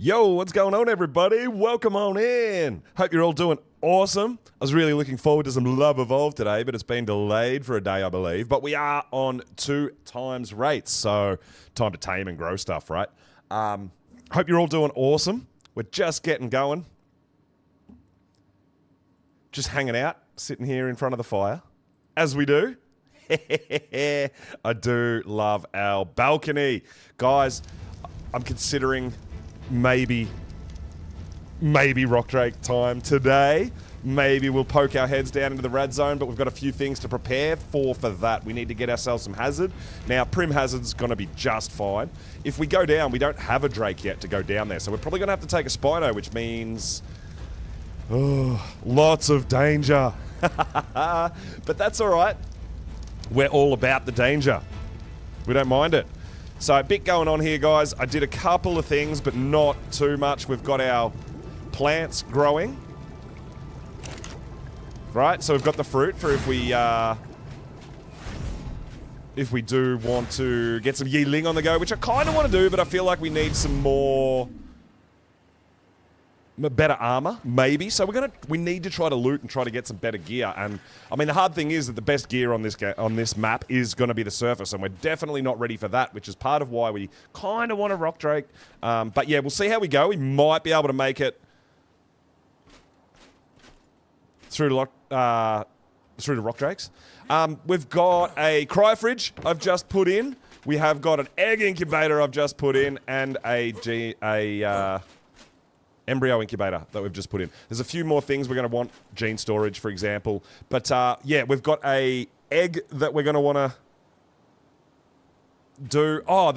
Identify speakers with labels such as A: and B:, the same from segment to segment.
A: Yo, what's going on, everybody? Welcome on in. Hope you're all doing awesome. I was really looking forward to some Love Evolve today, but it's been delayed for a day, I believe. But we are on 2 times rates, so time to tame and grow stuff, right? Hope you're all doing awesome. We're just getting going. Just hanging out, sitting here in front of the fire, as we do. I do love our balcony. Guys, I'm considering maybe rock drake time today. Maybe we'll poke our heads down into the red zone, but we've got a few things to prepare for that. We need to get ourselves some hazard. Now, Prim hazard's going to be just fine. If we go down, we don't have a drake yet to go down there, so we're probably going to have to take a Spino, which means lots of danger. But that's all right. We're all about the danger. We don't mind it. So, a bit going on here, guys. I did a couple of things, but not too much. We've got our plants growing. Right, so we've got the fruit for if we do want to get some Yeeling on the go, which I kind of want to do, but I feel like we need some better armor, maybe. So we need to try to loot and try to get some better gear. And I mean, the hard thing is that the best gear on this map is going to be the surface, and we're definitely not ready for that, which is part of why we kind of want a rock drake. But yeah, we'll see how we go. We might be able to make it through to rock drakes. We've got a cryo fridge I've just put in. We have got an egg incubator I've just put in, and a embryo incubator that we've just put in. There's a few more things we're going to want, gene storage, for example. But yeah, we've got a egg that we're going to want to do. Oh,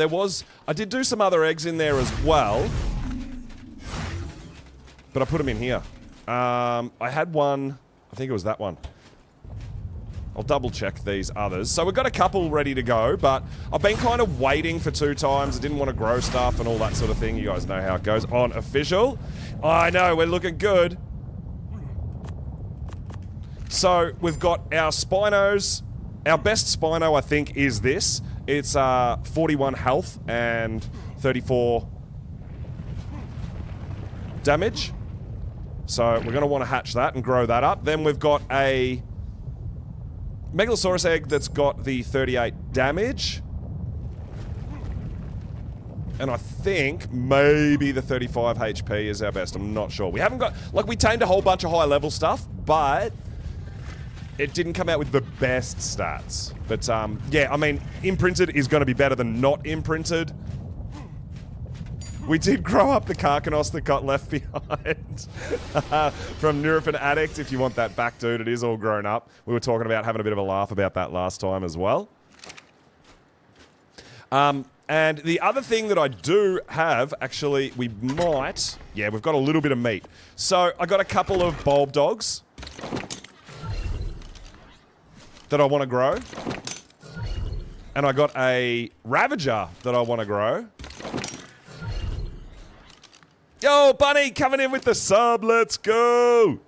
A: I did do some other eggs in there as well, but I put them in here. I had one, I think it was that one. I'll double check these others. So we've got a couple ready to go, but I've been kind of waiting for 2 times. I didn't want to grow stuff and all that sort of thing. You guys know how it goes on official. I know, we're looking good. So we've got our Spinos. Our best Spino, I think, is this. It's 41 health and 34 damage. So we're going to want to hatch that and grow that up. Then we've got a Megalosaurus egg that's got the 38 damage. And I think maybe the 35 HP is our best. I'm not sure. We haven't got... Like, we tamed a whole bunch of high-level stuff, but it didn't come out with the best stats. But, yeah, I mean, imprinted is going to be better than not imprinted. We did grow up the Carcanos that got left behind from Nurofen Addict. If you want that back, dude, it is all grown up. We were talking about having a bit of a laugh about that last time as well. And the other thing that I do have, actually, we might... Yeah, we've got a little bit of meat. So, I got a couple of bulb dogs that I want to grow. And I got a Ravager that I want to grow. Yo, Bunny, coming in with the sub. Let's go.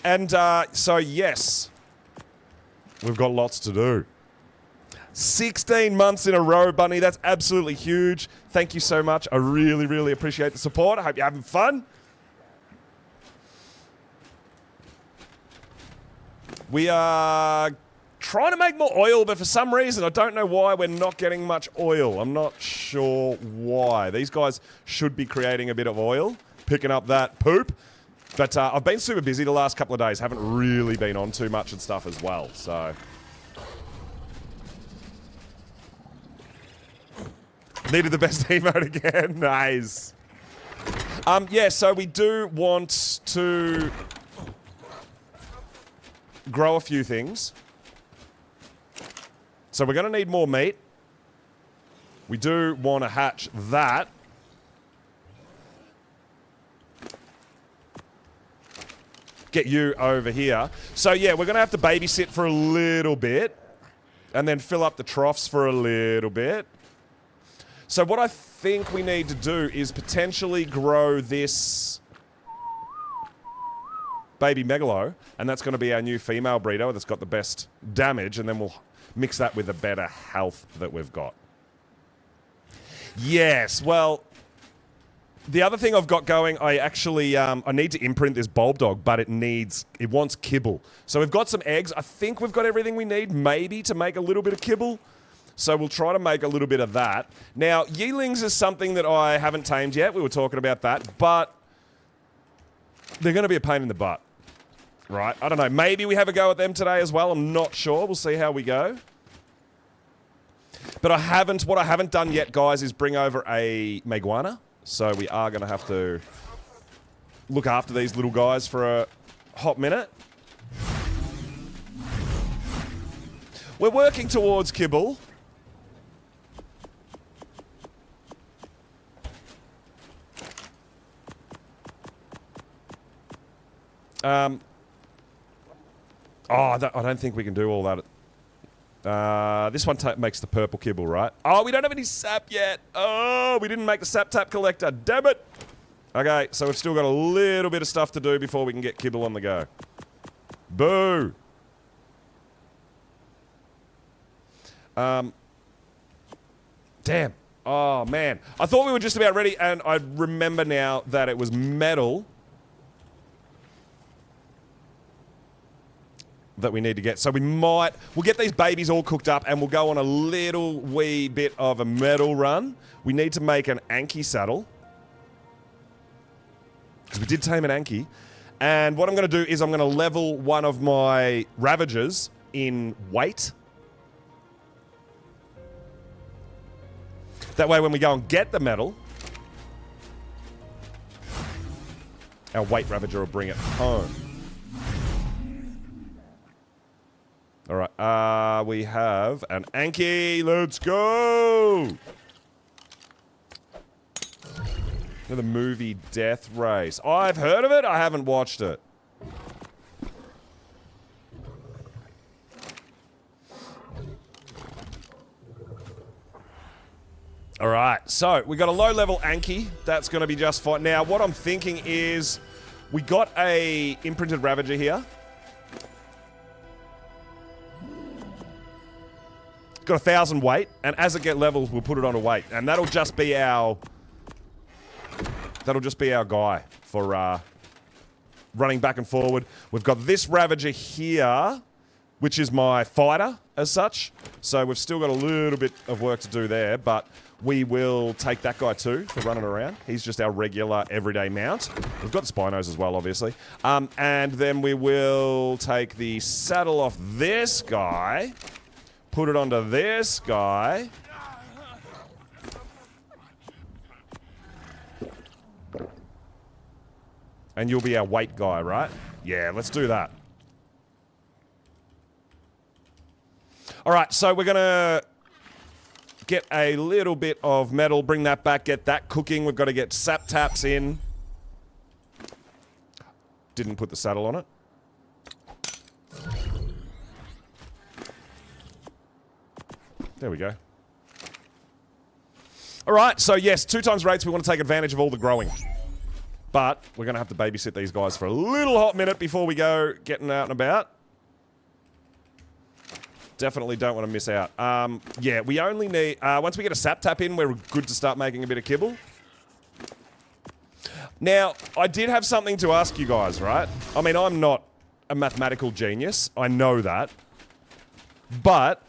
A: And so, yes, we've got lots to do. 16 months in a row, Bunny. That's absolutely huge. Thank you so much. I really, really appreciate the support. I hope you're having fun. We are trying to make more oil, but for some reason, I don't know why we're not getting much oil. I'm not sure why. These guys should be creating a bit of oil, picking up that poop. But I've been super busy the last couple of days. Haven't really been on too much and stuff as well, so... Needed the best emote again. Nice. Yeah, so we do want to grow a few things. So we're going to need more meat. We do want to hatch that. Get you over here. So yeah, we're going to have to babysit for a little bit. And then fill up the troughs for a little bit. So what I think we need to do is potentially grow this baby Megalo, and that's going to be our new female breeder that's got the best damage, and then we'll mix that with the better health that we've got. Yes, well, the other thing I've got going, I actually, I need to imprint this bulb dog, but it wants kibble. So we've got some eggs. I think we've got everything we need, maybe, to make a little bit of kibble. So we'll try to make a little bit of that. Now, yearlings is something that I haven't tamed yet. We were talking about that, but they're going to be a pain in the butt, right? I don't know. Maybe we have a go at them today as well. I'm not sure. We'll see how we go. But what I haven't done yet, guys, is bring over a Meguana. So we are going to have to look after these little guys for a hot minute. We're working towards kibble. I don't think we can do all that. This one makes the purple kibble, right? Oh, we don't have any sap yet. Oh, we didn't make the sap tap collector. Damn it. Okay, so we've still got a little bit of stuff to do before we can get kibble on the go. Boo. Damn. Oh, man. I thought we were just about ready, and I remember now that it was metal that we need to get. So we'll get these babies all cooked up, and we'll go on a little wee bit of a metal run. We need to make an Anki saddle, because we did tame an Anki. And what I'm going to do is I'm going to level one of my Ravagers in weight. That way when we go and get the metal, our weight Ravager will bring it home. Alright, we have an Anki. Let's go! The movie Death Race. I've heard of it, I haven't watched it. Alright, so we got a low-level Anki. That's going to be just fine. Now, what I'm thinking is we got a imprinted Ravager here. Got 1,000 weight, and as it get levels, we'll put it on a weight, and that'll just be our guy for running back and forward. We've got this Ravager here, which is my fighter as such. So we've still got a little bit of work to do there, but we will take that guy too for running around. He's just our regular everyday mount. We've got the Spinos as well, obviously. And then we will take the saddle off this guy, put it onto this guy. And you'll be our weight guy, right? Yeah, let's do that. Alright, so we're going to get a little bit of metal, bring that back, get that cooking. We've got to get sap taps in. Didn't put the saddle on it. There we go. Alright, so yes, 2 times rates. We want to take advantage of all the growing. But we're going to have to babysit these guys for a little hot minute before we go getting out and about. Definitely don't want to miss out. Yeah, we only need... once we get a sap tap in, we're good to start making a bit of kibble. Now, I did have something to ask you guys, right? I mean, I'm not a mathematical genius. I know that. But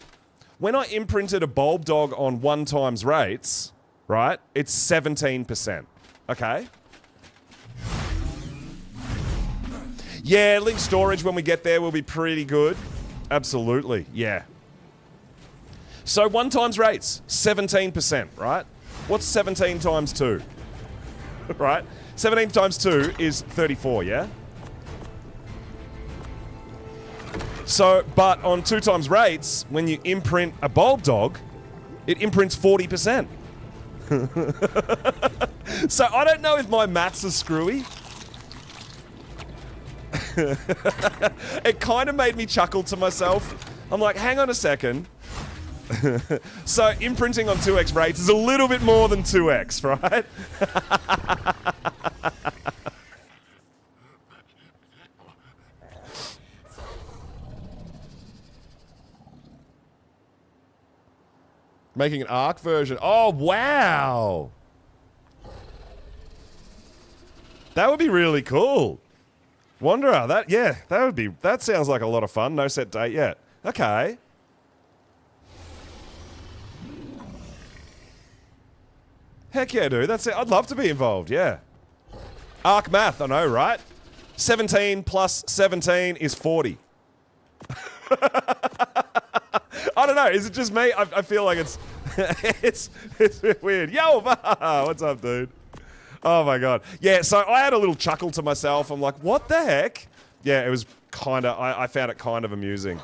A: when I imprinted a bulb dog on 1 times rates, right, it's 17%. Okay? Yeah, link storage when we get there will be pretty good. Absolutely, yeah. So 1 times rates, 17%, right? What's 17 times 2? Right? 17 times 2 is 34, yeah? So, but on 2 times rates, when you imprint a bulb dog, it imprints 40%. So I don't know if my maths are screwy. It kind of made me chuckle to myself. I'm like, hang on a second. So imprinting on 2x rates is a little bit more than 2x, right? Making an Ark version. Oh, wow. That would be really cool. Wanderer, that sounds like a lot of fun. No set date yet. Okay. Heck yeah, dude. That's it. I'd love to be involved, yeah. Ark math, I know, right? 17 plus 17 is 40. I don't know. Is it just me? I feel like it's it's a bit weird. Yo, what's up, dude? Oh my god. Yeah, so I had a little chuckle to myself. I'm like, what the heck? Yeah, it was kind of, I found it kind of amusing.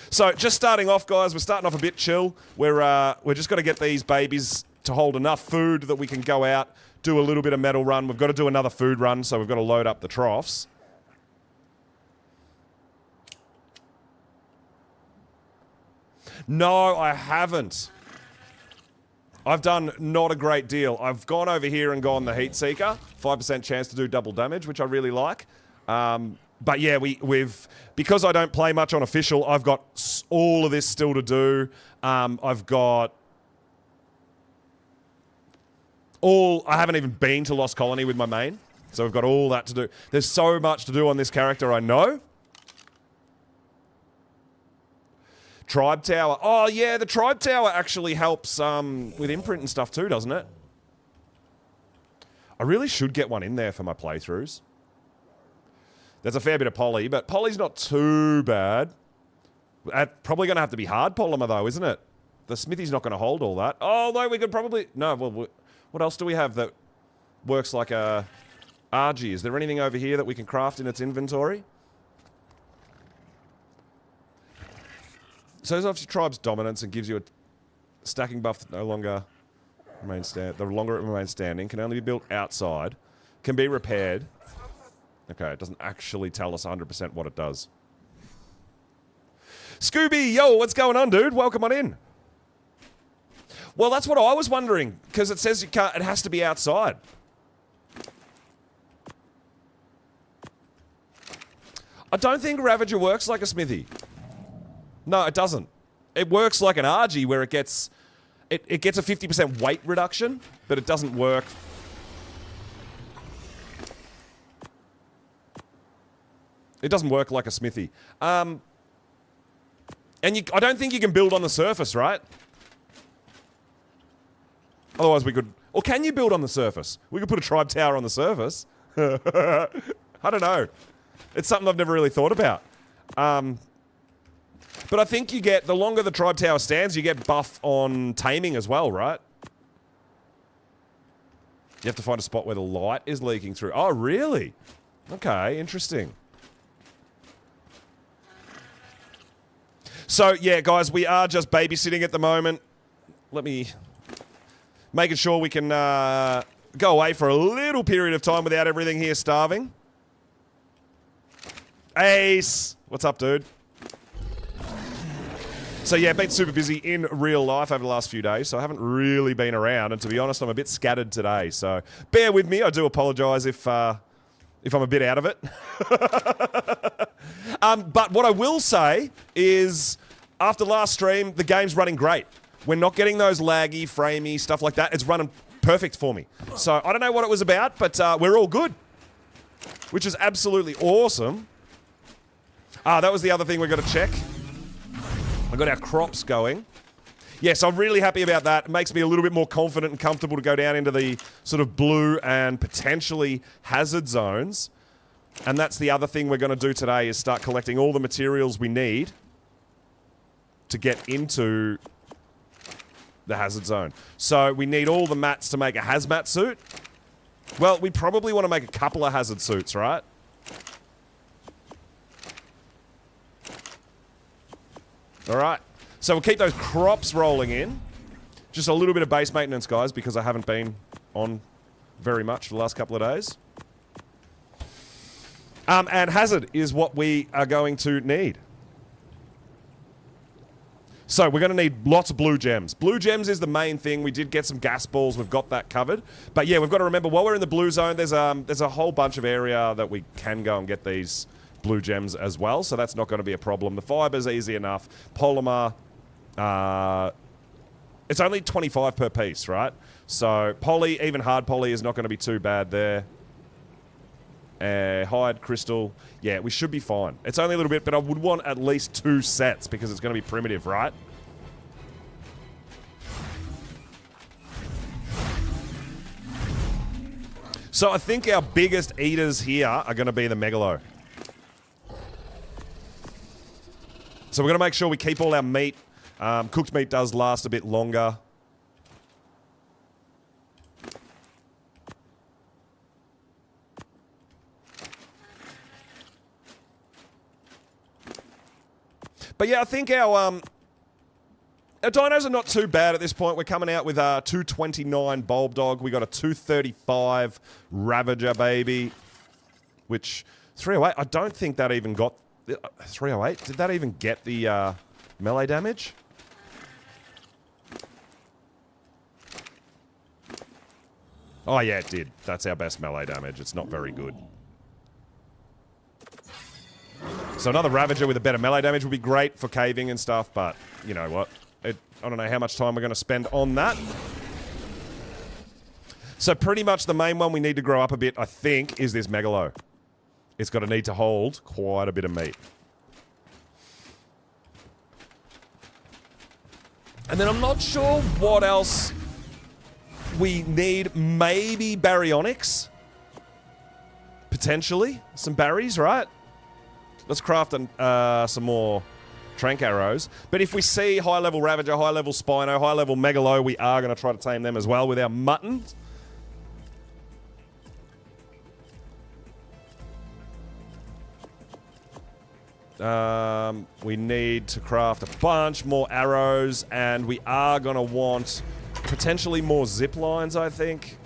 A: So just starting off, guys, we're starting off a bit chill. We're just got to get these babies to hold enough food that we can go out, do a little bit of metal run. We've got to do another food run, so we've got to load up the troughs. No, I haven't. I've done not a great deal. I've gone over here and gone the Heat Seeker. 5% chance to do double damage, which I really like. But yeah, because I don't play much on official, I've got all of this still to do. I've got I haven't even been to Lost Colony with my main. So we've got all that to do. There's so much to do on this character, I know. Tribe Tower. Oh, yeah, the Tribe Tower actually helps with imprint and stuff too, doesn't it? I really should get one in there for my playthroughs. There's a fair bit of poly, but poly's not too bad. Probably going to have to be hard polymer, though, isn't it? The smithy's not going to hold all that. Although we could probably... No, well, what else do we have that works like a RG? Is there anything over here that we can craft in its inventory? So it's off your tribe's dominance and gives you a stacking buff that no longer remains the longer it remains standing. Can only be built outside. Can be repaired. Okay, it doesn't actually tell us 100% what it does. Scooby, yo, what's going on, dude? Welcome on in. Well, that's what I was wondering, because it says you can't. It has to be outside. I don't think Ravager works like a smithy. No, it doesn't. It works like an RG where it gets a 50% weight reduction, but it doesn't work. It doesn't work like a smithy. And I don't think you can build on the surface, right? Otherwise we could... Or can you build on the surface? We could put a tribe tower on the surface. I don't know. It's something I've never really thought about. But I think you get, the longer the tribe tower stands, you get buff on taming as well, right? You have to find a spot where the light is leaking through. Oh, really? Okay, interesting. So, yeah, guys, we are just babysitting at the moment. Let me... Making sure we can go away for a little period of time without everything here starving. Ace! What's up, dude? So yeah, been super busy in real life over the last few days, so I haven't really been around, and to be honest, I'm a bit scattered today, so bear with me. I do apologise if I'm a bit out of it. But what I will say is, after last stream, the game's running great. We're not getting those laggy, framey, stuff like that. It's running perfect for me. So I don't know what it was about, but we're all good, which is absolutely awesome. That was the other thing we've got to check. I got our crops going. Yes, I'm really happy about that. It makes me a little bit more confident and comfortable to go down into the sort of blue and potentially hazard zones. And that's the other thing we're going to do today is start collecting all the materials we need to get into the hazard zone. So we need all the mats to make a hazmat suit. Well, we probably want to make a couple of hazard suits, right? Alright, so we'll keep those crops rolling in. Just a little bit of base maintenance, guys, because I haven't been on very much for the last couple of days. And hazard is what we are going to need. So we're going to need lots of blue gems. Blue gems is the main thing. We did get some gas balls. We've got that covered. But yeah, we've got to remember, while we're in the blue zone, there's a whole bunch of area that we can go and get these blue gems as well, so that's not going to be a problem. The fiber's easy enough. Polymer, It's only 25 per piece, right? So poly, even hard poly, is not going to be too bad there. Hide, crystal. Yeah, we should be fine. It's only a little bit, but I would want at least 2 sets because it's going to be primitive, right? So I think our biggest eaters here are going to be the Megalo. So we're going to make sure we keep all our meat. Cooked meat does last a bit longer. But yeah, I think our dinos are not too bad at this point. We're coming out with a 229 Bulb Dog. We got a 235 Ravager, baby. Which, 308, I don't think that even got... 308? Did that even get the melee damage? Oh yeah, it did. That's our best melee damage. It's not very good. So another Ravager with a better melee damage would be great for caving and stuff, but you know what? I don't know how much time we're going to spend on that. So pretty much the main one we need to grow up a bit, I think, is this Megalo. It's got to need to hold quite a bit of meat. And then I'm not sure what else we need. Maybe baryonyx? Potentially. Some berries, right? Let's craft some more trank arrows. But if we see high-level Ravager, high-level Spino, high-level Megalo, we are going to try to tame them as well with our mutton. We need to craft a bunch more arrows, and we are going to want potentially more zip lines, I think.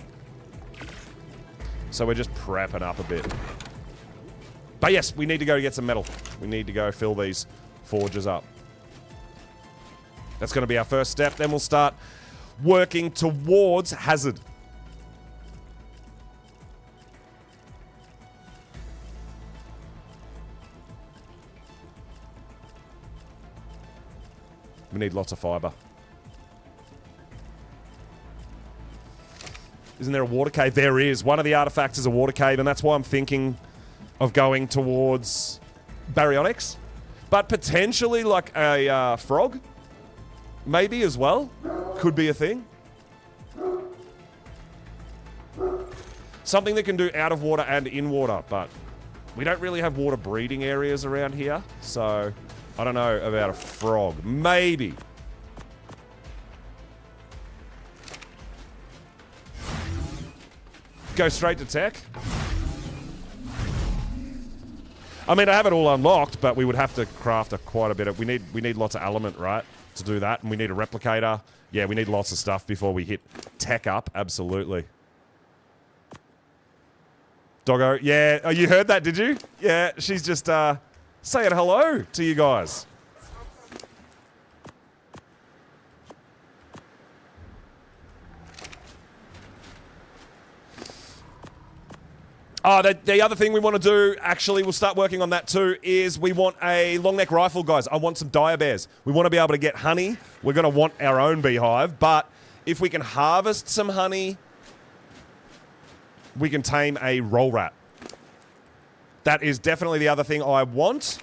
A: So we're just prepping up a bit. But yes, we need to go get some metal. We need to go fill these forges up. That's going to be our first step. Then we'll start working towards hazard. We need lots of fiber. Isn't there a water cave? There is. One of the artifacts is a water cave, and that's why I'm thinking of going towards baryonyx. But potentially like a frog. Maybe as well. Could be a thing. Something that can do out of water and in water, but we don't really have water breeding areas around here, so I don't know about a frog. Maybe. Go straight to tech. I mean, I have it all unlocked, but we would have to craft quite a bit of... We need lots of element, right, to do that, and we need a replicator. Yeah, we need lots of stuff before we hit tech up. Absolutely. Doggo, yeah. Oh, you heard that, did you? Yeah, she's just saying hello to you guys. Oh, the other thing we want to do, actually, we'll start working on that too, is we want a long neck rifle, guys. I want some dire bears. We want to be able to get honey. We're going to want our own beehive, but if we can harvest some honey, we can tame a roll rat. That is definitely the other thing I want.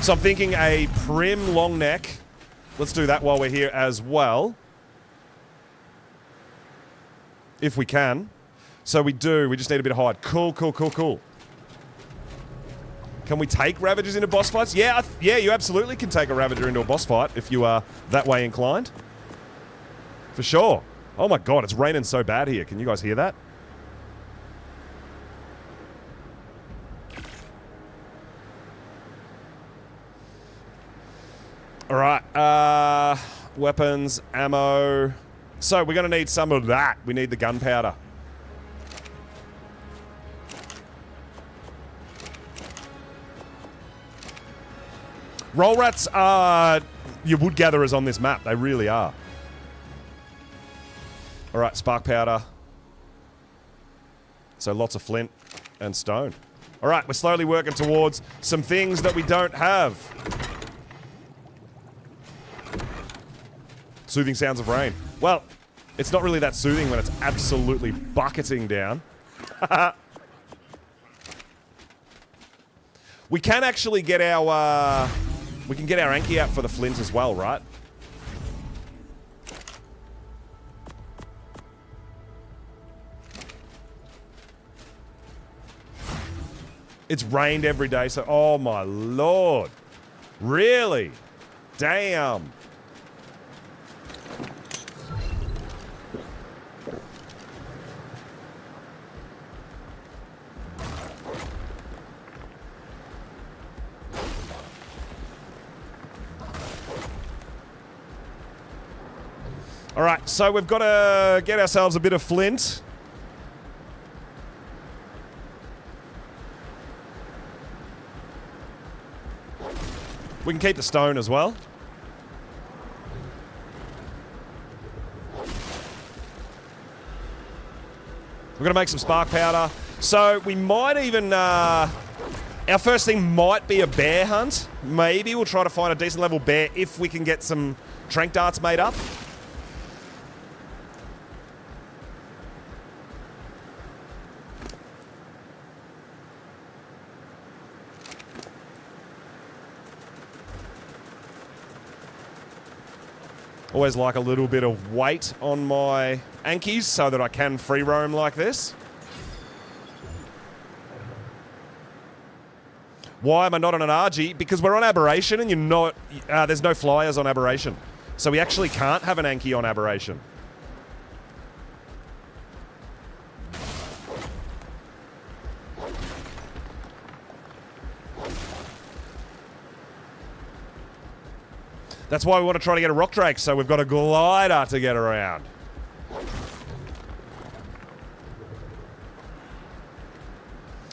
A: So I'm thinking a prim long neck. Let's do that while we're here as well. If we can. So we do. We just need a bit of hide. Cool, cool, cool, cool. Can we take Ravagers into boss fights? Yeah, yeah, you absolutely can take a Ravager into a boss fight if you are that way inclined. For sure. Oh my god, it's raining so bad here. Can you guys hear that? Alright, weapons, ammo. So we're going to need some of that. We need the gunpowder. Roll rats are your wood gatherers on this map. They really are. Alright, spark powder. So lots of flint and stone. Alright, we're slowly working towards some things that we don't have. Soothing sounds of rain. Well, it's not really that soothing when it's absolutely bucketing down. We can actually get our we can get our Anki out for the flint as well, right? It's rained every day, so oh my lord. Really? Damn. All right, so we've got to get ourselves a bit of flint. We can keep the stone as well. We're going to make some spark powder. So we might even... our first thing might be a bear hunt. Maybe we'll try to find a decent level bear if we can get some trank darts made up. Always like a little bit of weight on my Ankies so that I can free roam like this. Why am I not on an RG? Because we're on Aberration and you're not... there's no flyers on Aberration. So we actually can't have an Anki on Aberration. That's why we want to try to get a rock drake, so we've got a glider to get around.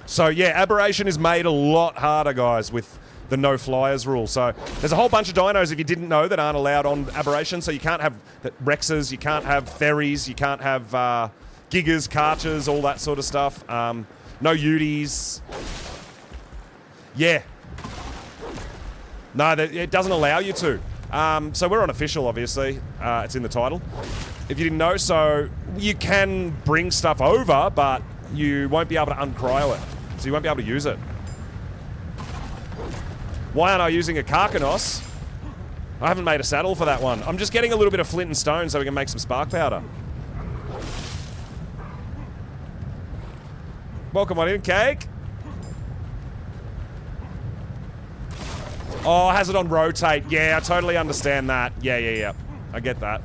A: So yeah, Aberration is made a lot harder, guys, with the no flyers rule. So there's a whole bunch of dinos, if you didn't know, that aren't allowed on Aberration. So you can't have Rexes, you can't have Ferries, you can't have Gigas, Karchers, all that sort of stuff. No Uties. Yeah. No, it doesn't allow you to. So we're on official, obviously. It's in the title. If you didn't know, so you can bring stuff over, but you won't be able to uncryo it. So you won't be able to use it. Why aren't I using a Karkanos? I haven't made a saddle for that one. I'm just getting a little bit of flint and stone so we can make some spark powder. Welcome on in, Cake. Oh, has it on rotate. Yeah, I totally understand that. Yeah. I get that.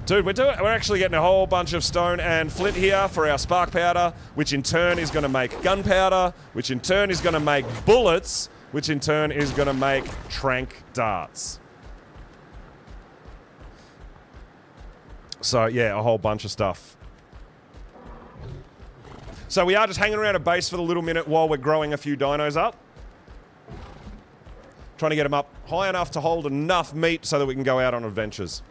A: Dude, we're actually getting a whole bunch of stone and flint here for our spark powder, which in turn is going to make gunpowder, which in turn is going to make bullets, which in turn is going to make trank darts. So, yeah, a whole bunch of stuff. So we are just hanging around a base for the little minute while we're growing a few dinos up. Trying to get them up high enough to hold enough meat so that we can go out on adventures.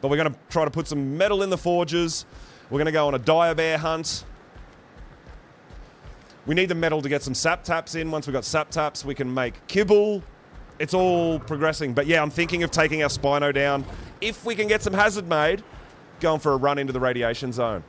A: But we're going to try to put some metal in the forges. We're going to go on a dire bear hunt. We need the metal to get some sap taps in. Once we've got sap taps, we can make kibble. It's all progressing. But yeah, I'm thinking of taking our Spino down. If we can get some hazard made, going for a run into the radiation zone.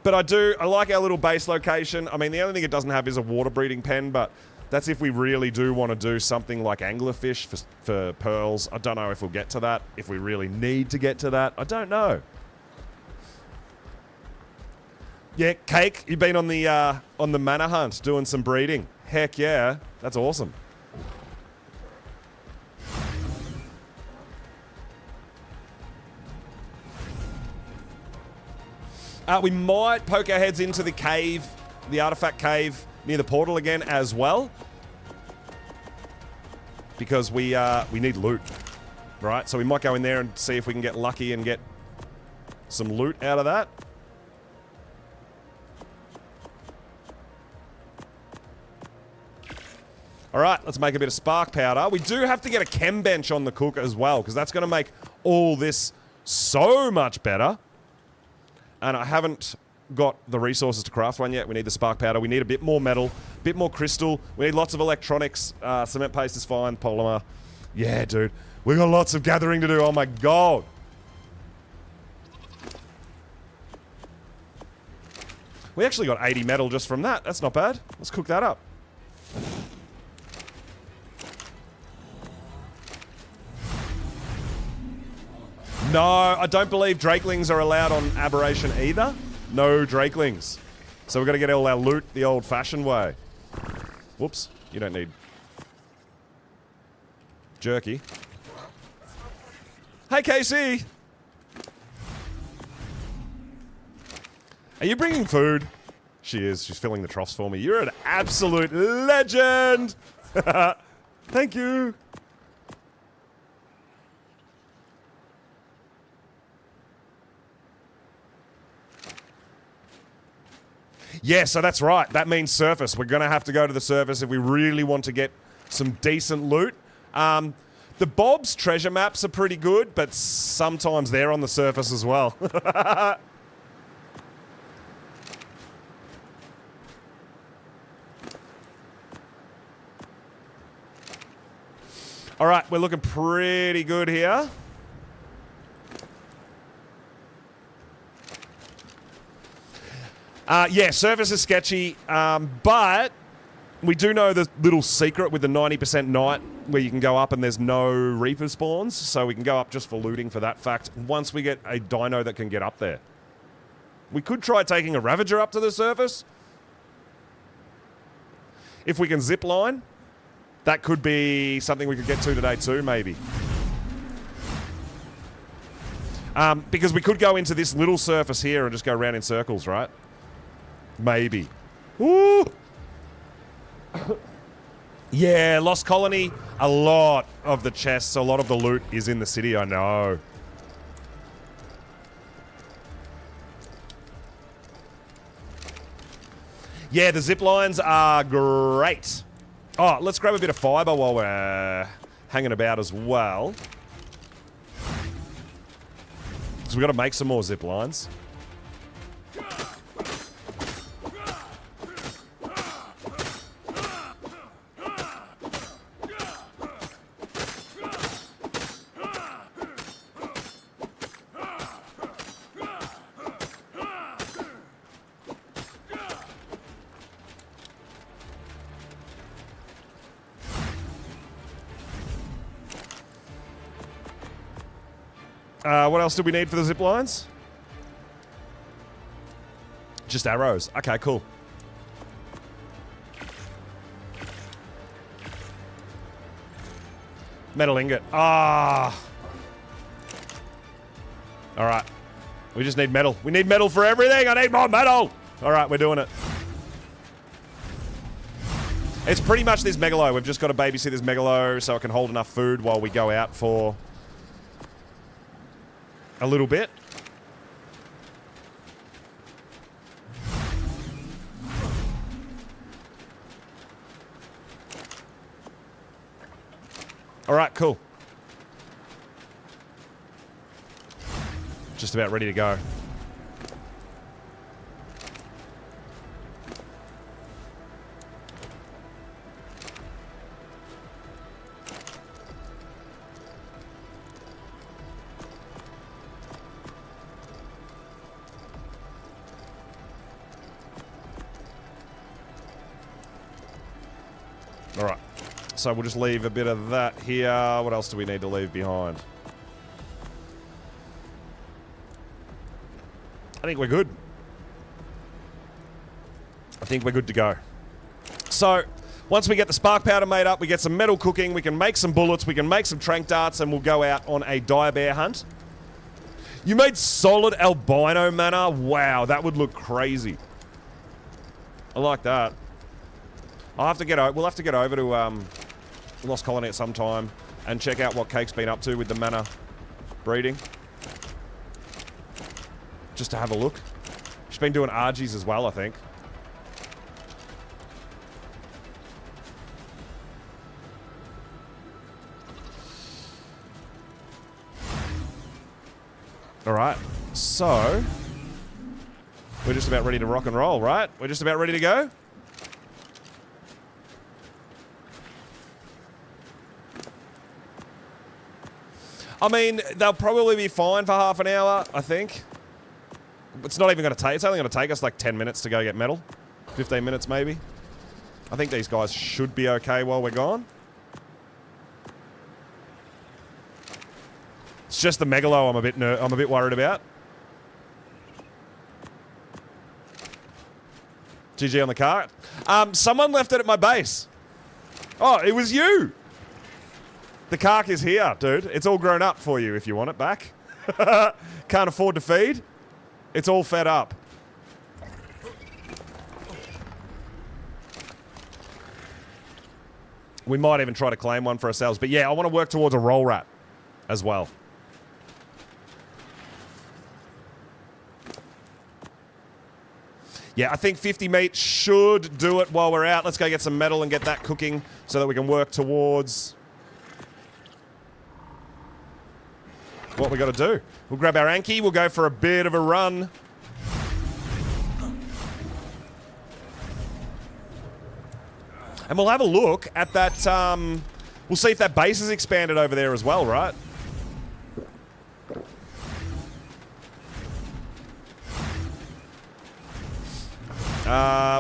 A: But I like our little base location. I mean, the only thing it doesn't have is a water breeding pen, but that's if we really do want to do something like anglerfish for pearls. I don't know if we'll get to that, if we really need to get to that. I don't know. Yeah, Cake, you've been on the manor hunt doing some breeding. Heck yeah, that's awesome. We might poke our heads into the cave, the artifact cave near the portal again as well, because we need loot, right? So we might go in there and see if we can get lucky and get some loot out of that. All right, let's make a bit of spark powder. We do have to get a chem bench on the cook as well, because that's going to make all this so much better. And I haven't got the resources to craft one yet. We need the spark powder. We need a bit more metal, a bit more crystal. We need lots of electronics. Cement paste is fine. Polymer. Yeah, dude. We got lots of gathering to do. Oh, my God. We actually got 80 metal just from that. That's not bad. Let's cook that up. No, I don't believe drakelings are allowed on Aberration either. No drakelings. So we've got to get all our loot the old-fashioned way. Whoops. You don't need jerky. Hey, Casey! Are you bringing food? She is. She's filling the troughs for me. You're an absolute legend! Thank you! Yeah, so that's right. That means surface. We're going to have to go to the surface if we really want to get some decent loot. The Bob's treasure maps are pretty good, but sometimes they're on the surface as well. All right, we're looking pretty good here. Yeah, surface is sketchy, but we do know the little secret with the 90% night where you can go up and there's no Reaper spawns, so we can go up just for looting for that fact once we get a dino that can get up there. We could try taking a Ravager up to the surface. If we can zip line, that could be something we could get to today too, maybe. Because we could go into this little surface here and just go around in circles, right? Maybe. Woo! Yeah, Lost Colony. A lot of the chests, a lot of the loot is in the city, I know. Yeah, the zip lines are great. Oh, let's grab a bit of fiber while we're hanging about as well. Because we've got to make some more zip lines. What else do we need for the zip lines? Just arrows. Okay, cool. Metal ingot. Ah. All right. We just need metal. We need metal for everything. I need more metal. All right, we're doing it. It's pretty much this megalo. We've just got to babysit this megalo so it can hold enough food while we go out for a little bit. All right, cool. Just about ready to go. All right. So we'll just leave a bit of that here. What else do we need to leave behind? I think we're good. I think we're good to go. So, once we get the spark powder made up, we get some metal cooking, we can make some bullets, we can make some trank darts, and we'll go out on a dire bear hunt. You made solid albino mana? Wow, that would look crazy. I like that. I'll have to get we'll have to get over to Lost Colony at some time and check out what Cake's been up to with the mana breeding. Just to have a look. She's been doing RGs as well, I think. Alright, so... we're just about ready to rock and roll, right? We're just about ready to go? I mean, they'll probably be fine for half an hour, I think. It's not even going to take... it's only going to take us like 10 minutes to go get metal. 15 minutes, maybe. I think these guys should be okay while we're gone. It's just the Megalo I'm a bit worried about. GG on the car. Someone left it at my base. Oh, it was you. The cark is here, dude. It's all grown up for you if you want it back. Can't afford to feed. It's all fed up. We might even try to claim one for ourselves. But yeah, I want to work towards a roll rat as well. Yeah, I think 50 meat should do it while we're out. Let's go get some metal and get that cooking so that we can work towards what we got to do. We'll grab our Anki. We'll go for a bit of a run. And we'll have a look at that. We'll see if that base is expanded over there as well, right?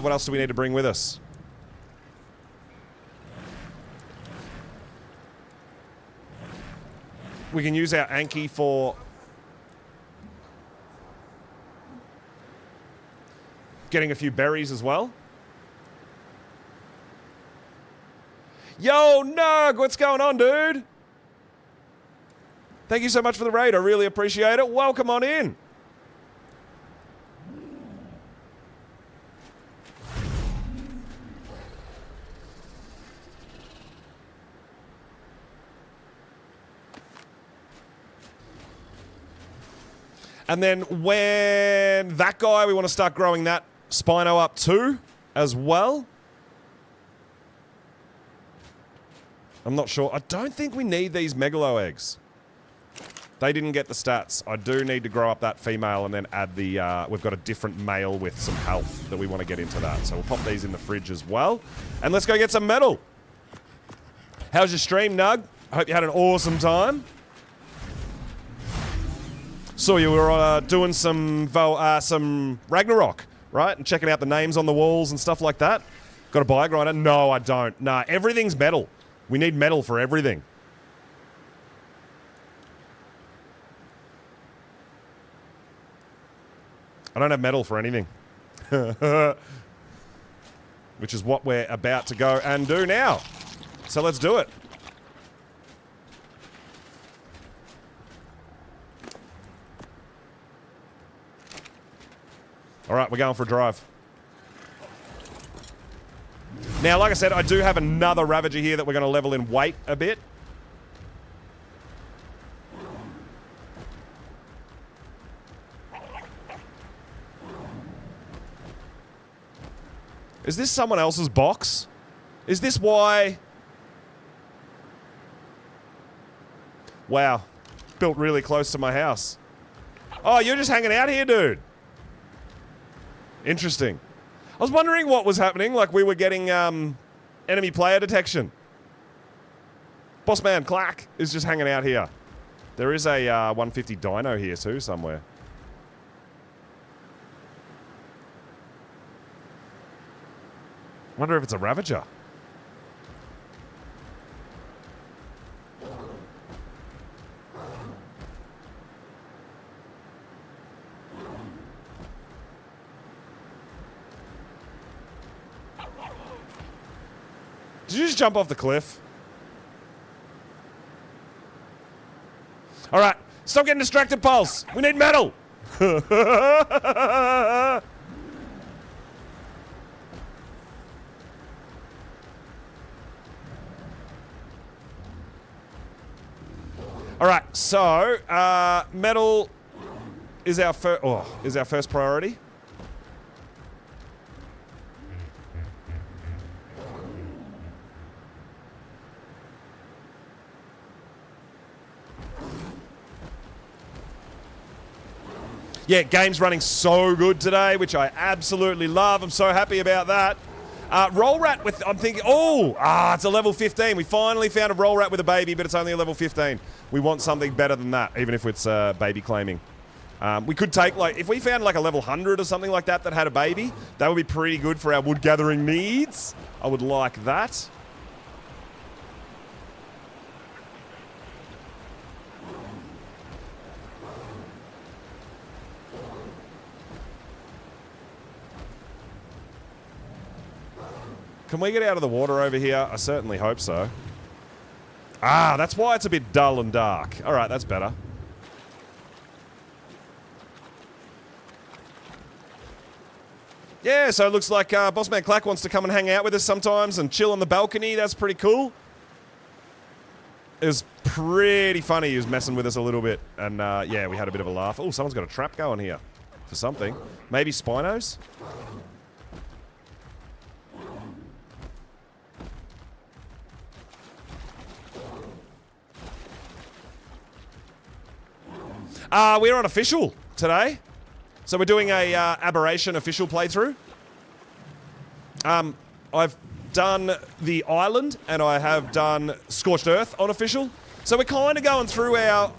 A: What else do we need to bring with us? We can use our Anki for getting a few berries as well. Yo, Nug, what's going on, dude? Thank you so much for the raid. I really appreciate it. Welcome on in. And then when that guy, we want to start growing that Spino up too, as well. I'm not sure. I don't think we need these Megalo eggs. They didn't get the stats. I do need to grow up that female and then add the... we've got a different male with some health that we want to get into that. So we'll pop these in the fridge as well. And let's go get some metal. How's your stream, Nug? I hope you had an awesome time. So you were doing some Ragnarok, right? And checking out the names on the walls and stuff like that. Got a buy grinder? No, I don't. Nah, everything's metal. We need metal for everything. I don't have metal for anything. Which is what we're about to go and do now. So let's do it. All right, we're going for a drive. Now, like I said, I do have another Ravager here that we're going to level in weight a bit. Is this someone else's box? Is this why... Wow. Built really close to my house. Oh, you're just hanging out here, dude. Interesting. I was wondering what was happening, like we were getting enemy player detection. Bossman Clark is just hanging out here. There is a 150 dino here too somewhere. Wonder if it's a Ravager. Did you just jump off the cliff? All right, stop getting distracted, Pulse. We need metal. All right, so metal is our first priority. Yeah, game's running so good today, which I absolutely love. I'm so happy about that. Roll rat with, I'm thinking, it's a level 15. We finally found a roll rat with a baby, but it's only a level 15. We want something better than that, even if it's baby claiming. We could take, like, if we found like a level 100 or something like that had a baby, that would be pretty good for our wood gathering needs. I would like that. Can we get out of the water over here? I certainly hope so. That's why it's a bit dull and dark. All right, that's better. Yeah, so it looks like Bossman Clack wants to come and hang out with us sometimes and chill on the balcony. That's pretty cool. It was pretty funny. He was messing with us a little bit. And, yeah, we had a bit of a laugh. Oh, someone's got a trap going here for something. Maybe Spinos? We're on official today. So we're doing a Aberration official playthrough. I've done the island and I have done Scorched Earth on official. So we're kind of going through our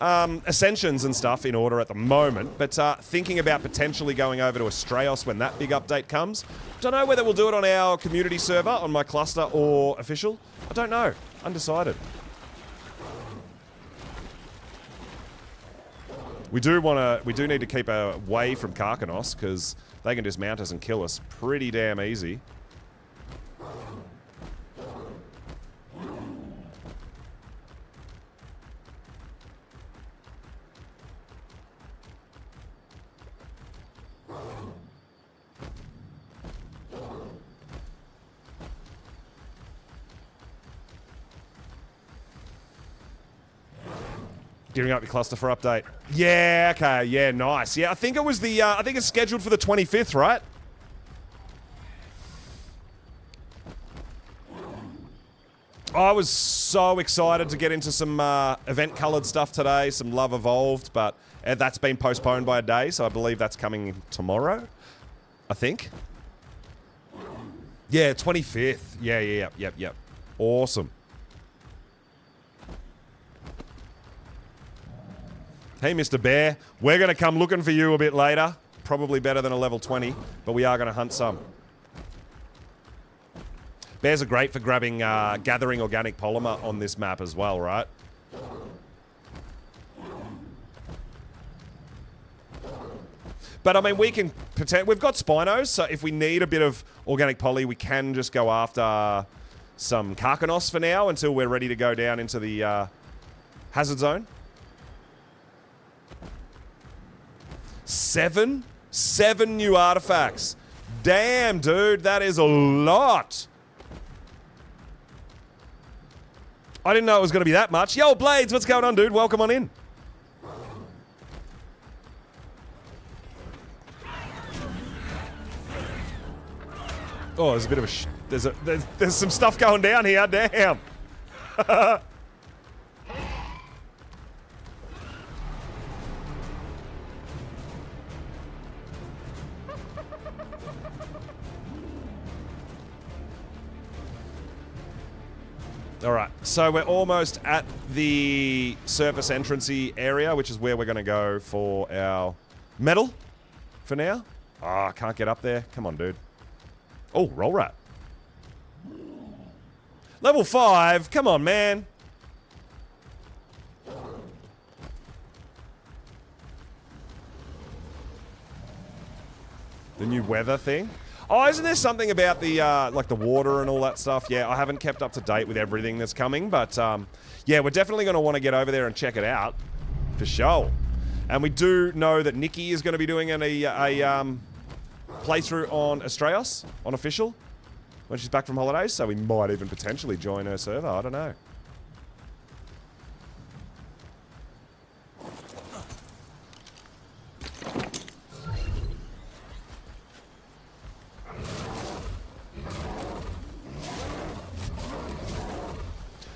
A: ascensions and stuff in order at the moment, but thinking about potentially going over to Astraios when that big update comes. Don't know whether we'll do it on our community server, on my cluster, or official. I don't know. Undecided. We do need to keep away from Karkanos because they can dismount us and kill us pretty damn easy. Gearing up your cluster for update. Yeah, okay, yeah, nice. Yeah, I think it was the, I think it's scheduled for the 25th, right? I was so excited to get into some event-coloured stuff today, some Love Evolved, but that's been postponed by a day, so I believe that's coming tomorrow, I think. Yeah, 25th. Yep. Awesome. Hey, Mr. Bear, we're going to come looking for you a bit later. Probably better than a level 20, but we are going to hunt some. Bears are great for grabbing, gathering organic polymer on this map as well, right? But, I mean, we can pretend... We've got Spinos, so if we need a bit of organic poly, we can just go after some Karkanos for now until we're ready to go down into the hazard zone. 7 new artifacts. Damn, dude, that is a lot. I didn't know it was going to be that much. Yo, Blades, what's going on, dude? Welcome on in. Oh, there's a bit of a... There's some stuff going down here. Damn. All right, so we're almost at the surface entrancey area, which is where we're going to go for our medal for now. Oh, I can't get up there. Come on, dude. Oh, roll rat. Level 5. Come on, man. The new weather thing. Oh, isn't there something about the, like the water and all that stuff? Yeah, I haven't kept up to date with everything that's coming, but, yeah, we're definitely going to want to get over there and check it out, for sure. And we do know that Nikki is going to be doing a playthrough on Astraios, on official, when she's back from holidays, so we might even potentially join her server, I don't know.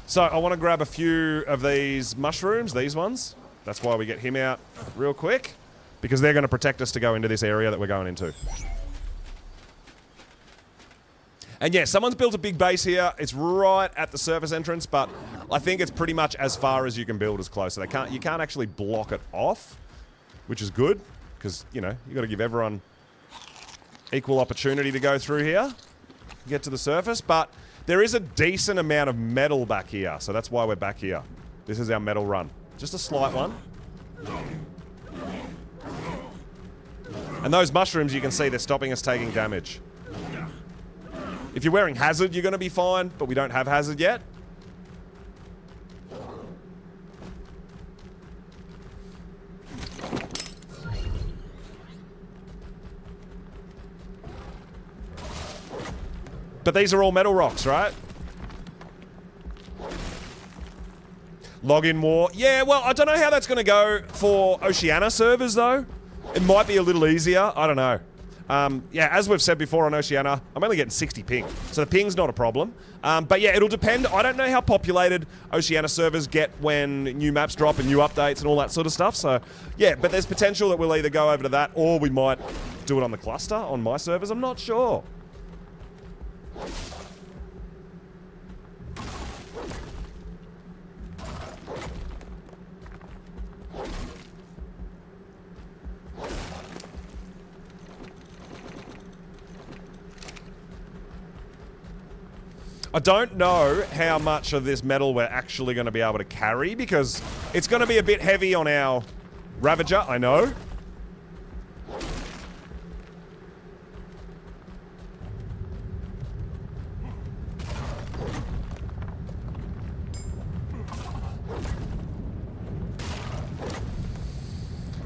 A: So I want to grab a few of these mushrooms, these ones. That's why we get him out real quick. because they're going to protect us to go into this area that we're going into. And yeah, someone's built a big base here. It's right at the surface entrance, but I think it's pretty much as far as you can build as close. So you can't actually block it off, which is good, because, you know, you got to give everyone equal opportunity to go through here, get to the surface. But there is a decent amount of metal back here, so that's why we're back here. This is our metal run. Just a slight one. And those mushrooms, you can see, they're stopping us taking damage. If you're wearing Hazard, you're going to be fine, but we don't have Hazard yet. But these are all metal rocks, right? Login war. Yeah, well, I don't know how that's going to go for Oceania servers, though. It might be a little easier. I don't know. Yeah, as we've said before on Oceania, I'm only getting 60 ping. So the ping's not a problem. But yeah, it'll depend. I don't know how populated Oceania servers get when new maps drop and new updates and all that sort of stuff. So yeah, but there's potential that we'll either go over to that or we might do it on the cluster on my servers. I'm not sure. I don't know how much of this metal we're actually going to be able to carry, because it's going to be a bit heavy on our Ravager, I know.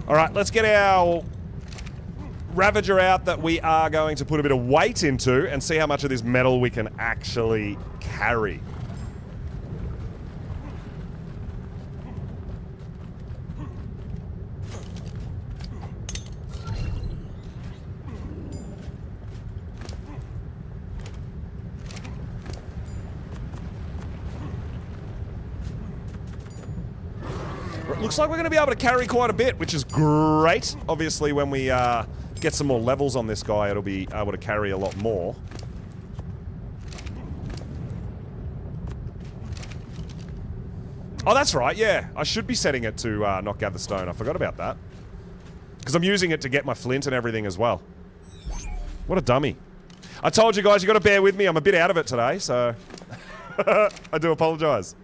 A: Alright, let's get our Ravager out that we are going to put a bit of weight into and see how much of this metal we can actually carry. Looks like we're going to be able to carry quite a bit, which is great. Obviously, when we get some more levels on this guy, it'll be able to carry a lot more. Oh, that's right, yeah. I should be setting it to not gather stone. I forgot about that. Because I'm using it to get my flint and everything as well. What a dummy. I told you guys, you got to bear with me. I'm a bit out of it today, so I do apologize.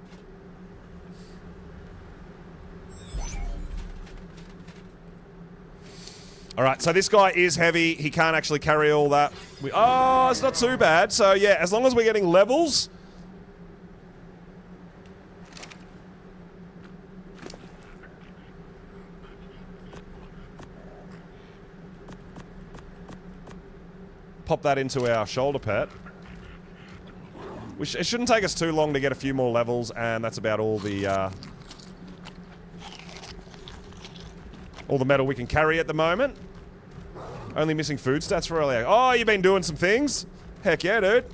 A: Alright, so this guy is heavy. He can't actually carry all that. Oh, it's not too bad. So yeah, as long as we're getting levels. Pop that into our shoulder pad. It shouldn't take us too long to get a few more levels, and that's about all the metal we can carry at the moment. Only missing food stats for earlier. Oh, you've been doing some things? Heck yeah, dude.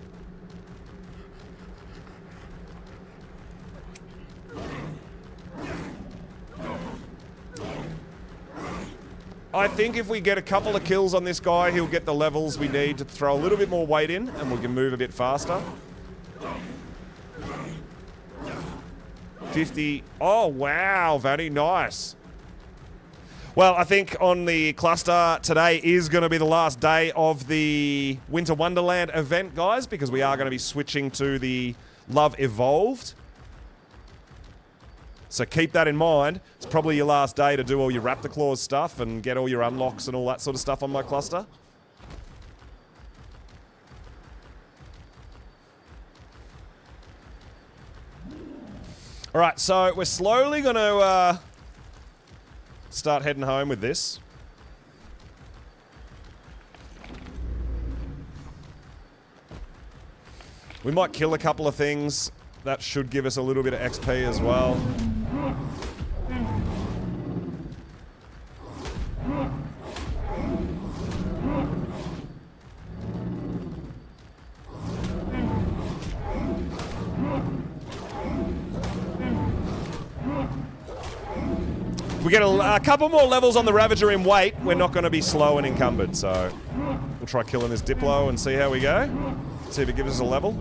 A: I think if we get a couple of kills on this guy, he'll get the levels we need to throw a little bit more weight in, and we can move a bit faster. 50. Oh, wow. Very nice. Well, I think on the cluster, today is going to be the last day of the Winter Wonderland event, guys, because we are going to be switching to the Love Evolved. So keep that in mind. It's probably your last day to do all your Raptor Claws stuff and get all your unlocks and all that sort of stuff on my cluster. All right, so we're slowly going to start heading home with this. We might kill a couple of things. That should give us a little bit of XP as well. get a couple more levels on the Ravager in weight, we're not going to be slow and encumbered. So we'll try killing this Diplo and see how we go. See if it gives us a level.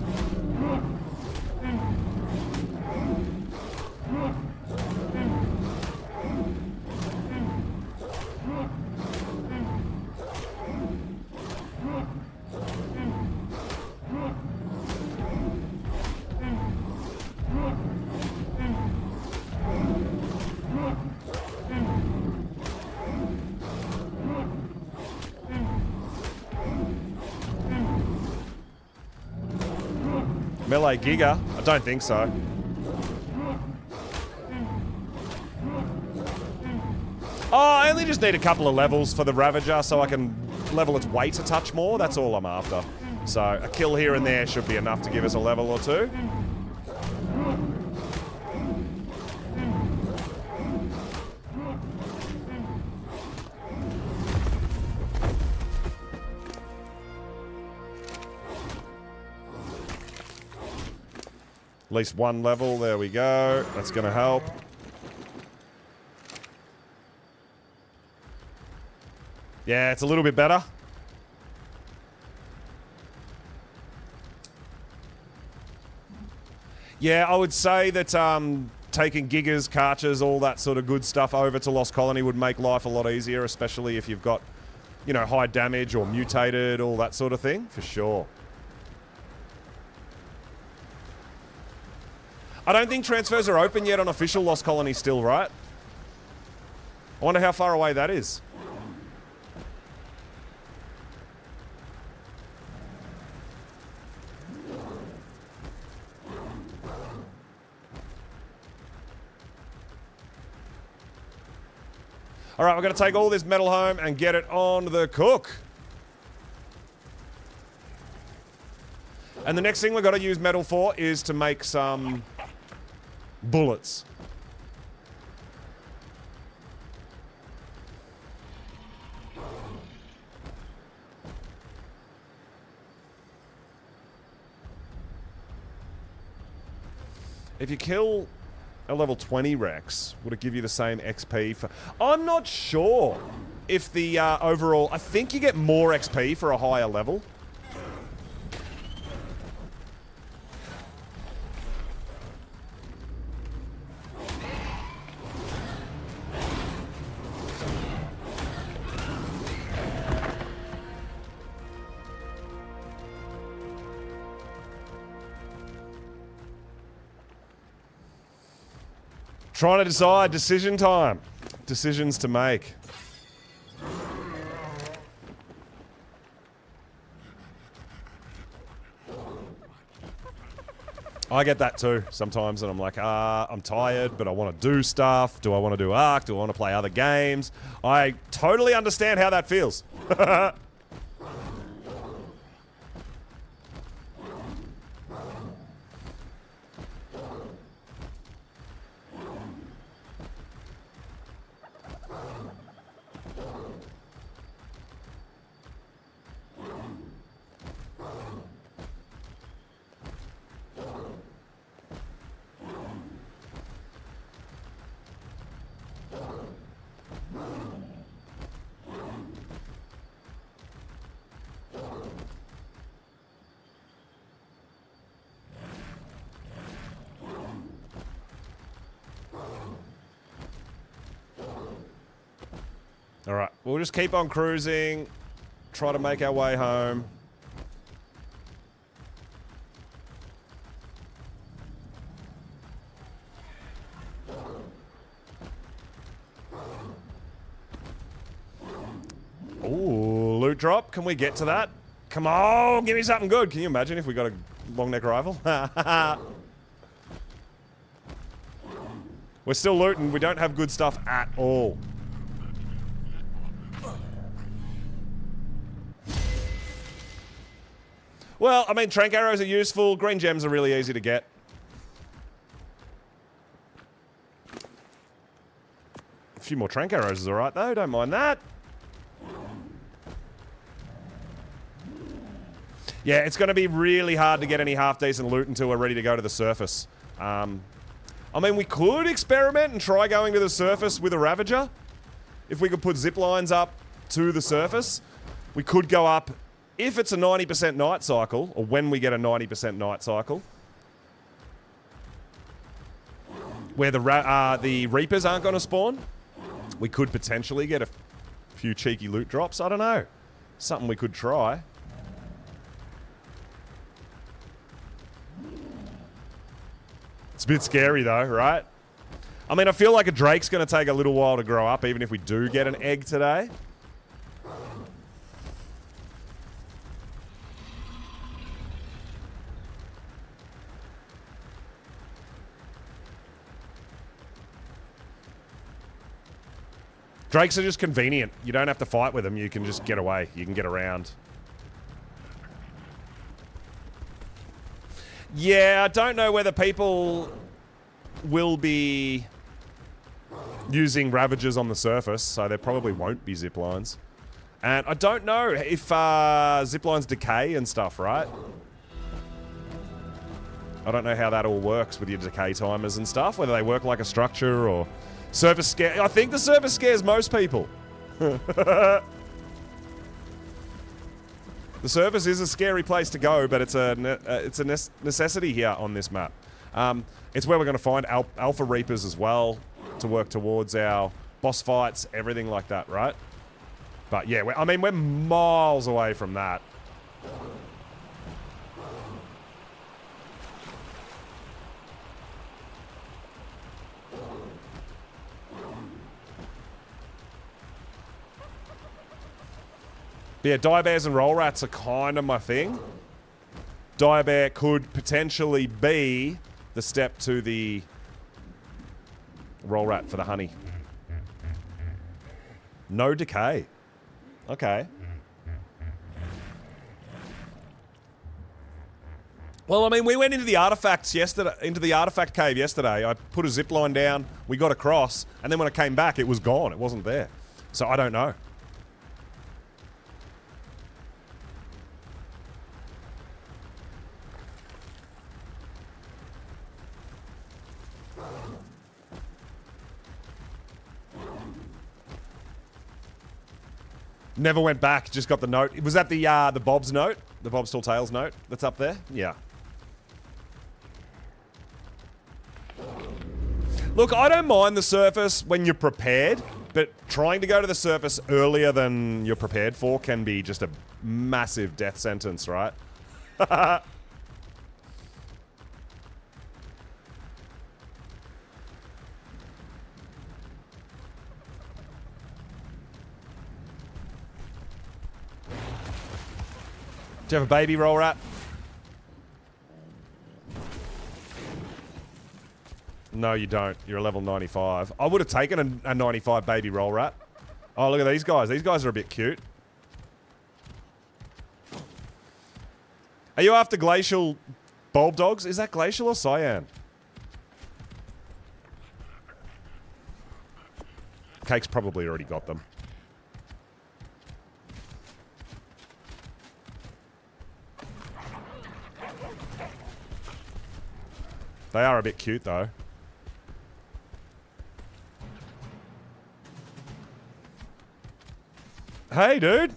A: Melee Giga? I don't think so. Oh, I only just need a couple of levels for the Ravager so I can level its weight a touch more. That's all I'm after. So a kill here and there should be enough to give us a level or two. At least one level, there we go. That's going to help. Yeah, it's a little bit better. Yeah, I would say that taking Gigas, Karchers, all that sort of good stuff over to Lost Colony would make life a lot easier, especially if you've got, you know, high damage or mutated, all that sort of thing, for sure. I don't think transfers are open yet on official Lost Colony still, right? I wonder how far away that is. All right, we're going to take all this metal home and get it on the cook. And the next thing we've got to use metal for is to make some bullets. If you kill a level 20 Rex, would it give you the same XP for... I'm not sure if the overall... I think you get more XP for a higher level. Trying to decide, decision time. Decisions to make. I get that too sometimes, and I'm like, I'm tired, but I want to do stuff. Do I want to do Ark? Do I want to play other games? I totally understand how that feels. All right, we'll just keep on cruising, try to make our way home. Ooh, loot drop. Can we get to that? Come on, give me something good. Can you imagine if we got a long neck rifle? We're still looting. We don't have good stuff at all. Well, I mean, trank arrows are useful. Green gems are really easy to get. A few more trank arrows is alright though, don't mind that. Yeah, it's going to be really hard to get any half-decent loot until we're ready to go to the surface. I mean, we could experiment and try going to the surface with a Ravager. If we could put zip lines up to the surface, we could go up if it's a 90% night cycle, or when we get a 90% night cycle, where the Reapers aren't going to spawn. We could potentially get a few cheeky loot drops. I don't know. Something we could try. It's a bit scary though, right? I mean, I feel like a Drake's going to take a little while to grow up, even if we do get an egg today. Drakes are just convenient. You don't have to fight with them. You can just get away. You can get around. Yeah, I don't know whether people will be using Ravagers on the surface, so there probably won't be zip lines. And I don't know if zip lines decay and stuff, right? I don't know how that all works with your decay timers and stuff, whether they work like a structure or... Surface scare. I think the surface scares most people. The surface is a scary place to go, but it's a necessity here on this map. It's where we're going to find Alpha Reapers as well to work towards our boss fights, everything like that, right? But yeah, I mean, we're miles away from that. But yeah, Dire Bears and Roll Rats are kind of my thing. Dire Bear could potentially be the step to the Roll Rat for the honey. No decay. Okay. Well, I mean, we went into the artifacts yesterday, into the artifact cave yesterday. I put a zip line down, we got across, and then when I came back, it was gone. It wasn't there. So I don't know. Never went back, just got the note. Was that the Bob's note? The Bob's Tall Tales note that's up there? Yeah. Look, I don't mind the surface when you're prepared, but trying to go to the surface earlier than you're prepared for can be just a massive death sentence, right? Do you have a baby, Roll Rat? No, you don't. You're a level 95. I would have taken a 95 baby Roll Rat. Oh, look at these guys. These guys are a bit cute. Are you after glacial bulb dogs? Is that glacial or cyan? Cake's probably already got them. They are a bit cute, though. Hey, dude.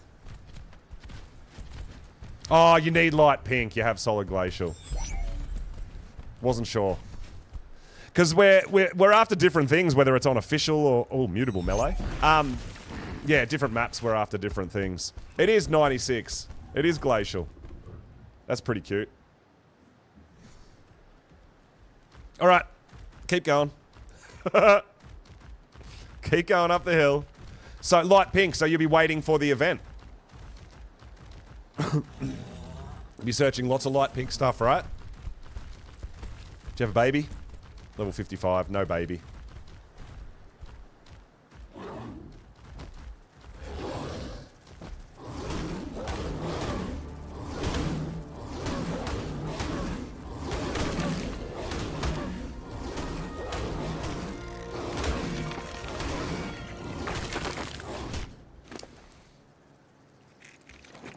A: Oh, you need light pink. You have solid glacial. Wasn't sure. Because we're after different things, whether it's on official or... Oh, mutable melee. Yeah, different maps, we're after different things. It is 96. It is glacial. That's pretty cute. All right, keep going. Keep going up the hill. So, light pink, so you'll be waiting for the event. You'll be searching lots of light pink stuff, right? Do you have a baby? Level 55, no baby.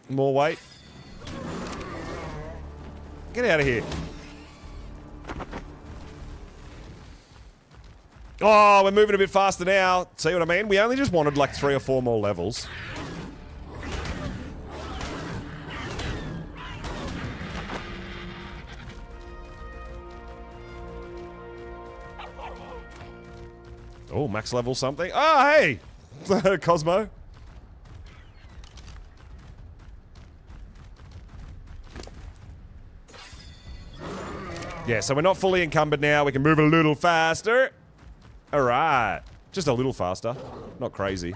A: More weight. Get out of here. Oh, we're moving a bit faster now. See what I mean? We only just wanted like 3 or 4 more levels. Oh, max level something. Oh, hey! Cosmo. Yeah, so we're not fully encumbered now. We can move a little faster. All right. Just a little faster. Not crazy.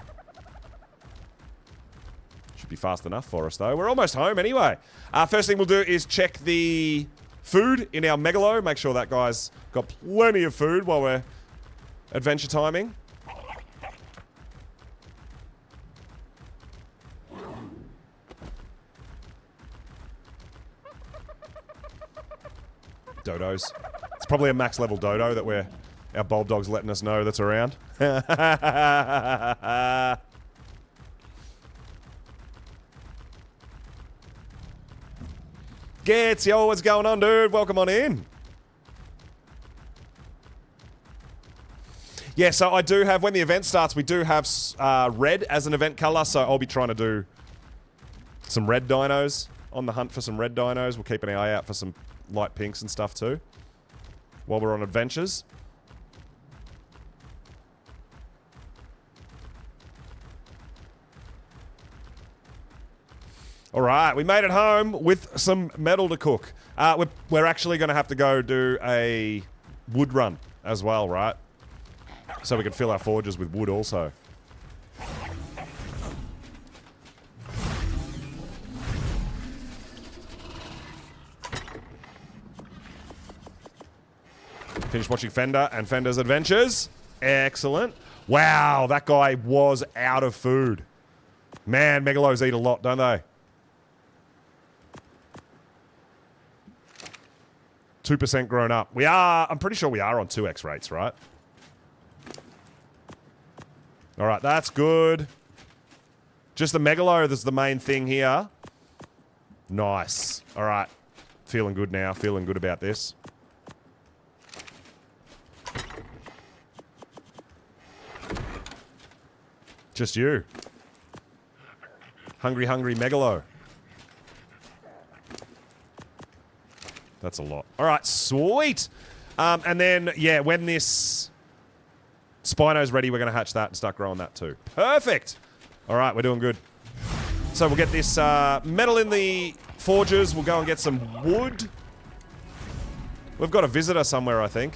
A: Should be fast enough for us, though. We're almost home anyway. First thing we'll do is check the food in our Megalo. Make sure that guy's got plenty of food while we're adventure timing. Dodos. It's probably a max level dodo that our bulb dog's letting us know that's around. Gets, yo, what's going on, dude? Welcome on in. Yeah, so I do have, when the event starts, we do have red as an event color, so I'll be trying to do some red dinos. On the hunt for some red dinos. We'll keep an eye out for some light pinks and stuff too while we're on adventures. Alright, we made it home with some metal to cook. We're actually going to have to go do a wood run as well, right? So we can fill our forges with wood also. Finish watching Fender and Fender's adventures. Excellent. Wow, that guy was out of food. Man, Megalos eat a lot, don't they? 2% grown up. I'm pretty sure we are on 2x rates, right? Alright, that's good. Just the Megalo that's the main thing here. Nice. Alright. Feeling good now. Feeling good about this. Just you. Hungry, hungry Megalo. That's a lot. All right, sweet. And then, yeah, when this Spino's ready, we're going to hatch that and start growing that too. Perfect. All right, we're doing good. So we'll get this metal in the forges. We'll go and get some wood. We've got a visitor somewhere, I think.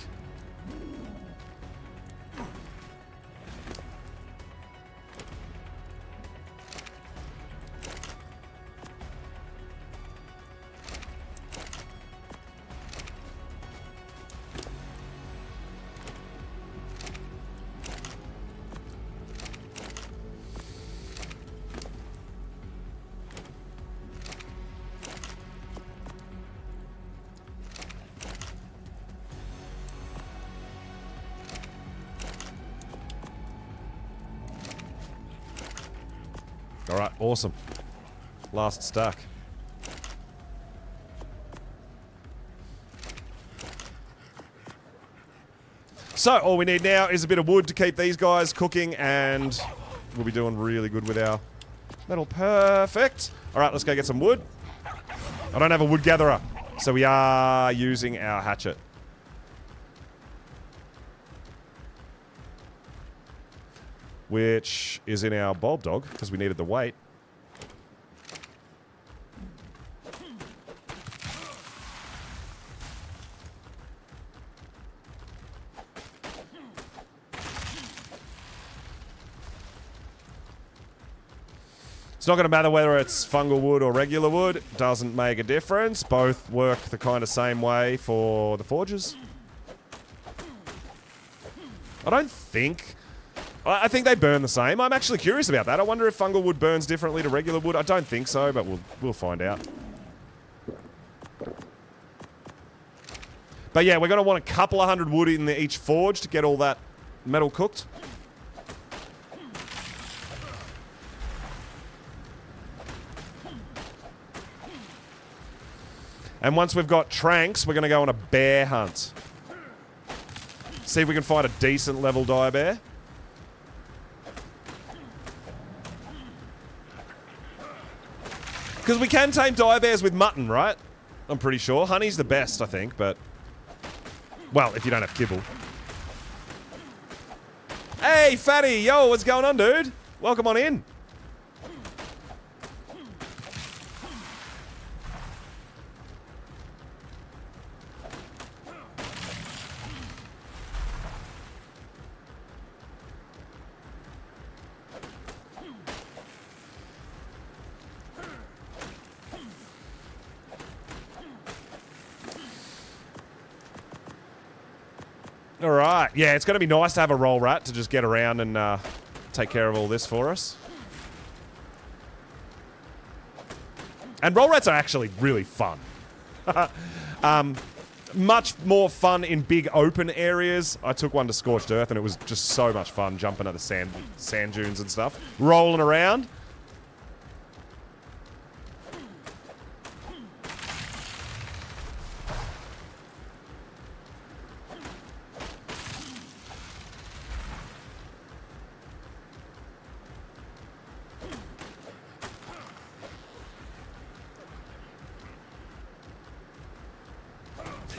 A: Alright, awesome. Last stack. So, all we need now is a bit of wood to keep these guys cooking, and we'll be doing really good with our metal. Perfect. Alright, let's go get some wood. I don't have a wood gatherer, so we are using our hatchet. Which is in our bulb dog, because we needed the weight. It's not going to matter whether it's fungal wood or regular wood. Doesn't make a difference. Both work the kind of same way for the forges. I think they burn the same. I'm actually curious about that. I wonder if fungal wood burns differently to regular wood. I don't think so, but we'll find out. But yeah, we're going to want a couple of hundred wood in each forge to get all that metal cooked. And once we've got tranks, we're going to go on a bear hunt. See if we can find a decent level dire bear. Because we can tame dire bears with mutton, right? I'm pretty sure. Honey's the best, I think, but... Well, if you don't have kibble. Hey, Fatty! Yo, what's going on, dude? Welcome on in. Alright, yeah, it's going to be nice to have a roll rat to just get around and take care of all this for us. And roll rats are actually really fun. Much more fun in big open areas. I took one to Scorched Earth and it was just so much fun jumping at the sand dunes and stuff. Rolling around.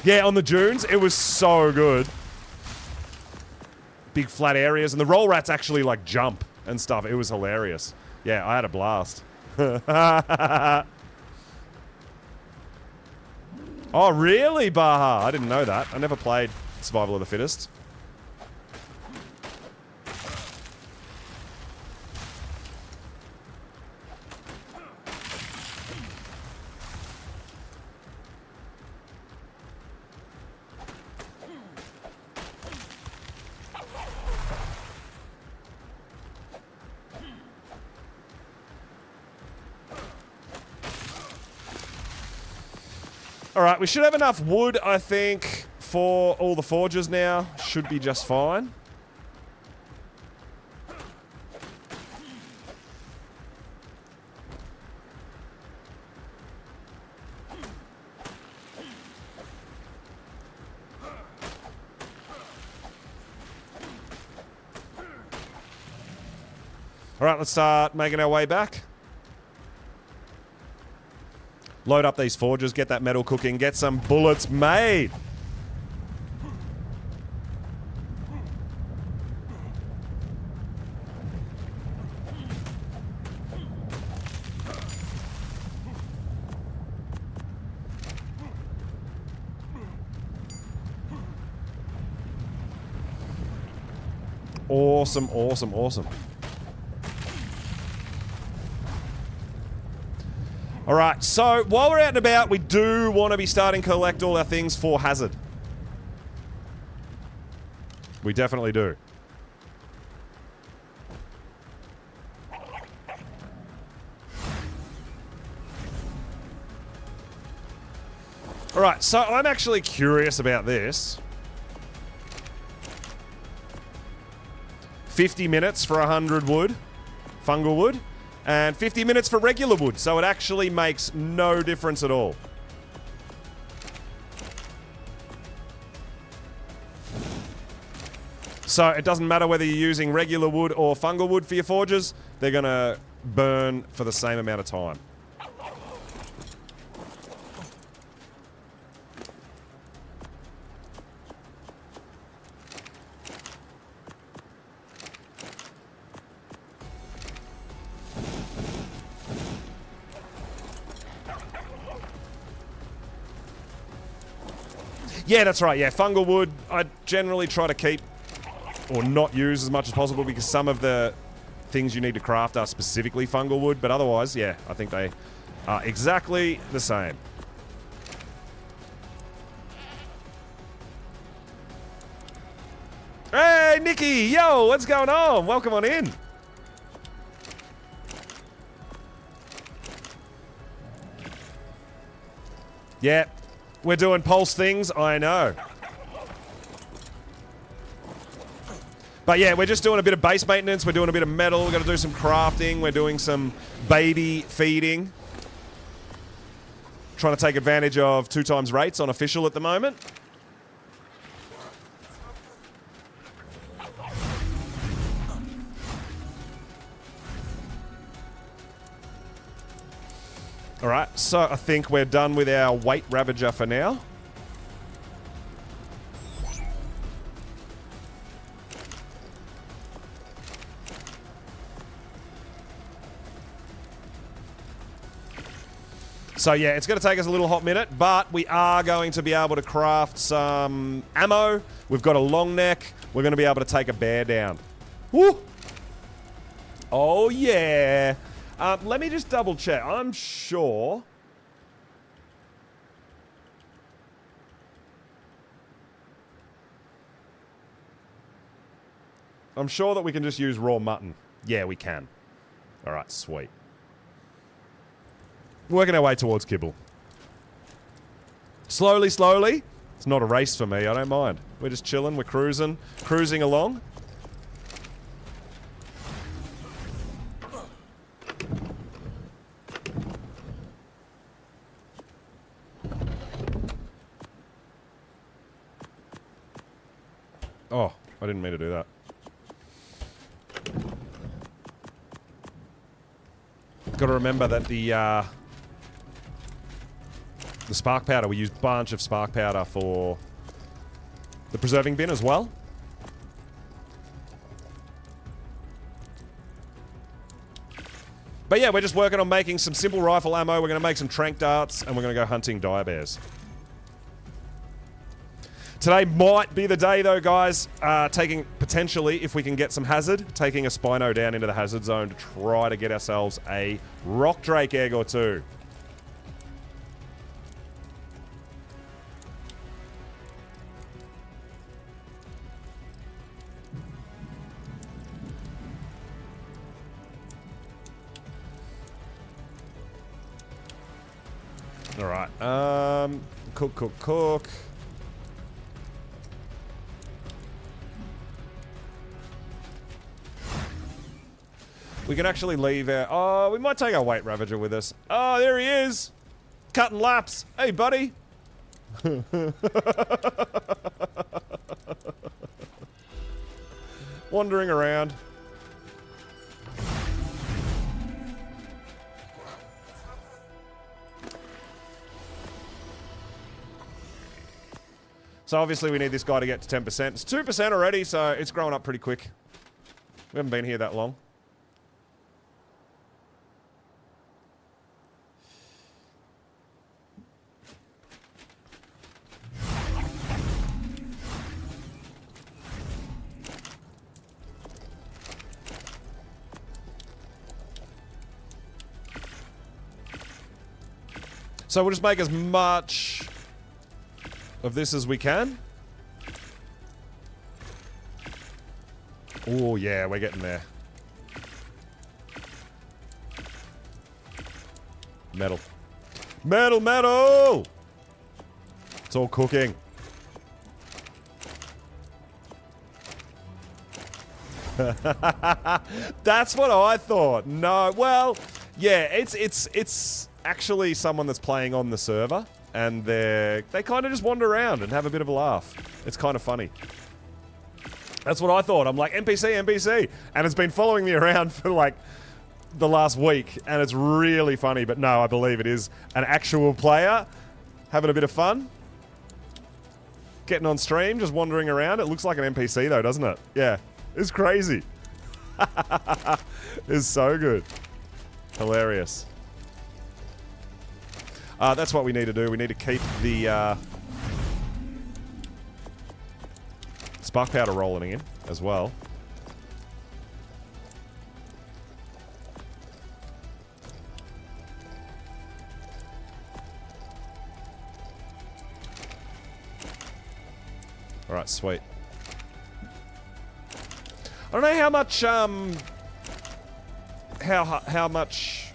A: Yeah, on the dunes, it was so good. Big flat areas, and the roll rats actually, like, jump and stuff. It was hilarious. Yeah, I had a blast. Oh, really, Baha? I didn't know that. I never played Survival of the Fittest. Alright, we should have enough wood, I think, for all the forges now. Should be just fine. Alright, let's start making our way back. Load up these forges, get that metal cooking, get some bullets made. Awesome, awesome, awesome. Alright, so while we're out and about, we do want to be starting to collect all our things for Hazard. We definitely do. Alright, so I'm actually curious about this. 50 minutes for 100 wood, fungal wood. And 50 minutes for regular wood, so it actually makes no difference at all. So it doesn't matter whether you're using regular wood or fungal wood for your forges, they're gonna burn for the same amount of time. Yeah, that's right. Yeah, fungal wood, I generally try to keep or not use as much as possible because some of the things you need to craft are specifically fungal wood, but otherwise, yeah, I think they are exactly the same. Hey, Nikki! Yo, what's going on? Welcome on in. Yeah. We're doing pulse things, I know. But yeah, we're just doing a bit of base maintenance, we're doing a bit of metal, we're going to do some crafting, we're doing some baby feeding. Trying to take advantage of 2x rates on official at the moment. Alright, so I think we're done with our weight Ravager for now. So yeah, it's going to take us a little hot minute, but we are going to be able to craft some ammo. We've got a long neck. We're going to be able to take a bear down. Woo! Oh yeah! Let me just double check. I'm sure... I'm sure that we can just use raw mutton. Yeah, we can. Alright, sweet. Working our way towards kibble. Slowly, slowly. It's not a race for me, I don't mind. We're just chilling, we're cruising along. Oh, I didn't mean to do that. Got to remember that the spark powder, we used a bunch of spark powder for the preserving bin as well. But yeah, we're just working on making some simple rifle ammo. We're going to make some trank darts, and we're going to go hunting dire bears. Today might be the day though, guys, taking, potentially, if we can get some hazard, taking a Spino down into the hazard zone to try to get ourselves a rock drake egg or two. Alright, cook. We can actually leave our... Oh, we might take our weight Ravager with us. Oh, there he is! Cutting laps. Hey, buddy! Wandering around. So obviously we need this guy to get to 10%. It's 2% already, so it's growing up pretty quick. We haven't been here that long. So we'll just make as much of this as we can. Oh yeah, we're getting there. Metal. Metal, metal! It's all cooking. That's what I thought. No, well, yeah, it's actually someone that's playing on the server, and they kind of just wander around and have a bit of a laugh. It's kind of funny. That's what I thought. I'm like, NPC, NPC, and it's been following me around for like the last week, and it's really funny. But no, I believe it is an actual player having a bit of fun, getting on stream, just wandering around. It looks like an NPC though, doesn't it? Yeah, it's crazy. It's so good. Hilarious. That's what we need to do. We need to keep the spark powder rolling in as well. All right, sweet. I don't know how much how much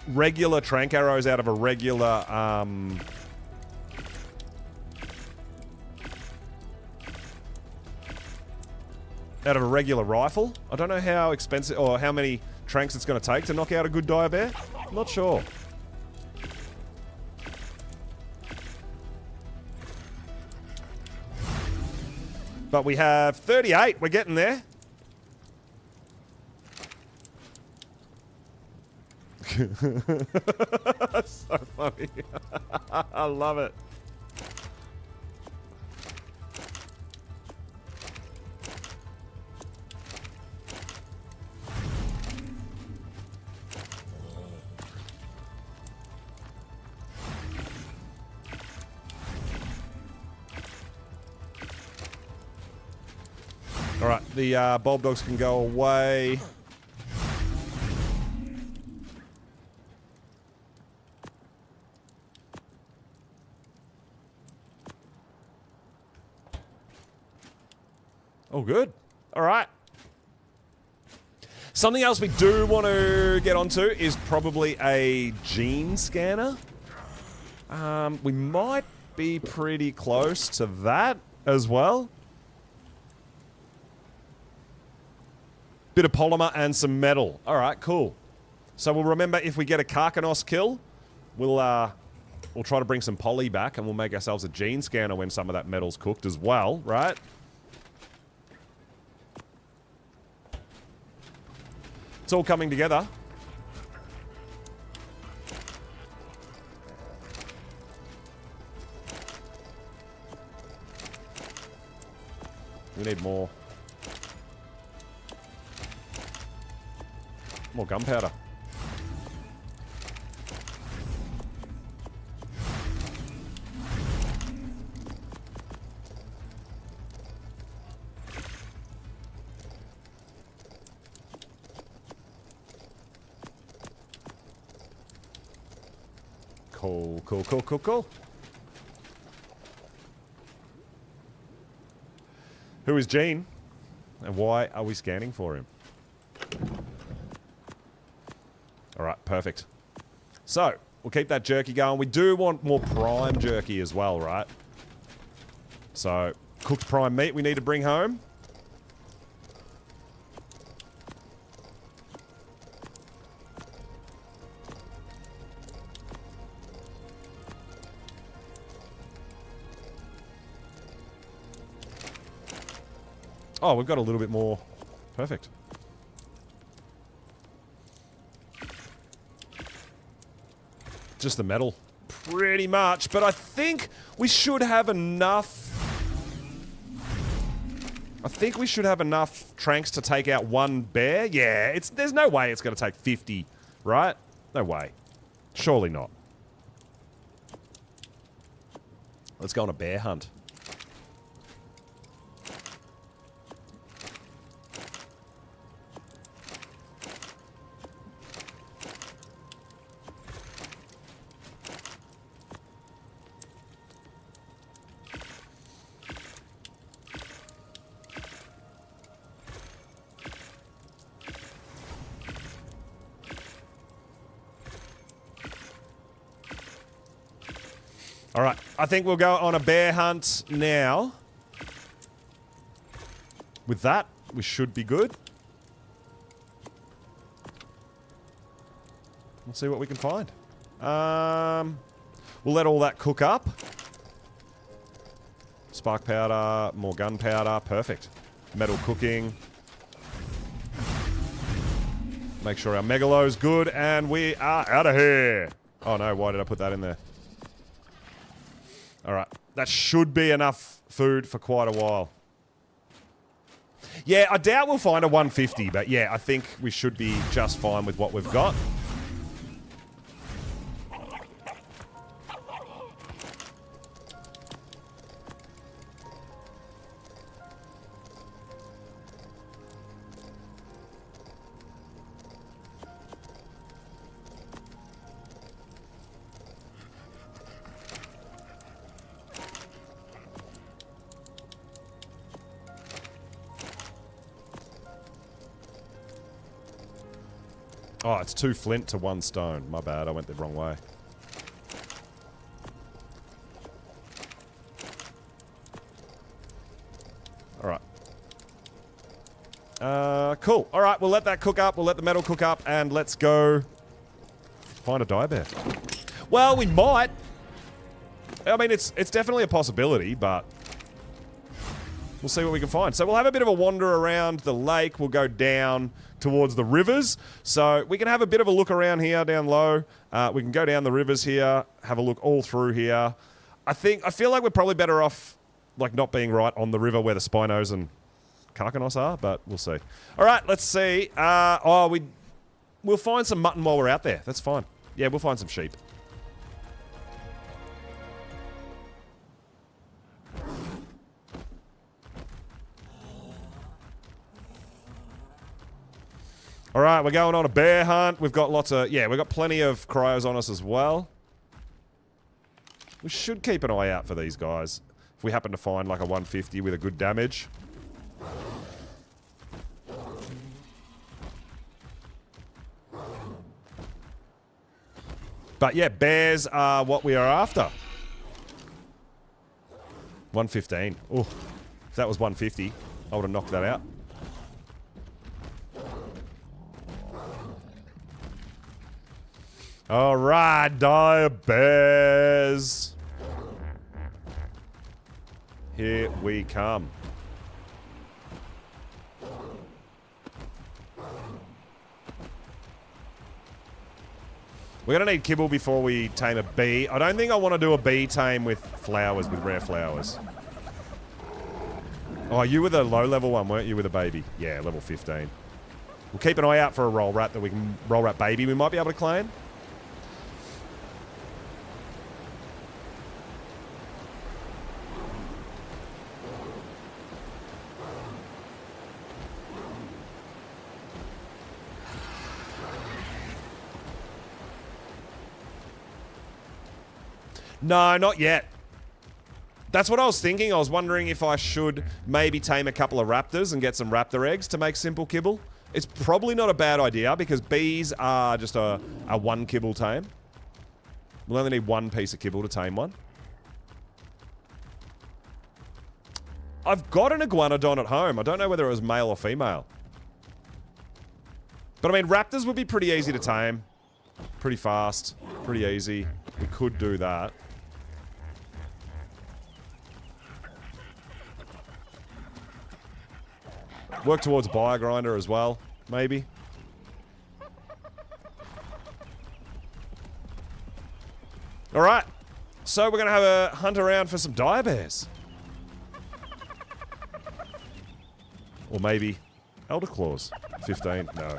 A: regular trank arrows out of a regular out of a regular rifle. I don't know how expensive or how many tranks it's going to take to knock out a good dire bear. I'm not sure. But we have 38. We're getting there. That's so funny. I love it. All right, the bulb dogs can go away. Oh, good. All right. Something else we do want to get onto is probably a gene scanner. We might be pretty close to that as well. Bit of polymer and some metal. All right, cool. So we'll remember if we get a Karkanos kill, we'll try to bring some poly back and we'll make ourselves a gene scanner when some of that metal's cooked as well, right? It's all coming together. We need more. More gunpowder. Cool, cool, cool, cool, cool. Who is Gene? And why are we scanning for him? Alright, perfect. So, we'll keep that jerky going. We do want more prime jerky as well, right? So, cooked prime meat we need to bring home. Oh, we've got a little bit more. Perfect. Just the metal. Pretty much. But I think we should have enough... I think we should have enough tranks to take out one bear. Yeah, there's no way it's going to take 50, right? No way. Surely not. Let's go on a bear hunt. All right, I think we'll go on a bear hunt now. With that, we should be good. Let's see what we can find. We'll let all that cook up. Spark powder, more gunpowder, perfect. Metal cooking. Make sure our megalo's good, and we are out of here. Oh no, why did I put that in there? Alright, that should be enough food for quite a while. Yeah, I doubt we'll find a 150, but yeah, I think we should be just fine with what we've got. Oh, it's 2 flint to 1 stone. My bad, I went the wrong way. Alright. Cool. Alright, we'll let that cook up. We'll let the metal cook up, and let's go find a dire bear. Well, we might. I mean, it's definitely a possibility, but We'll see what we can find. So we'll have a bit of a wander around the lake. We'll go down towards the rivers. So we can have a bit of a look around here, down low. We can go down the rivers here, have a look all through here. I feel like we're probably better off like not being right on the river where the Spinos and Karkanos are, but we'll see. All right, let's see. We'll find some mutton while we're out there. That's fine. Yeah, we'll find some sheep. All right, we're going on a bear hunt. We've got lots of... Yeah, we've got plenty of cryos on us as well. We should keep an eye out for these guys. If we happen to find like a 150 with a good damage. But yeah, bears are what we are after. 115. Oh, if that was 150, I would have knocked that out. All right, dire bears. Here we come. We're going to need kibble before we tame a bee. I don't think I want to do a bee tame with flowers, with rare flowers. Oh, you were the low-level one, weren't you, with a baby? Yeah, level 15. We'll keep an eye out for a roll rat that we can... Roll rat baby we might be able to claim. No, not yet. That's what I was thinking. I was wondering if I should maybe tame a couple of raptors and get some raptor eggs to make simple kibble. It's probably not a bad idea because bees are just a one kibble tame. We'll only need one piece of kibble to tame one. I've got an iguanodon at home. I don't know whether it was male or female. But I mean, raptors would be pretty easy to tame. Pretty fast. Pretty easy. We could do that. Work towards Buyer Grinder as well, maybe. Alright. So we're going to have a hunt around for some dire bears. Or maybe Elder Claws. 15, no.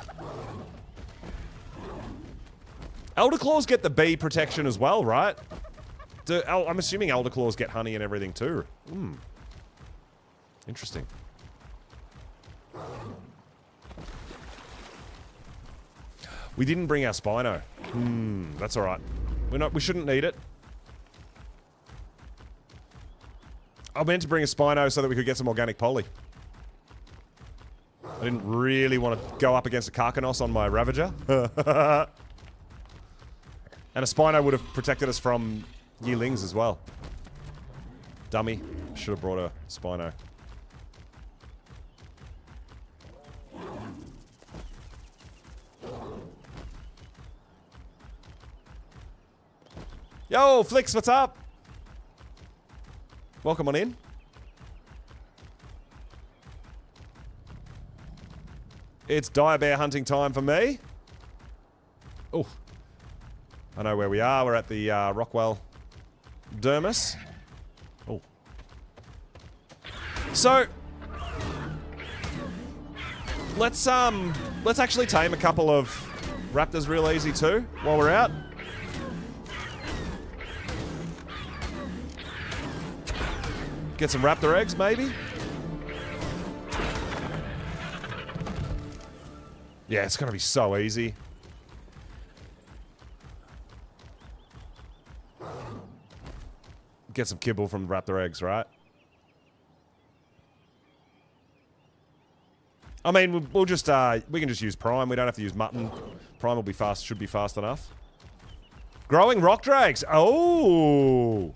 A: Elder Claws get the bee protection as well, right? I'm assuming Elder Claws get honey and everything too. Interesting. We didn't bring our Spino. That's alright. We shouldn't need it. I meant to bring a Spino so that we could get some organic poly. I didn't really want to go up against a Karkanos on my Ravager. And a Spino would have protected us from Yearlings as well. Dummy. Should have brought a Spino. Yo, Flix, what's up? Welcome on in. It's dire bear hunting time for me. Oh, I know where we are. We're at the Rockwell Dermis. Oh. So let's actually tame a couple of raptors real easy too while we're out. Get some raptor eggs, maybe? Yeah, it's gonna be so easy. Get some kibble from raptor eggs, right? I mean, we'll just, we can just use prime. We don't have to use mutton. Prime will be fast, should be fast enough. Growing rock drags. Oh!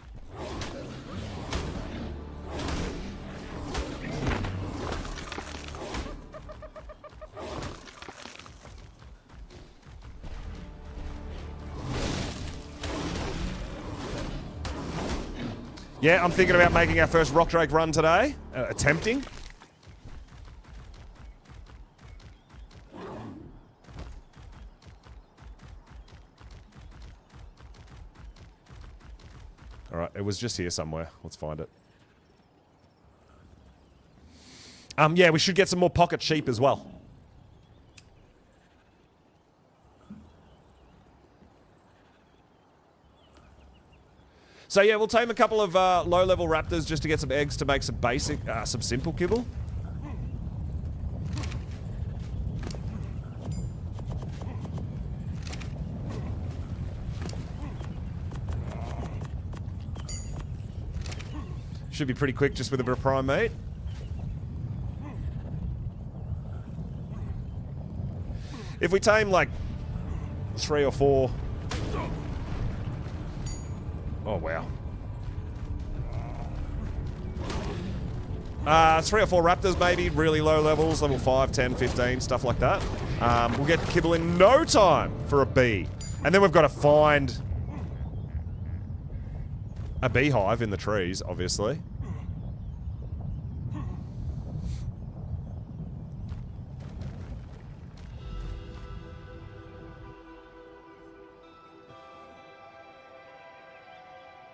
A: Yeah, I'm thinking about making our first rock drake run today. attempting. All right, it was just here somewhere. Let's find it. Yeah, we should get some more pocket sheep as well. So yeah, we'll tame a couple of low-level raptors just to get some eggs to make some basic, some simple kibble. Should be pretty quick just with a bit of prime meat. If we tame like 3 or 4... Oh, wow. 3 or 4 raptors maybe, really low levels, level 5, 10, 15, stuff like that. We'll get kibble in no time for a bee. And then we've got to find a beehive in the trees, obviously.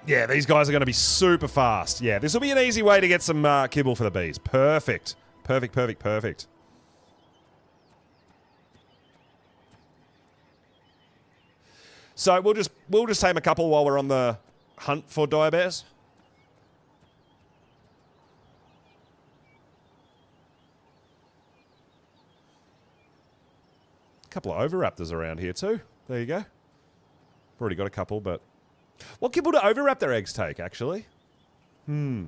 A: Yeah, these guys are going to be super fast. Yeah, this will be an easy way to get some kibble for the bees. Perfect. Perfect, perfect, perfect. So we'll just tame a couple while we're on the hunt for dire bears. A couple of overraptors around here too. There you go. Already got a couple, but... What kibble do overraptor eggs take, actually? Oh,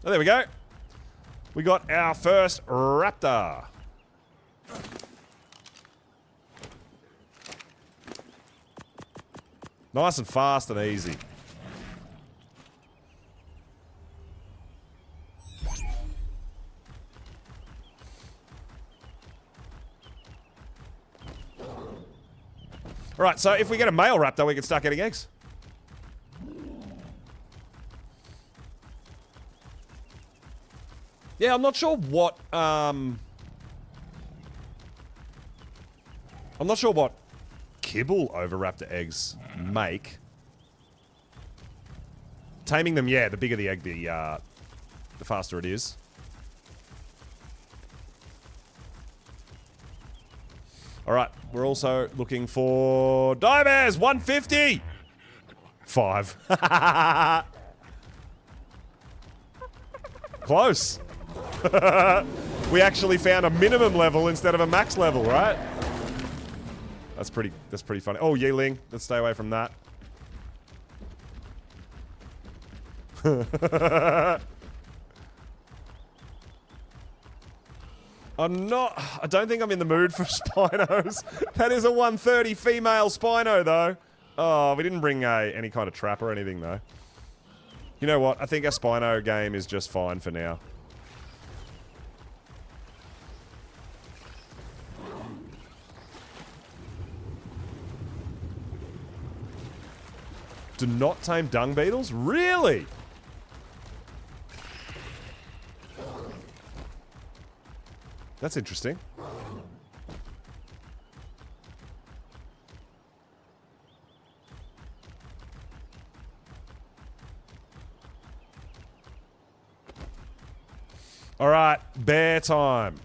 A: there we go. We got our first raptor. Nice and fast and easy. All right, so if we get a male raptor, we can start getting eggs. Yeah, I'm not sure what, I'm not sure what kibble overraptor eggs make. Taming them, yeah, the bigger the egg, the faster it is. All right, we're also looking for dire bears, 150. 5. Close. We actually found a minimum level instead of a max level, right? That's pretty funny. Oh, Yeeling, let's stay away from that. I don't think I'm in the mood for Spinos. That is a 130 female Spino, though. Oh, we didn't bring any kind of trap or anything, though. You know what? I think our Spino game is just fine for now. Do not tame dung beetles? Really? That's interesting. All right, bear time.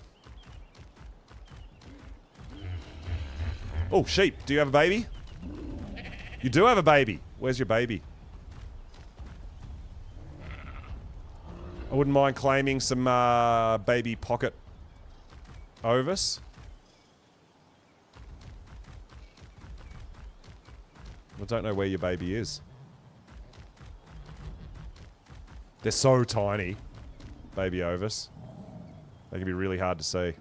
A: Oh, sheep. Do you have a baby? You do have a baby. Where's your baby? I wouldn't mind claiming some baby pocket Ovis. I don't know where your baby is. They're so tiny, baby Ovis. They can be really hard to see.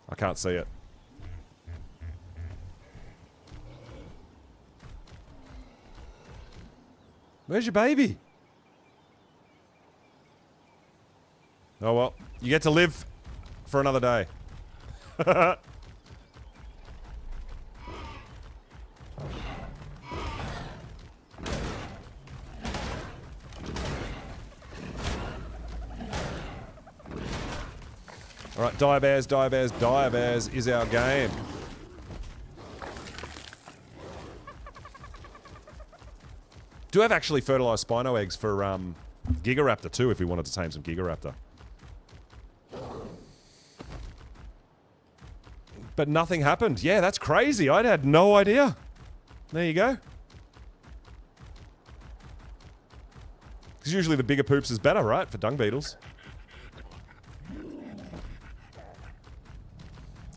A: I can't see it. Where's your baby? Oh well, you get to live for another day. All right, dire bears, dire bears, dire bears is our game. Do have actually fertilized Spino eggs for Gigaraptor too, if we wanted to tame some Gigaraptor. But nothing happened. Yeah, that's crazy. I had no idea. There you go. Because usually the bigger poops is better, right? For dung beetles.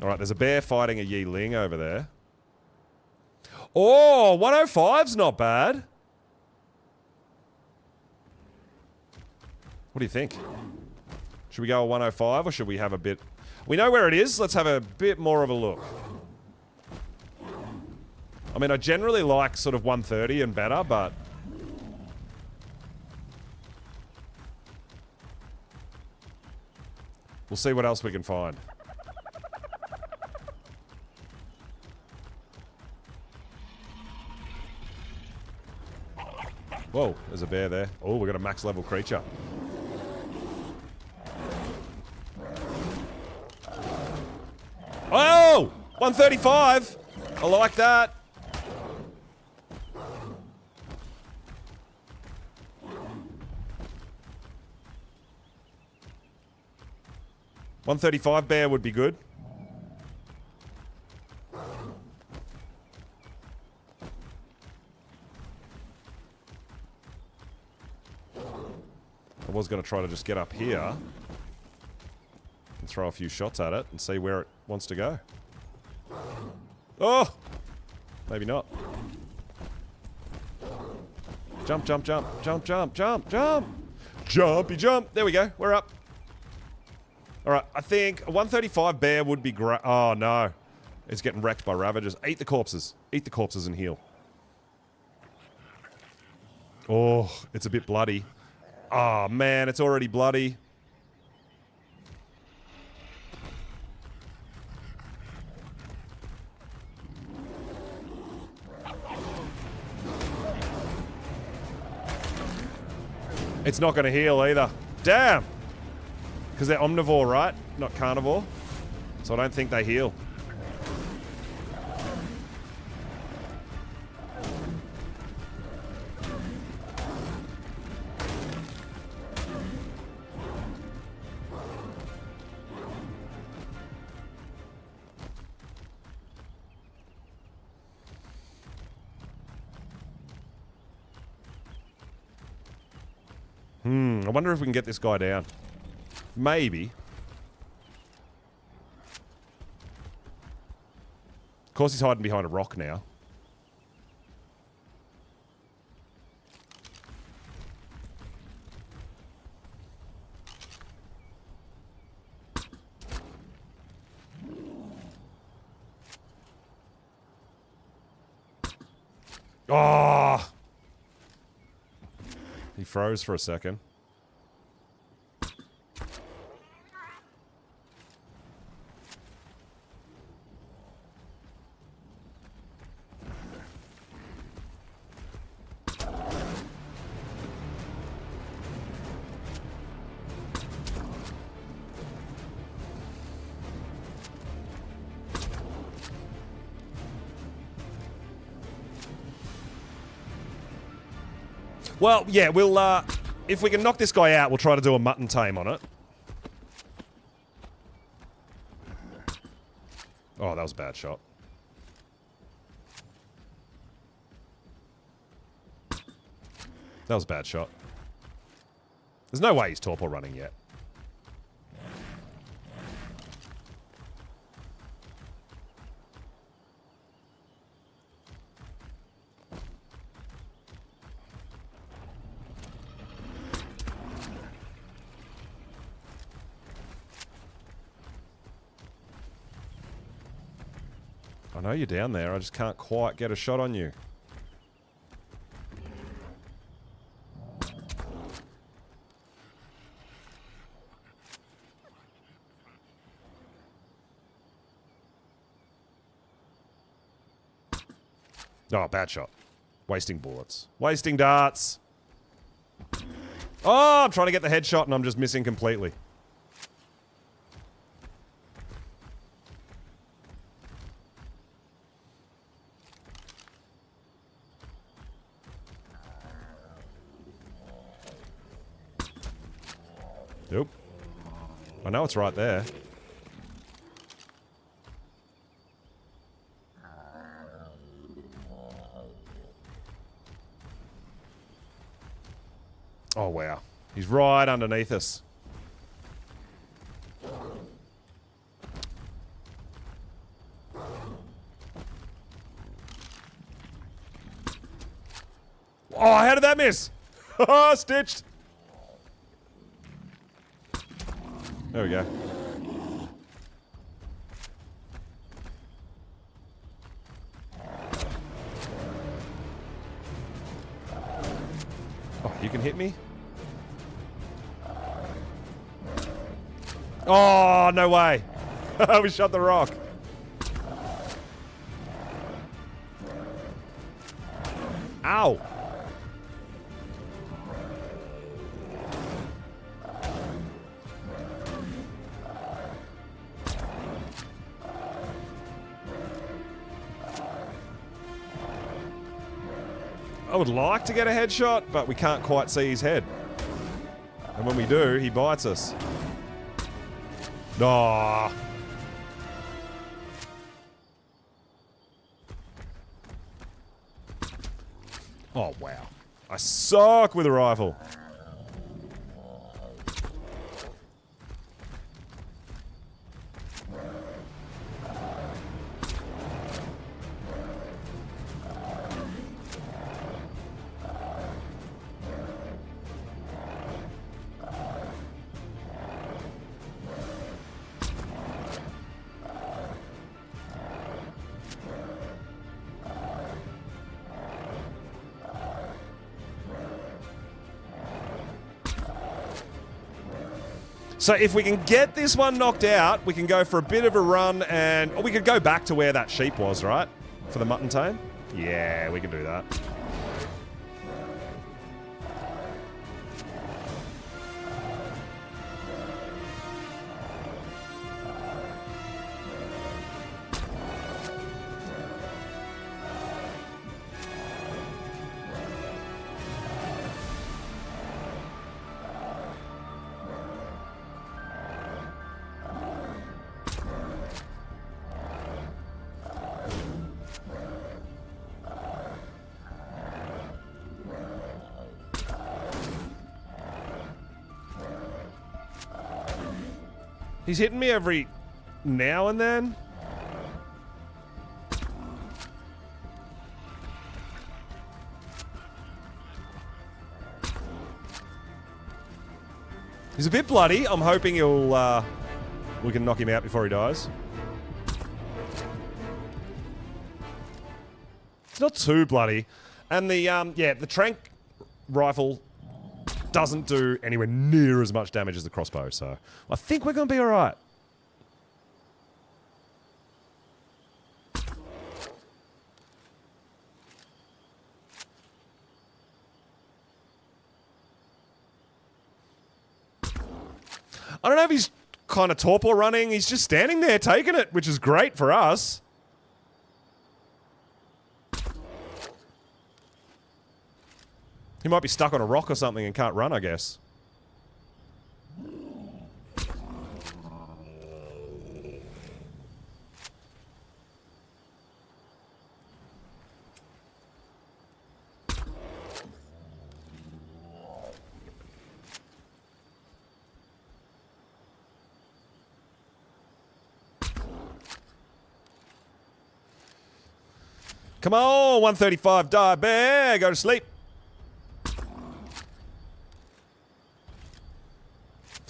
A: Alright, there's a bear fighting a Yi-Ling over there. Oh, 105's not bad. What do you think? Should we go a 105 or should we have a bit... We know where it is. Let's have a bit more of a look. I mean, I generally like sort of 130 and better, but... We'll see what else we can find. Whoa, there's a bear there. Oh, we got a max level creature. Oh! 135! I like that. $135 bear would be good. I was going to try to just get up here and throw a few shots at it and see where it wants to go. Oh! Maybe not. Jump, jump, jump, jump, jump, jump, jump! Jumpy jump! There we go, we're up. Alright, I think a 135 bear would be great. Oh no. It's getting wrecked by Ravagers. Eat the corpses. Eat the corpses and heal. Oh, it's a bit bloody. Oh man, it's already bloody. It's not going to heal either. Damn! Because they're omnivore, right? Not carnivore. So I don't think they heal. I wonder if we can get this guy down. Maybe. Of course he's hiding behind a rock now. Oh! He froze for a second. Well, yeah, we'll, if we can knock this guy out, we'll try to do a mutton tame on it. Oh, that was a bad shot. That was a bad shot. There's no way he's torpor running yet. I know you're down there, I just can't quite get a shot on you. Oh, bad shot. Wasting bullets. Wasting darts. Oh, I'm trying to get the headshot and I'm just missing completely. Nope. I know it's right there. Oh, wow. He's right underneath us. Oh, how did that miss? Oh, stitched. There we go. Oh, you can hit me? Oh, no way. We shot the rock. Ow. I would like to get a headshot, but we can't quite see his head. And when we do, he bites us. Oh. Oh, wow. I suck with a rifle. So if we can get this one knocked out, we can go for a bit of a run and... Oh, we could go back to where that sheep was, right? For the mutton tame? Yeah, we can do that. He's hitting me every now and then. He's a bit bloody. I'm hoping he'll, we can knock him out before he dies. It's not too bloody. And the, yeah, the tranq rifle doesn't do anywhere near as much damage as the crossbow, so I think we're going to be alright. I don't know if he's kind of torpor running. He's just standing there taking it, which is great for us. He might be stuck on a rock or something and can't run, I guess. Come on, 135, die bear, go to sleep.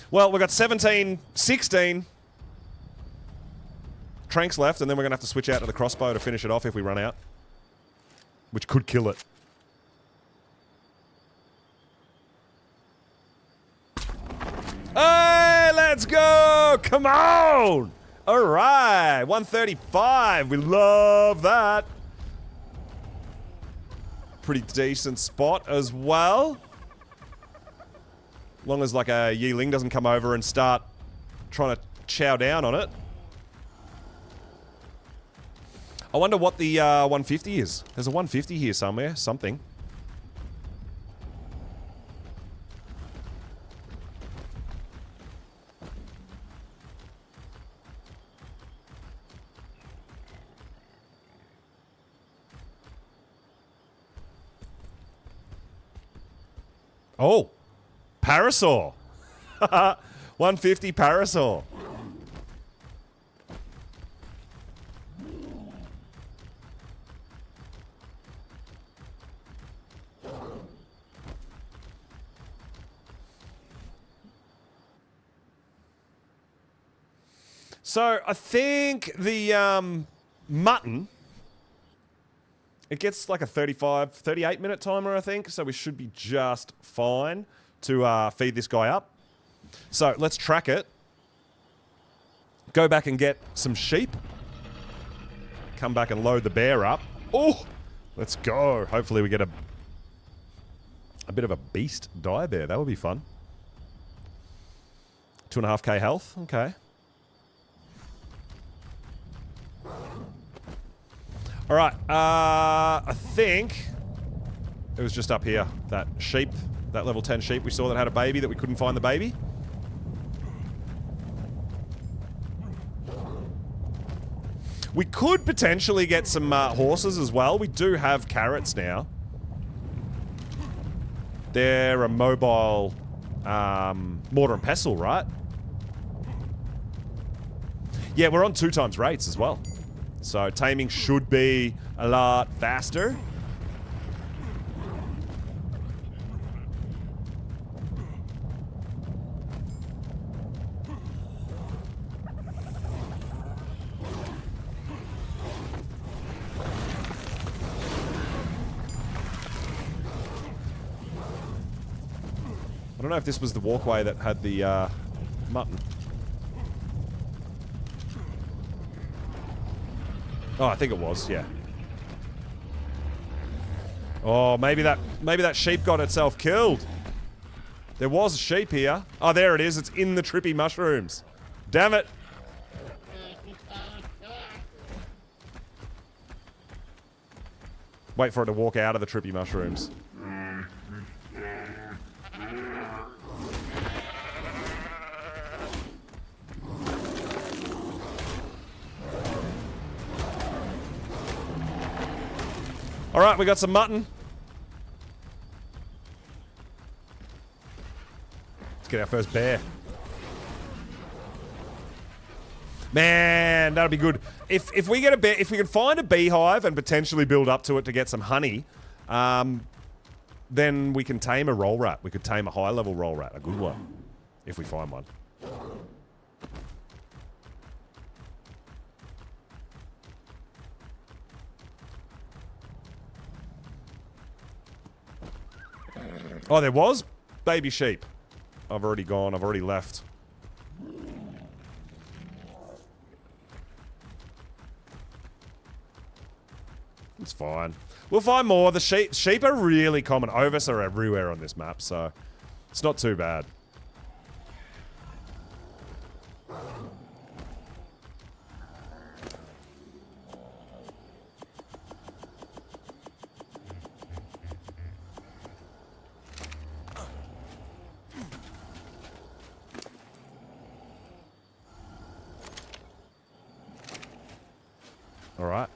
A: Well, we've got 16 tranks left, and then we're going to have to switch out to the crossbow to finish it off if we run out. Which could kill it. Hey, let's go! Come on! Alright, 135. We love that. Pretty decent spot as well. Long as like a yearling doesn't come over and start trying to chow down on it. I wonder what the 150 is. There's a 150 here somewhere. Something. Oh, Parasaur. 150 Parasaur. So I think the mutton, it gets like a 35, 38 minute timer, I think. So we should be just fine to feed this guy up. So let's track it. Go back and get some sheep. Come back and load the bear up. Oh, let's go. Hopefully we get a bit of a beast dire bear. That would be fun. 2.5k health. Okay. All right, I think it was just up here, that sheep, that level 10 sheep we saw that had a baby that we couldn't find the baby. We could potentially get some horses as well. We do have carrots now. They're a mobile mortar and pestle, right? Yeah, we're on 2 times rates as well. So taming should be a lot faster. I don't know if this was the walkway that had the mutton. Oh, I think it was, yeah. Oh, maybe that sheep got itself killed. There was a sheep here. Oh, there it is. It's in the trippy mushrooms. Damn it. Wait for it to walk out of the trippy mushrooms. All right, we got some mutton. Let's get our first bear. Man, that'll be good. If we get a bear, if we can find a beehive and potentially build up to it to get some honey, then we can tame a roll rat. We could tame a high-level roll rat, a good one, if we find one. Oh, there was baby sheep. I've already gone. I've already left. It's fine. We'll find more. The sheep are really common. Ovis are everywhere on this map, so it's not too bad. All right.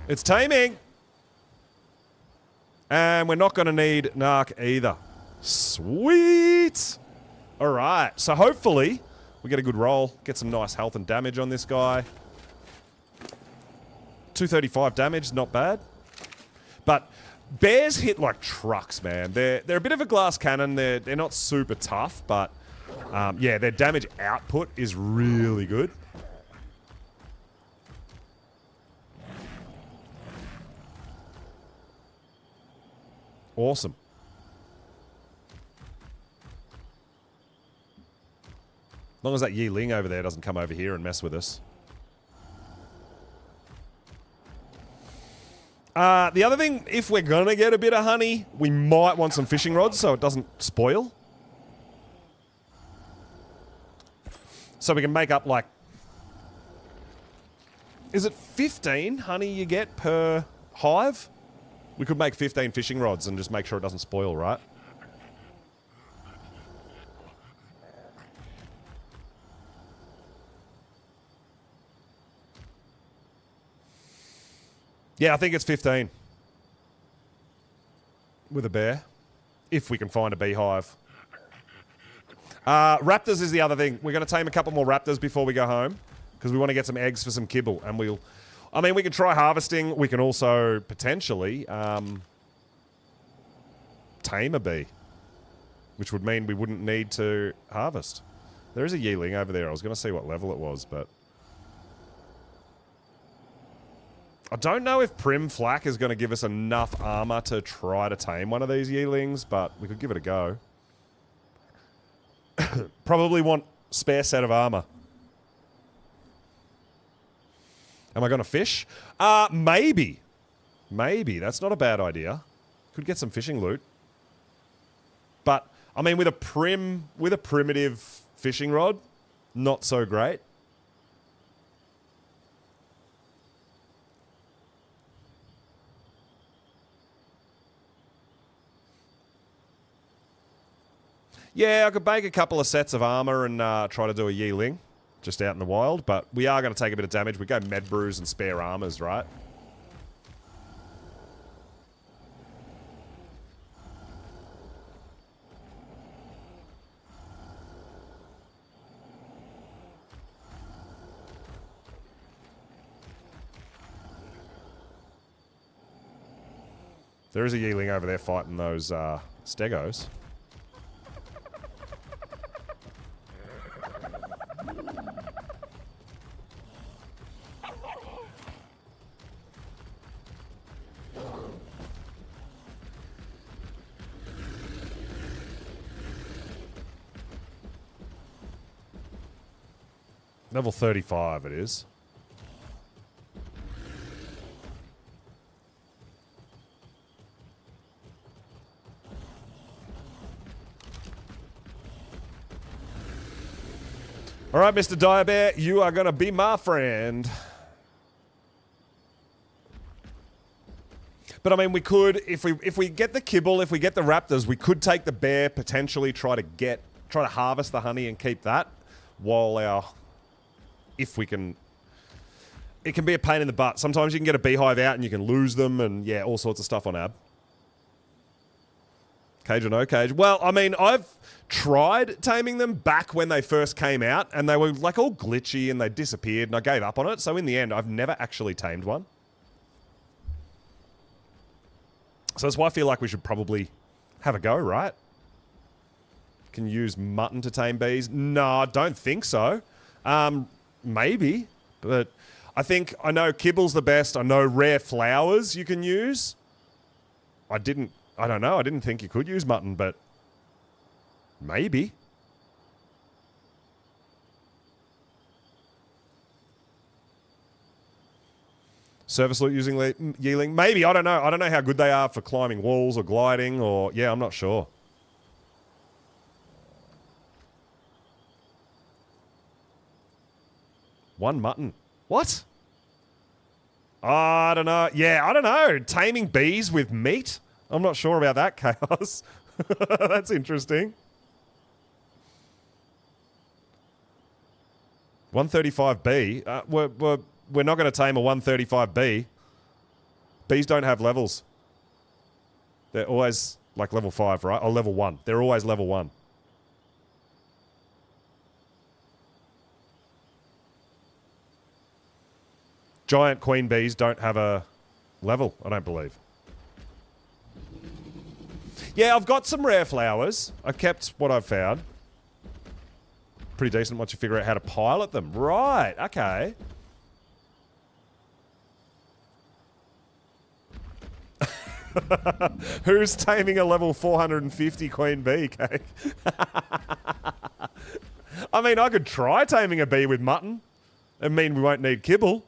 A: It's taming. And we're not going to need Narc either. Sweet. All right. So hopefully we get a good roll. Get some nice health and damage on this guy. 235 damage, not bad. But bears hit like trucks, man. They're a bit of a glass cannon. They're not super tough, but yeah, their damage output is really good. Awesome. As long as that Yi Ling over there doesn't come over here and mess with us. The other thing, if we're gonna get a bit of honey, we might want some fishing rods so it doesn't spoil. So we can make up like... Is it 15 honey you get per hive? We could make 15 fishing rods and just make sure it doesn't spoil, right? Yeah, I think it's 15. with a bear. If we can find a beehive. Raptors is the other thing. We're going to tame a couple more raptors before we go home. Because we want to get some eggs for some kibble. And we can try harvesting. We can also potentially tame a bee. Which would mean we wouldn't need to harvest. There is a yearling over there. I was going to see what level it was, but... I don't know if Prim Flak is going to give us enough armor to try to tame one of these yearlings, but we could give it a go. Probably want spare set of armor. Am I going to fish? Maybe. Maybe. That's not a bad idea. Could get some fishing loot. But, I mean, with a primitive fishing rod, not so great. Yeah, I could bake a couple of sets of armor and try to do a yearling just out in the wild, but we are going to take a bit of damage. We go med brews and spare armors, right? There is a yearling over there fighting those stegos. Level 35 it is. All right, Mr. Direbear, you are going to be my friend. But I mean, we could, if we get the kibble, if we get the raptors, we could take the bear, potentially try to harvest the honey and keep that while if we can. It can be a pain in the butt. Sometimes you can get a beehive out and you can lose them and yeah, all sorts of stuff on Ab. Cage or no cage? Well, I mean, I've tried taming them back when they first came out and they were like all glitchy and they disappeared and I gave up on it. So in the end, I've never actually tamed one. So that's why I feel like we should probably have a go, right? Can use mutton to tame bees? No, I don't think so. Maybe, but I know kibble's the best. I know rare flowers you can use. I don't know. I didn't think you could use mutton, but maybe. Service loot using yearling? Maybe. I don't know. I don't know how good they are for climbing walls or gliding or... Yeah, I'm not sure. One mutton. What? I don't know. Yeah, I don't know. Taming bees with meat? I'm not sure about that, Chaos. That's interesting. 135B. We're not going to tame a 135B. Bees don't have levels. They're always like level 5, right? Or level 1. They're always level 1. Giant queen bees don't have a level, I don't believe. Yeah, I've got some rare flowers. I've kept what I've found. Pretty decent once you figure out how to pilot them. Right, okay. Who's taming a level 450 queen bee, Cake? I mean, I could try taming a bee with mutton. It mean we won't need kibble.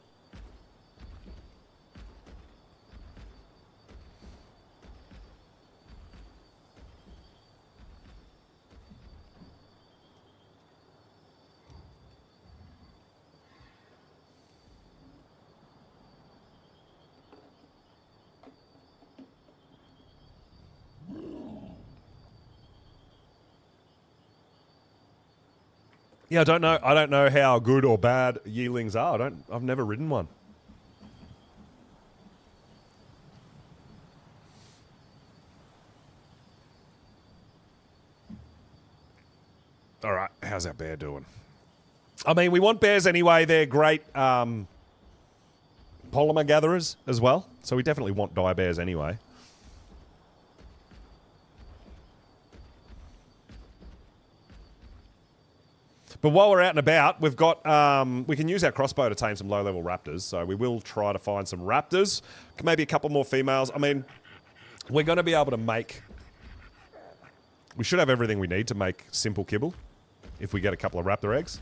A: Yeah, I don't know. I don't know how good or bad yearlings are. I've never ridden one. How's our bear doing? I mean, we want bears anyway. They're great polymer gatherers as well. So we definitely want dire bears anyway. But while we're out and about, we've got, we can use our crossbow to tame some low-level raptors. So we will try to find some raptors. Maybe a couple more females. I mean, we're going to be able to make... We should have everything we need to make simple kibble if we get a couple of raptor eggs.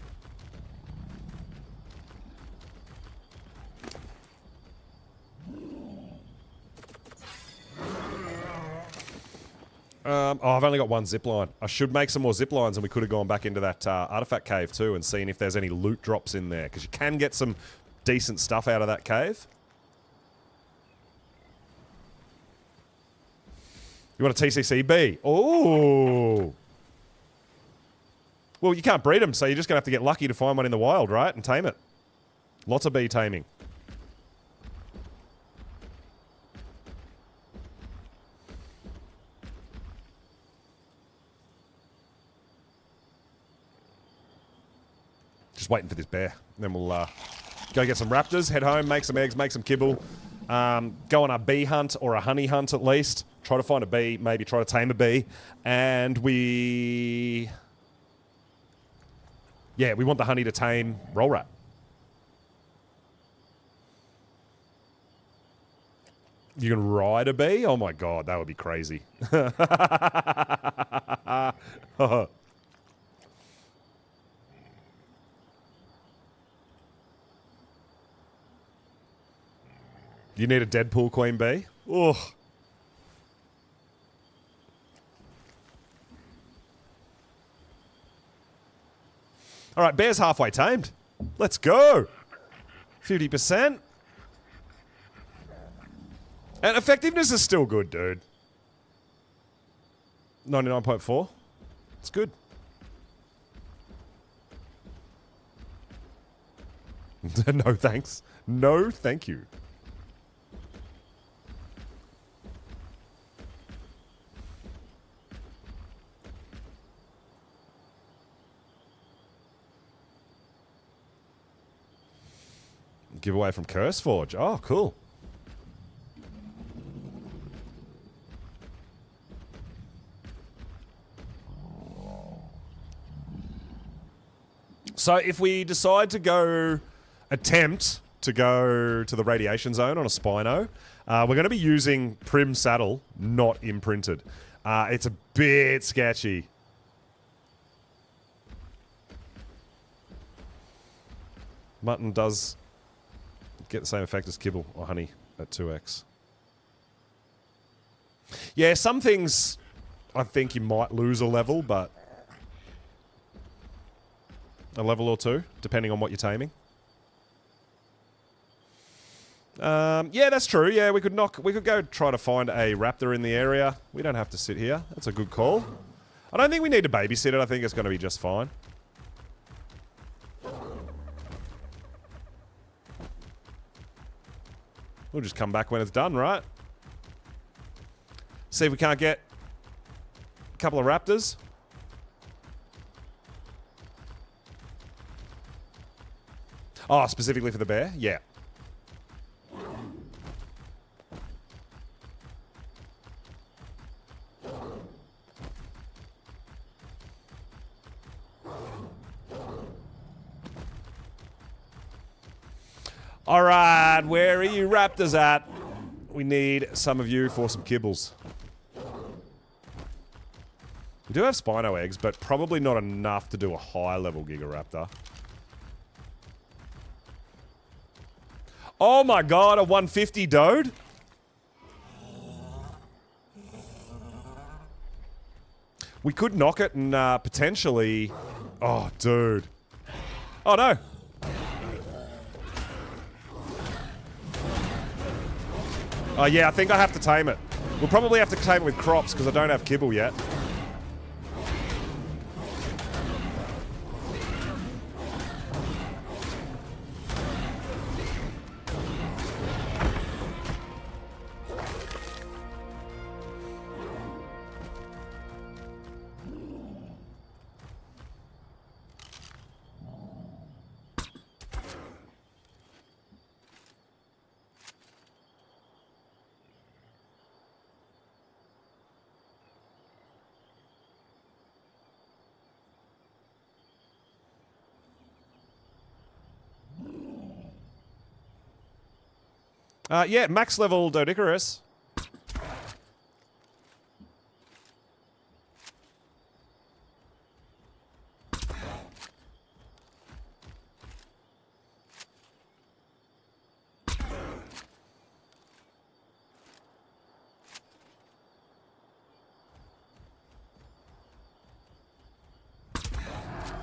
A: Oh, I've only got one zipline. I should make some more ziplines, and we could have gone back into that artifact cave too and seen if there's any loot drops in there, because you can get some decent stuff out of that cave. You want a TCCB? Oh! Well, you can't breed them, so you're just going to have to get lucky to find one in the wild, right? And tame it. Lots of bee taming. Just waiting for this bear. Then we'll go get some raptors, head home, make some eggs, make some kibble. Go on a bee hunt or a honey hunt at least. Try to find a bee, maybe try to tame a bee. And we... Yeah, we want the honey to tame roll rat. You can ride a bee? Oh my god, that would be crazy. You need a Deadpool queen bee? Ugh. Alright, bear's halfway tamed. Let's go. 50%. And effectiveness is still good, dude. 99.4. It's good. No thanks. No thank you. Giveaway from Curseforge. Oh, cool. So if we decide to go... attempt to go to the radiation zone on a Spino, we're going to be using Prim Saddle, not imprinted. It's a bit sketchy. Mutton does... get the same effect as kibble or honey at 2x. Yeah, some things I think you might lose a level, but a level or two, depending on what you're taming. Yeah, that's true. Yeah, we could go try to find a raptor in the area. We don't have to sit here. That's a good call. I don't think we need to babysit it. I think it's going to be just fine. We'll just come back when it's done, right? See if we can't get a couple of raptors. Oh, specifically for the bear? Yeah. Alright, where are you raptors at? We need some of you for some kibbles. We do have Spino eggs, but probably not enough to do a high-level Gigaraptor. Oh my god, a 150 Dode? We could knock it and potentially... Oh, dude. Oh no. Oh yeah, I think I have to tame it. We'll probably have to tame it with crops because I don't have kibble yet. Yeah, max level Dodicarus.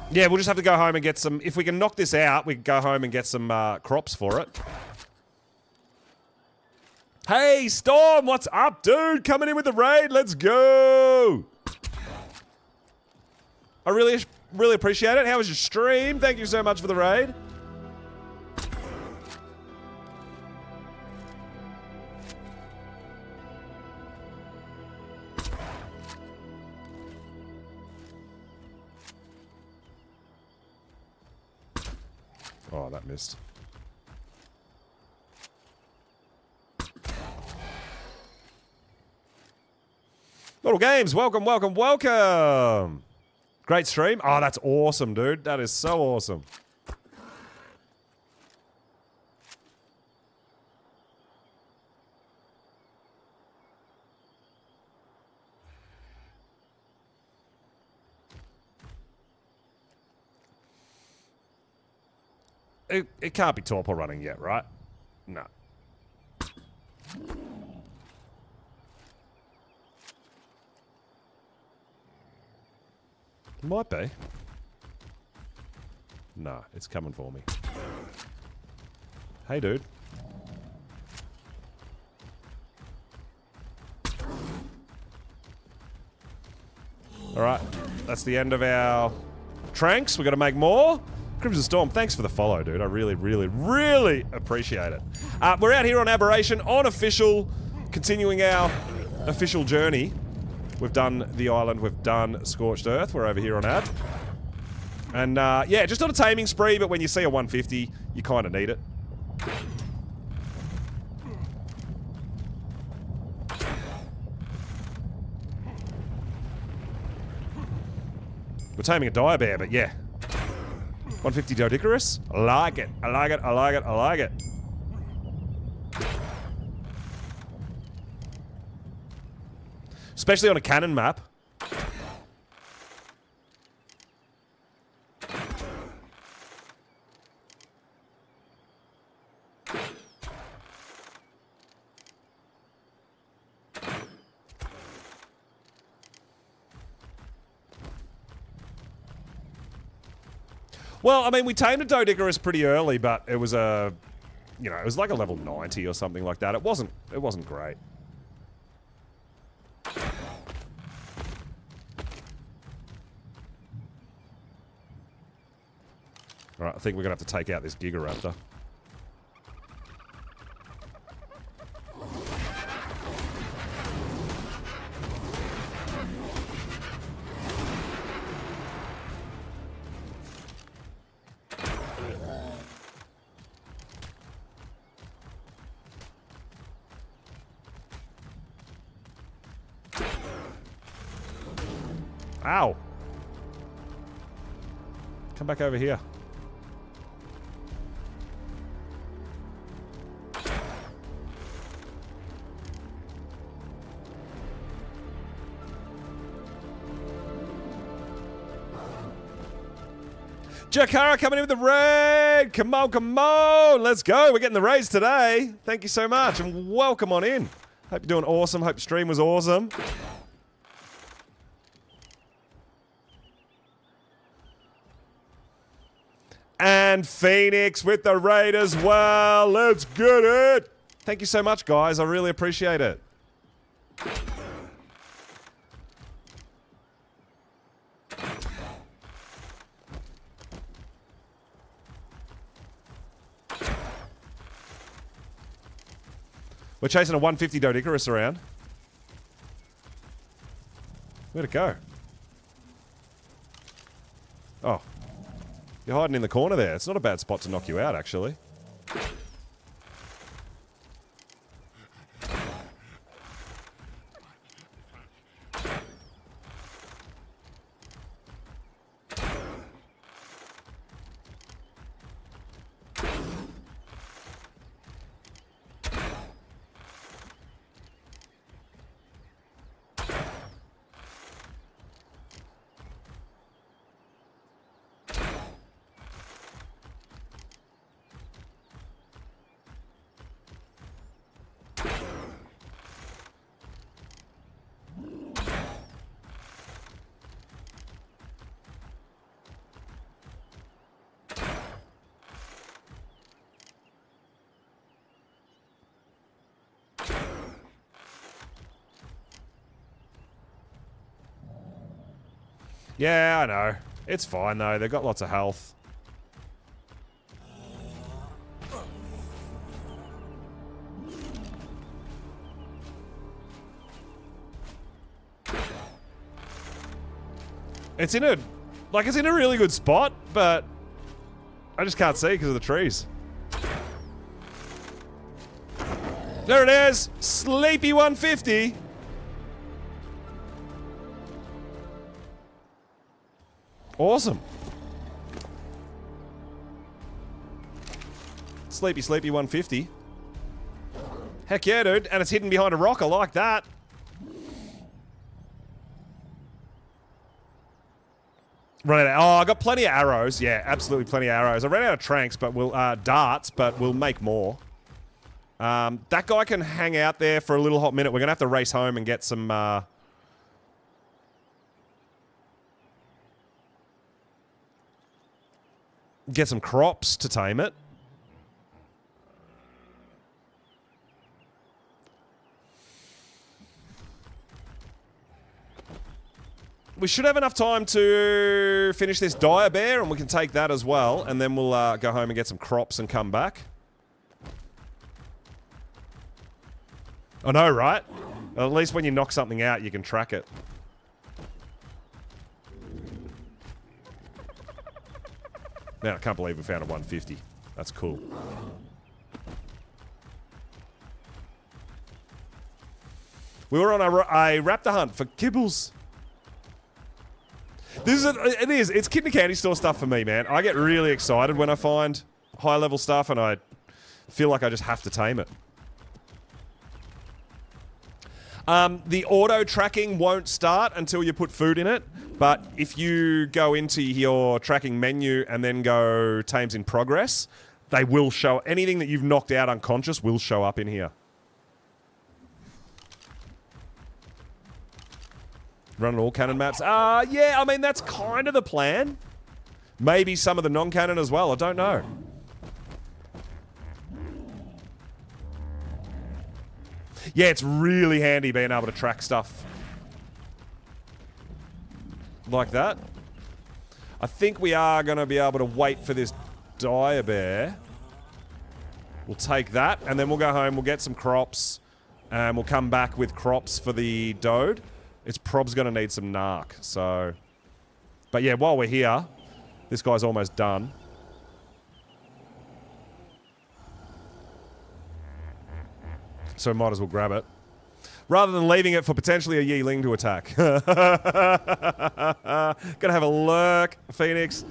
A: Yeah, we'll just have to go home and get some... If we can knock this out, we can go home and get some crops for it. Hey, Storm, what's up, dude? Coming in with the raid. Let's go. I really appreciate it. How was your stream? Thank you so much for the raid. Oh, that missed. Little Games, welcome, welcome, welcome. Great stream. Oh, that's awesome, dude. That is so awesome. It can't be torpor running yet, right? No. Might be. No, it's coming for me. Hey, dude. Alright, that's the end of our tranks. We've got to make more. Crimson Storm, thanks for the follow, dude. I really appreciate it. We're out here on Aberration, on official, continuing our official journey. We've done the island, we've done Scorched Earth, we're over here on Ad. And yeah, just on a taming spree, but when you see a 150, you kind of need it. We're taming a dire bear, but yeah. 150 Dodicarus? I like it. I like it. I like it. I like it. Especially on a cannon map. Well, I mean, we tamed a Dodicarus pretty early, but it was a, you know, it was like a level 90 or something like that. It wasn't great. Alright, I think we're gonna have to take out this Gigaraptor. Ow! Come back over here. Jakara coming in with the raid! Come on, come on! Let's go! We're getting the raids today. Thank you so much, and welcome on in. Hope you're doing awesome. Hope the stream was awesome. And Phoenix with the raid as well. Let's get it! Thank you so much, guys. I really appreciate it. We're chasing a 150 Dodicarus around. Where'd it go? Oh. You're hiding in the corner there. It's not a bad spot to knock you out, actually. Yeah, I know. It's fine, though. They've got lots of health. It's in a... Like, it's in a really good spot, but... I just can't see because of the trees. There it is! Sleepy 150! Awesome. Sleepy 150. Heck yeah, dude. And it's hidden behind a rock. I like that. Run out of, oh, I got plenty of arrows. Yeah, absolutely plenty of arrows. I ran out of tranks, but we'll darts, but we'll make more. That guy can hang out there for a little hot minute. We're gonna have to race home and get some. Get some crops to tame it. We should have enough time to finish this dire bear, and we can take that as well, and then we'll go home and get some crops and come back. I know, right? At least when you knock something out, you can track it. Man, I can't believe we found a 150. That's cool. We were on a raptor hunt for kibbles. It's kid in a candy store stuff for me, man. I get really excited when I find high-level stuff, and I feel like I just have to tame it. The auto-tracking won't start until you put food in it, but if you go into your tracking menu and then go tames in progress, they will show... Anything that you've knocked out unconscious will show up in here. Running all cannon maps. Yeah, I mean, that's kind of the plan. Maybe some of the non-canon as well. I don't know. Yeah, it's really handy being able to track stuff like that. I think we are going to be able to wait for this dire bear. We'll take that, and then we'll go home. We'll get some crops, and we'll come back with crops for the dode. It's prob's going to need some narc, so... But yeah, while we're here, this guy's almost done. So might as well grab it. Rather than leaving it for potentially a Yeeling to attack. Gonna have a lurk, Phoenix.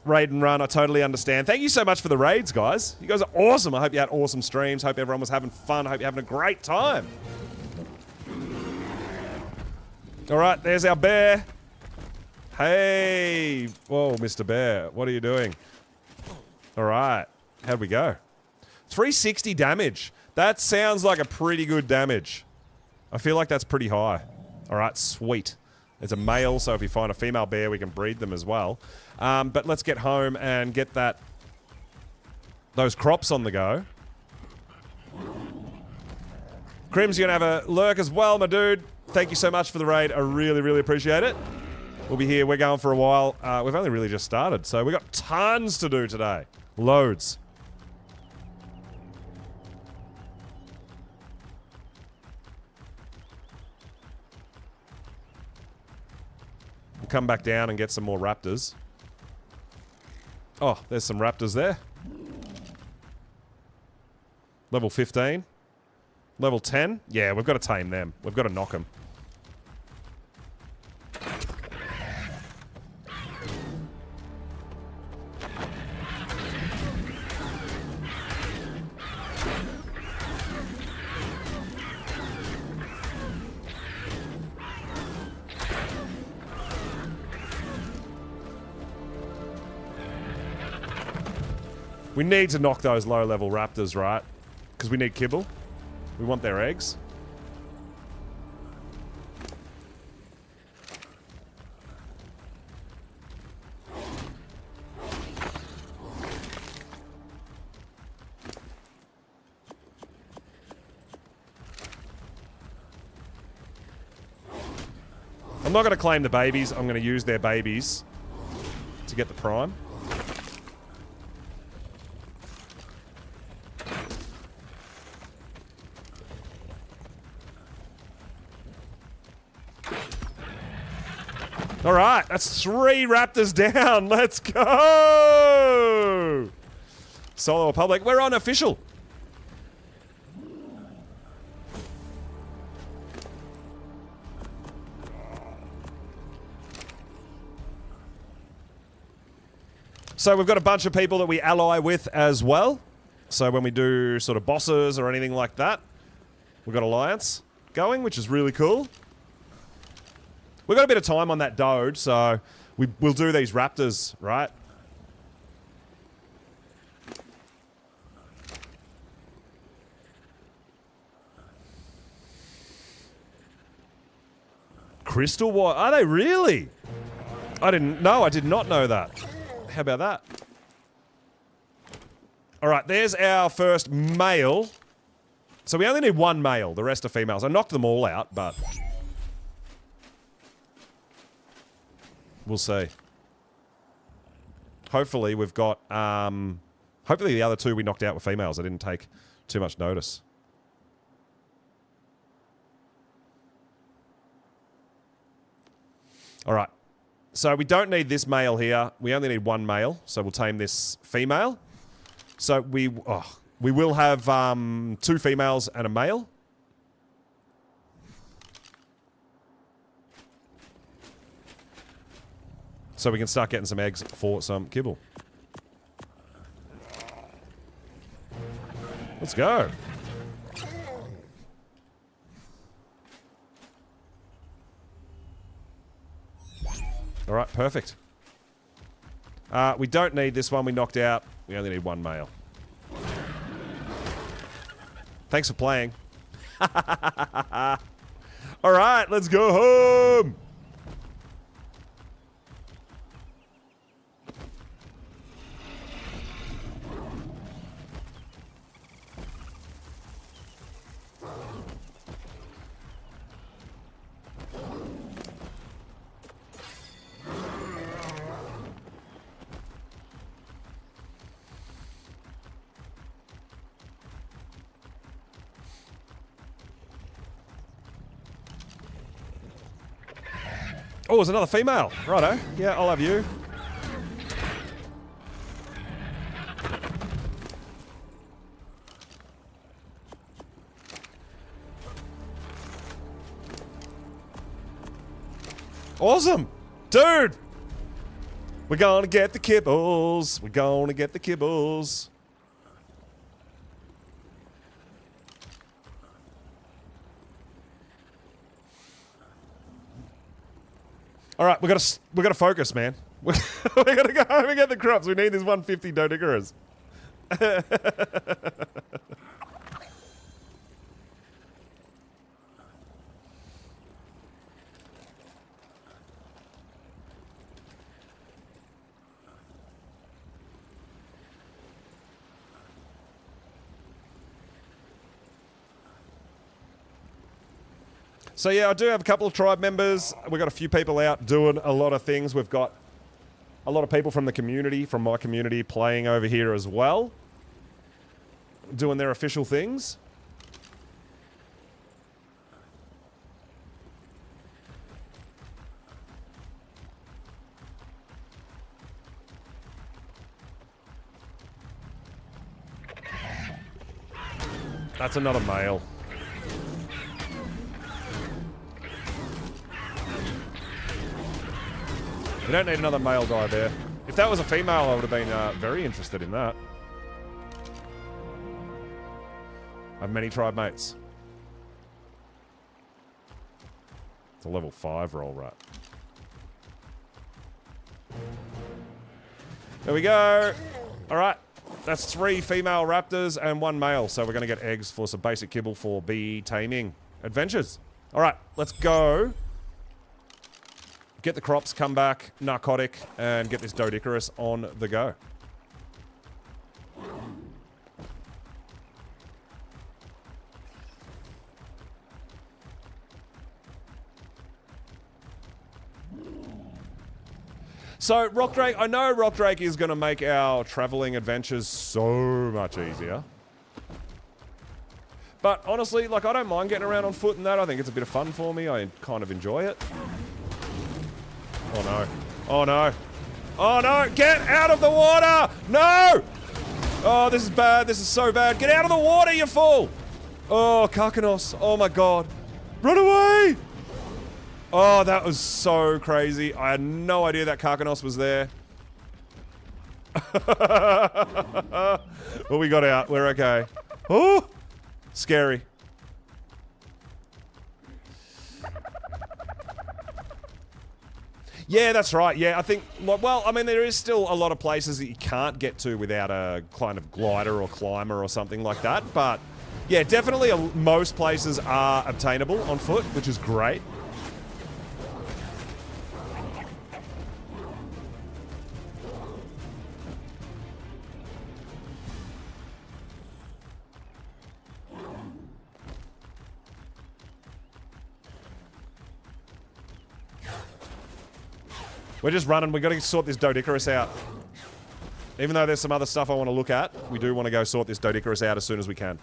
A: Raid and run, I totally understand. Thank you so much for the raids, guys. You guys are awesome. I hope you had awesome streams. Hope everyone was having fun. Hope you're having a great time. All right, there's our bear. Hey. Whoa, Mr. Bear. What are you doing? All right. How'd we go? 360 damage. That sounds like a pretty good damage. I feel like that's pretty high. All right, sweet. It's a male, so if you find a female bear, we can breed them as well. But let's get home and get those crops on the go. Crim's gonna have a lurk as well, my dude. Thank you so much for the raid. I really, really appreciate it. We'll be here. We're going for a while. We've only really just started, so we've got tons to do today. Loads. We'll come back down and get some more raptors. Oh, there's some raptors there. Level 15. Level 10. Yeah, we've got to tame them. We've got to knock them. We need to knock those low-level raptors, right? Because we need kibble. We want their eggs. I'm not going to claim the babies. I'm going to use their babies to get the prime. All right, that's 3 raptors down. Let's go. Solo or public. We're on official. So we've got a bunch of people that we ally with as well. So when we do sort of bosses or anything like that, we've got alliance going, which is really cool. We've got a bit of time on that Doge, so we'll do these raptors, right? Crystal White, are they really? I did not know that. How about that? All right, there's our first male. So we only need 1 male, the rest are females. I knocked them all out, but we'll see. Hopefully we've got, hopefully the other 2 we knocked out were females. I didn't take too much notice. All right. So we don't need this male here. We only need 1 male. So we'll tame this female. So we will have 2 females and a male. So we can start getting some eggs for some kibble. Let's go. All right, perfect. We don't need this one we knocked out. We only need 1 male. Thanks for playing. All right, let's go home. Oh, there's another female. Righto. Yeah, I'll have you. Awesome. Dude. We're gonna get the kibbles. We're gonna get the kibbles. All right, we gotta focus, man. We gotta go home and get the crops. We need this 150 Dodigerous. So yeah, I do have a couple of tribe members. We've got a few people out doing a lot of things. We've got a lot of people from the community, from my community, playing over here as well. Doing their official things. That's another male. We don't need another male guy there. If that was a female, I would have been very interested in that. I have many tribe mates. It's a level 5 roll, right? There we go. All right. That's 3 female raptors and 1 male. So we're going to get eggs for some basic kibble for bee taming adventures. All right. Let's go. Get the crops, come back, narcotic, and get this Dodigerous on the go. So, Rock Drake, I know Rock Drake is going to make our traveling adventures so much easier. But honestly, like, I don't mind getting around on foot and that. I think it's a bit of fun for me. I kind of enjoy it. Oh no. Oh no. Oh no! Get out of the water! No! Oh, this is bad. This is so bad. Get out of the water, you fool! Oh, Karkanos. Oh my god. Run away! Oh, that was so crazy. I had no idea that Karkanos was there. Well, we got out. We're okay. Oh! Scary. Yeah, that's right. Yeah, I think... Well, I mean, there is still a lot of places that you can't get to without a kind of glider or climber or something like that. But, yeah, definitely most places are obtainable on foot, which is great. We're just running. We've got to sort this Doedicurus out. Even though there's some other stuff I want to look at, we do want to go sort this Doedicurus out as soon as we can.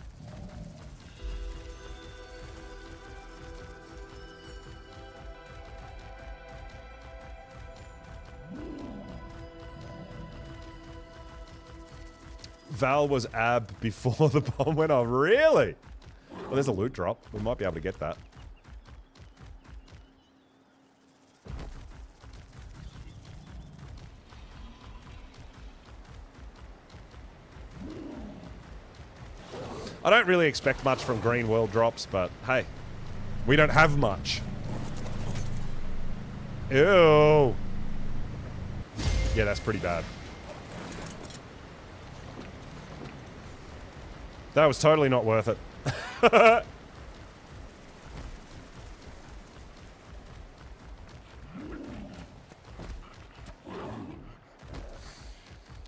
A: Val was ab before the bomb went off. Really? Well, there's a loot drop. We might be able to get that. I don't really expect much from Green World drops, but hey, we don't have much. Ew. Yeah, that's pretty bad. That was totally not worth it.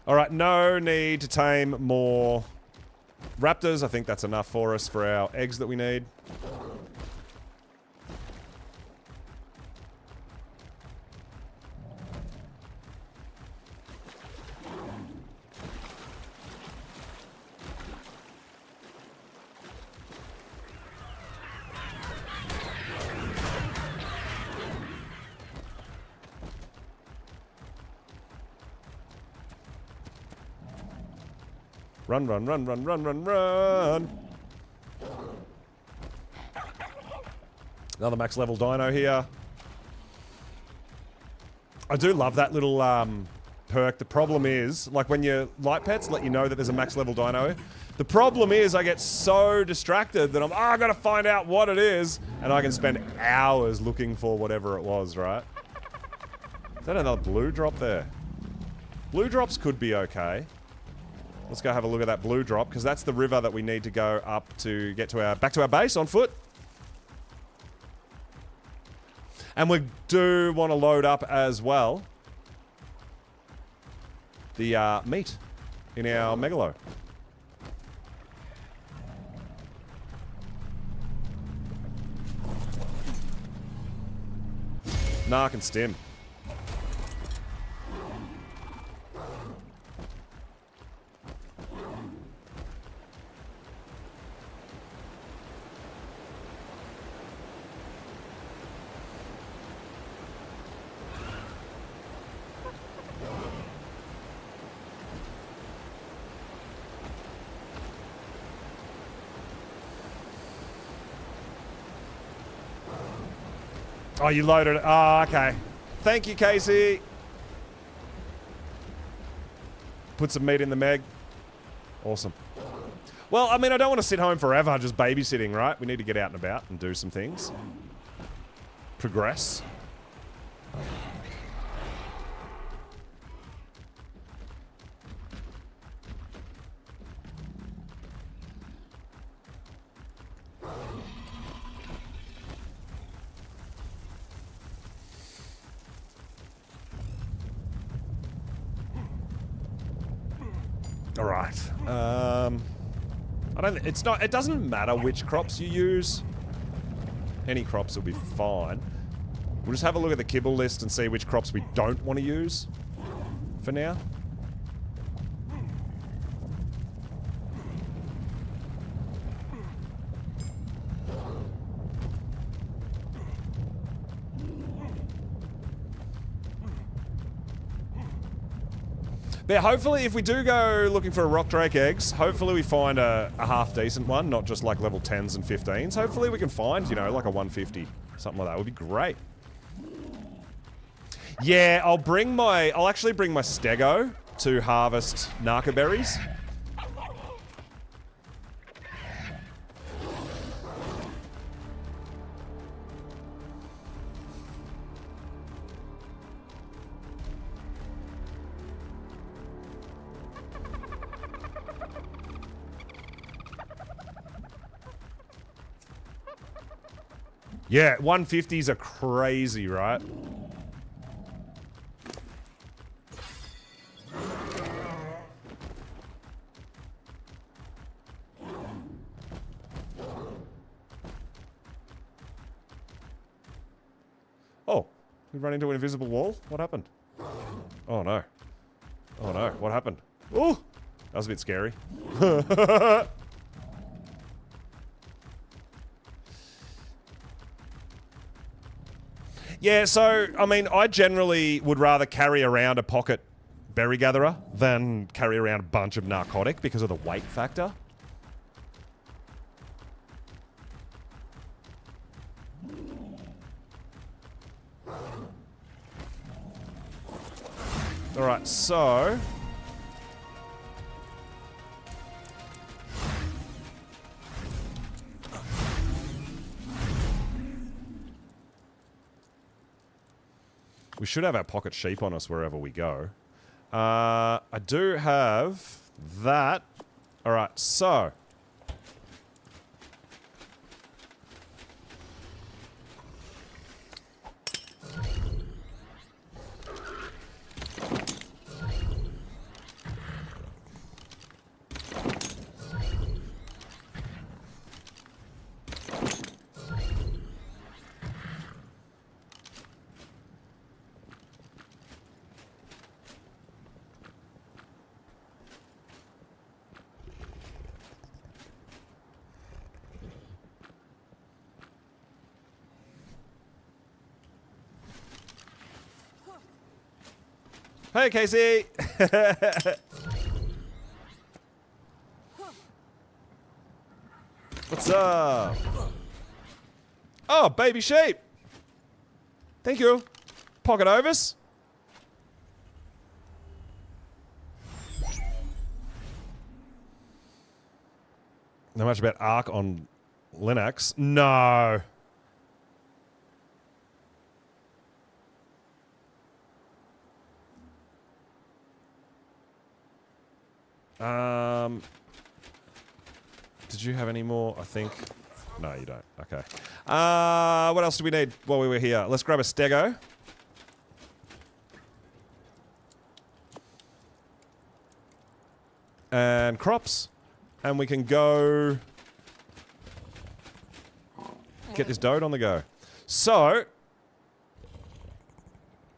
A: Alright, no need to tame more raptors. I think that's enough for us for our eggs that we need. Run, run, run, run, run, run, run! Another max level dino here. I do love that little perk. The problem is, like when your light pets let you know that there's a max level dino, the problem is I get so distracted that I gotta find out what it is, and I can spend hours looking for whatever it was, right? Is that another blue drop there? Blue drops could be okay. Let's go have a look at that blue drop, because that's the river that we need to go up to get to back to our base on foot. And we do want to load up as well the meat in our megalo. Nah, I can stim. Oh, you loaded it. Oh, okay. Thank you, Casey. Put some meat in the meg. Awesome. Well, I mean, I don't want to sit home forever just babysitting, right? We need to get out and about and do some things. Progress. All right. It doesn't matter which crops you use. Any crops will be fine. We'll just have a look at the kibble list and see which crops we don't want to use. for now. But hopefully, if we do go looking for a rock drake eggs, hopefully we find a half decent one, not just like level 10s and 15s. Hopefully we can find, you know, like a 150, something like that would be great. Yeah, I'll actually bring my stego to harvest narca berries. Yeah, 150s are crazy, right? Oh, we ran into an invisible wall? What happened? Oh no. Oh no, what happened? Oh, that was a bit scary. Yeah, so, I mean, I generally would rather carry around a pocket berry gatherer than carry around a bunch of narcotic because of the weight factor. Alright, so... we should have our pocket sheep on us wherever we go. I do have that. Alright, so... Hey, Casey! What's up? Oh, baby sheep! Thank you. Pocket overs. Not much about Ark on Linux. No. Did you have any more? I think. No, you don't. Okay. What else do we need while we were here? Let's grab a stego. And crops. And we can go get this dode on the go. So,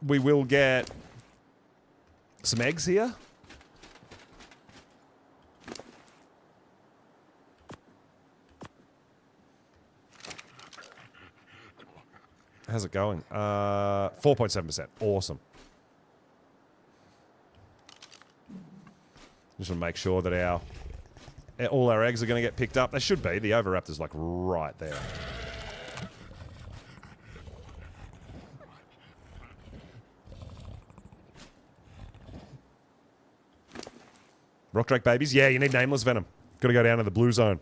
A: we will get some eggs here. How's it going? 4.7%. Awesome. Just want to make sure that all our eggs are going to get picked up. They should be. The Oviraptor's like right there. Rock drake babies? Yeah, you need nameless venom. Got to go down to the blue zone.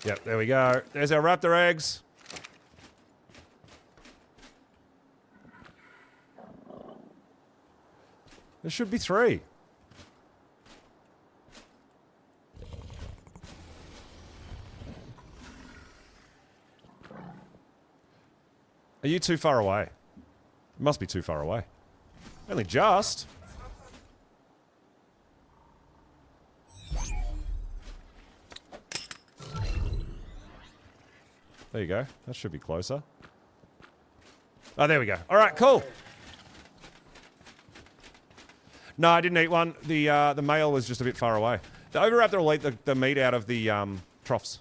A: Yep, there we go. There's our raptor eggs. There should be 3. Are you too far away? It must be too far away. Only just. There you go. That should be closer. Oh, there we go. All right, cool. No, I didn't eat one. The male was just a bit far away. The Oviraptor will eat the meat out of the troughs.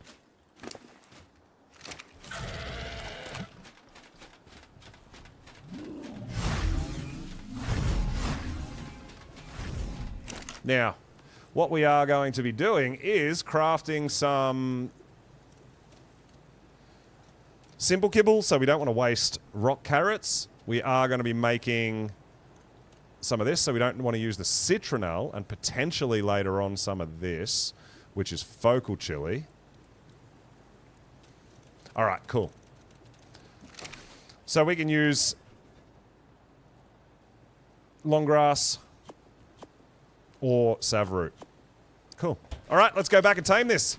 A: Now, what we are going to be doing is crafting some simple kibble, so we don't want to waste rock carrots. We are going to be making some of this, so we don't want to use the citronelle, and potentially later on some of this, which is focal chili. All right, cool. So we can use long grass or savroot. Cool. All right, let's go back and tame this.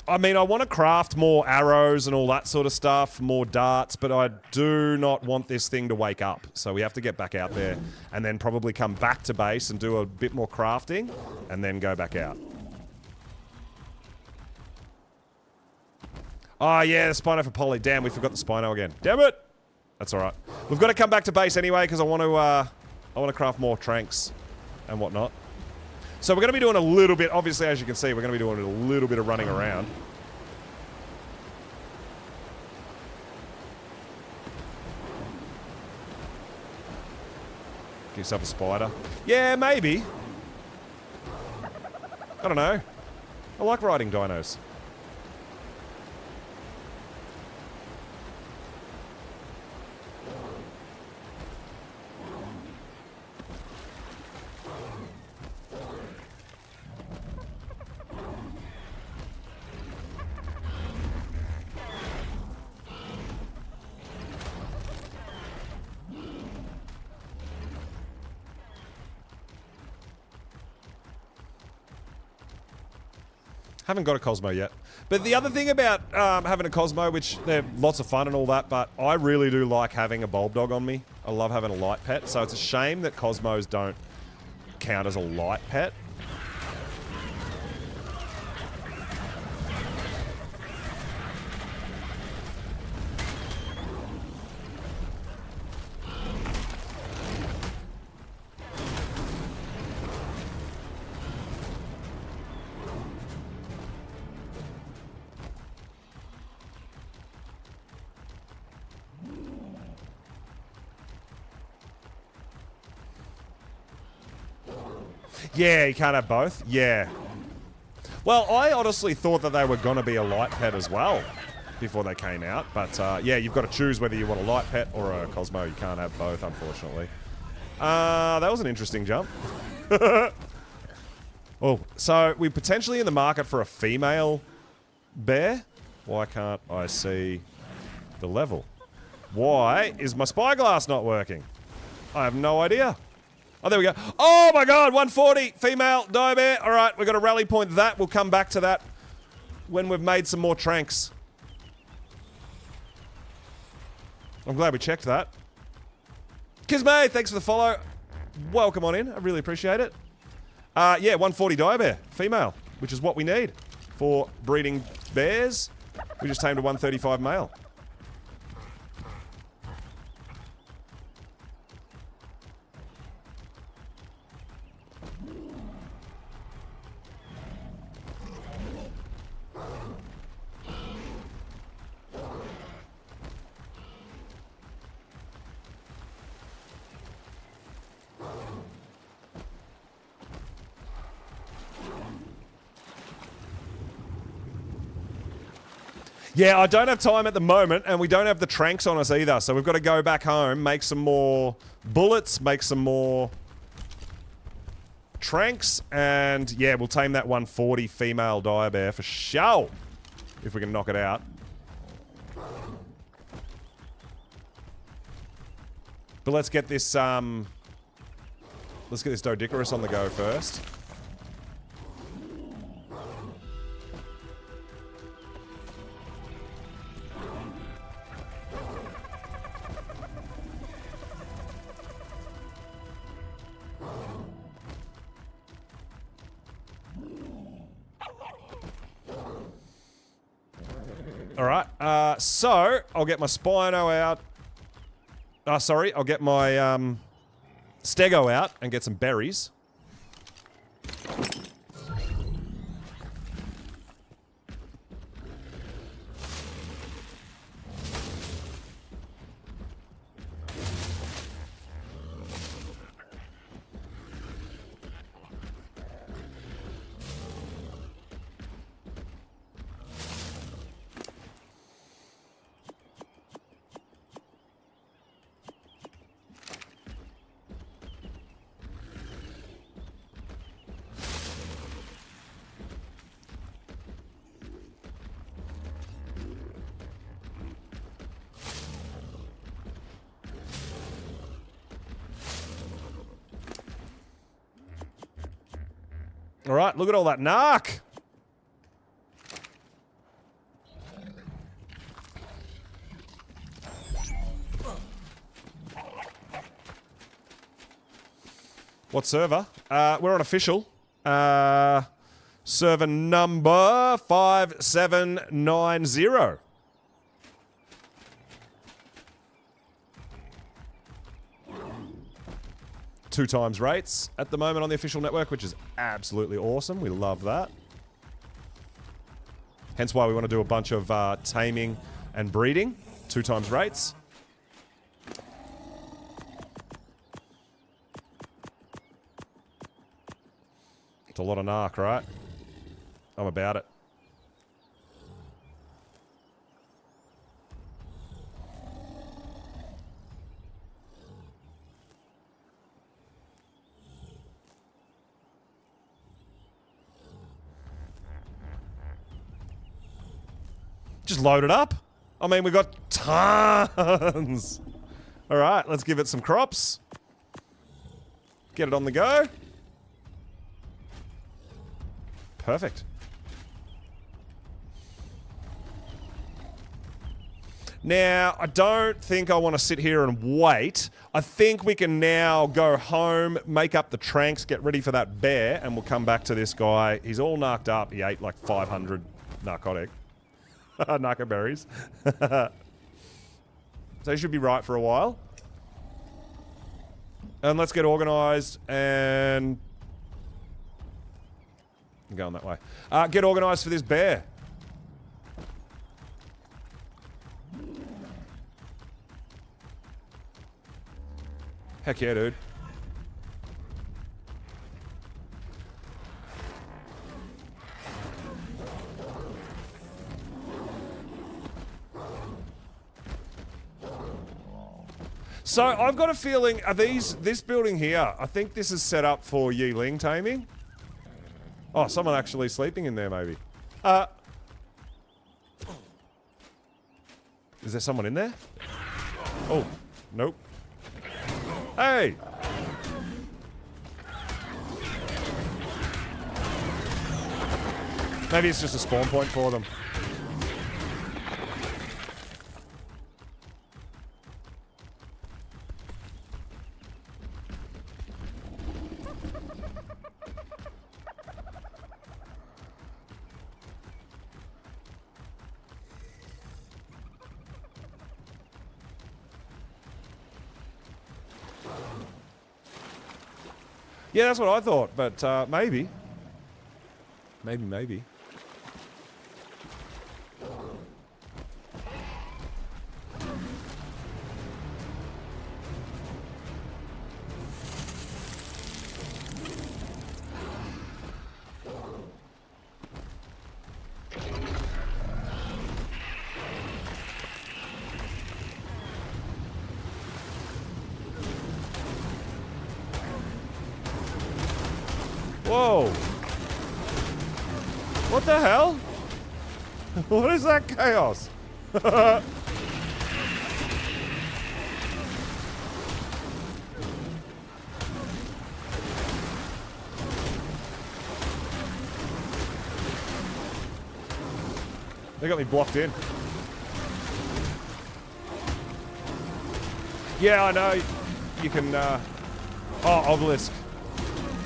A: I mean, I want to craft more arrows and all that sort of stuff, more darts, but I do not want this thing to wake up. So we have to get back out there and then probably come back to base and do a bit more crafting and then go back out. Oh, yeah, the Spino for Polly. Damn, we forgot the Spino again. Damn it! That's all right. We've got to come back to base anyway because I want to craft more tranks and whatnot. So we're going to be doing a little bit, obviously, as you can see, we're going to be doing a little bit of running around. Give yourself a spider. Yeah, maybe. I don't know. I like riding dinos. Haven't got a Cosmo yet. But the other thing about having a Cosmo, which they're lots of fun and all that, but I really do like having a bulb dog on me. I love having a light pet, so it's a shame that Cosmos don't count as a light pet. Yeah, you can't have both? Yeah. Well, I honestly thought that they were going to be a light pet as well before they came out. But, yeah, you've got to choose whether you want a light pet or a Cosmo. You can't have both, unfortunately. That was an interesting jump. Oh, so we're potentially in the market for a female bear. Why can't I see the level? Why is my spyglass not working? I have no idea. Oh, there we go. Oh, my God. 140. Female dire bear. All right. We've got to rally point that. We'll come back to that when we've made some more tranks. I'm glad we checked that. Kizmay, thanks for the follow. Welcome on in. I really appreciate it. Yeah, 140 dire bear. Female, which is what we need for breeding bears. We just tamed a 135 male. Yeah, I don't have time at the moment, and we don't have the tranks on us either, so we've got to go back home, make some more bullets, make some more tranks, and yeah, we'll tame that 140 female dire bear for sure, if we can knock it out. But let's get this Doedicurus on the go first. Alright, so I'll get my Spino out. Sorry, I'll get my Stego out and get some berries. Alright, look at all that narc! What server? We're on official. Server number 5790. Two times rates at the moment on the official network, which is absolutely awesome. We love that. Hence why we want to do a bunch of taming and breeding. 2 times rates. It's a lot of narc, right? I'm about it. Just load it up. I mean, we got tons. All right, let's give it some crops. Get it on the go. Perfect. Now, I don't think I want to sit here and wait. I think we can now go home, make up the tranks, get ready for that bear, and we'll come back to this guy. He's all narked up. He ate like 500 narcotic. Narco berries. So he should be right for a while. And let's get organised and... I'm going that way. Get organised for this bear. Heck yeah, dude. So, I've got a feeling, are this building here, I think this is set up for Yiling taming. Oh, someone actually sleeping in there, maybe. Is there someone in there? Oh, nope. Hey! Maybe it's just a spawn point for them. Yeah, that's what I thought, but maybe. Maybe. Whoa! What the hell? What is that chaos? They got me blocked in. Yeah, I know. You can, oh, obelisk.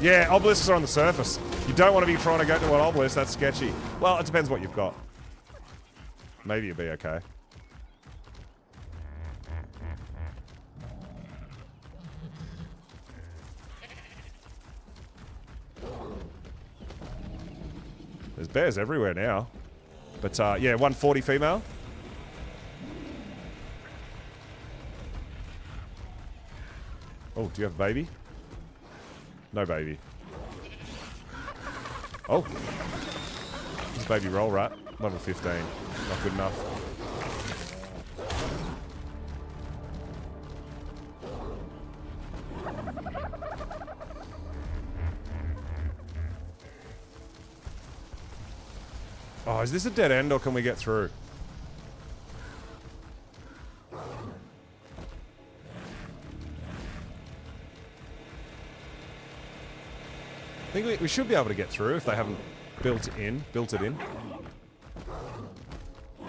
A: Yeah, obelisks are on the surface. You don't want to be trying to go to an obelisk, that's sketchy. Well, it depends what you've got. Maybe you'll be okay. There's bears everywhere now. But, yeah, 140 female. Oh, do you have a baby? No baby. Oh. This baby roll rat. Level 15. Not good enough. Oh, is this a dead end or can we get through? I think we should be able to get through if they haven't built it in.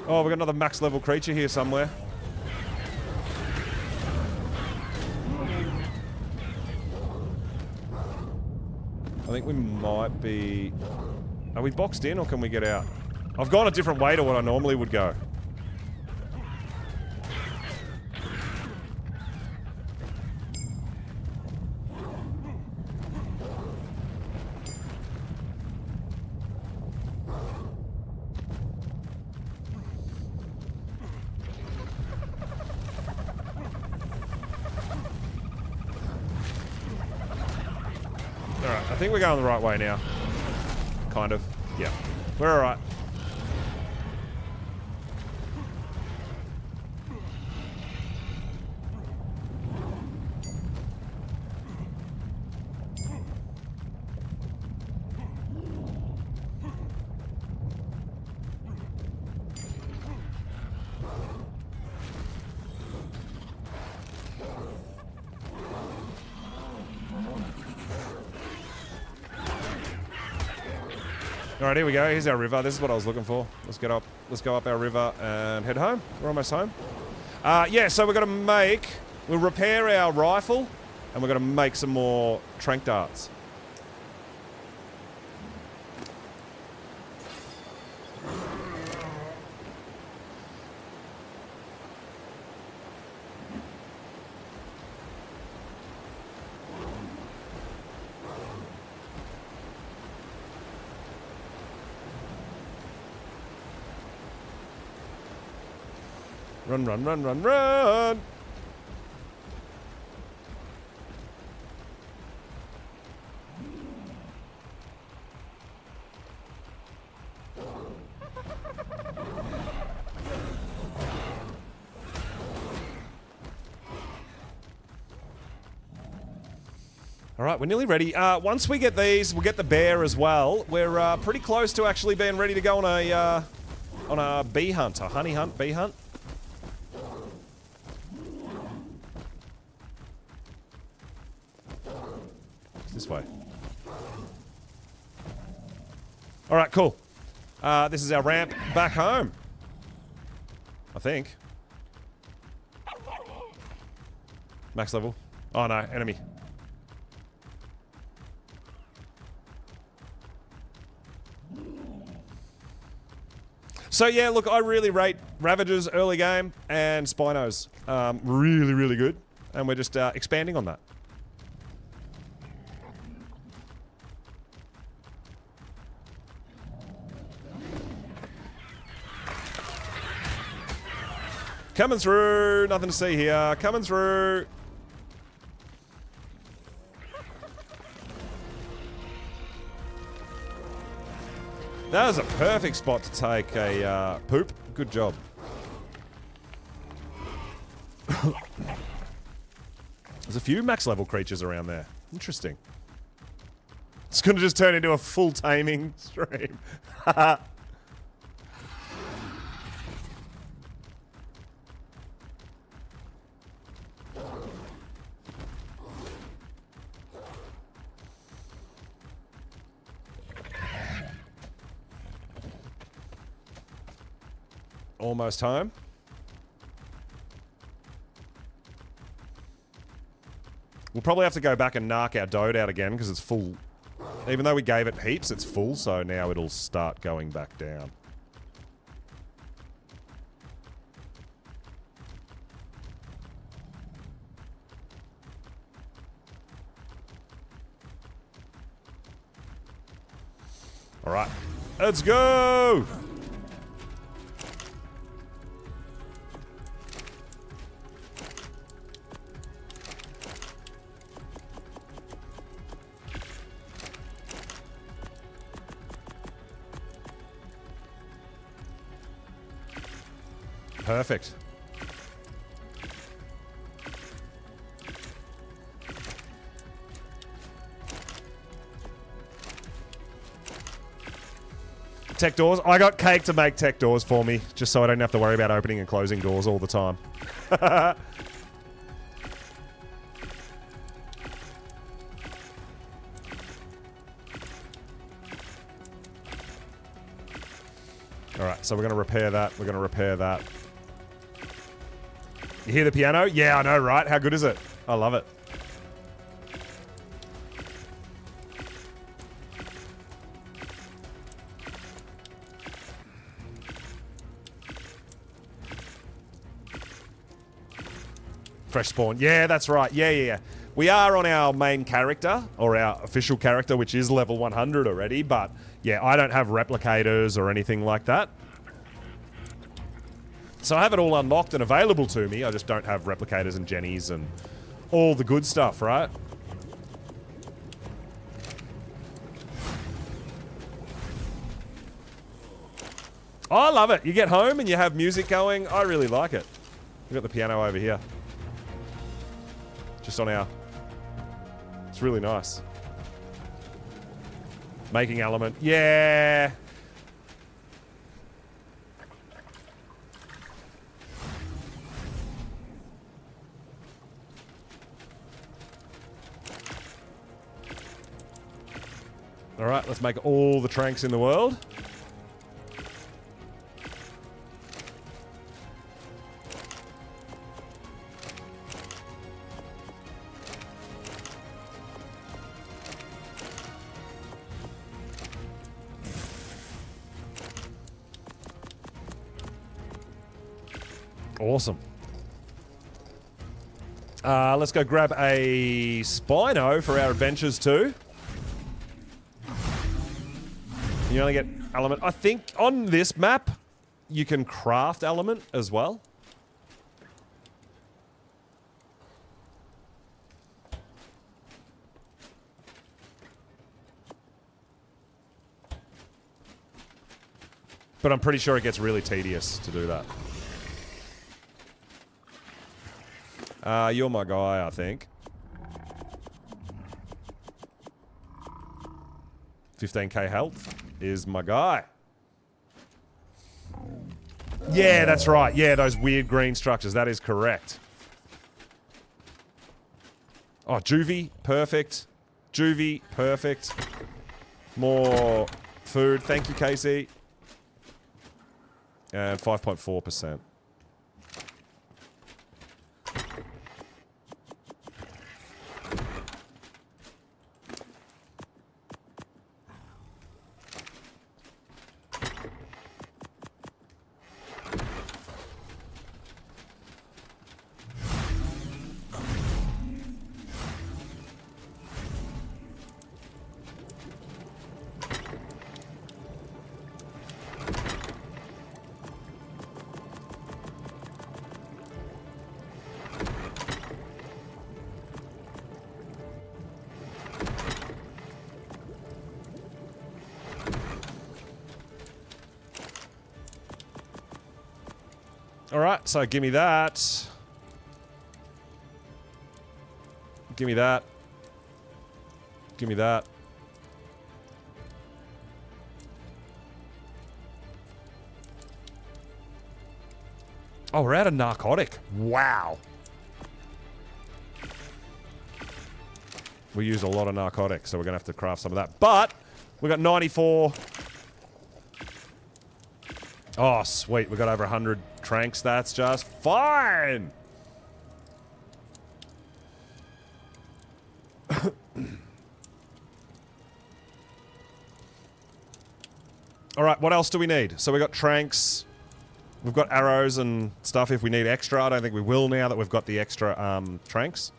A: Oh, we've got another max level creature here somewhere. I think we might be... Are we boxed in or can we get out? I've gone a different way to what I normally would go. Alright, I think we're going the right way now. Kind of. Yeah. We're alright. Alright, here we go. Here's our river. This is what I was looking for. Let's get up. Let's go up our river and head home. We're almost home. Yeah, so we're going to we'll repair our rifle and we're going to make some more trank darts. Run, run, run, run, run! All right, we're nearly ready. Once we get these, we'll get the bear as well. We're pretty close to actually being ready to go on a bee hunt, a honey hunt, bee hunt. This way. All right, cool. This is our ramp back home. I think. Max level. Oh no, enemy. So yeah, look, I really rate Ravagers early game and Spinos. Really, really good. And we're just expanding on that. Coming through. Nothing to see here. Coming through. That was a perfect spot to take a poop. Good job. There's a few max level creatures around there. Interesting. It's going to just turn into a full taming stream. Almost home. We'll probably have to go back and narc our Dode out again because it's full. Even though we gave it heaps, it's full, so now it'll start going back down. All right. Let's go! Perfect. Tech doors. I got Cake to make tech doors for me, just so I don't have to worry about opening and closing doors all the time. Alright, so we're going to repair that. We're going to repair that. You hear the piano? Yeah, I know, right? How good is it? I love it. Fresh spawn. Yeah, that's right. Yeah. We are on our main character, or our official character, which is level 100 already, but yeah, I don't have replicators or anything like that. So I have it all unlocked and available to me, I just don't have replicators and jennies and all the good stuff, right? Oh, I love it. You get home and you have music going. I really like it. We've got the piano over here. Just on our... It's really nice. Making element. Yeah! Alright, let's make all the tranks in the world. Awesome. Let's go grab a Spino for our adventures too. You only get element. I think on this map, you can craft element as well. But I'm pretty sure it gets really tedious to do that. You're my guy, I think. 15k health is my guy. Yeah, that's right. Yeah, those weird green structures. That is correct. Oh, Juvie. Perfect. Juvie. Perfect. More food. Thank you, Casey. And 5.4%. Alright, so give me that. Give me that. Give me that. Oh, we're out of narcotic. Wow. We use a lot of narcotics, so we're going to have to craft some of that. But we got 94. Oh, sweet. We got over 100 tranks. That's just fine. All right, what else do we need? So we got tranks. We've got arrows and stuff if we need extra. I don't think we will now that we've got the extra tranks.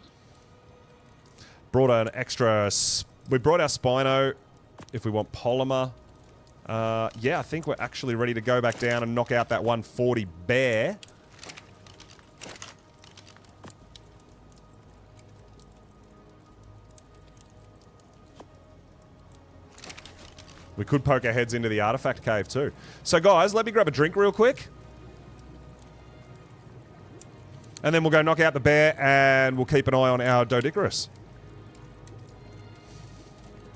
A: Brought an extra... We brought our Spino if we want polymer. Yeah, I think we're actually ready to go back down and knock out that 140 bear. We could poke our heads into the artifact cave too. So guys, let me grab a drink real quick. And then we'll go knock out the bear and we'll keep an eye on our Dodicarus.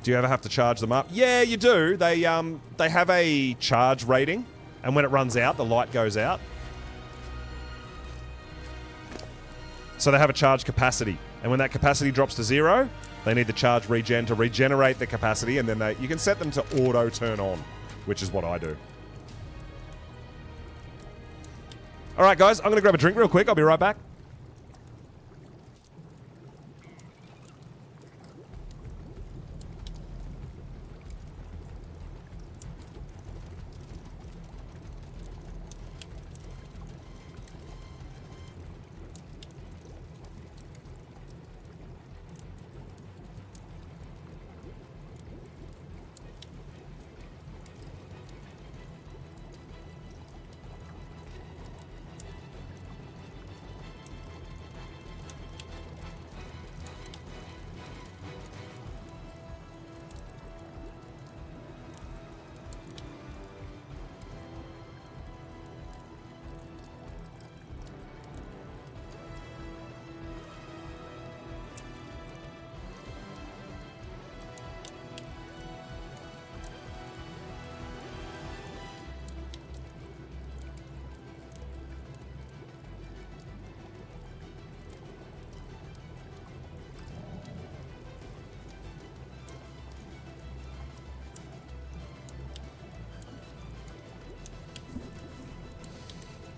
A: Do you ever have to charge them up? Yeah, you do. They have a charge rating, and when it runs out, the light goes out. So they have a charge capacity, and when that capacity drops to 0, they need the charge regen to regenerate the capacity, and then you can set them to auto turn on, which is what I do. All right, guys, I'm going to grab a drink real quick. I'll be right back.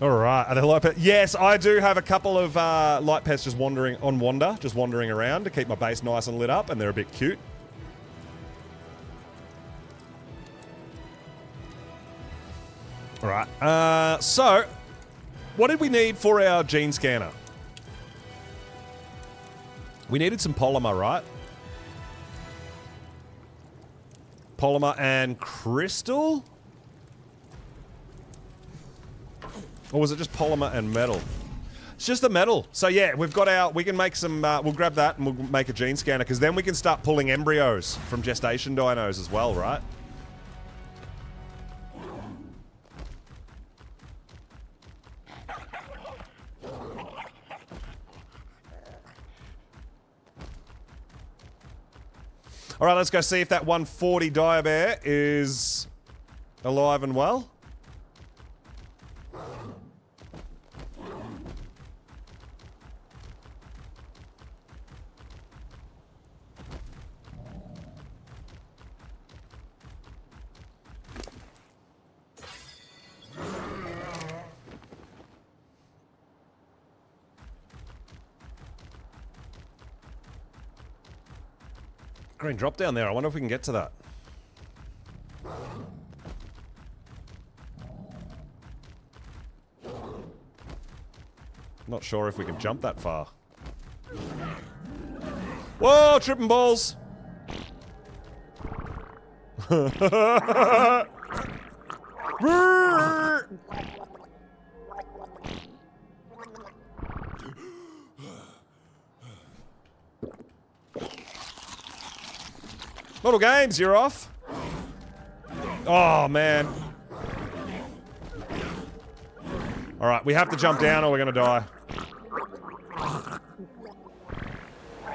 A: All right, are there light pets? Yes, I do have a couple of light pets just wandering around to keep my base nice and lit up, and they're a bit cute. All right, so what did we need for our gene scanner? We needed some polymer, right? Polymer and crystal? Or was it just polymer and metal? It's just the metal. So yeah, we've got our... We can make some... we'll grab that and we'll make a gene scanner, because then we can start pulling embryos from gestation dinos as well, right? All right, let's go see if that 140 dire bear is alive and well. Green drop down there. I wonder if we can get to that. Not sure if we can jump that far. Whoa, tripping balls! Little games, you're off. Oh, man. Alright, we have to jump down or we're gonna die.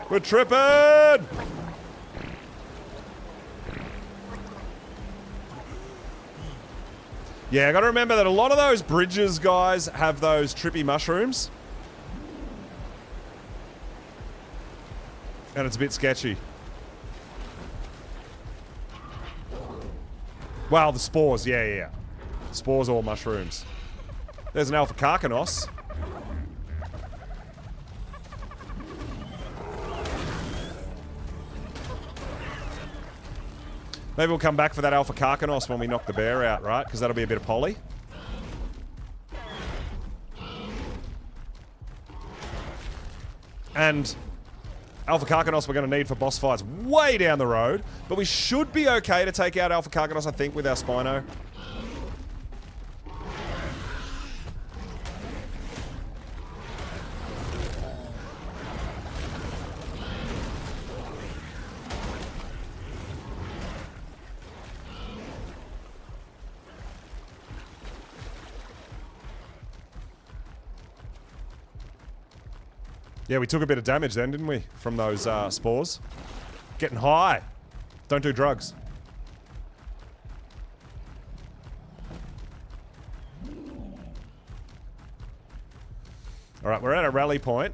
A: We're tripping! Yeah, I gotta remember that a lot of those bridges, guys, have those trippy mushrooms. And it's a bit sketchy. Well, the spores, yeah. Spores or mushrooms. There's an alpha carcanos. Maybe we'll come back for that alpha carcanos when we knock the bear out, right? Because that'll be a bit of poly. And Alpha Karkanos we're going to need for boss fights way down the road. But we should be okay to take out Alpha Karkanos, I think, with our Spino. Yeah, we took a bit of damage then, didn't we? From those spores. Getting high. Don't do drugs. Alright, we're at a rally point.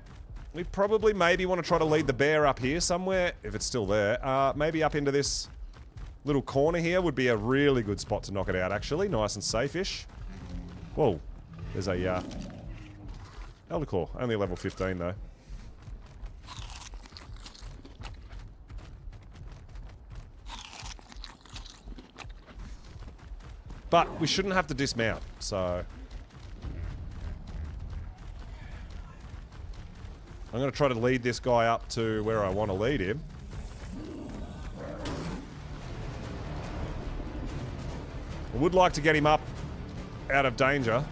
A: We probably maybe want to try to lead the bear up here somewhere, if it's still there. Maybe up into this little corner here would be a really good spot to knock it out, actually. Nice and safe-ish. Whoa. There's a Elder Claw. Only level 15, though. But we shouldn't have to dismount, so... I'm going to try to lead this guy up to where I want to lead him. I would like to get him up out of danger.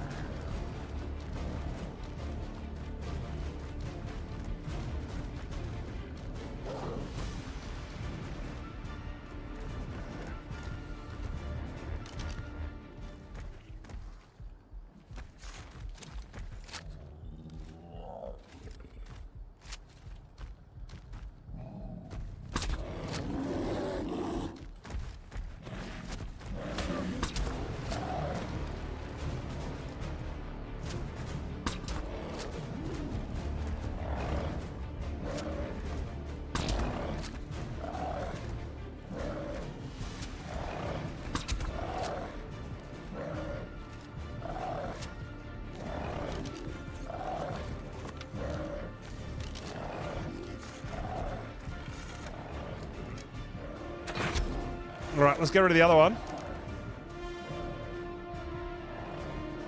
A: Alright, let's get rid of the other one.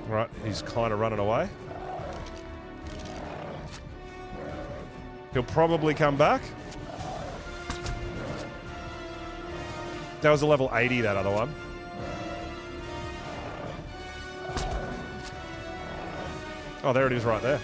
A: Alright, he's kind of running away. He'll probably come back. That was a level 80, that other one. Oh, there it is right there.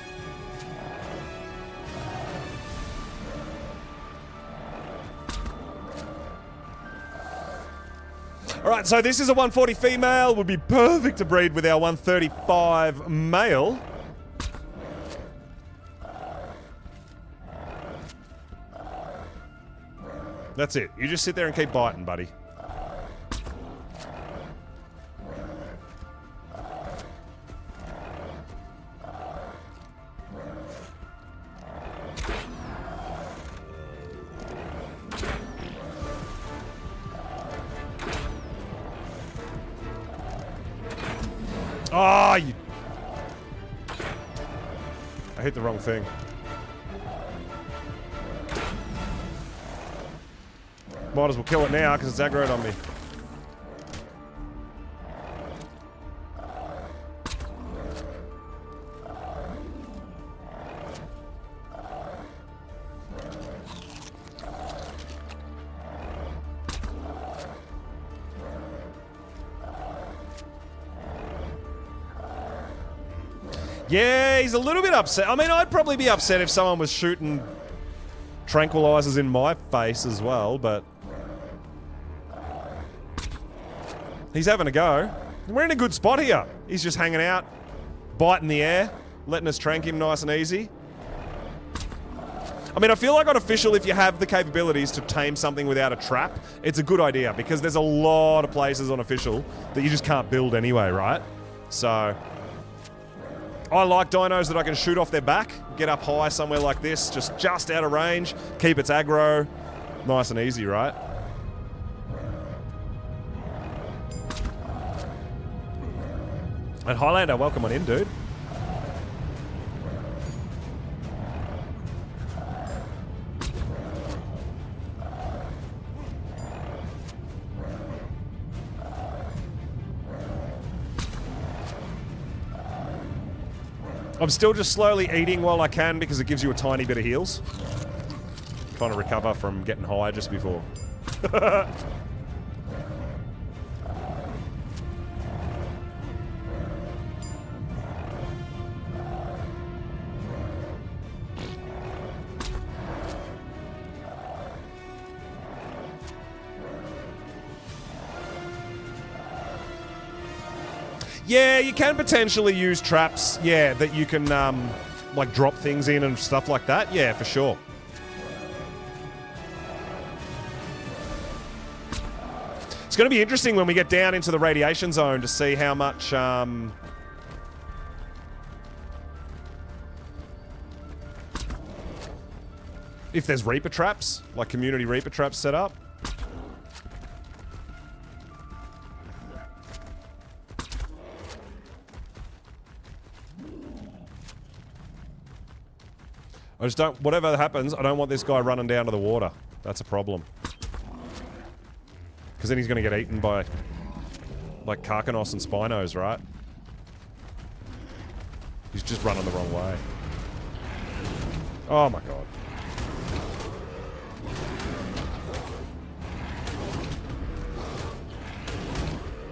A: Alright, so this is a 140 female. Would be perfect to breed with our 135 male. That's it. You just sit there and keep biting, buddy. Oh, you... I hit the wrong thing. Might as well kill it now because it's aggroed on me. Yeah, he's a little bit upset. I mean, I'd probably be upset if someone was shooting tranquilizers in my face as well, but... he's having a go. We're in a good spot here. He's just hanging out, biting the air, letting us trank him nice and easy. I mean, I feel like on official, if you have the capabilities to tame something without a trap, it's a good idea, because there's a lot of places on official that you just can't build anyway, right? So... I like dinos that I can shoot off their back, get up high somewhere like this, just out of range, keep its aggro, nice and easy, right? And Highlander, welcome on in, dude. I'm still just slowly eating while I can because it gives you a tiny bit of heals. Trying to recover from getting high just before. Yeah, you can potentially use traps, yeah, that you can, like, drop things in and stuff like that. Yeah, for sure. It's going to be interesting when we get down into the radiation zone to see how much, if there's Reaper traps, like community Reaper traps set up. I just don't... Whatever happens, I don't want this guy running down to the water. That's a problem. Because then he's going to get eaten by, like, Karkanos and Spinos, right? He's just running the wrong way. Oh my god.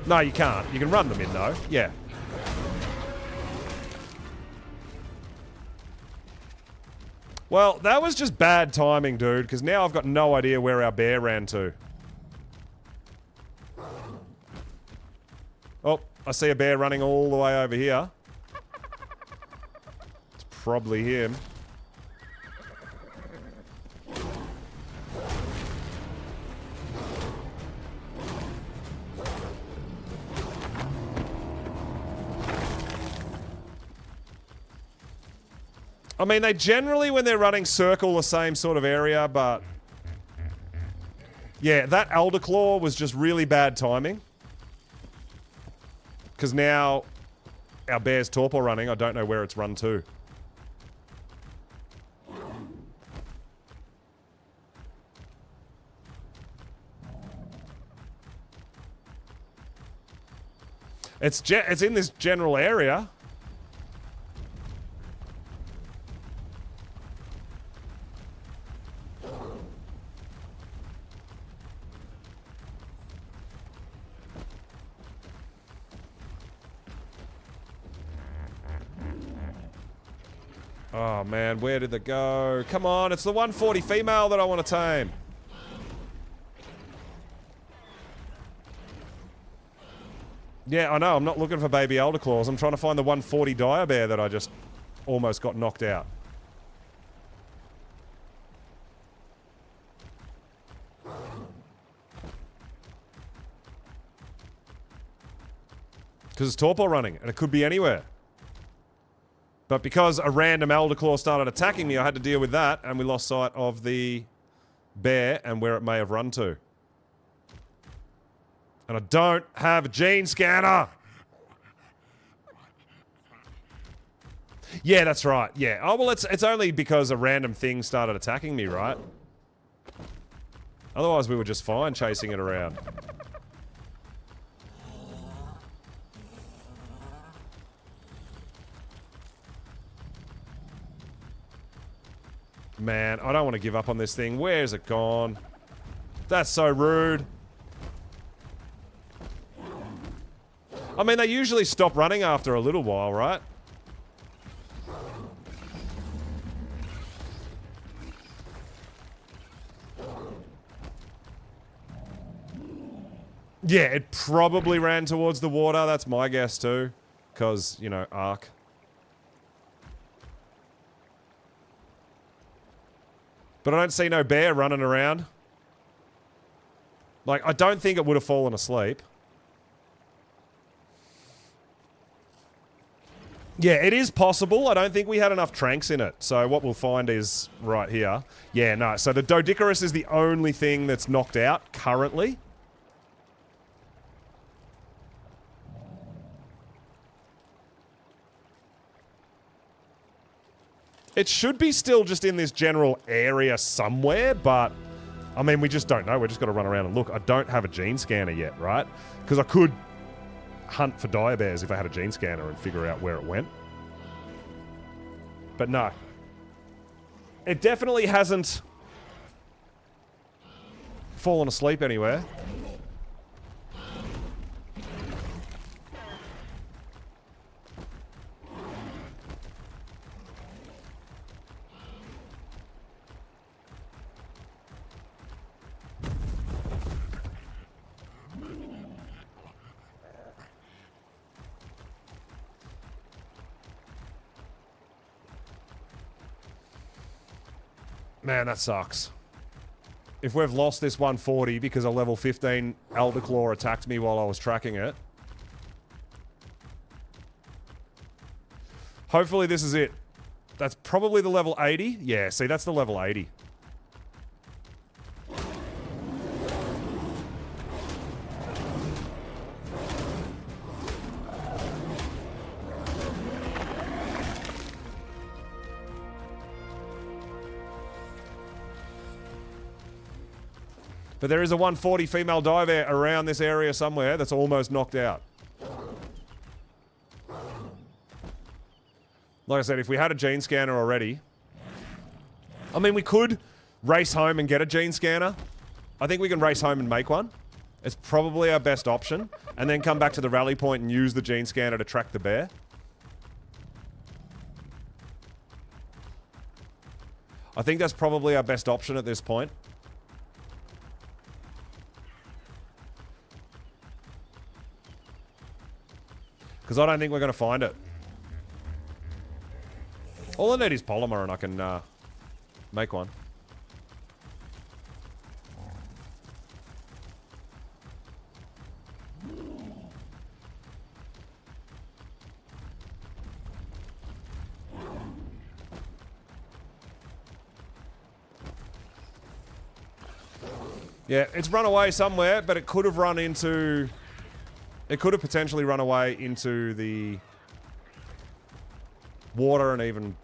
A: No, you can't. You can run them in, though. Yeah. Well, that was just bad timing, dude, because now I've got no idea where our bear ran to. Oh, I see a bear running all the way over here. It's probably him. I mean, they generally, when they're running, circle the same sort of area, but... Yeah, that Elder Claw was just really bad timing. Because now our bear's torpor running, I don't know where it's run to. It's in this general area. Oh man, where did it go? Come on, it's the 140 female that I want to tame. Yeah, I know, I'm not looking for baby elder claws. I'm trying to find the 140 dire bear that I just almost got knocked out. Because it's torpor running, and it could be anywhere. But because a random elder claw started attacking me, I had to deal with that, and we lost sight of the bear and where it may have run to. And I don't have a gene scanner! Yeah, that's right. Yeah. Oh, well, it's only because a random thing started attacking me, right? Otherwise, we were just fine chasing it around. Man, I don't want to give up on this thing. Where's it gone? That's so rude. I mean, they usually stop running after a little while, right? Yeah, it probably ran towards the water. That's my guess too. Because, you know, Ark. But I don't see no bear running around. Like, I don't think it would have fallen asleep. Yeah, it is possible. I don't think we had enough tranks in it. So what we'll find is right here. Yeah, no. So the Doedicurus is the only thing that's knocked out currently. It should be still just in this general area somewhere, but... I mean, we just don't know. We just got to run around and look. I don't have a gene scanner yet, right? Because I could hunt for dire bears if I had a gene scanner and figure out where it went. But no. It definitely hasn't fallen asleep anywhere. Man, that sucks. If we've lost this 140 because a level 15 Elder Claw attacked me while I was tracking it. Hopefully this is it. That's probably the level 80. Yeah, see, that's the level 80. But there is a 140 female diver around this area somewhere that's almost knocked out. Like I said, if we had a gene scanner already... I mean, we could race home and get a gene scanner. I think we can race home and make one. It's probably our best option. And then come back to the rally point and use the gene scanner to track the bear. I think that's probably our best option at this point. Because I don't think we're going to find it. All I need is polymer and I can make one. Yeah, it's run away somewhere, but it could have run into... It could have potentially run away into the water and even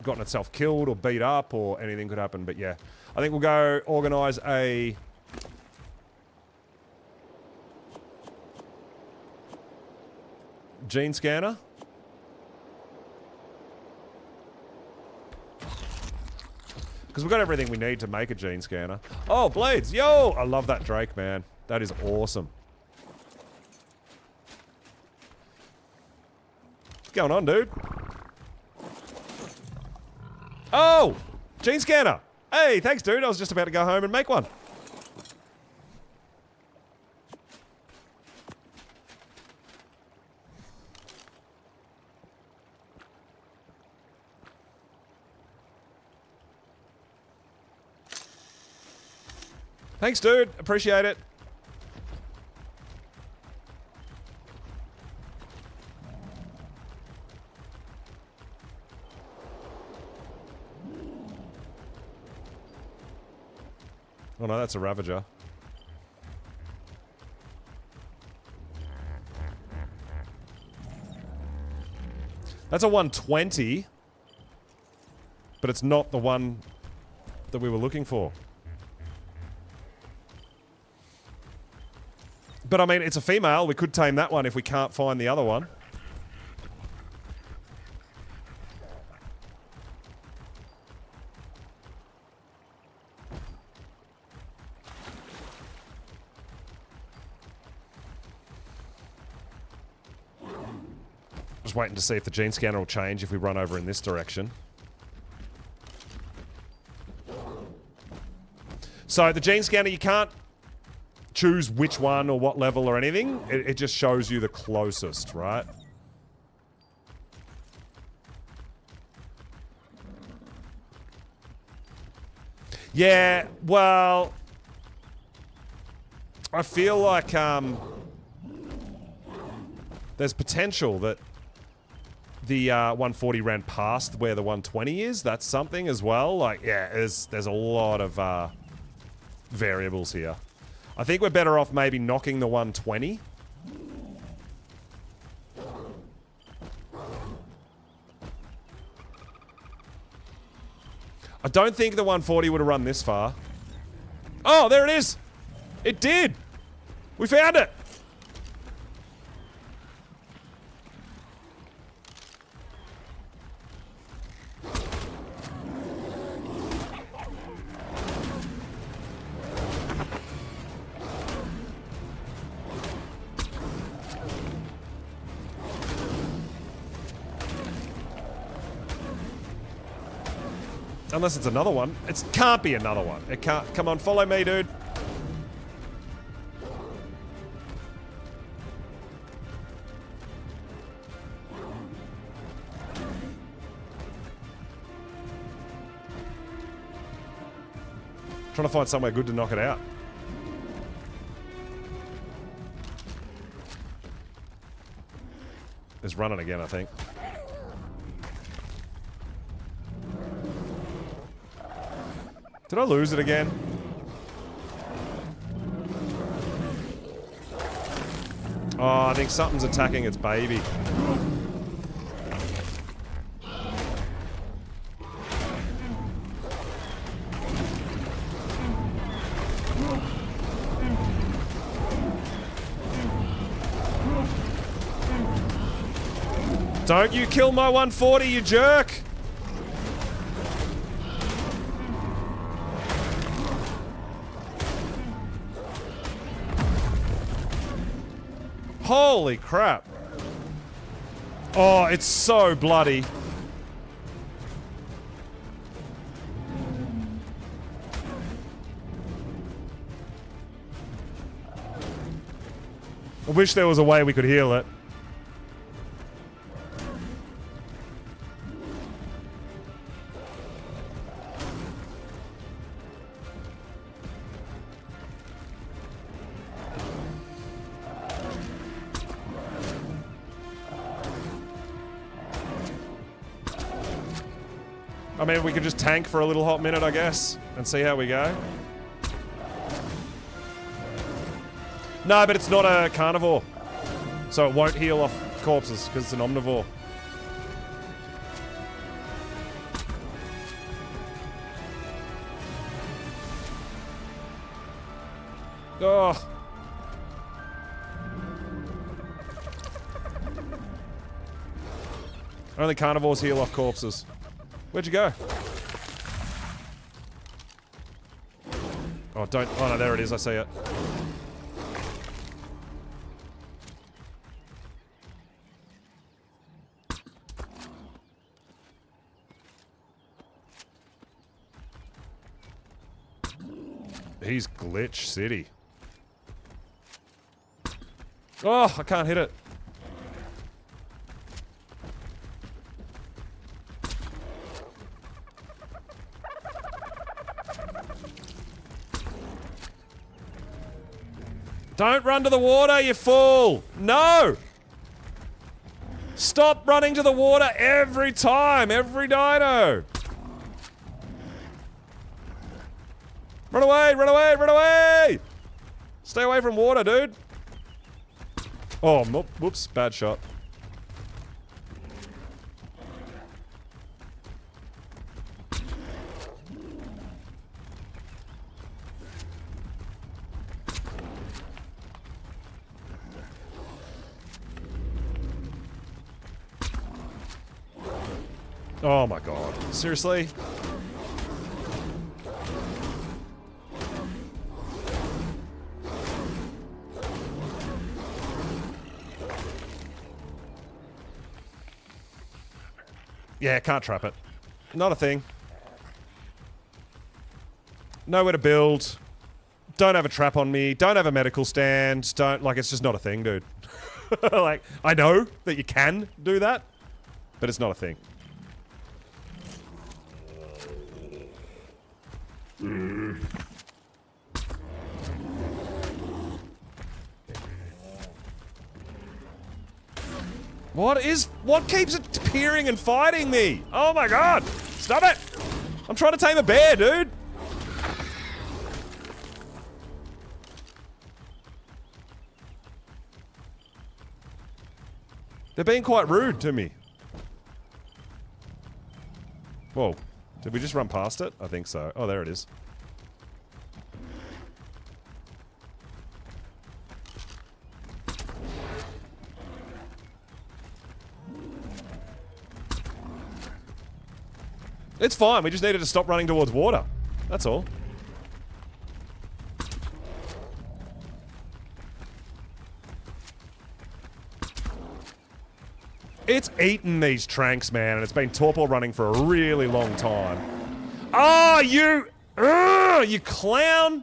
A: gotten itself killed or beat up, or anything could happen. But yeah, I think we'll go organise a gene scanner. Because we've got everything we need to make a gene scanner. Oh, blades! Yo! I love that Drake, man. That is awesome. What's going on, dude? Oh! Gene scanner! Hey, thanks, dude. I was just about to go home and make one. Thanks, dude. Appreciate it. Oh no, that's a Ravager. That's a 120. But it's not the one that we were looking for. But I mean, it's a female. We could tame that one if we can't find the other one. Just waiting to see if the gene scanner will change if we run over in this direction. So the gene scanner, you can't choose which one or what level or anything. It just shows you the closest, right? Yeah, well, I feel like there's potential that the 140 ran past where the 120 is. That's something as well. Like, yeah, there's a lot of variables here. I think we're better off maybe knocking the 120. I don't think the 140 would have run this far. Oh, there it is! It did! We found it! Unless it's another one. It can't be another one. It can't. Come on, follow me, dude. Trying to find somewhere good to knock it out. It's running again, I think. Did I lose it again? Oh, I think something's attacking its baby. Don't you kill my 140, you jerk! Holy crap. Oh, it's so bloody. I wish there was a way we could heal it. I mean, we could just tank for a little hot minute, I guess, and see how we go. No, but it's not a carnivore, so it won't heal off corpses because it's an omnivore. Oh. Only carnivores heal off corpses. Where'd you go? Oh, don't. Oh, no, there it is. I see it. He's Glitch City. Oh, I can't hit it. Don't run to the water, you fool! No! Stop running to the water every time, every dino! Run away, run away, run away! Stay away from water, dude. Oh, whoops, bad shot. Oh my god. Seriously? Yeah, can't trap it. Not a thing. Nowhere to build. Don't have a trap on me. Don't have a medical stand. Don't, like, it's just not a thing, dude. Like, I know that you can do that, but it's not a thing. What keeps it appearing and fighting me? Oh my god! Stop it! I'm trying to tame a bear, dude! They're being quite rude to me. Whoa. Did we just run past it? I think so. Oh, there it is. It's fine. We just needed to stop running towards water. That's all. It's eaten these tranks, man, and it's been torpor running for a really long time. Oh, you clown.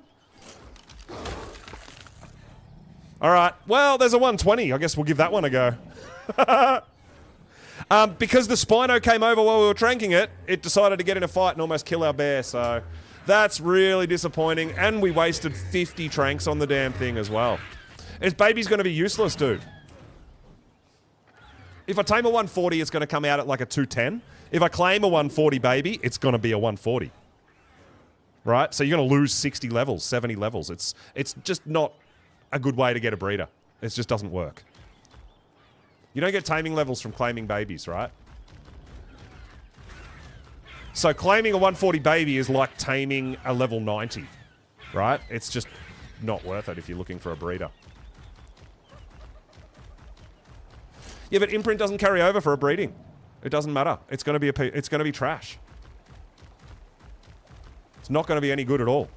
A: All right. Well, there's a 120. I guess we'll give that one a go. Because the Spino came over while we were tranking it, it decided to get in a fight and almost kill our bear, so that's really disappointing. And we wasted 50 tranks on the damn thing as well. This baby's going to be useless, dude. If I tame a 140, it's going to come out at like a 210. If I claim a 140 baby, it's going to be a 140. Right? So you're going to lose 60 levels, 70 levels. It's just not a good way to get a breeder. It just doesn't work. You don't get taming levels from claiming babies, right? So claiming a 140 baby is like taming a level 90, right? It's just not worth it if you're looking for a breeder. Yeah, but imprint doesn't carry over for a breeding. It doesn't matter. It's going to be trash. It's not going to be any good at all.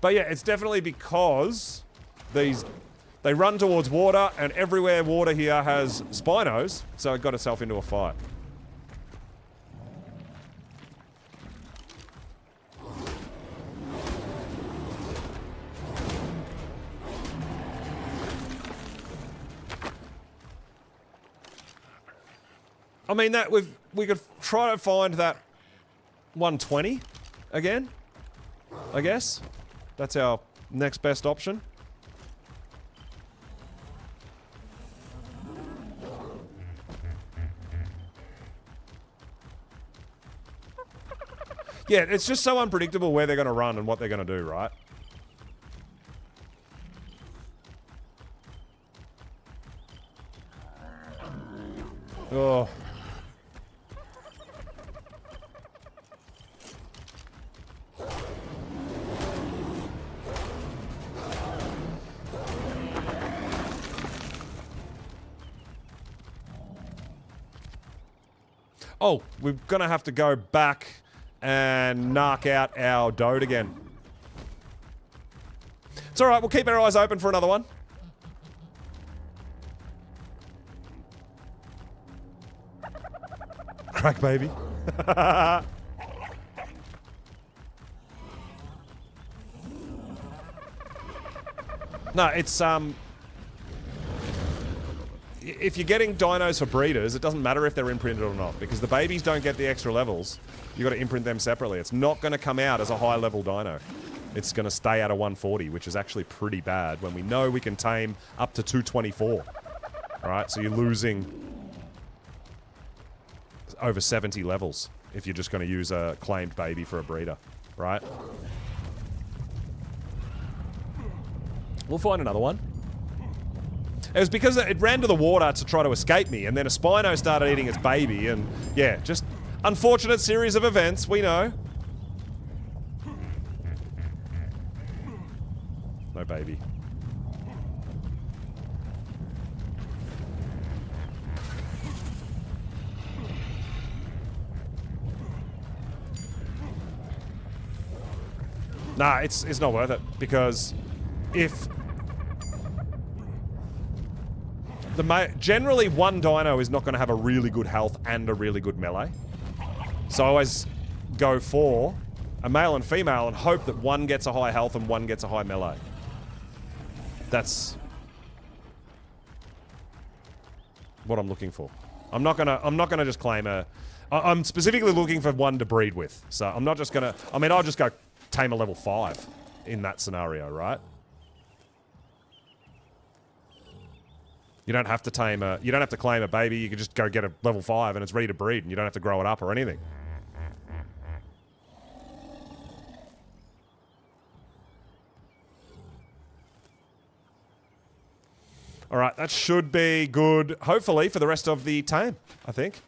A: But yeah, it's definitely because they run towards water, and everywhere water here has Spinos, so it got itself into a fight. I mean, that we could try to find that 120 again, I guess. That's our next best option. Yeah, it's just so unpredictable where they're going to run and what they're going to do, right? Oh. Oh, we're going to have to go back and knock out our Dode again. It's alright, we'll keep our eyes open for another one. Crack baby. No, it's if you're getting dinos for breeders, it doesn't matter if they're imprinted or not, because the babies don't get the extra levels. You got to imprint them separately. It's not going to come out as a high level dino. It's going to stay at a 140, which is actually pretty bad when we know we can tame up to 224. Alright, so you're losing over 70 levels if you're just going to use a claimed baby for a breeder, right? We'll find another one. It was because it ran to the water to try to escape me, and then a Spino started eating its baby, and yeah, just unfortunate series of events, we know. No baby. Nah, it's not worth it, because if generally one dino is not going to have a really good health and a really good melee. So I always go for a male and female and hope that one gets a high health and one gets a high melee. That's what I'm looking for. I'm not gonna just claim a. I'm specifically looking for one to breed with. So I'm not just gonna. I mean, I'll just go tame a level 5 in that scenario, right? You don't have to tame a. You don't have to claim a baby. You can just go get a level 5 and it's ready to breed, and you don't have to grow it up or anything. All right, that should be good, hopefully, for the rest of the tame, I think.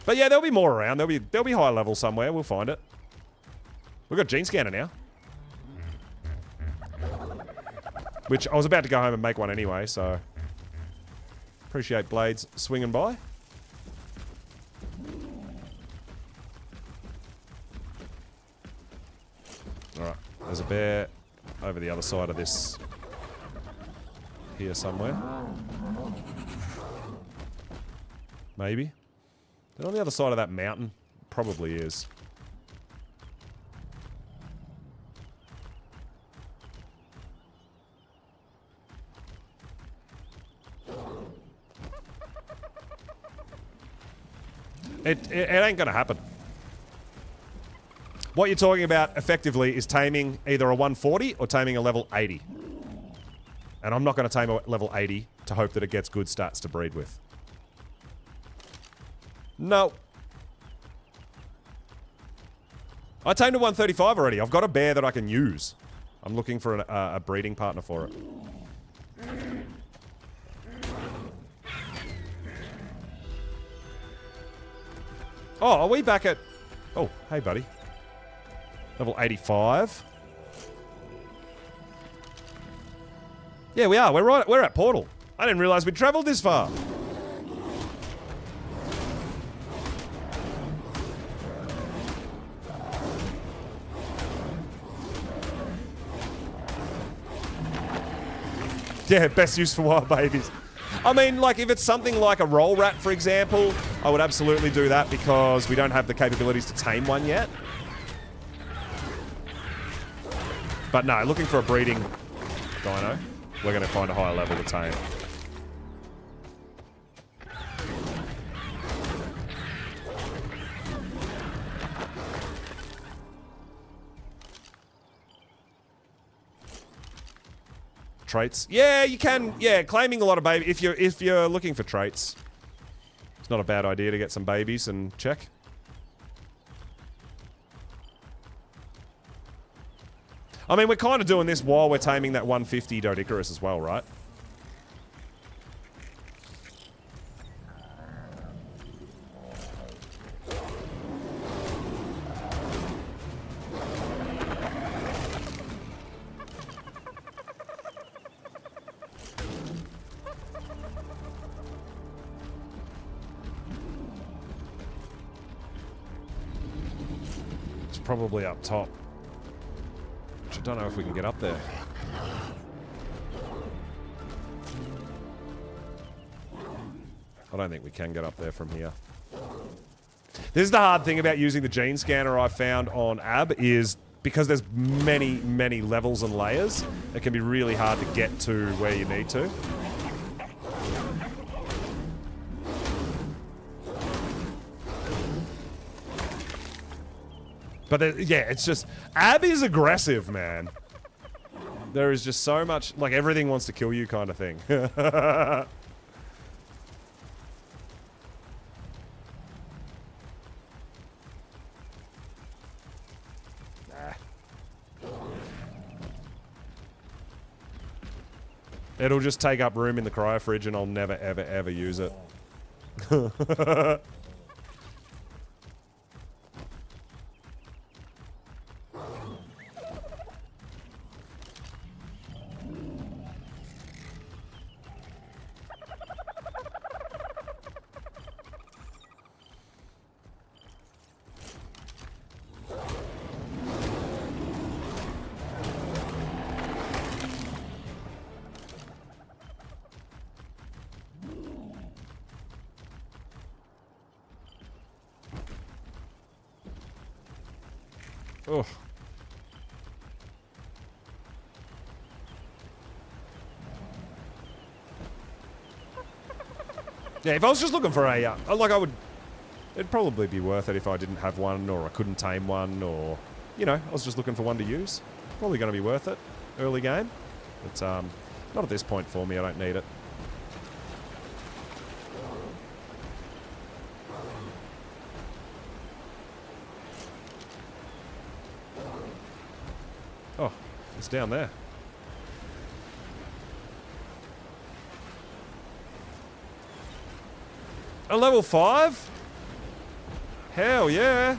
A: But yeah, there'll be more around. There'll be high level somewhere. We'll find it. We've got Gene Scanner now. Which I was about to go home and make one anyway, so... Appreciate Blades swinging by. Alright. bear over the other side of this here somewhere. Maybe. And on the other side of that mountain, probably is. It ain't gonna happen. What you're talking about, effectively, is taming either a 140 or taming a level 80. And I'm not going to tame a level 80 to hope that it gets good stats to breed with. No. I tamed a 135 already. I've got a bear that I can use. I'm looking for a breeding partner for it. Oh, are we back at... Oh, hey, buddy. Level 85. Yeah, we are. We're at Portal. I didn't realize we'd traveled this far. Yeah, best use for wild babies. I mean, like, if it's something like a roll rat, for example, I would absolutely do that because we don't have the capabilities to tame one yet. But no, looking for a breeding dino, we're going to find a higher level to tame. Traits. Yeah, you can. Yeah, claiming a lot of babies. If you're looking for traits, it's not a bad idea to get some babies and check. I mean, we're kind of doing this while we're taming that 150 Dodicarus as well, right? It's probably up top. Which I don't know if we can get up there. I don't think we can get up there from here. This is the hard thing about using the gene scanner I found on Ab, is because there's many, many levels and layers, it can be really hard to get to where you need to. But yeah, it's just... Ab is aggressive, man. There is just so much... Like, everything wants to kill you kind of thing. Nah. It'll just take up room in the cryo fridge and I'll never, ever, ever use it. Oh. Yeah, if I was just looking for a, like I would, it'd probably be worth it if I didn't have one or I couldn't tame one or, you know, I was just looking for one to use. Probably going to be worth it early game. But not at this point for me, I don't need it. Oh, it's down there. A level 5? Hell yeah.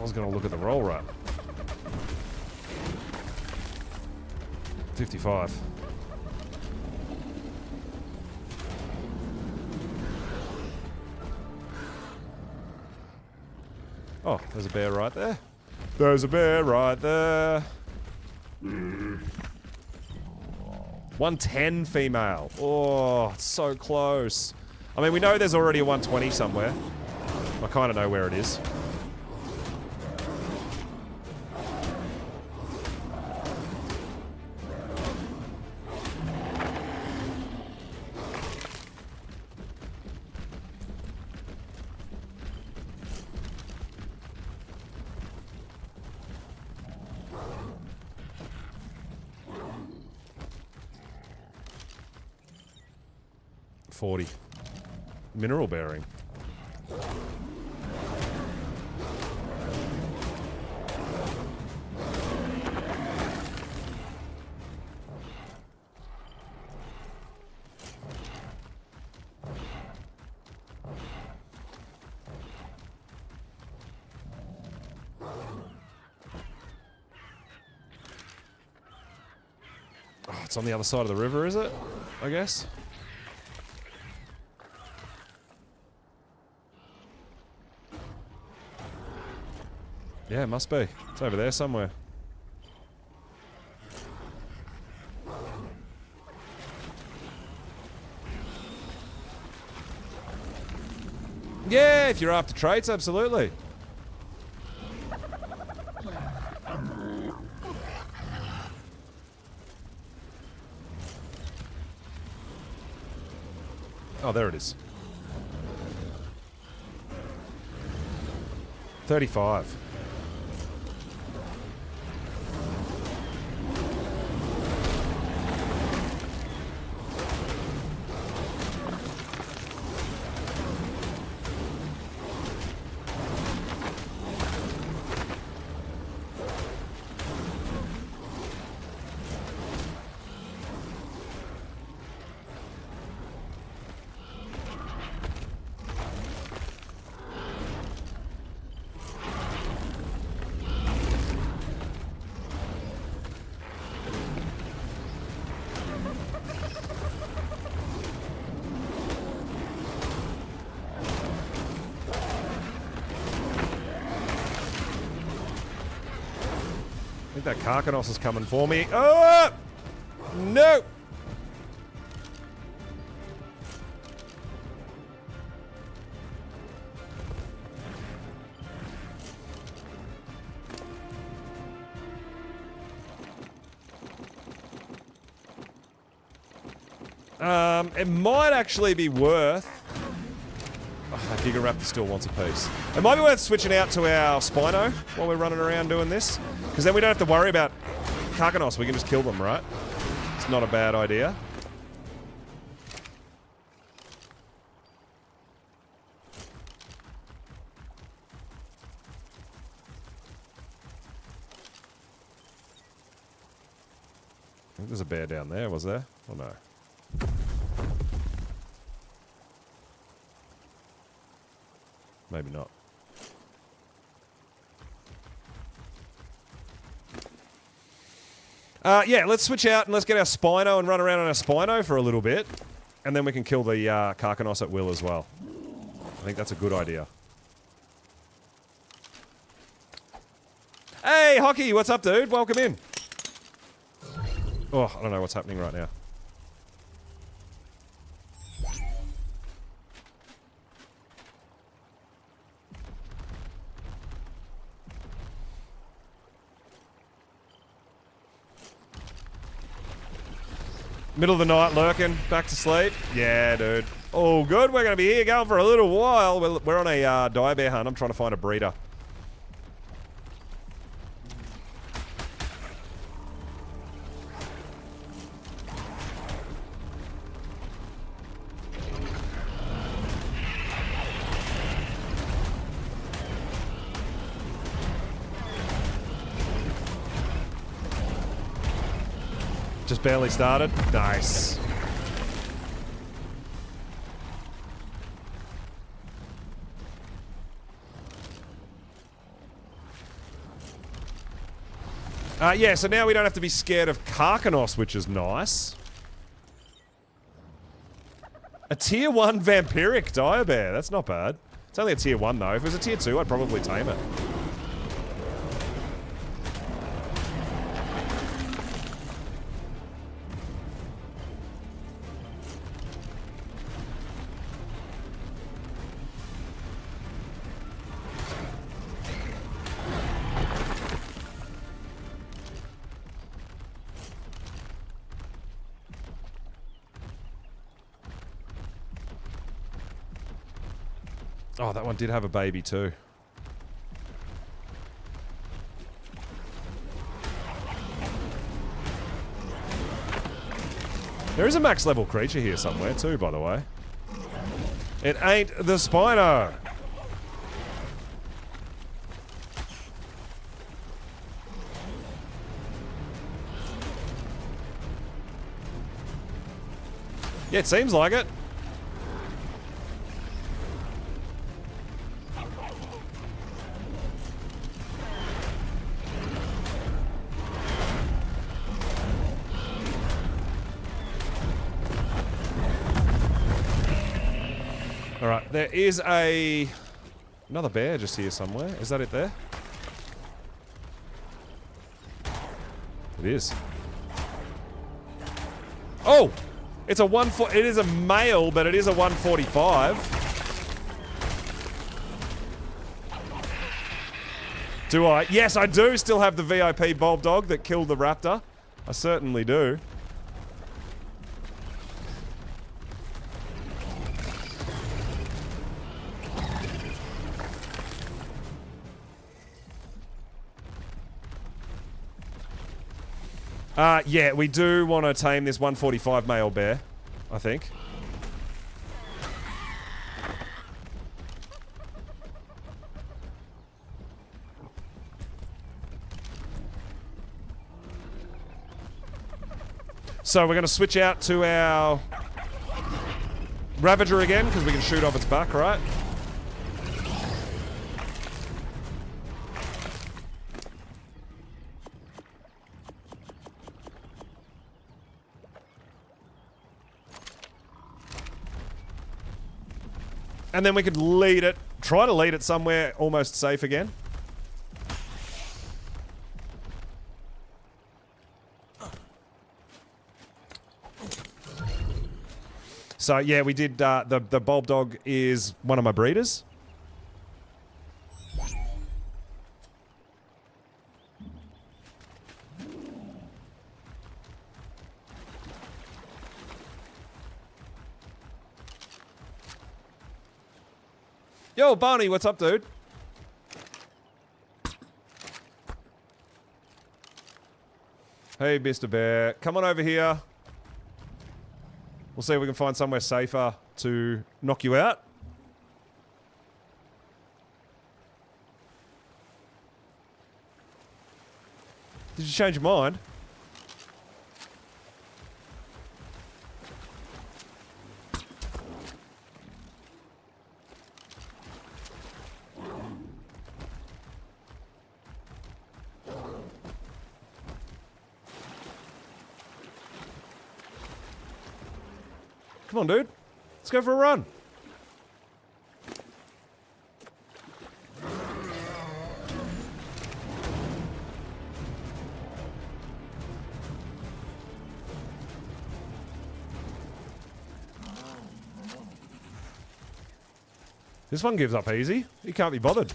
A: was going to look at the roll rate. 55. Oh, there's a bear right there. There's a bear right there. 110 female. Oh, it's so close. I mean, we know there's already a 120 somewhere. I kind of know where it is. Mineral bearing. Oh, it's on the other side of the river, is it? I guess. Yeah, it must be. It's over there somewhere. Yeah, if you're after traits, absolutely. Oh, there it is. 35. I think that Karkanos is coming for me. Oh! No! It might actually be worth... Oh, Gigaraptor still wants a piece. It might be worth switching out to our Spino while we're running around doing this. Because then we don't have to worry about Karkanos. We can just kill them, right? It's not a bad idea. I think there's a bear down there, was there? Or no? Maybe not. Yeah, let's switch out and let's get our Spino and run around on our Spino for a little bit. And then we can kill the Karkanos at will as well. I think that's a good idea. Hey, Hockey, what's up, dude? Welcome in. Oh, I don't know what's happening right now. Middle of the night lurking, back to sleep. Yeah, dude. Oh, good. We're going to be here going for a little while. We're on a dire bear hunt. I'm trying to find a breeder. Just barely started. Nice. Yeah, so now we don't have to be scared of Karkanos, which is nice. A tier 1 vampiric dire bear. That's not bad. It's only a tier 1 though. If it was a tier 2, I'd probably tame it. Oh, that one did have a baby too. There is a max level creature here somewhere too, by the way. It ain't the Spino. Yeah, it seems like it. Alright, there is another bear just here somewhere. Is that it there? It is. Oh! It's a it is a male, but it is a 145. Do I? Yes, I do still have the VIP bulb dog that killed the raptor. I certainly do. Yeah, we do want to tame this 145 male bear, I think. So we're going to switch out to our Ravager again, because we can shoot off its back, right? And then we could lead it, try to lead it somewhere almost safe again. So yeah, we did, the bulb dog is one of my breeders. Yo, Barney, what's up, dude? Hey, Mr. Bear. Come on over here. We'll see if we can find somewhere safer to knock you out. Did you change your mind? Come on, dude. Let's go for a run. This one gives up easy. He can't be bothered.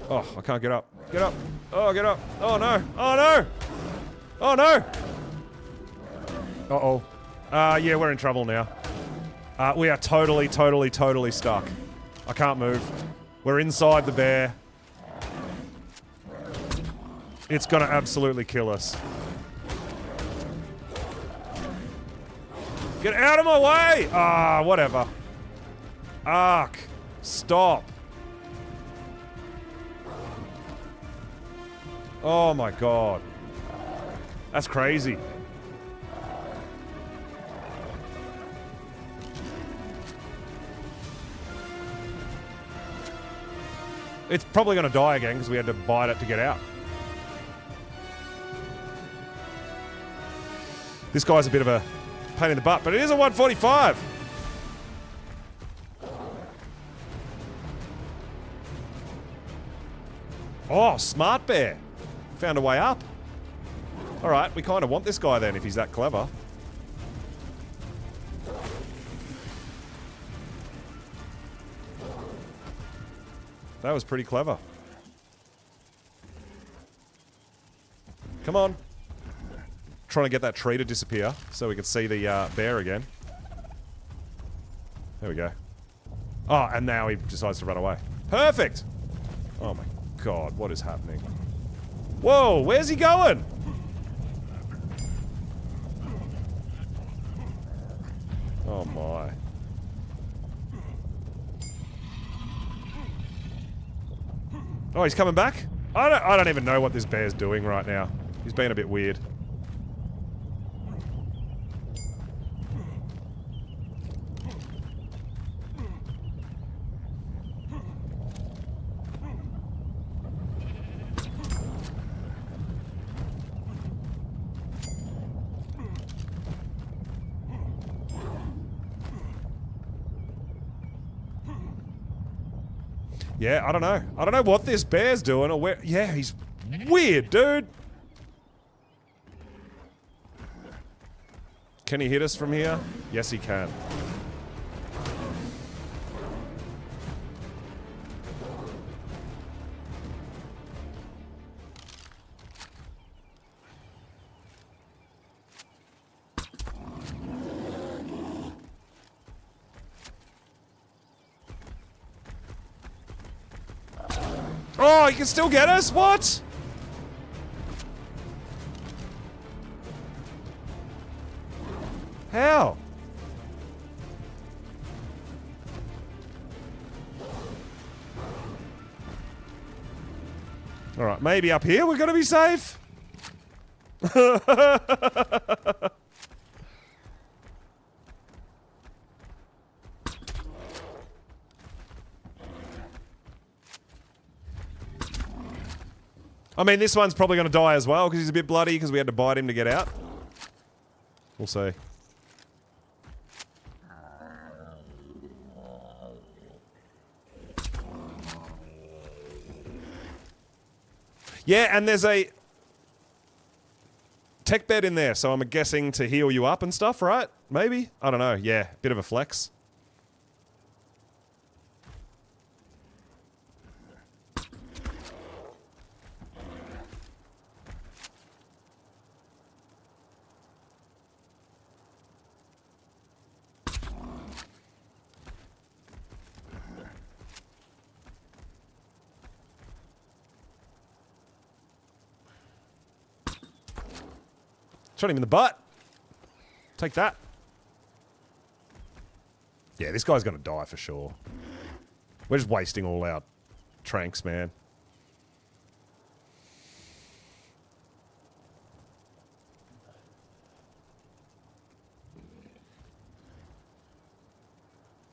A: Oh, I can't get up. Get up. Oh, get up. Oh, no. Oh, no. Oh, no. Uh-oh. Yeah, we're in trouble now. We are totally stuck. I can't move. We're inside the bear. It's gonna absolutely kill us. Get out of my way! Ah, whatever. Ark. Stop. Oh my god. That's crazy. It's probably going to die again because we had to bite it to get out. This guy's a bit of a pain in the butt, but it is a 145. Oh, smart bear. Found a way up. Alright, we kind of want this guy then if he's that clever. That was pretty clever. Come on. Trying to get that tree to disappear so we can see the bear again. There we go. Oh, and now he decides to run away. Perfect! Oh my god, what is happening? Whoa, where's he going? Oh my. Oh, he's coming back? I don't even know what this bear's doing right now. He's being a bit weird. Yeah, I don't know. I don't know what this bear's doing or where... Yeah, he's weird, dude. Can he hit us from here? Yes, he can. Oh, you can still get us? What? How? Alright, maybe up here we're gonna be safe? I mean, this one's probably going to die as well because he's a bit bloody because we had to bite him to get out. We'll see. Yeah, and there's a tech bed in there, so I'm guessing to heal you up and stuff, right? Maybe? I don't know. Yeah, bit of a flex. Shot him in the butt. Take that. Yeah, this guy's gonna die for sure. We're just wasting all our tranks, man.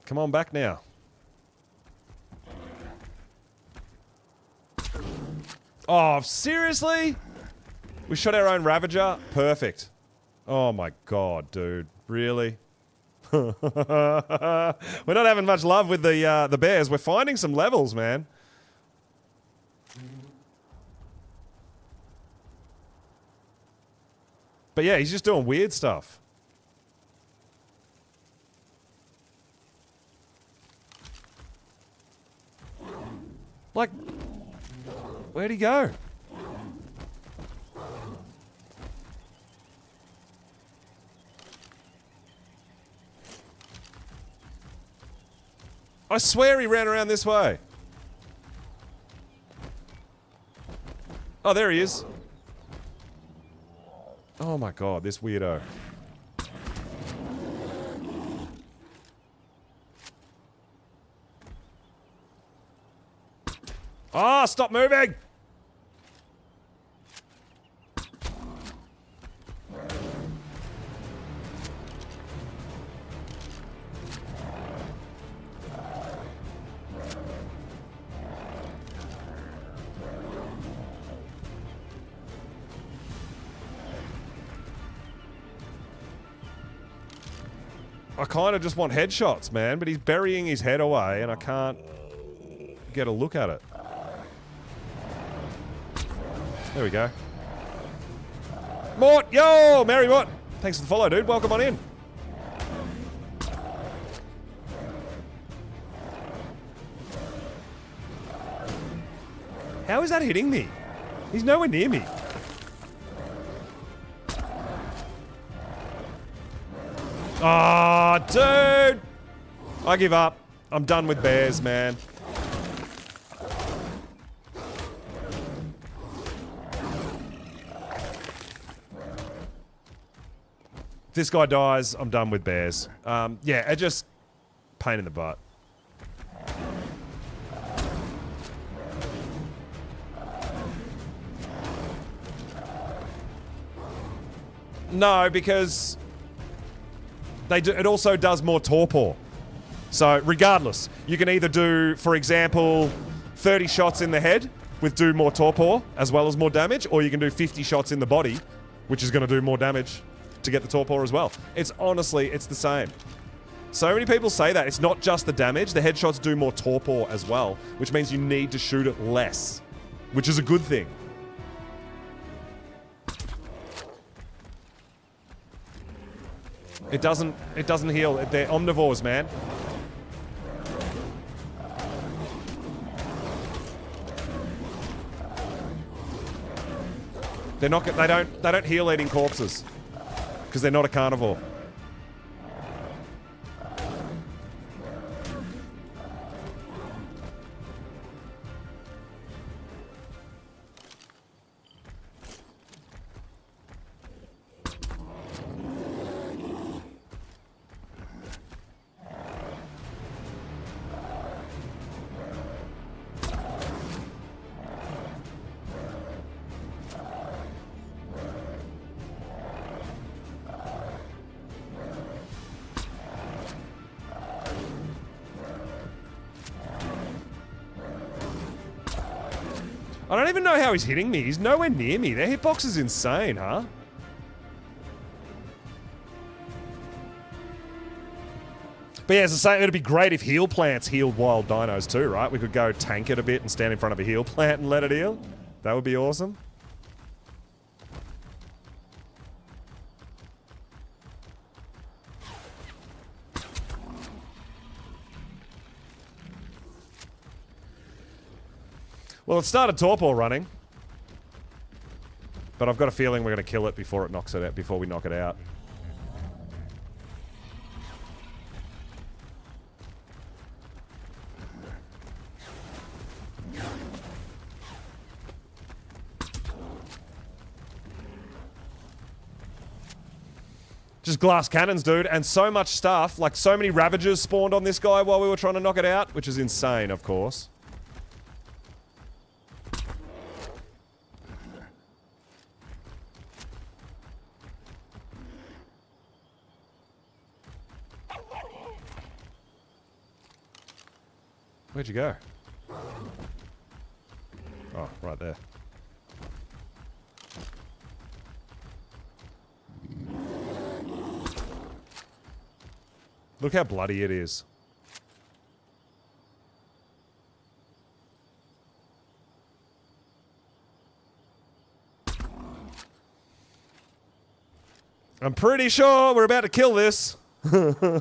A: Come on back now. Oh, seriously? We shot our own Ravager? Perfect. Oh my god, dude. Really? We're not having much love with the bears. We're finding some levels, man. But yeah, he's just doing weird stuff. Like, where'd he go? I swear he ran around this way. Oh, there he is. Oh my god, this weirdo. Ah, stop moving! I kind of just want headshots, man, but he's burying his head away and I can't get a look at it. There we go. Mort! Yo! Mary Mort! Thanks for the follow, dude. Welcome on in. How is that hitting me? He's nowhere near me. Ah, dude! I give up. I'm done with bears, man. If this guy dies, I'm done with bears. Yeah, it just... pain in the butt. No, because... it also does more torpor. So, regardless, you can either do, for example, 30 shots in the head with do more torpor, as well as more damage, or you can do 50 shots in the body, which is going to do more damage to get the torpor as well. It's honestly, it's the same. So many people say that. It's not just the damage. The headshots do more torpor as well, which means you need to shoot it less, which is a good thing. It doesn't heal. They're omnivores, man. They don't heal eating corpses because they're not a carnivore. I don't even know how he's hitting me. He's nowhere near me. Their hitbox is insane, huh? But yeah, as I say, it'd be great if heal plants healed wild dinos too, right? We could go tank it a bit and stand in front of a heal plant and let it heal. That would be awesome. Well, it started torpor running, but I've got a feeling we're going to kill it before it knocks it out. Before we knock it out. Just glass cannons, dude, and so much stuff. Like, so many Ravagers spawned on this guy while we were trying to knock it out, which is insane, of course. Where'd you go? Oh, right there. Look how bloody it is. I'm pretty sure we're about to kill this. But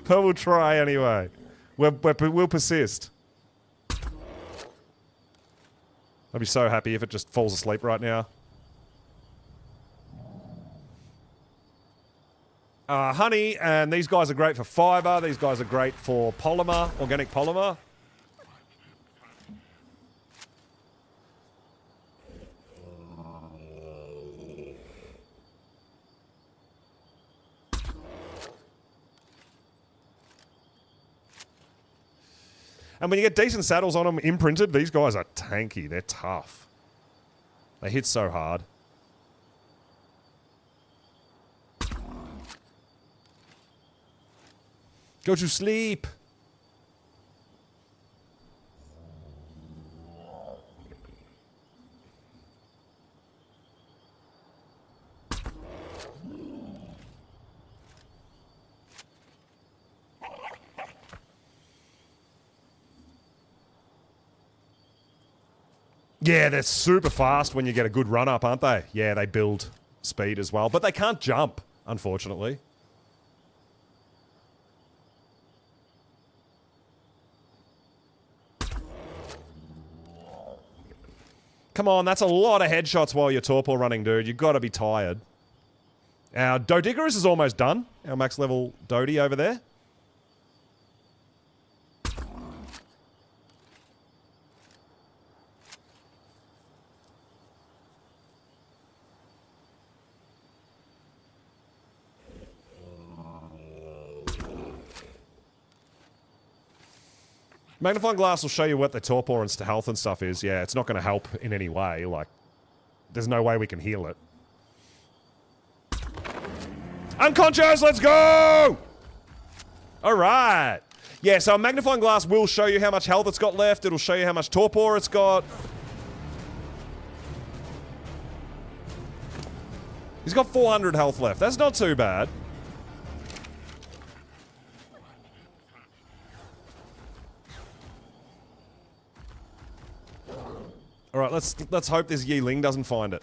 A: we'll try anyway. We'll persist. I'd be so happy if it just falls asleep right now. Honey, and these guys are great for fiber. These guys are great for polymer, organic polymer. And when you get decent saddles on them imprinted, these guys are tanky. They're tough. They hit so hard. Go to sleep. Yeah, they're super fast when you get a good run up, aren't they? Yeah, they build speed as well. But they can't jump, unfortunately. Come on, that's a lot of headshots while you're torpor running, dude. You've got to be tired. Our Dodigerous is almost done. Our max level Dodie over there. Magnifying glass will show you what the torpor and health and stuff is. Yeah, it's not going to help in any way. Like, there's no way we can heal it. Unconscious, let's go! Alright. Yeah, so a magnifying glass will show you how much health it's got left. It'll show you how much torpor it's got. He's got 400 health left. That's not too bad. Alright, let's hope this Yi Ling doesn't find it.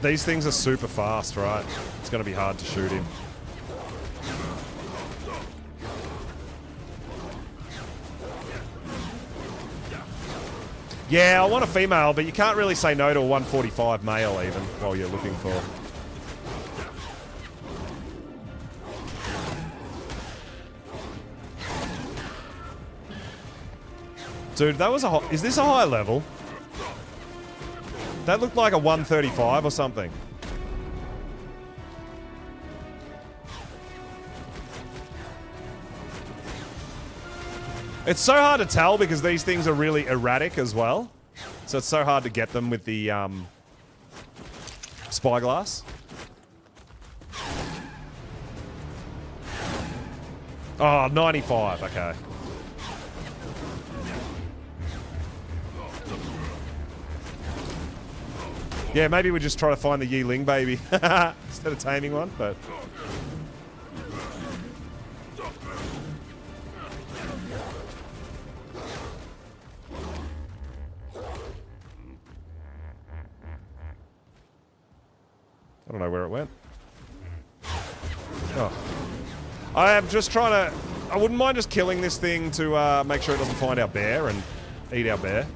A: These things are super fast, right? It's going to be hard to shoot him. Yeah, I want a female, but you can't really say no to a 145 male even while you're looking for. Dude, that was a high... Is this a high level? That looked like a 135 or something. It's so hard to tell because these things are really erratic as well. So it's so hard to get them with the spyglass. Oh, 95, okay. Yeah, maybe we just try to find the Yi Ling baby instead of taming one, but... I don't know where it went. Oh. I am just trying to... I wouldn't mind just killing this thing to make sure it doesn't find our bear and eat our bear.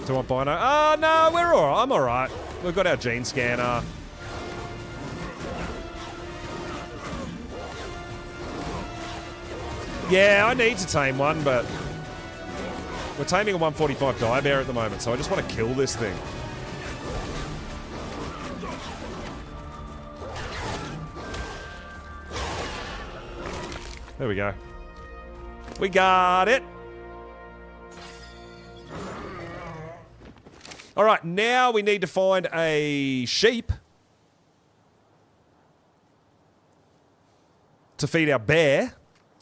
A: Do I buy no? Oh, no, we're alright. I'm alright. We've got our gene scanner. Yeah, I need to tame one, but we're taming a 145 dire bear at the moment, so I just want to kill this thing. There we go. We got it. All right, now we need to find a sheep to feed our bear.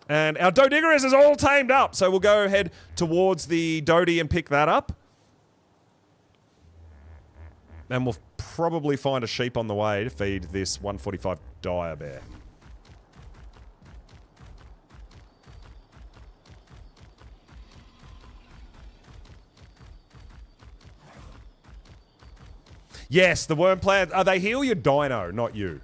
A: And our Dodigerous is all tamed up. So we'll go head towards the Dodie and pick that up. And we'll probably find a sheep on the way to feed this 145 dire bear. Yes, the worm plant. They heal your dino, not you.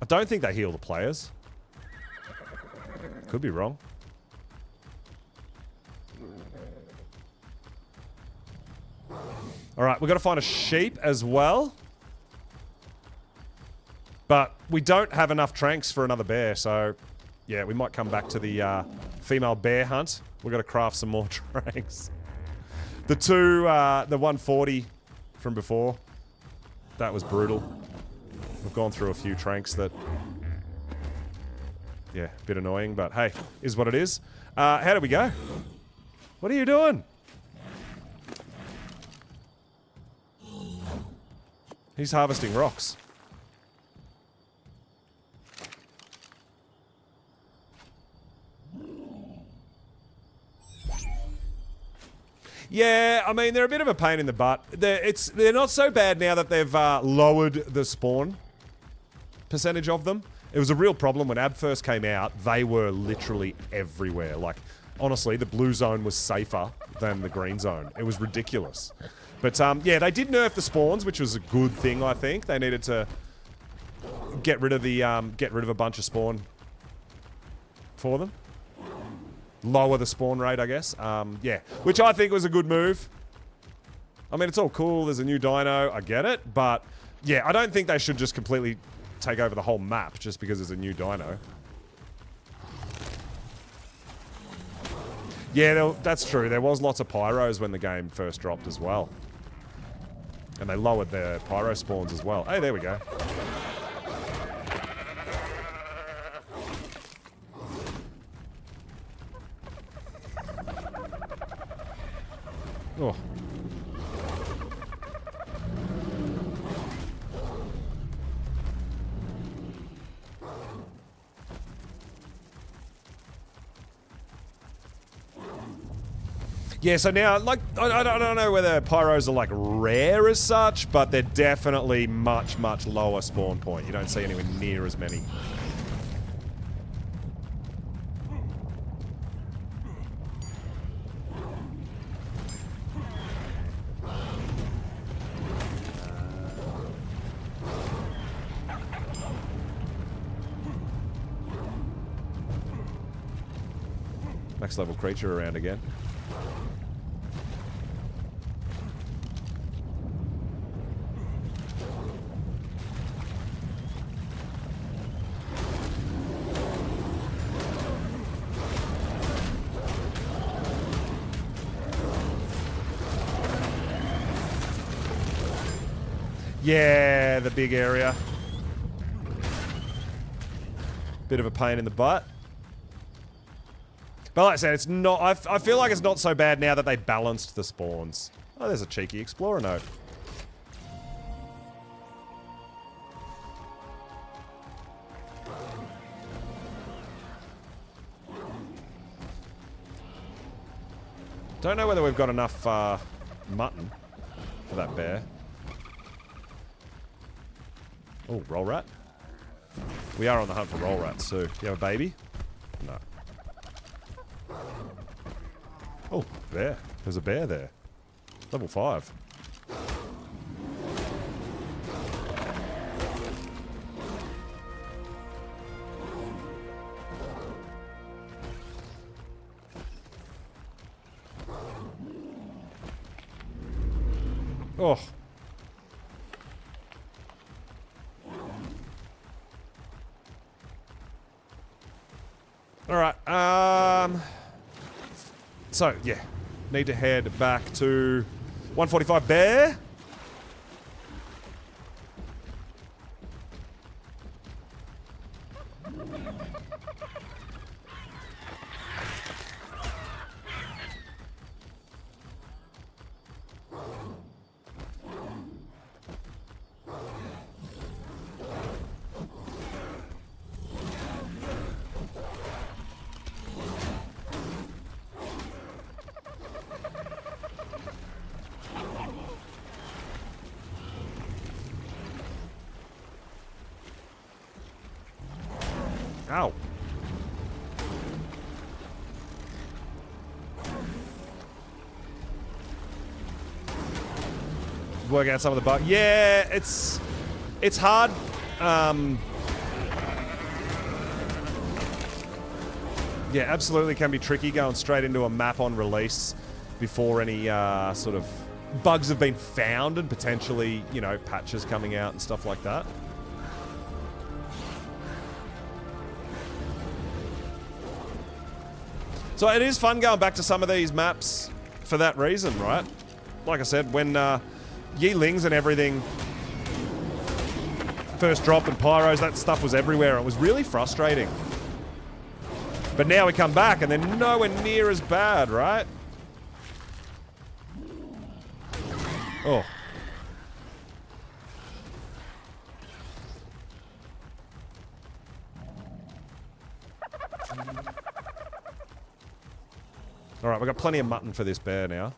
A: I don't think they heal the players. Could be wrong. All right, we've got to find a sheep as well. But we don't have enough tranks for another bear, so yeah, we might come back to the female bear hunt. We've got to craft some more tranks. The 140 from before, that was brutal. We've gone through a few tranks that, yeah, a bit annoying, but hey, is what it is. How do we go? What are you doing? He's harvesting rocks. Yeah, I mean, they're a bit of a pain in the butt. They're not so bad now that they've lowered the spawn percentage of them. It was a real problem when Ab first came out. They were literally everywhere. Like, honestly, the blue zone was safer than the green zone. It was ridiculous. But yeah, they did nerf the spawns, which was a good thing, I think. They needed to get rid of a bunch of spawn for them. Lower the spawn rate, I guess. Yeah, which I think was a good move. I mean, it's all cool. There's a new dino. I get it. But yeah, I don't think they should just completely take over the whole map just because there's a new dino. Yeah, that's true. There was lots of pyros when the game first dropped as well. And they lowered their pyro spawns as well. Hey, there we go. Oh. Yeah, so now, like, I don't know whether pyros are, like, rare as such, but they're definitely much, much lower spawn point. You don't see anywhere near as many. Next level creature around again. Yeah, the big area. Bit of a pain in the butt. But like I said, it's not. I feel like it's not so bad now that they balanced the spawns. Oh, there's a cheeky explorer note. Don't know whether we've got enough mutton for that bear. Oh, roll rat. We are on the hunt for roll rats too. Do you have a baby? No. Oh, bear. There's a bear there. Level 5. Oh. Alright, so, yeah. Need to head back to 145 bear. Ow. Work out some of the bugs. Yeah, it's hard. Yeah, absolutely can be tricky going straight into a map on release before any sort of bugs have been found and potentially, you know, patches coming out and stuff like that. So it is fun going back to some of these maps for that reason, right? Like I said, when Yilings and everything first dropped and Pyros, that stuff was everywhere. It was really frustrating. But now we come back and they're nowhere near as bad, right? Oh. Alright, we've got plenty of mutton for this bear now.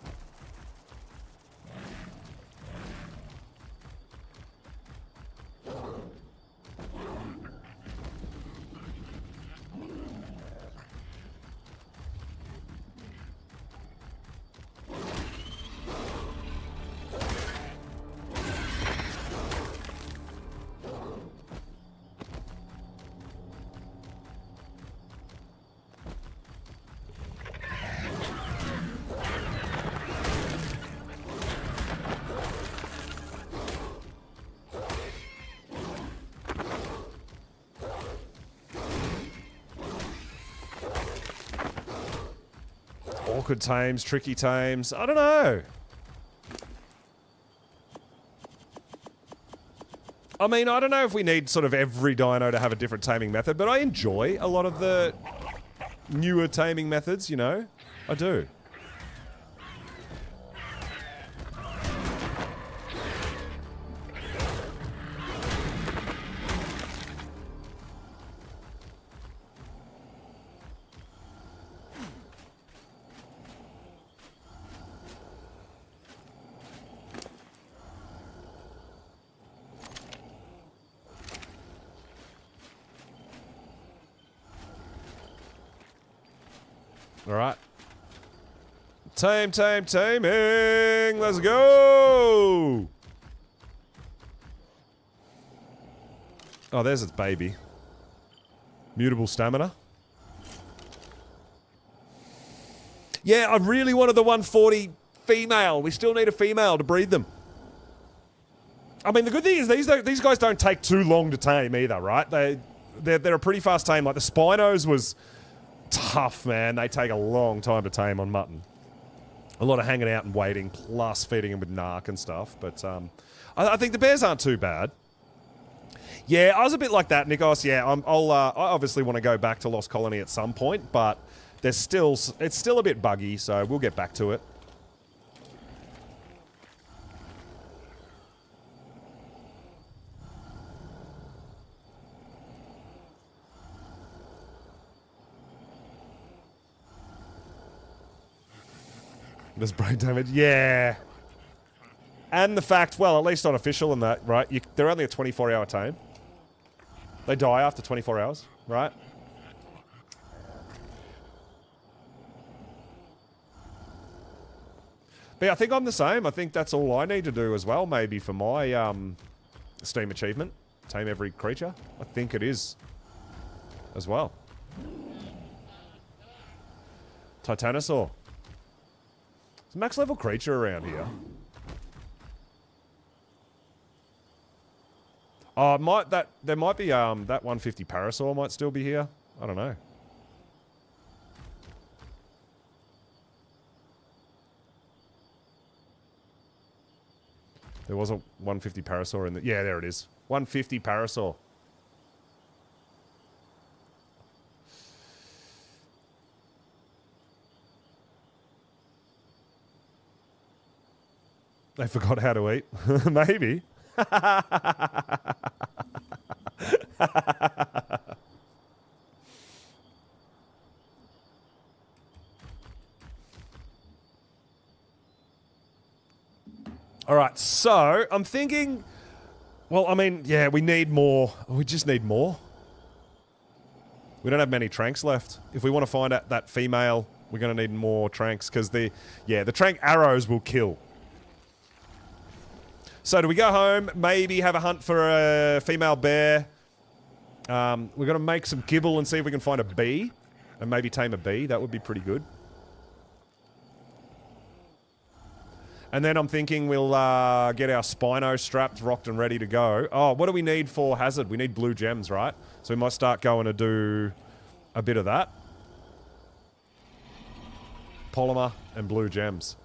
A: Awkward tames, tricky tames. I don't know. I mean, I don't know if we need sort of every dino to have a different taming method, but I enjoy a lot of the newer taming methods, you know? I do. Alright. Taming! Let's go! Oh, there's its baby. Mutable stamina. Yeah, I really wanted the 140 female. We still need a female to breed them. I mean, the good thing is these guys don't take too long to tame either, right? They're a pretty fast tame. Like the Spinos was tough, man. They take a long time to tame on mutton. A lot of hanging out and waiting, plus feeding them with narc and stuff. But I think the bears aren't too bad. Yeah, I was a bit like that, Nikos. Yeah, I obviously want to go back to Lost Colony at some point, but it's still a bit buggy, so we'll get back to it. There's brain damage. Yeah. And the fact, well, at least on official and that, right? They're only a 24-hour tame. They die after 24 hours, right? But yeah, I think I'm the same. I think that's all I need to do as well, maybe, for my Steam achievement. Tame every creature. I think it is as well. Titanosaur. It's a max level creature around here. Oh, there might be that 150 Parasaur might still be here. I don't know. There was a 150 Parasaur in the... Yeah, there it is. 150 Parasaur. They forgot how to eat. Maybe. All right, so I'm thinking, well, I mean, yeah, we need more. We just need more. We don't have many tranks left. If we want to find out that female, we're going to need more tranks because the trank arrows will kill. So do we go home, maybe have a hunt for a female bear? We're going to make some kibble and see if we can find a bee and maybe tame a bee. That would be pretty good. And then I'm thinking we'll get our Spino strapped, rocked, and ready to go. Oh, what do we need for Hazard? We need blue gems, right? So we might start going to do a bit of that. Polymer and blue gems.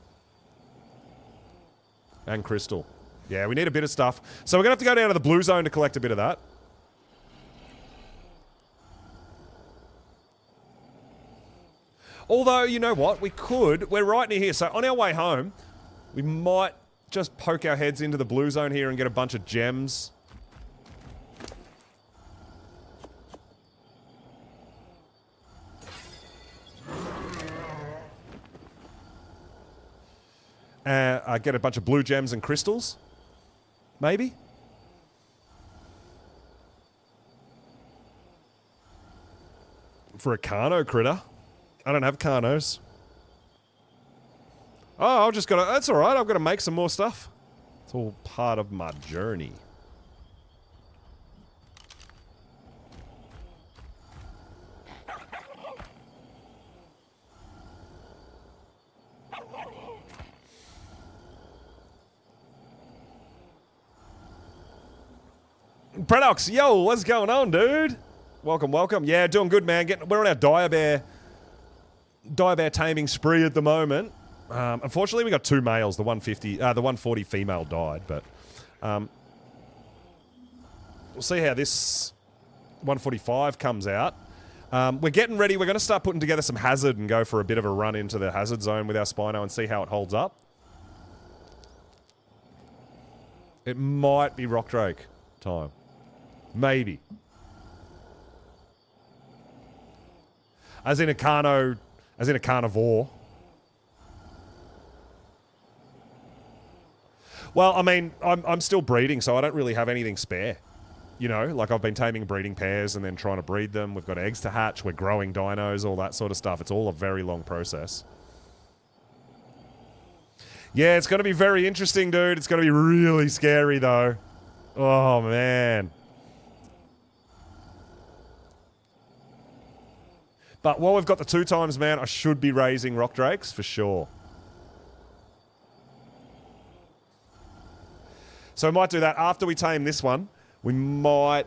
A: And crystal. Yeah, we need a bit of stuff. So we're going to have to go down to the blue zone to collect a bit of that. Although, you know what? We could. We're right near here. So on our way home, we might just poke our heads into the blue zone here and get a bunch of gems. Get a bunch of blue gems and crystals. Maybe? For a Carno critter. I don't have Carnos. Oh, I've just got to... That's alright, I've got to make some more stuff. It's all part of my journey. Predox, yo, what's going on, dude? Welcome, welcome. Yeah, doing good, man. We're on our dire bear taming spree at the moment. Unfortunately, we got 2 males. The 140 female died, but we'll see how this 145 comes out. We're getting ready. We're going to start putting together some Hazard and go for a bit of a run into the Hazard zone with our Spino and see how it holds up. It might be Rock Drake time. Maybe. As in a carnivore. Well, I mean, I'm still breeding, so I don't really have anything spare. You know, like I've been taming breeding pairs and then trying to breed them. We've got eggs to hatch. We're growing dinos, all that sort of stuff. It's all a very long process. Yeah, it's going to be very interesting, dude. It's going to be really scary, though. Oh, man. But while we've got the 2 times, man, I should be raising rock drakes for sure. So we might do that after we tame this one. We might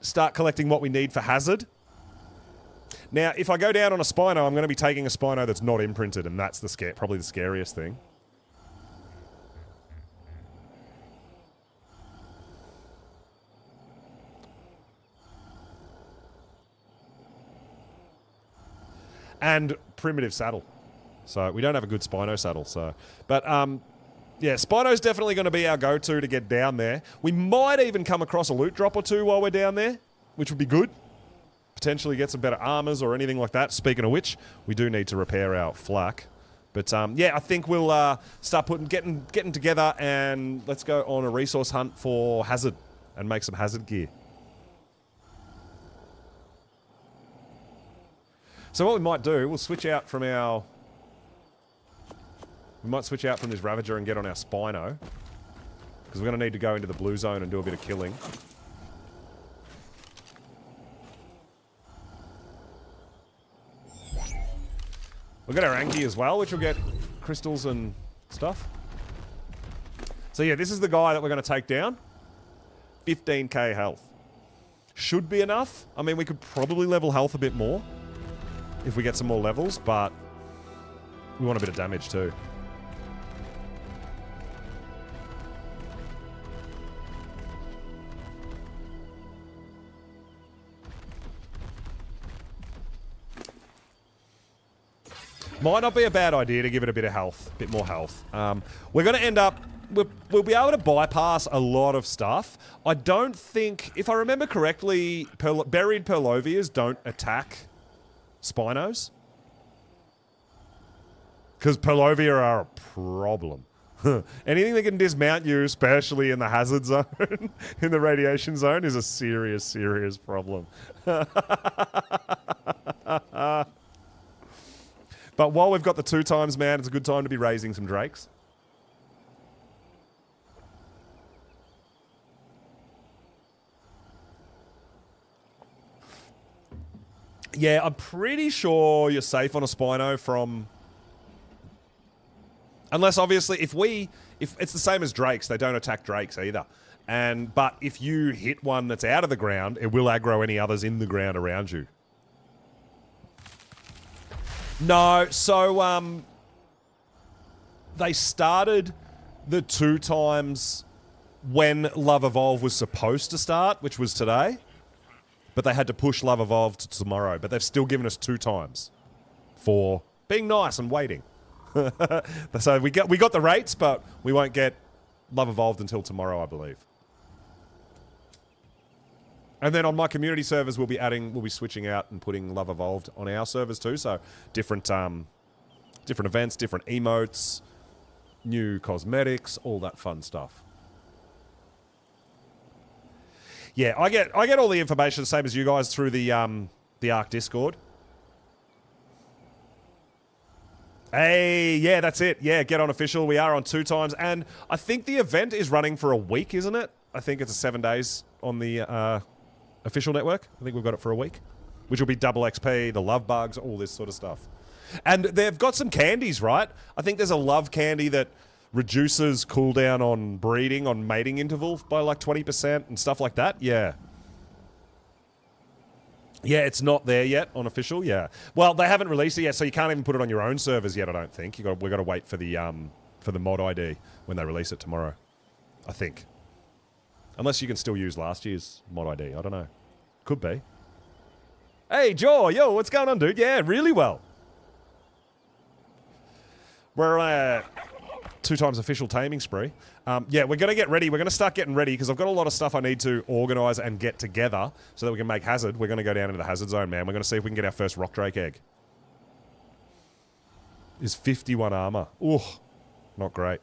A: start collecting what we need for Hazard. Now, if I go down on a Spino, I'm going to be taking a Spino that's not imprinted, and that's probably the scariest thing. And primitive saddle. So we don't have a good Spino saddle. So, but yeah, Spino's definitely going to be our go-to to get down there. We might even come across a loot drop or 2 while we're down there, which would be good. Potentially get some better armors or anything like that. Speaking of which, we do need to repair our flak. But yeah, I think we'll start getting together and let's go on a resource hunt for Hazard and make some Hazard gear. So what we might do, we'll switch out from our... We might switch out from this Ravager and get on our Spino. Because we're going to need to go into the blue zone and do a bit of killing. We'll get our Anki as well, which will get crystals and stuff. So yeah, this is the guy that we're going to take down. 15k health. Should be enough. I mean, we could probably level health a bit more if we get some more levels, but we want a bit of damage too. Might not be a bad idea to give it a bit of health, a bit more health. We're going to end up we'll be able to bypass a lot of stuff. I don't think, if I remember correctly, buried Purlovias don't attack Spinos. Because Purlovia are a problem. Anything that can dismount you, especially in the hazard zone, in the radiation zone, is a serious, serious problem. But while we've got the 2 times, man, it's a good time to be raising some drakes. Yeah, I'm pretty sure you're safe on a Spino from... Unless, obviously, if it's the same as drakes, they don't attack drakes either. But if you hit one that's out of the ground, it will aggro any others in the ground around you. No, so, they started the 2 times when Love Evolve was supposed to start, which was today. But they had to push Love Evolve to tomorrow. But they've still given us 2 times for being nice and waiting. So we got the rates, but we won't get Love Evolved until tomorrow, I believe. And then on my community servers, we'll be switching out and putting Love Evolved on our servers too. So different events, different emotes, new cosmetics, all that fun stuff. Yeah, I get all the information the same as you guys through the Ark Discord. Hey, yeah, that's it. Yeah, get on official. We are on 2 times, and I think the event is running for a week, isn't it? I think it's 7 days on the official network. I think we've got it for a week, which will be double XP, the love bugs, all this sort of stuff. And they've got some candies, right? I think there's a love candy that reduces cooldown on breeding, on mating interval by like 20% and stuff like that. Yeah. Yeah, it's not there yet on official, yeah. Well, they haven't released it yet, so you can't even put it on your own servers yet, I don't think. We've got to wait for the mod ID when they release it tomorrow, I think. Unless you can still use last year's mod ID, I don't know. Could be. Hey, Jaw, yo, what's going on, dude? Yeah, really well. We're 2 times official taming spree. Yeah, we're going to get ready. We're going to start getting ready because I've got a lot of stuff I need to organise and get together so that we can make hazard. We're going to go down into the hazard zone, man. We're going to see if we can get our first rock drake egg. Is 51 armour. Ooh, not great.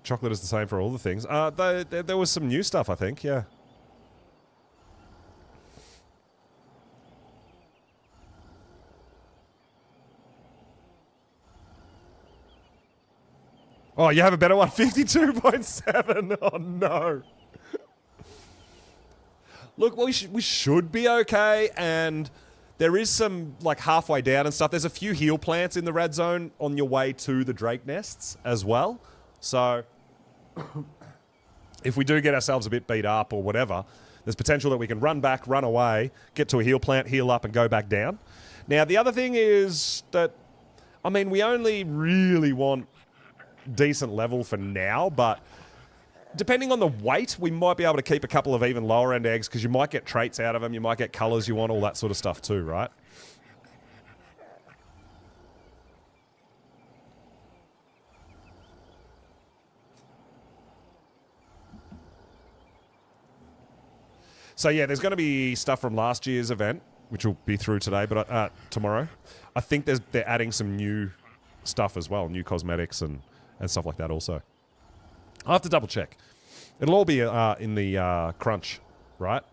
A: Chocolate is the same for all the things. There was some new stuff, I think, yeah. Oh, you have a better one? 52.7. Oh, no. Look, we should be okay, and there is some, like, halfway down and stuff. There's a few heal plants in the red zone on your way to the drake nests as well. So, if we do get ourselves a bit beat up or whatever, there's potential that we can run back, run away, get to a heal plant, heal up, and go back down. Now, the other thing is that, I mean, we only really want decent level for now, but depending on the weight, we might be able to keep a couple of even lower end eggs because you might get traits out of them, you might get colors you want, all that sort of stuff too, right? So yeah, there's going to be stuff from last year's event, which will be through today, but tomorrow. I think they're adding some new stuff as well, new cosmetics and stuff like that also. I'll have to double check. It'll all be in the crunch, right?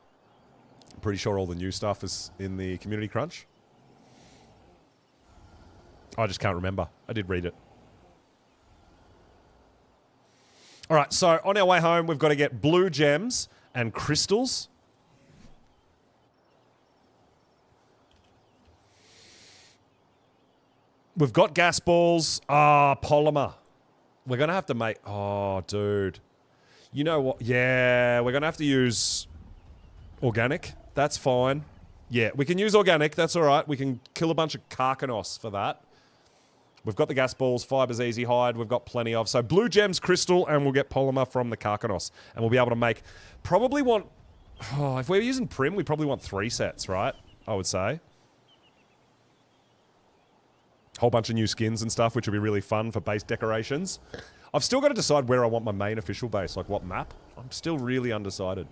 A: I'm pretty sure all the new stuff is in the community crunch. I just can't remember. I did read it. All right, so on our way home, we've got to get blue gems and crystals. We've got gas balls. Polymer. We're going to have to make... Oh, dude. You know what? Yeah, we're going to have to use organic. That's fine. Yeah, we can use organic. That's all right. We can kill a bunch of Karkanos for that. We've got the gas balls, fibers, easy hide. We've got plenty of. So blue gems, crystal, and we'll get polymer from the Karkanos. And we'll be able to make... Probably want... Oh, if we're using Prim, we probably want 3 sets, right? I would say. Whole bunch of new skins and stuff, which will be really fun for base decorations. I've still got to decide where I want my main official base, like what map. I'm still really undecided.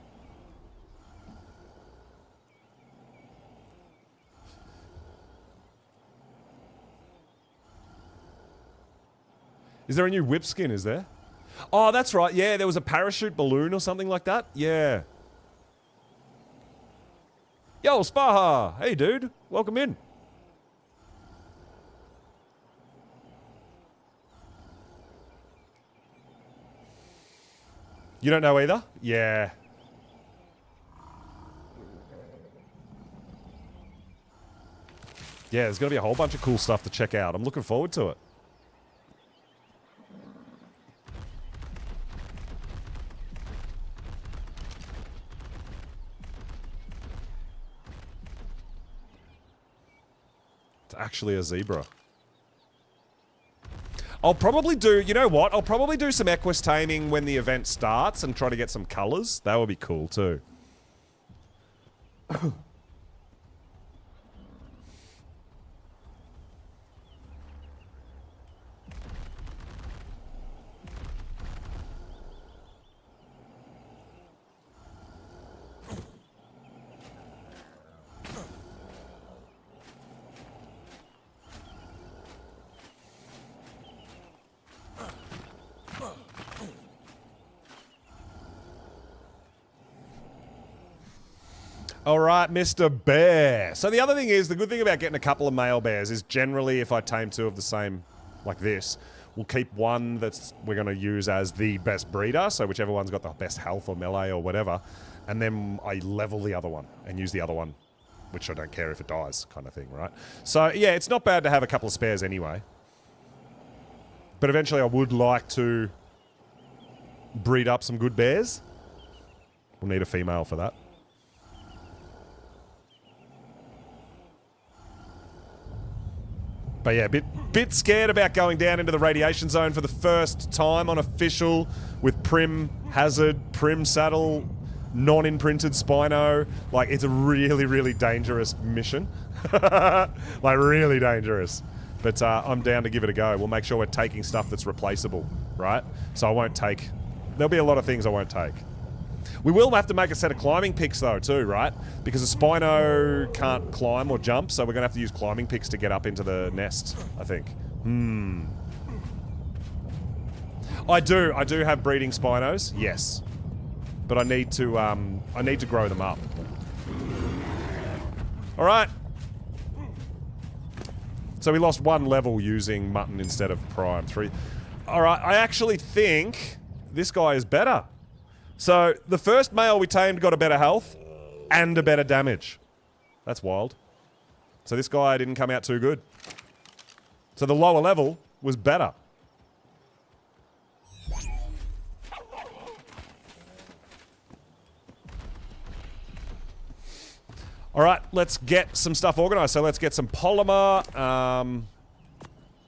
A: Is there a new whip skin, is there? Oh, that's right. Yeah, there was a parachute balloon or something like that. Yeah. Yo, Spaha! Hey, dude. Welcome in. You don't know either? Yeah. Yeah, there's going to be a whole bunch of cool stuff to check out. I'm looking forward to it. It's actually a zebra. I'll probably do, you know what? I'll probably do some equus taming when the event starts and try to get some colors. That would be cool too. All right, Mr. Bear. So the other thing is, the good thing about getting a couple of male bears is generally if I tame two of the same, like this, we'll keep one that's we're going to use as the best breeder, so whichever one's got the best health or melee or whatever, and then I level the other one and use the other one, which I don't care if it dies kind of thing, right? So yeah, it's not bad to have a couple of spares anyway. But eventually I would like to breed up some good bears. We'll need a female for that. But yeah, bit scared about going down into the radiation zone for the first time on official with Prim Hazard, Prim Saddle, non-imprinted Spino. Like, it's a really, really dangerous mission. Like, really dangerous. But I'm down to give it a go. We'll make sure we're taking stuff that's replaceable, right? So I won't take... There'll be a lot of things I won't take. We will have to make a set of climbing picks though too, right? Because a Spino can't climb or jump, so we're going to have to use climbing picks to get up into the nest, I think. I do have breeding Spinos, yes. But I need to grow them up. All right. So we lost one level using mutton instead of prime 3. All right, I actually think this guy is better. So, the first male we tamed got a better health and a better damage. That's wild. So this guy didn't come out too good. So the lower level was better. Alright, let's get some stuff organized. So let's get some polymer.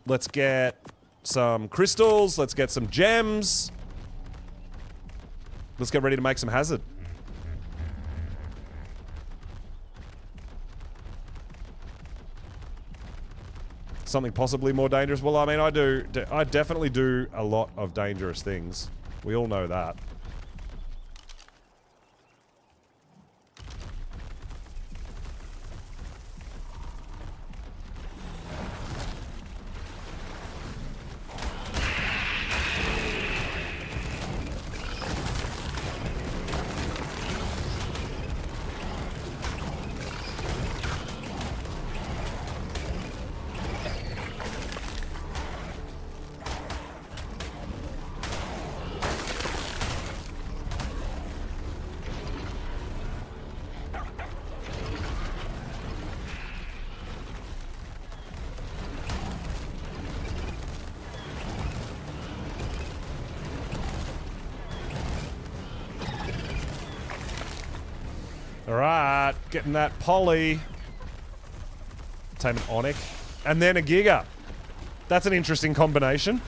A: Let's get some crystals. Let's get some gems. Let's get ready to make some hazard. Something possibly more dangerous. Well, I mean, I definitely do a lot of dangerous things. We all know that. Alright, getting that poly. Tame an Onyx. And then a Giga. That's an interesting combination.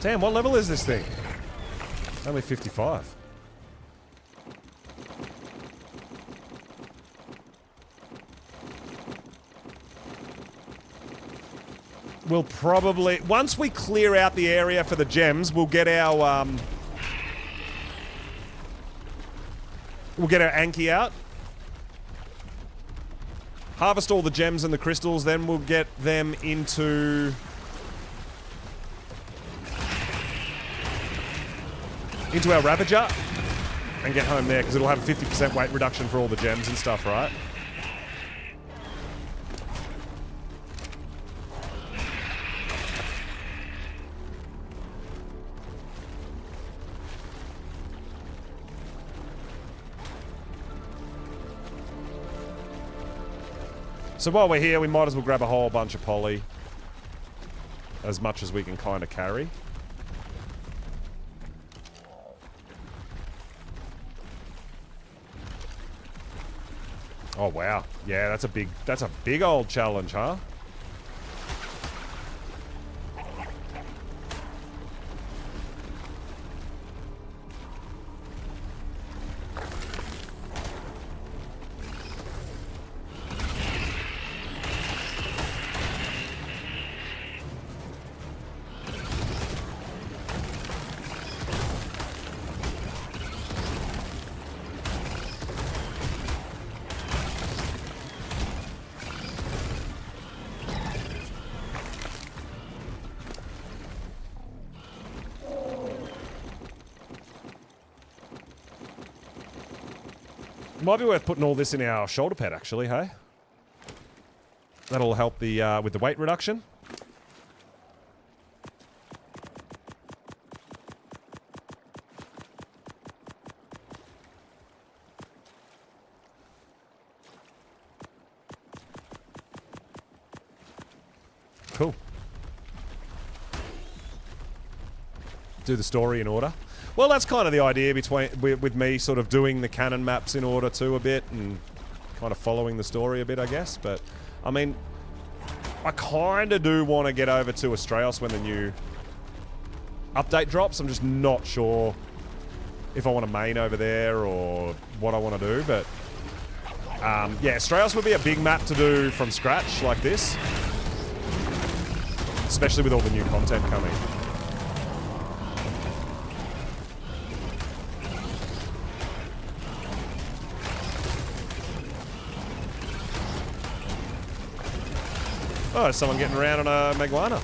A: Damn, what level is this thing? It's only 55. We'll probably... Once we clear out the area for the gems, we'll get our... we'll get our Anki out. Harvest all the gems and the crystals, then we'll get them into... into our Ravager. And get home there, because it'll have a 50% weight reduction for all the gems and stuff, right? So while we're here, we might as well grab a whole bunch of poly. As much as we can kind of carry. Oh wow. Yeah, that's a big old challenge, huh? Might be worth putting all this in our shoulder pad, actually, hey? That'll help the with the weight reduction. Cool. Do the story in order. Well, that's kind of the idea with me sort of doing the canon maps in order too a bit and kind of following the story a bit, I guess. But, I mean, I kind of do want to get over to Astraeos when the new update drops. I'm just not sure if I want to main over there or what I want to do. But, yeah, Astraeos would be a big map to do from scratch like this. Especially with all the new content coming. Oh, there's someone getting around on a Maguana.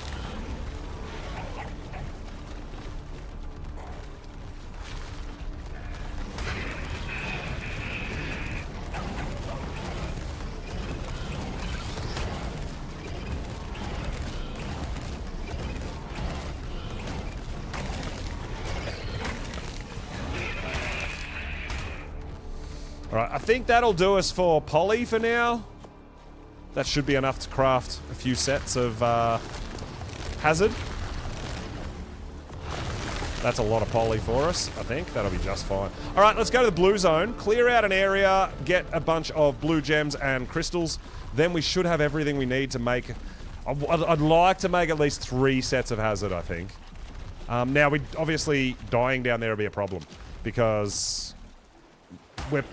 A: Alright, I think that'll do us for poly for now. That should be enough to craft a few sets of hazard. That's a lot of poly for us, I think. That'll be just fine. Alright, let's go to the blue zone. Clear out an area, get a bunch of blue gems and crystals. Then we should have everything we need to make... I'd like to make at least 3 sets of hazard, I think. Now, obviously, dying down there will be a problem. Because...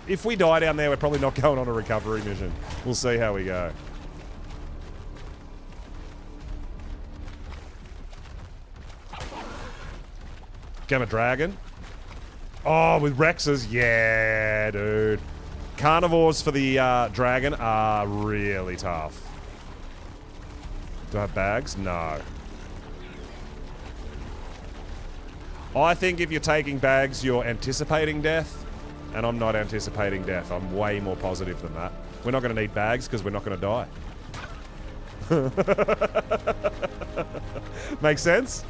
A: if we die down there, we're probably not going on a recovery mission. We'll see how we go. Gamma Dragon. Oh, with Rexes. Yeah, dude. Carnivores for the dragon are really tough. Do I have bags? No. I think if you're taking bags, you're anticipating death. And I'm not anticipating death. I'm way more positive than that. We're not going to need bags because we're not going to die. Makes sense?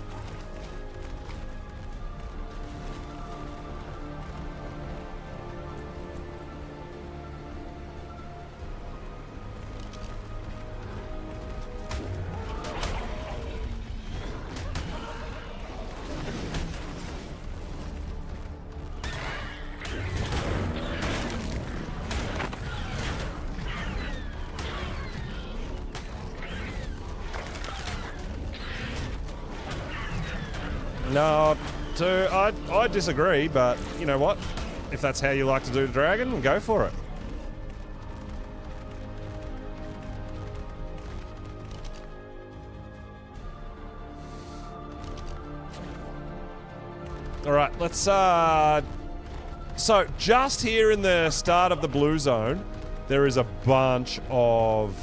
A: No, I disagree, but you know what? If that's how you like to do the dragon, go for it. Alright, let's, so, just here in the start of the blue zone, there is a bunch of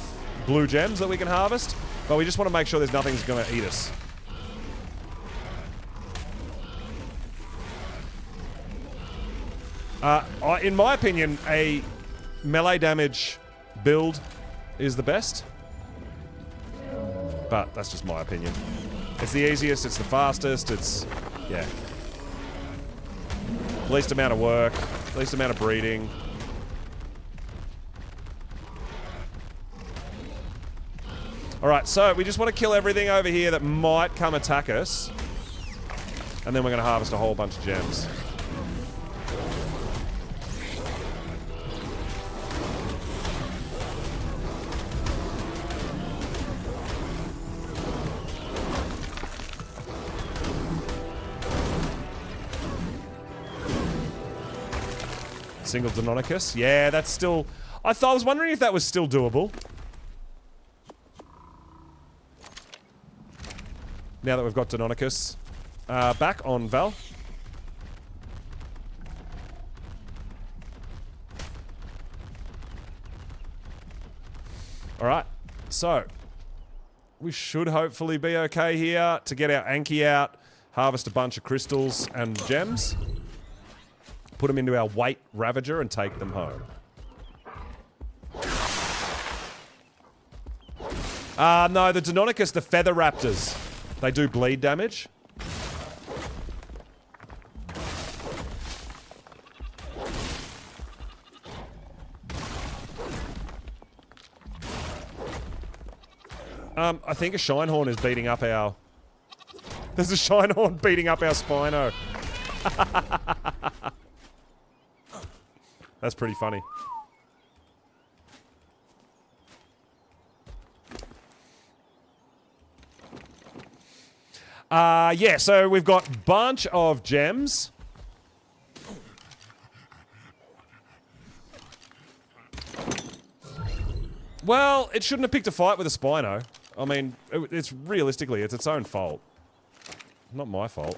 A: blue gems that we can harvest, but we just want to make sure there's nothing's going to eat us. In my opinion, a melee damage build is the best. But that's just my opinion. It's the easiest, it's the fastest, it's... yeah. Least amount of work, least amount of breeding. Alright, so we just want to kill everything over here that might come attack us. And then we're going to harvest a whole bunch of gems. Single Deinonychus. Yeah, that's still... I was wondering if that was still doable. Now that we've got Deinonychus back on Val. Alright, so we should hopefully be okay here to get our Anki out, harvest a bunch of crystals and gems. Put them into our Weight Ravager and take them home. No, the Deinonychus, the Feather Raptors. They do bleed damage. I think a Shinehorn is beating up our... There's a Shinehorn beating up our Spino. That's pretty funny. Yeah, so we've got a bunch of gems. Well, it shouldn't have picked a fight with a Spino. I mean, it's realistically, it's its own fault. Not my fault.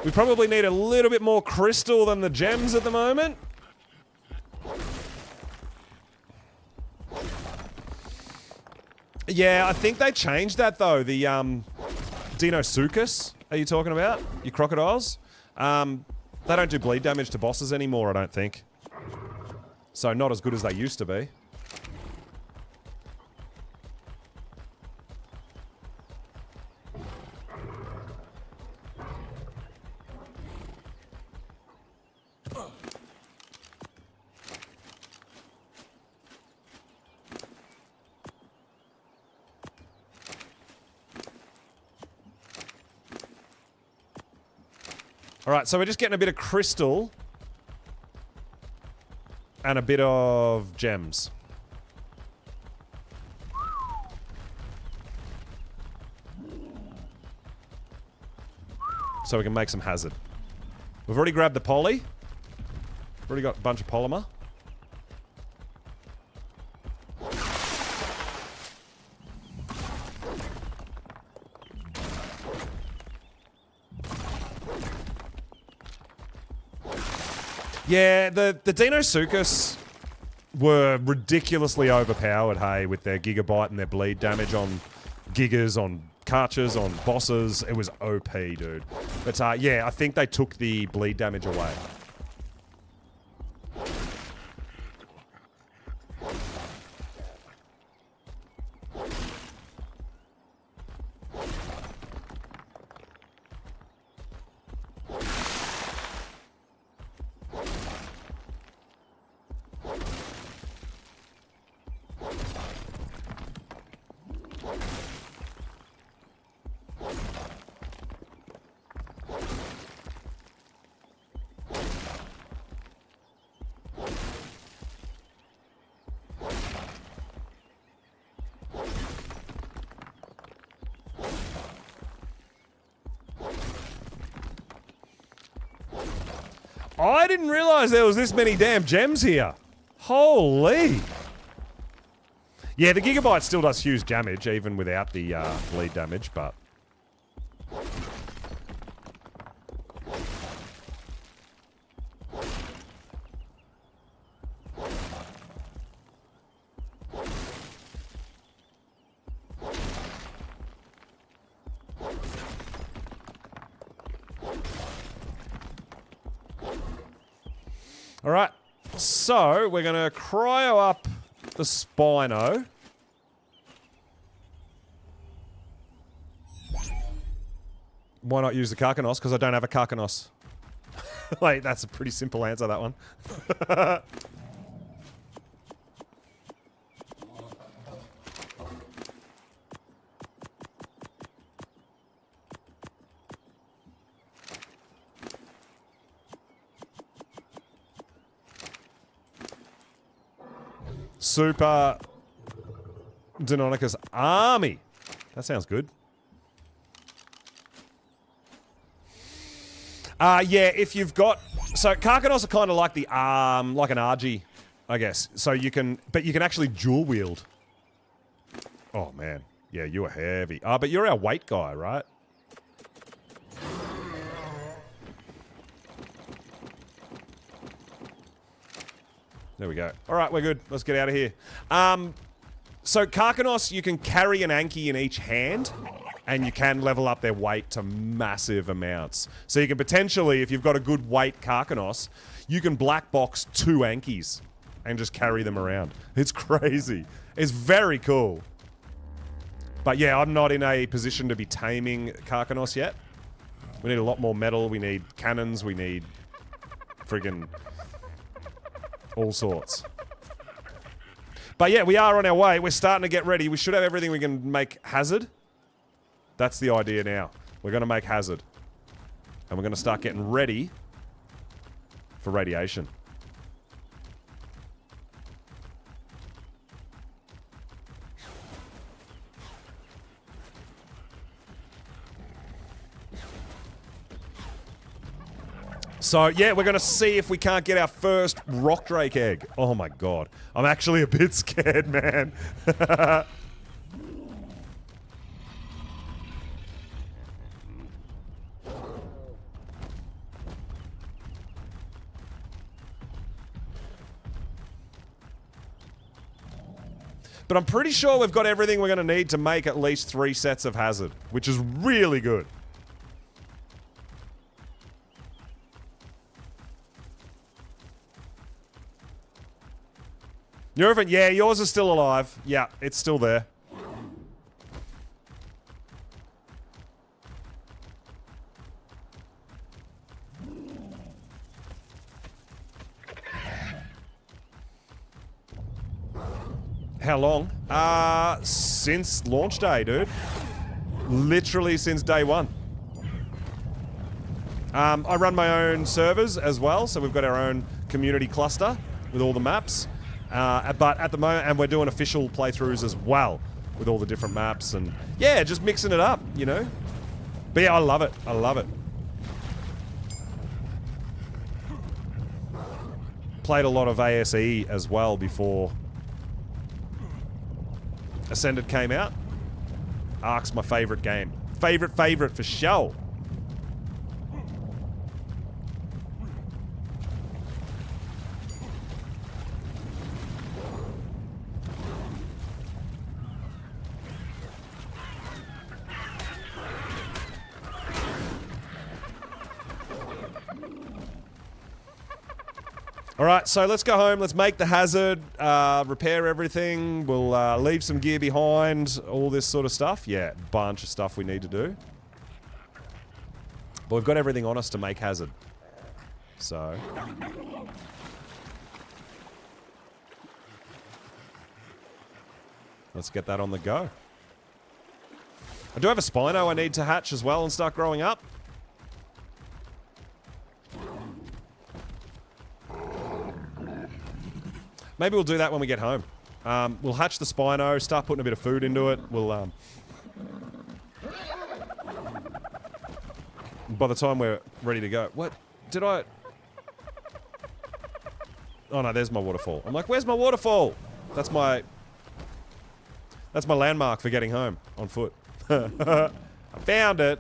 A: We probably need a little bit more crystal than the gems at the moment. Yeah, I think they changed that though. The Deinosuchus, are you talking about? Your crocodiles? They don't do bleed damage to bosses anymore, I don't think. So not as good as they used to be. Alright, so we're just getting a bit of crystal and a bit of gems. So we can make some hazard. We've already grabbed the poly. We've already got a bunch of polymer. Yeah, the Deinosuchus were ridiculously overpowered, hey, with their gigabyte and their bleed damage on gigas on Karchers on bosses. It was OP, dude. But yeah, I think they took the bleed damage away. I didn't realize there was this many damn gems here. Holy. Yeah, the Gigabyte still does huge damage, even without the bleed damage, but... Alright, so we're going to cryo up the Spino. Why not use the Karkanos? Because I don't have a Karkanos. Like, that's a pretty simple answer, that one. Super Deinonychus Army. That sounds good. Yeah, if you've got... So, Karkanos are kind of like the like an RG, I guess. So you can... But you can actually dual wield. Oh, man. Yeah, you are heavy. But you're our weight guy, right? There we go. All right, we're good. Let's get out of here. So Karkanos, you can carry an Anki in each hand, and you can level up their weight to massive amounts. So you can potentially, if you've got a good weight Karkanos, you can black box 2 Ankis and just carry them around. It's crazy. It's very cool. But yeah, I'm not in a position to be taming Karkanos yet. We need a lot more metal. We need cannons. We need friggin' all sorts. But yeah, we are on our way. We're starting to get ready. We should have everything we can make Hazard. That's the idea now. We're going to make Hazard. And we're going to start getting ready for radiation. So, yeah, we're going to see if we can't get our first rock drake egg. Oh, my God. I'm actually a bit scared, man. But I'm pretty sure we've got everything we're going to need to make at least 3 sets of Hazard, which is really good. Nervin, yeah, yours is still alive. Yeah, it's still there. How long? Since launch day, dude. Literally since day 1. I run my own servers as well, so we've got our own community cluster with all the maps. But at the moment, and we're doing official playthroughs as well with all the different maps and yeah, just mixing it up, you know. But yeah, I love it. I love it. Played a lot of ASE as well before Ascended came out. Ark's my favorite game. Favorite for sure. All right, so let's go home. Let's make the hazard, repair everything. We'll leave some gear behind, all this sort of stuff. Yeah, bunch of stuff we need to do. But we've got everything on us to make hazard. So... let's get that on the go. I do have a Spino I need to hatch as well and start growing up. Maybe we'll do that when we get home. We'll hatch the Spino, start putting a bit of food into it. We'll, by the time we're ready to go... what? Did I... oh no, there's my waterfall. I'm like, where's my waterfall? That's my landmark for getting home on foot. I found it.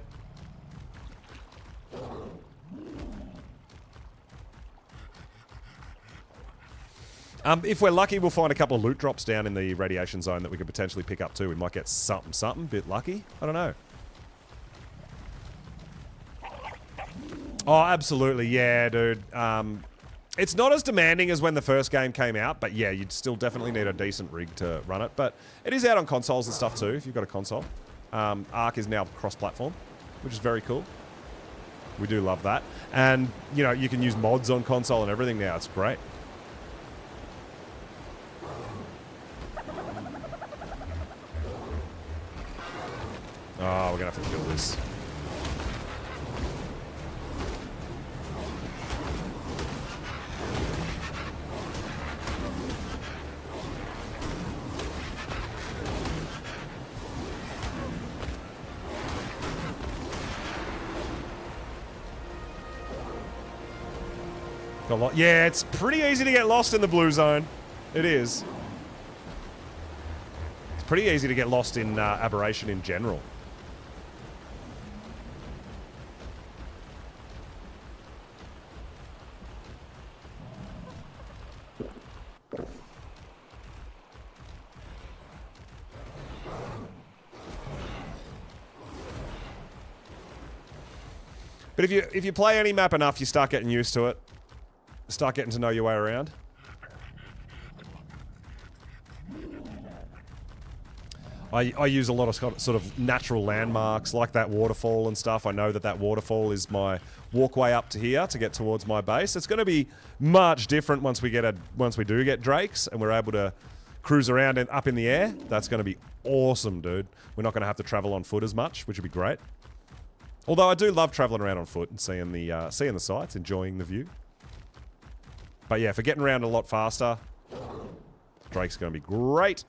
A: If we're lucky, we'll find a couple of loot drops down in the radiation zone that we could potentially pick up too. We might get something, bit lucky. I don't know. Oh, absolutely. Yeah, dude. It's not as demanding as when the first game came out, but yeah, you'd still definitely need a decent rig to run it. But it is out on consoles and stuff too, if you've got a console. Ark is now cross-platform, which is very cool. We do love that. And, you know, you can use mods on console and everything now. It's great. Oh, we're gonna have to kill this. Yeah, it's pretty easy to get lost in the blue zone. It is. It's pretty easy to get lost in Aberration in general. But if you play any map enough, you start getting used to it. Start getting to know your way around. I use a lot of sort of natural landmarks like that waterfall and stuff. I know that waterfall is my walkway up to here to get towards my base. It's going to be much different once we do get drakes and we're able to cruise around and up in the air. That's going to be awesome, dude. We're not going to have to travel on foot as much, which would be great. Although I do love traveling around on foot and seeing the sights, enjoying the view. But yeah, for getting around a lot faster, Drake's going to be great.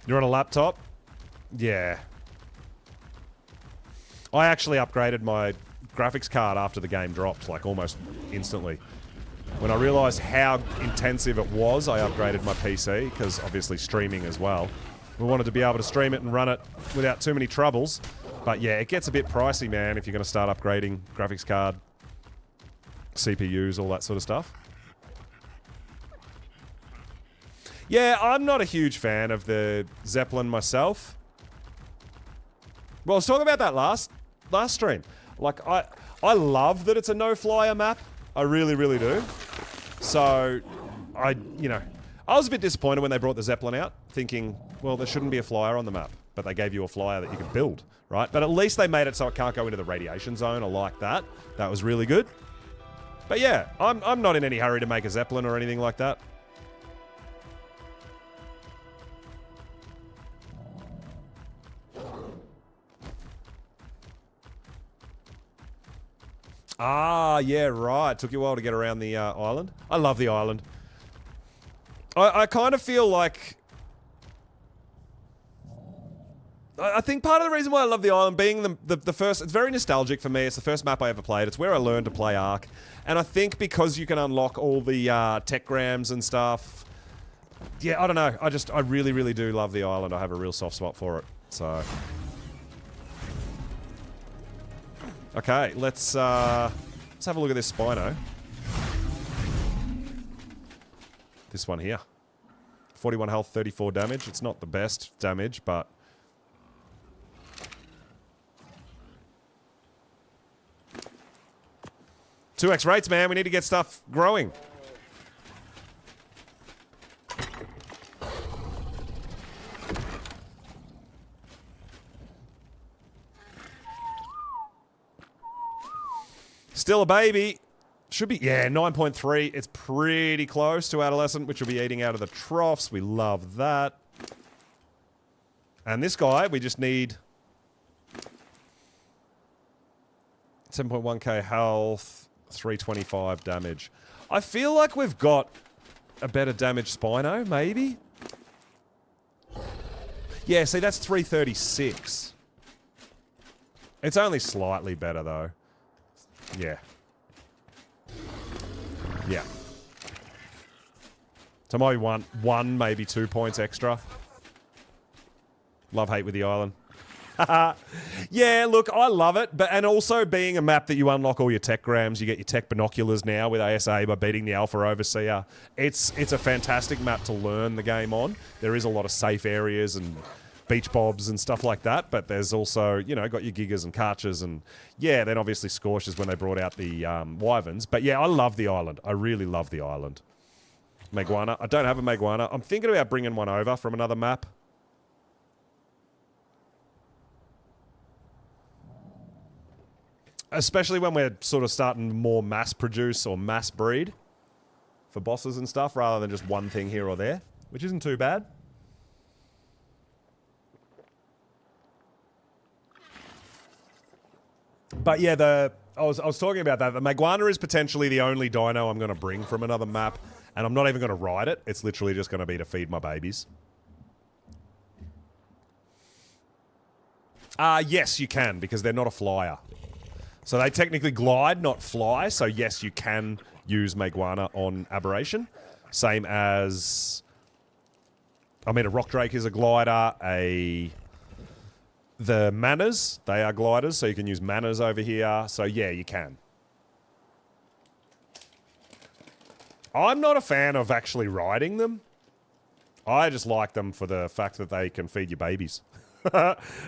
A: You're on a laptop? Yeah. I actually upgraded my graphics card after the game dropped, like almost instantly. When I realized how intensive it was, I upgraded my PC, because obviously streaming as well. We wanted to be able to stream it and run it without too many troubles. But yeah, it gets a bit pricey, man, if you're going to start upgrading graphics card, CPUs, all that sort of stuff. Yeah, I'm not a huge fan of the Zeppelin myself. Well, I was talking about that last stream. Like, I love that it's a no-flyer map. I really, really do. So, I was a bit disappointed when they brought the Zeppelin out, thinking, well, there shouldn't be a flyer on the map. But they gave you a flyer that you could build, right? But at least they made it so it can't go into the radiation zone. I like that. That was really good. But yeah, I'm not in any hurry to make a Zeppelin or anything like that. Ah, yeah, right. Took you a while to get around the island. I love the island. I kind of feel like... I think part of the reason why I love the island being the first... It's very nostalgic for me. It's the first map I ever played. It's where I learned to play Ark. And I think because you can unlock all the tech grams and stuff, Yeah, I don't know. I really, really do love the island. I have a real soft spot for it. So, okay, let's have a look at this Spino. This one here. 41 health, 34 damage. It's not the best damage, but... "2x rates, man. We need to get stuff growing." Still a baby. Should be, yeah, 9.3. It's pretty close to adolescent, which will be eating out of the troughs. We love that. And this guy, we just need 7.1k health, 325 damage. I feel like we've got a better damage Spino, maybe? Yeah, see, that's 336. It's only slightly better, though. Yeah. Yeah. So maybe one, maybe 2 points extra. Love hate with the island. Yeah, look, I love it. And also being a map that you unlock all your tech grams, you get your tech binoculars now with ASA by beating the Alpha Overseer. It's a fantastic map to learn the game on. There is a lot of safe areas and beach bobs and stuff like that, but there's also, you know, got your gigas and karchers and, yeah, then obviously Scorchers when they brought out the wyverns. But yeah, I love the island. I really love the island. Meguana. I don't have a Meguana. I'm thinking about bringing one over from another map. Especially when we're sort of starting more mass produce or mass breed for bosses and stuff rather than just one thing here or there, which isn't too bad. But yeah, I was talking about that. The Meguana is potentially the only dino I'm going to bring from another map, and I'm not even going to ride it. It's literally just going to be to feed my babies. Yes, you can, because they're not a flyer. So they technically glide, not fly. So yes, you can use Meguana on Aberration. Same as... I mean, a Rock Drake is a glider, the Manners, they are gliders, so you can use Manners over here. So yeah, you can. I'm not a fan of actually riding them. I just like them for the fact that they can feed your babies.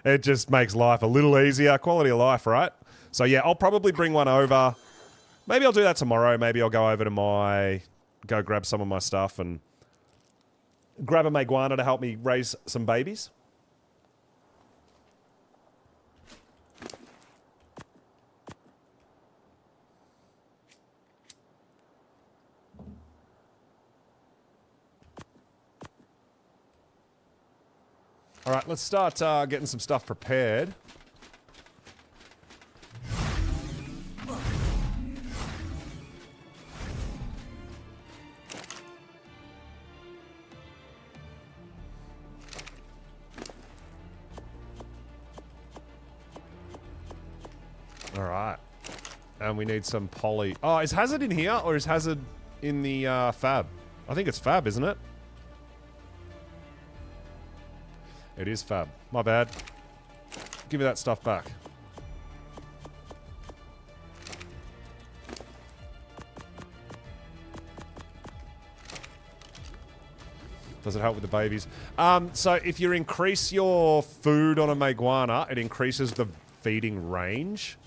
A: It just makes life a little easier. Quality of life, right? So yeah, I'll probably bring one over. Maybe I'll do that tomorrow. Maybe I'll go over to go grab some of my stuff and grab a Meguana to help me raise some babies. All right, let's start getting some stuff prepared. All right. And we need some poly. Oh, is Hazard in here or is Hazard in the Fab? I think it's Fab, isn't it? It is Fab. My bad. Give me that stuff back. Does it help with the babies? So if you increase your food on a Meguana, it increases the feeding range.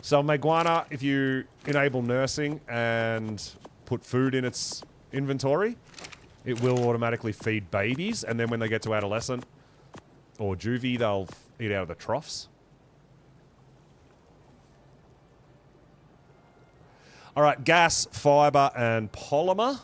A: So Meguana, if you enable nursing and put food in its inventory, it will automatically feed babies, and then when they get to adolescent or juvie, they'll eat out of the troughs. All right, gas, fiber, and polymer.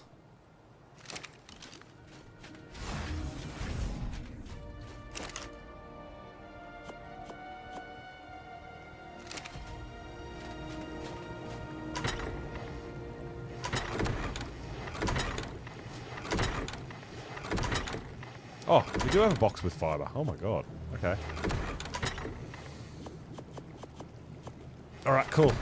A: Oh, we do have a box with fiber. Oh my god. Okay. Alright, cool.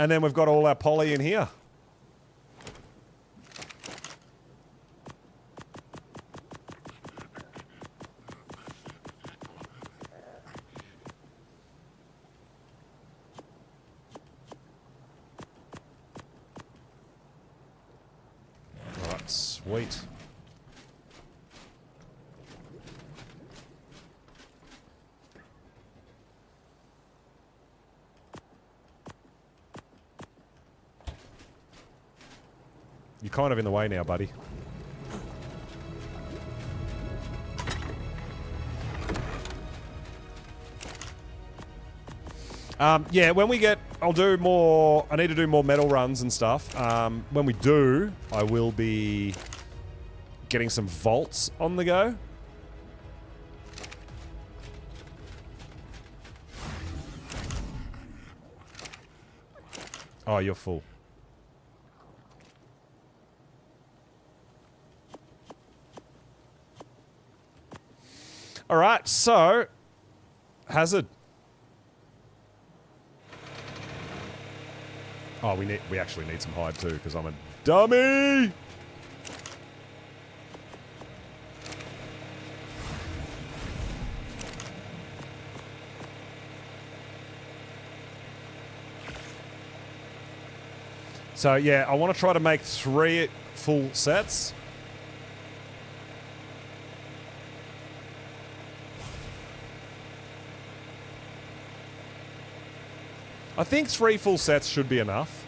A: And then we've got all our poly in here. Alright, sweet. You're kind of in the way now, buddy. Yeah, when we get... I'll do more... I need to do more metal runs and stuff. When we do, I will be getting some vaults on the go. Oh, you're full. Alright, so... Hazard. Oh, we actually need some hide too, because I'm a dummy! So yeah, I want to try to make 3 full sets. I think 3 full sets should be enough.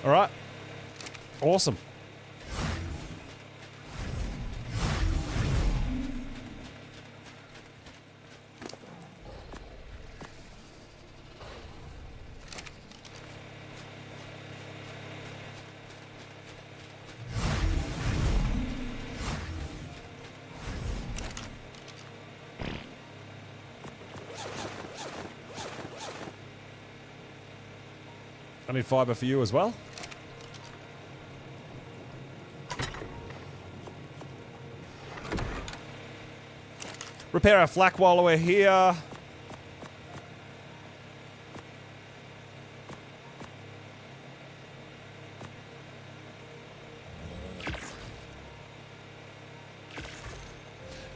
A: All right. Awesome. I need fiber for you as well. Repair our flak while we're here.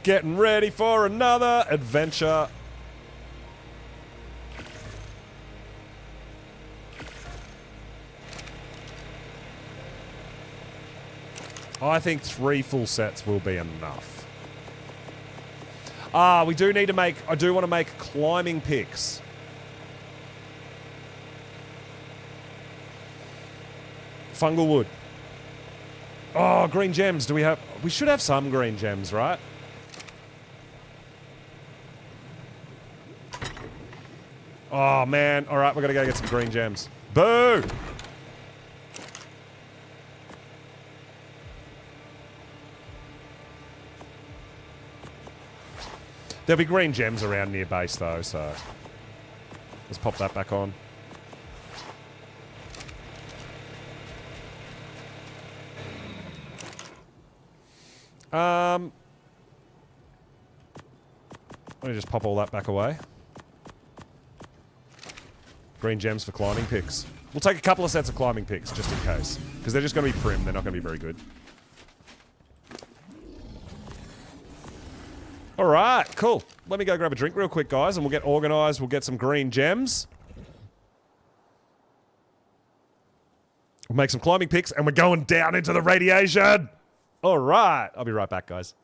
A: Getting ready for another adventure. I think 3 full sets will be enough. Ah, we do need to make... I do want to make climbing picks. Fungal wood. Oh, green gems. Do we have... We should have some green gems, right? Oh, man. All right, we're going to go get some green gems. Boo! There'll be green gems around near base, though, so... Let's pop that back on. Let me just pop all that back away. Green gems for climbing picks. We'll take a couple of sets of climbing picks, just in case. Because they're just going to be prim, they're not going to be very good. Alright, cool. Let me go grab a drink real quick, guys, and we'll get organised. We'll get some green gems. We'll make some climbing picks, and we're going down into the radiation! Alright, I'll be right back, guys.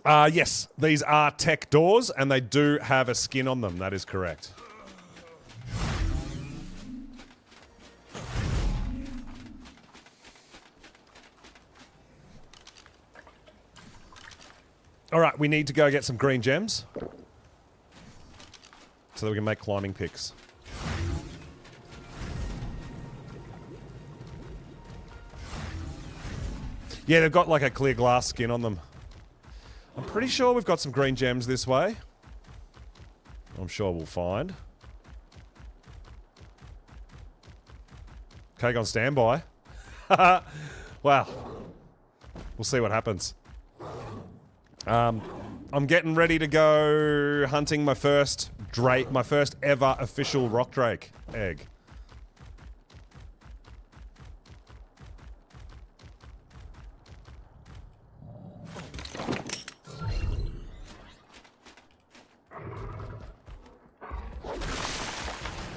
A: Yes, these are tech doors, and they do have a skin on them. That is correct. All right, we need to go get some green gems so that we can make climbing picks. Yeah, they've got like a clear glass skin on them. I'm pretty sure we've got some green gems this way. I'm sure we'll find. Okay, go on standby. Wow. We'll see what happens. I'm getting ready to go hunting my first drake, my first ever official rock drake egg.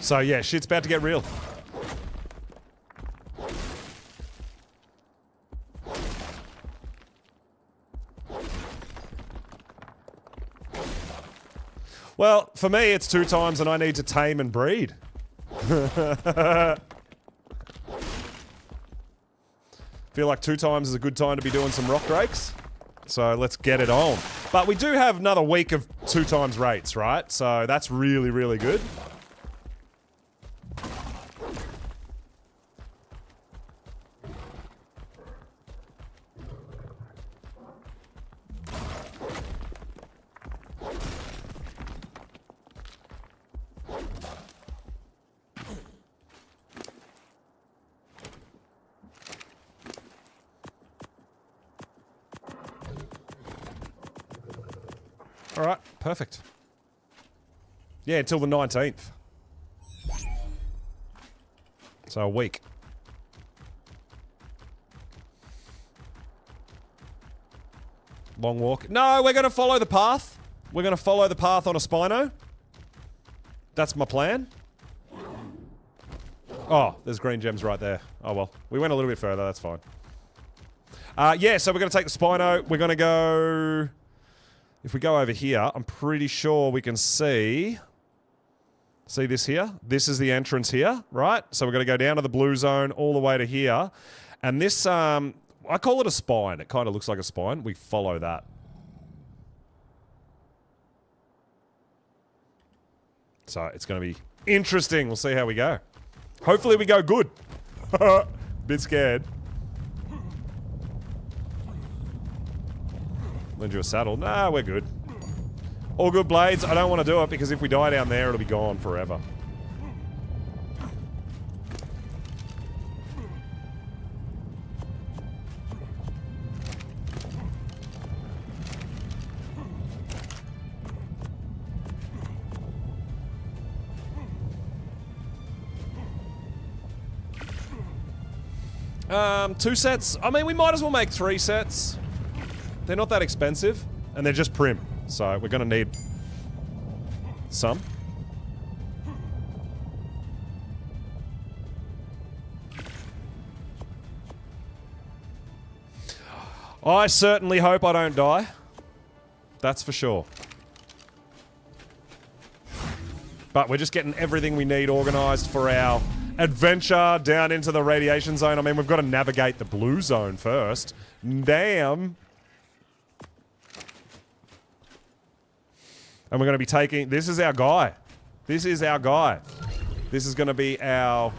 A: So yeah, shit's about to get real. Well, for me, it's 2 times and I need to tame and breed. Feel like 2 times is a good time to be doing some rock drakes. So let's get it on. But we do have another week of 2 times rates, right? So that's really, really good. Alright, perfect. Yeah, until the 19th. So a week. Long walk. No, we're going to follow the path. We're going to follow the path on a Spino. That's my plan. Oh, there's green gems right there. Oh well, we went a little bit further, that's fine. Yeah, so we're going to take the Spino. We're going to go... If we go over here, I'm pretty sure we can see... See this here? This is the entrance here, right? So we're going to go down to the blue zone all the way to here. And this, I call it a spine. It kind of looks like a spine. We follow that. So it's going to be interesting. We'll see how we go. Hopefully we go good. Bit scared. Lend you a saddle. Nah, we're good. All good, Blades. I don't want to do it because if we die down there, it'll be gone forever. Two sets. I mean, we might as well make 3 sets. They're not that expensive, and they're just prim. So we're going to need some. I certainly hope I don't die. That's for sure. But we're just getting everything we need organised for our adventure down into the radiation zone. I mean, we've got to navigate the blue zone first. Damn. And we're going to be taking... This is our guy. This is our guy. This is going to be our...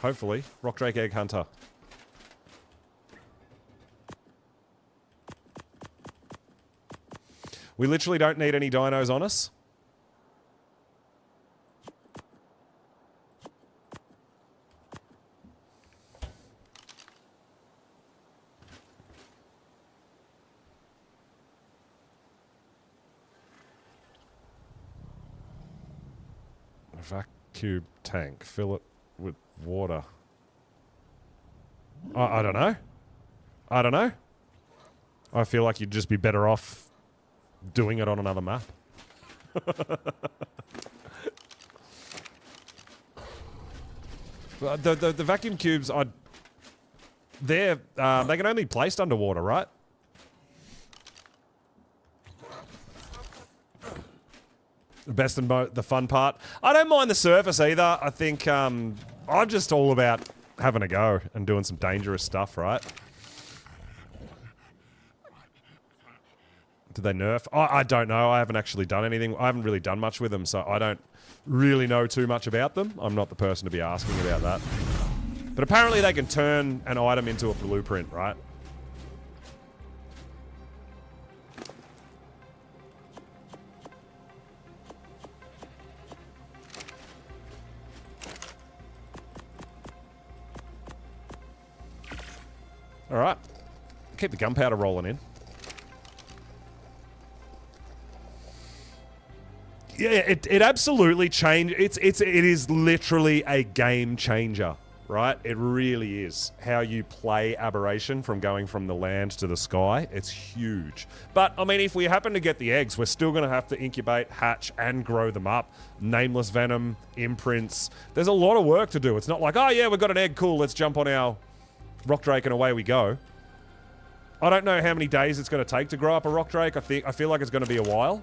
A: Hopefully, Rock Drake Egg Hunter. We literally don't need any dinos on us. Vacuum tank. Fill it with water. I don't know. I don't know. I feel like you'd just be better off doing it on another map. the vacuum cubes, they can only be placed underwater, right? Best and the fun part. I don't mind the surface either. I think I'm just all about having a go and doing some dangerous stuff, right? Did they nerf? I don't know. I haven't actually done anything. I haven't really done much with them, so I don't really know too much about them. I'm not the person to be asking about that. But apparently they can turn an item into a blueprint, right? Alright. Keep the gunpowder rolling in. Yeah, it absolutely changed. It is literally a game changer, right? It really is. How you play Aberration from going from the land to the sky, it's huge. But, I mean, if we happen to get the eggs, we're still going to have to incubate, hatch, and grow them up. Nameless venom, imprints. There's a lot of work to do. It's not like, oh yeah, we've got an egg, cool, let's jump on our rock drake and away we go. I don't know how many days it's going to take to grow up a rock drake. I feel like it's going to be a while.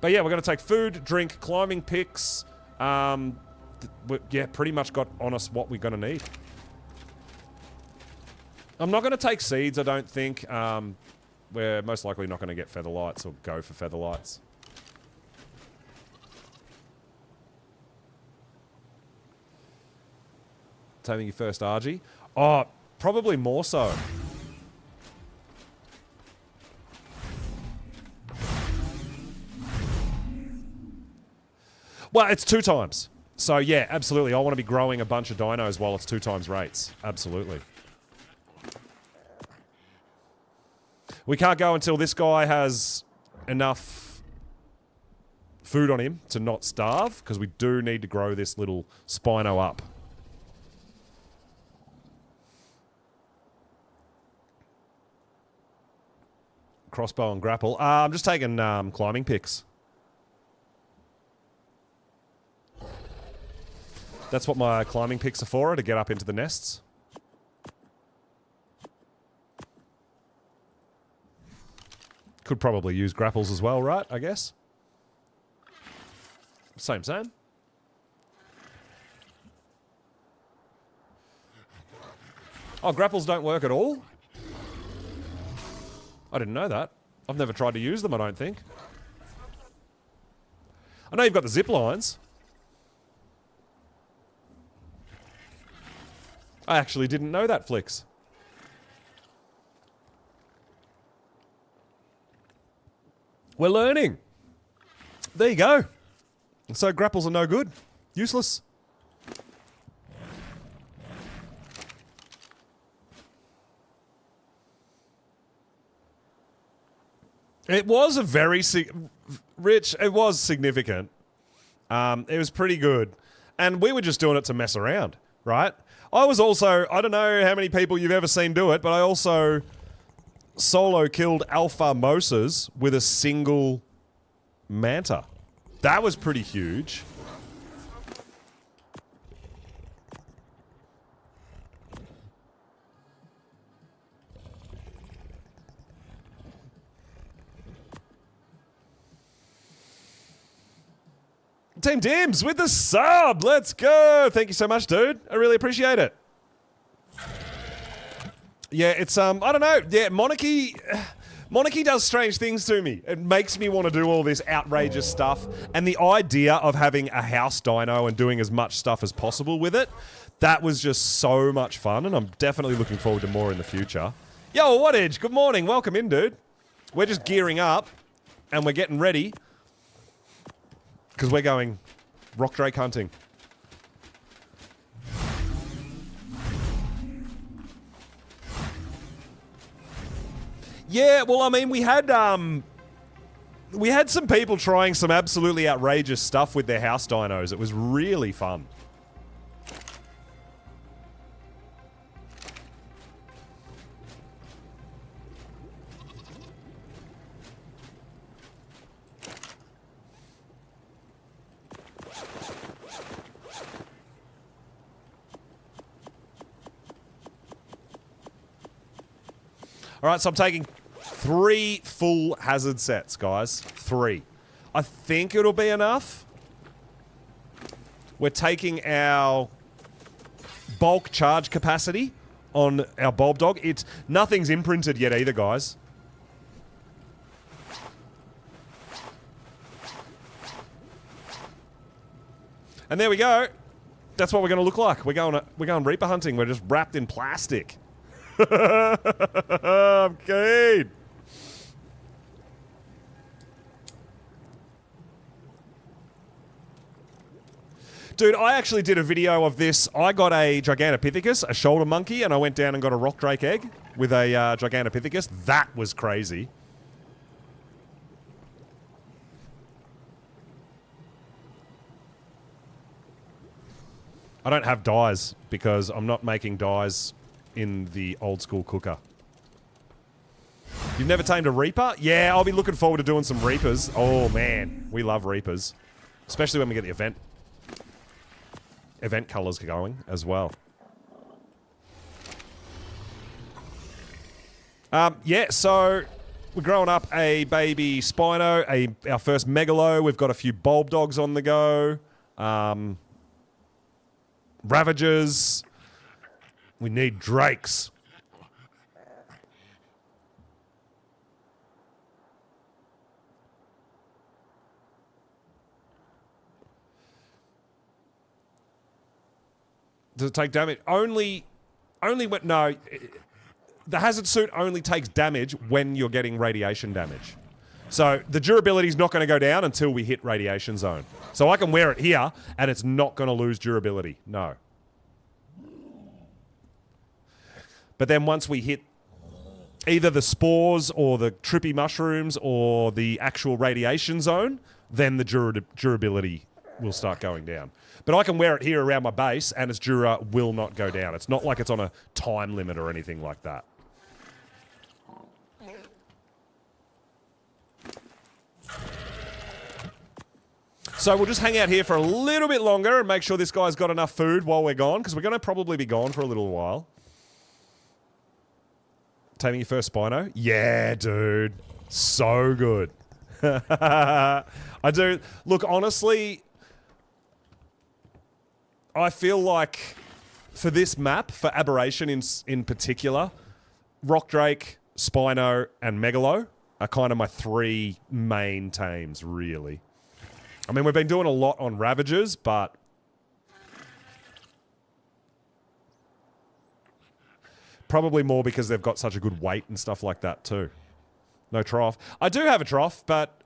A: But yeah, we're going to take food, drink, climbing picks. Yeah, pretty much got on us what we're going to need. I'm not going to take seeds, I don't think. We're most likely not going to get feather lights or go for feather lights. Taming your first RG? Oh, probably more so. Well, it's 2 times. So yeah, absolutely. I want to be growing a bunch of dinos while it's 2 times rates. Absolutely. We can't go until this guy has enough food on him to not starve, because we do need to grow this little Spino up. Crossbow and grapple. I'm just taking climbing picks. That's what my climbing picks are for, to get up into the nests. Could probably use grapples as well, right? I guess. Same. Oh, grapples don't work at all? I didn't know that. I've never tried to use them, I don't think. I know you've got the zip lines. I actually didn't know that, Flix. We're learning. There you go. So grapples are no good. Useless. It was a very... Rich, it was significant. It was pretty good. And we were just doing it to mess around, right? I was also, I don't know how many people you've ever seen do it, but I also solo killed Alpha Mosas with a single Manta. That was pretty huge. Team Dims with the sub. Let's go. Thank you so much, dude. I really appreciate it. Yeah, it's, I don't know. Yeah, Monarchy does strange things to me. It makes me want to do all this outrageous stuff. And the idea of having a house dino and doing as much stuff as possible with it, that was just so much fun. And I'm definitely looking forward to more in the future. Yo, What Edge? Good morning. Welcome in, dude. We're just gearing up and we're getting ready. Because we're going rock drake hunting. Yeah, well, I mean, we had some people trying some absolutely outrageous stuff with their house dinos. It was really fun. All right, so I'm taking 3 full hazard sets, guys. 3. I think it'll be enough. We're taking our bulk charge capacity on our bulb dog. Nothing's imprinted yet either, guys. And there we go. That's what we're going to look like. We're going Reaper hunting. We're just wrapped in plastic. I'm keen. Dude, I actually did a video of this. I got a Gigantopithecus, a shoulder monkey, and I went down and got a rock drake egg with a Gigantopithecus. That was crazy. I don't have dyes because I'm not making dyes in the old school cooker. You've never tamed a Reaper? Yeah, I'll be looking forward to doing some Reapers. Oh man, we love Reapers. Especially when we get the event colors going as well. Yeah, so we're growing up a baby Spino, our first Megalo. We've got a few bulb dogs on the go. Ravagers. We need drakes. Does it take damage? Only when... No. The hazard suit only takes damage when you're getting radiation damage. So the durability is not going to go down until we hit radiation zone. So I can wear it here and it's not going to lose durability. No. But then once we hit either the spores or the trippy mushrooms or the actual radiation zone, then the durability will start going down. But I can wear it here around my base and its dura will not go down. It's not like it's on a time limit or anything like that. So we'll just hang out here for a little bit longer and make sure this guy's got enough food while we're gone, because we're going to probably be gone for a little while. Taming your first Spino? Yeah, dude. So good. I do. Look, honestly, I feel like for this map, for Aberration in particular, Rock Drake, Spino, and Megalo are kind of my 3 main tames, really. I mean, we've been doing a lot on Ravagers, but... probably more because they've got such a good weight and stuff like that, too. No trough. I do have a trough, but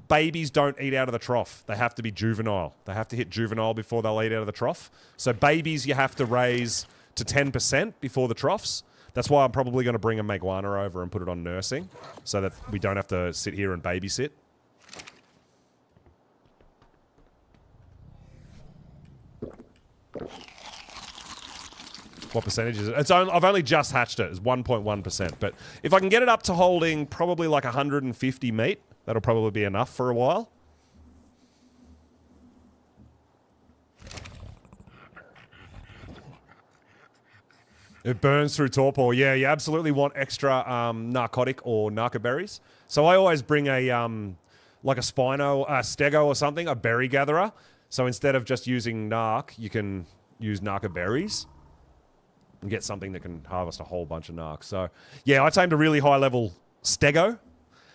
A: babies don't eat out of the trough. They have to be juvenile. They have to hit juvenile before they'll eat out of the trough. So babies you have to raise to 10% before the troughs. That's why I'm probably going to bring a Maguana over and put it on nursing, so that we don't have to sit here and babysit. What percentage is it? I've only just hatched it. It's 1.1%. But if I can get it up to holding probably like 150 meat, that'll probably be enough for a while. It burns through torpor. Yeah, you absolutely want extra narcotic or narco berries. So I always bring a like a Spino, a Stego or something, a berry gatherer. So instead of just using narc, you can use narco berries and get something that can harvest a whole bunch of narcs. So yeah, I tamed a really high level Stego.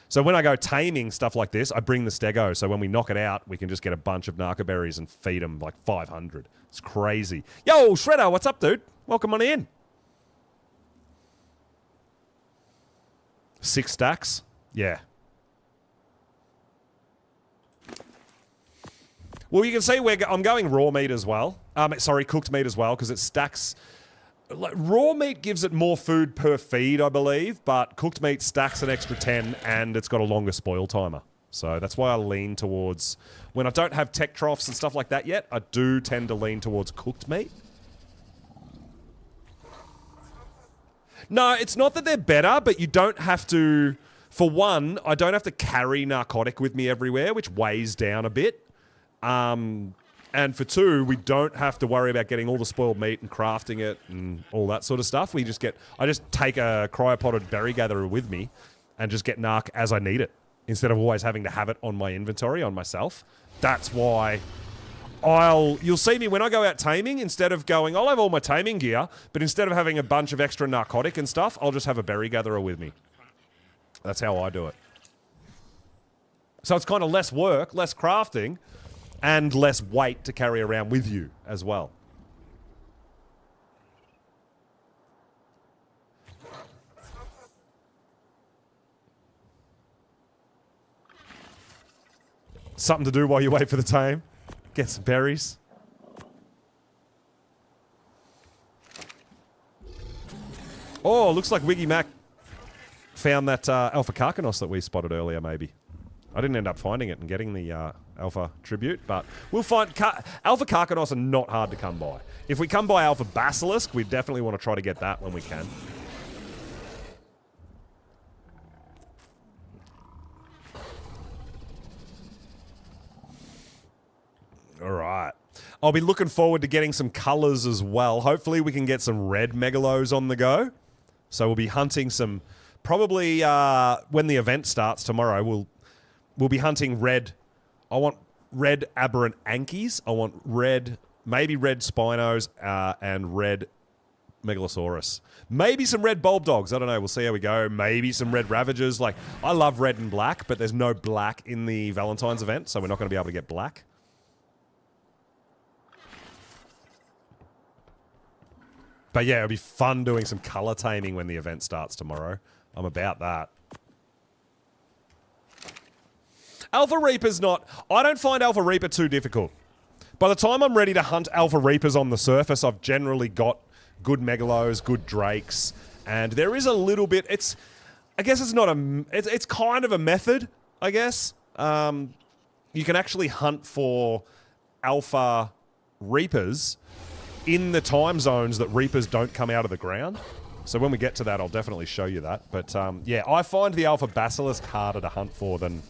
A: So when I go taming stuff like this, I bring the Stego. So when we knock it out, we can just get a bunch of narco berries and feed them like 500. It's crazy. Yo, Shredder, what's up, dude? Welcome on in. 6 stacks? Yeah. Well, you can see I'm going raw meat as well. Sorry, cooked meat as well, because it stacks... Like, raw meat gives it more food per feed, I believe, but cooked meat stacks an extra 10, and it's got a longer spoil timer. So that's why I lean towards... When I don't have tech troughs and stuff like that yet, I do tend to lean towards cooked meat. No, it's not that they're better, but you don't have to... For one, I don't have to carry narcotic with me everywhere, which weighs down a bit. And for 2, we don't have to worry about getting all the spoiled meat and crafting it and all that sort of stuff. I just take a cryopotted berry gatherer with me, and just get narc as I need it, instead of always having to have it on my inventory, on myself. That's why you'll see me when I go out taming, instead of going, I'll have all my taming gear, but instead of having a bunch of extra narcotic and stuff, I'll just have a berry gatherer with me. That's how I do it. So it's kind of less work, less crafting, and less weight to carry around with you as well. Something to do while you wait for the tame. Get some berries. Oh, looks like Wiggy Mac found that Alpha Carcanos that we spotted earlier, maybe. I didn't end up finding it and getting the Alpha Tribute, but we'll find... Alpha Carcanos are not hard to come by. If we come by Alpha Basilisk, we definitely want to try to get that when we can. All right. I'll be looking forward to getting some colors as well. Hopefully we can get some red Megalos on the go. So we'll be hunting some... Probably when the event starts tomorrow, we'll be hunting red. I want red aberrant Ankies. I want red, maybe red Spinos and red Megalosaurus. Maybe some red Bulb Dogs. I don't know. We'll see how we go. Maybe some red Ravagers. Like, I love red and black, but there's no black in the Valentine's event, so we're not going to be able to get black. But yeah, it'll be fun doing some color taming when the event starts tomorrow. I'm about that. Alpha Reaper's not... I don't find Alpha Reaper too difficult. By the time I'm ready to hunt Alpha Reapers on the surface, I've generally got good Megalos, good Drakes, and there is a little bit... I guess it's not a... It's kind of a method, I guess. You can actually hunt for Alpha Reapers in the time zones that Reapers don't come out of the ground. So when we get to that, I'll definitely show you that. But yeah, I find the Alpha Basilisk harder to hunt for than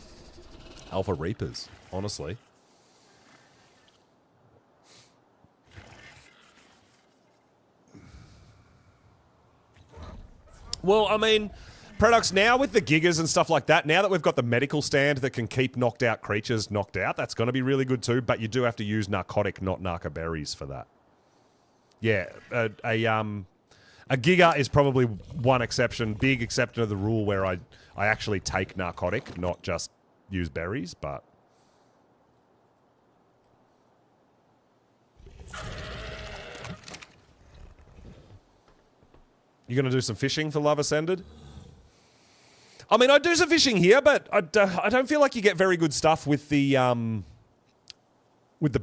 A: Alpha Reapers, honestly. Well, I mean, Predox, now with the Gigas and stuff like that, now that we've got the medical stand that can keep knocked out creatures knocked out, that's going to be really good too, but you do have to use narcotic, not narcoberries for that. Yeah, a Giga is probably one exception, big exception of the rule where I actually take narcotic, not just use berries, but... You going to do some fishing for Love Ascended? I mean, I do some fishing here, but I don't feel like you get very good stuff with the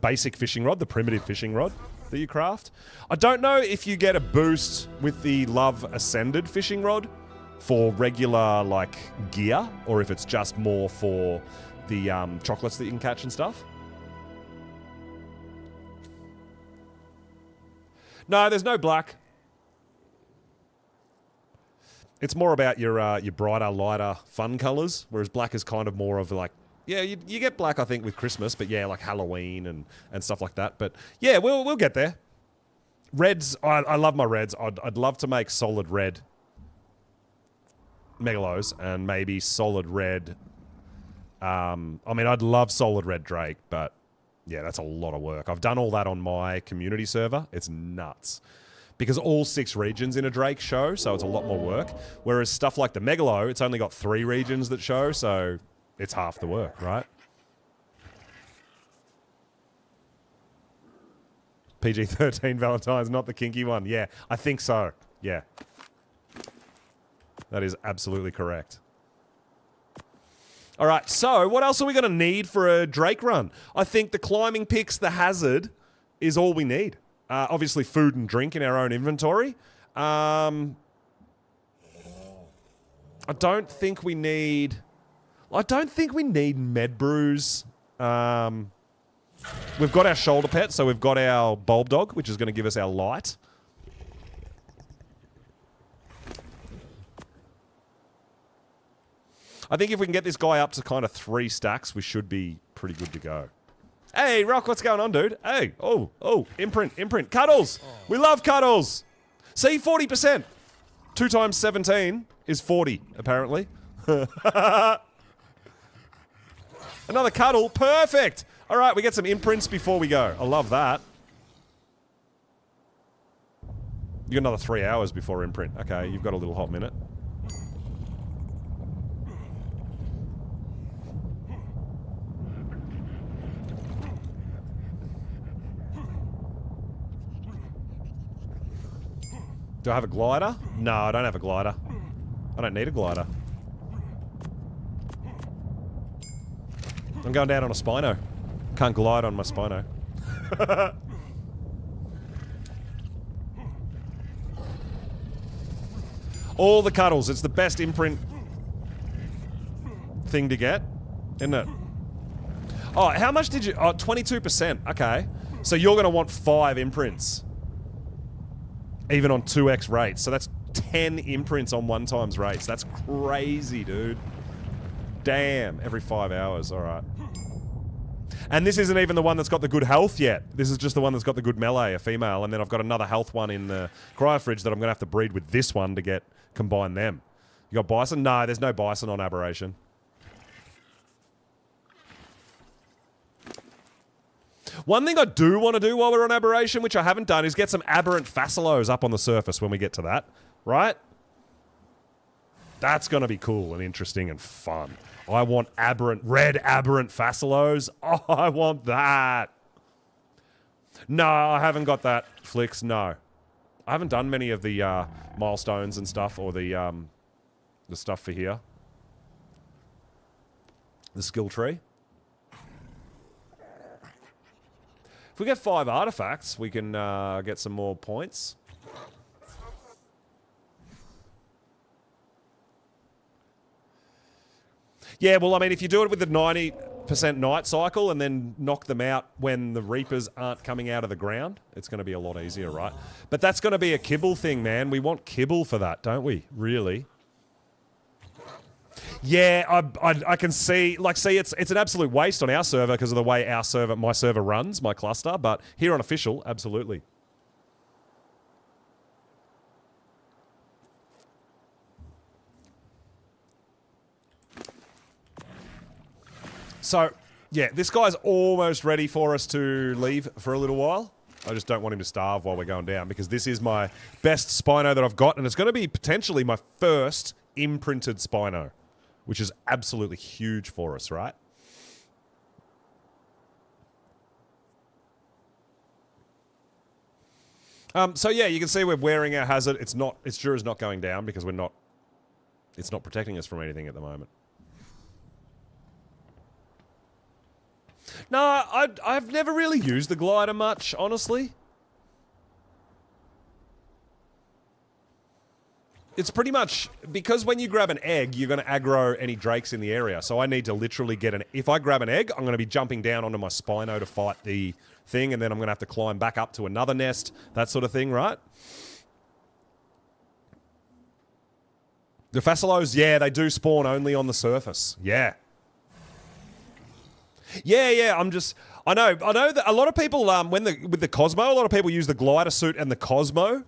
A: basic fishing rod, the primitive fishing rod that you craft. I don't know if you get a boost with the Love Ascended fishing rod for regular, like, gear, or if it's just more for the chocolates that you can catch and stuff. No, there's no black. It's more about your brighter, lighter, fun colours, whereas black is kind of more of like, yeah, you get black, I think, with Christmas, but yeah, like Halloween and stuff like that. But yeah, we'll get there. Reds, I love my reds. I'd love to make solid red Megalos and maybe solid red. I mean, I'd love solid red Drake, but yeah, that's a lot of work. I've done all that on my community server. It's nuts. Because all 6 regions in a Drake show, so it's a lot more work. Whereas stuff like the Megalo, it's only got 3 regions that show, so it's half the work, right? PG-13 Valentine's, not the kinky one. Yeah, I think so. Yeah. That is absolutely correct. All right, so what else are we going to need for a Drake run? I think the climbing picks, the hazard, is all we need. Obviously, food and drink in our own inventory. I don't think we need... I don't think we need med brews. We've got our shoulder pet, so we've got our bulb dog, which is going to give us our light. I think if we can get this guy up to kind of 3 stacks, we should be pretty good to go. Hey, Rock, what's going on, dude? Hey, oh, imprint. Cuddles! We love cuddles! See, 40%. 2 times 17 is 40, apparently. Another cuddle. Perfect. All right, we get some imprints before we go. I love that. You got another 3 hours before imprint. Okay, you've got a little hot minute. Do I have a glider? No, I don't have a glider. I don't need a glider. I'm going down on a Spino. Can't glide on my Spino. All the cuddles. It's the best imprint thing to get, isn't it? Oh, how much did you... Oh, 22%. Okay. So you're going to want 5 imprints. Even on 2x rates. So that's 10 imprints on 1 times rates. That's crazy, dude. Damn. Every 5 hours. All right. And this isn't even the one that's got the good health yet. This is just the one that's got the good melee, a female. And then I've got another health one in the cryo fridge that I'm going to have to breed with this one to combine them. You got bison? No, there's no bison on Aberration. One thing I do want to do while we're on Aberration, which I haven't done, is get some aberrant facilos up on the surface when we get to that. Right? That's going to be cool and interesting and fun. I want red aberrant facilos. Oh, I want that. No, I haven't got that, Flicks. No. I haven't done many of the milestones and stuff, or the stuff for here. The skill tree. If we get 5 artifacts, we can get some more points. Yeah, well, I mean, if you do it with the 90% night cycle and then knock them out when the Reapers aren't coming out of the ground, it's going to be a lot easier, right? But that's going to be a kibble thing, man. We want kibble for that, don't we? Really? Yeah, I can see, like, it's an absolute waste on our server because of the way my server runs, my cluster, but here on official, absolutely. So, yeah, this guy's almost ready for us to leave for a little while. I just don't want him to starve while we're going down because this is my best Spino that I've got, and it's going to be potentially my first imprinted Spino, which is absolutely huge for us, right? So yeah, you can see we're wearing our hazard. Its Jura's not going down because it's not protecting us from anything at the moment. No, I've never really used the glider much, honestly. It's pretty much, because when you grab an egg, you're going to aggro any drakes in the area. So I need to literally if I grab an egg, I'm going to be jumping down onto my Spino to fight the thing, and then I'm going to have to climb back up to another nest, that sort of thing, right? The Facilos, yeah, they do spawn only on the surface. Yeah. Yeah, I know that a lot of people, with the Cosmo, a lot of people use the glider suit and the Cosmo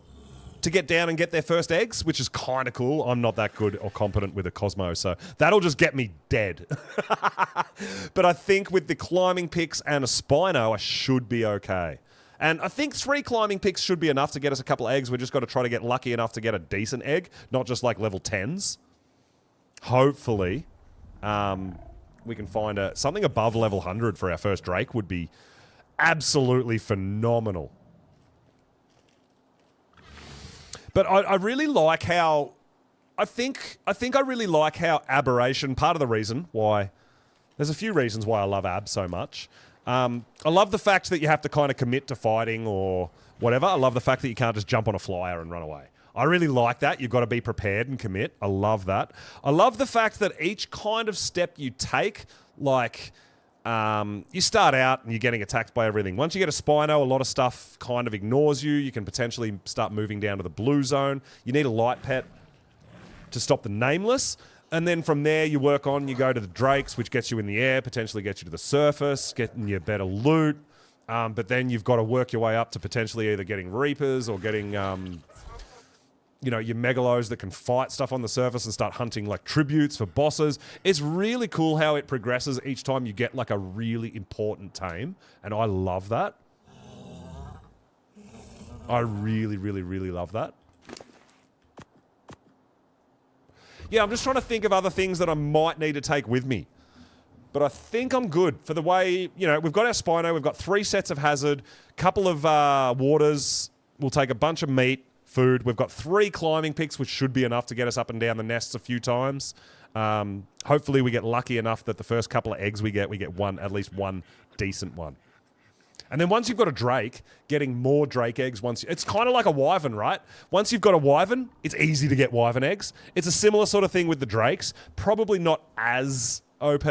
A: to get down and get their first eggs, which is kind of cool. I'm not that good or competent with a Cosmo, so that'll just get me dead. But I think with the climbing picks and a Spino, I should be okay. And I think 3 climbing picks should be enough to get us a couple of eggs. We just got to try to get lucky enough to get a decent egg, not just like level 10s. Hopefully. We can find something above level 100 for our first Drake would be absolutely phenomenal. But I really like how... I think I really like how Aberration... Part of the reason why... There's a few reasons why I love Ab so much. I love the fact that you have to kind of commit to fighting or whatever. I love the fact that you can't just jump on a flyer and run away. I really like that. You've got to be prepared and commit. I love that. I love the fact that each kind of step you take, like, you start out and you're getting attacked by everything. Once you get a Spino, a lot of stuff kind of ignores you. You can potentially start moving down to the blue zone. You need a light pet to stop the nameless. And then from there, you work on, you go to the Drakes, which gets you in the air, potentially gets you to the surface, getting you better loot. But then you've got to work your way up to potentially either getting Reapers or getting... you know, your megalos that can fight stuff on the surface and start hunting like tributes for bosses. It's really cool how it progresses each time you get like a really important tame, and I love that. I really, really, really love that. Yeah, I'm just trying to think of other things that I might need to take with me. But I think I'm good for the way, you know, we've got our Spino, we've got 3 sets of hazard, couple of waters, we'll take a bunch of meat, food. We've got 3 climbing picks, which should be enough to get us up and down the nests a few times. Hopefully we get lucky enough that the first couple of eggs we get one, at least one decent one. And then once you've got a drake, getting more drake eggs it's kind of like a wyvern, right? Once you've got a wyvern, it's easy to get wyvern eggs. It's a similar sort of thing with the drakes. Probably not as OP.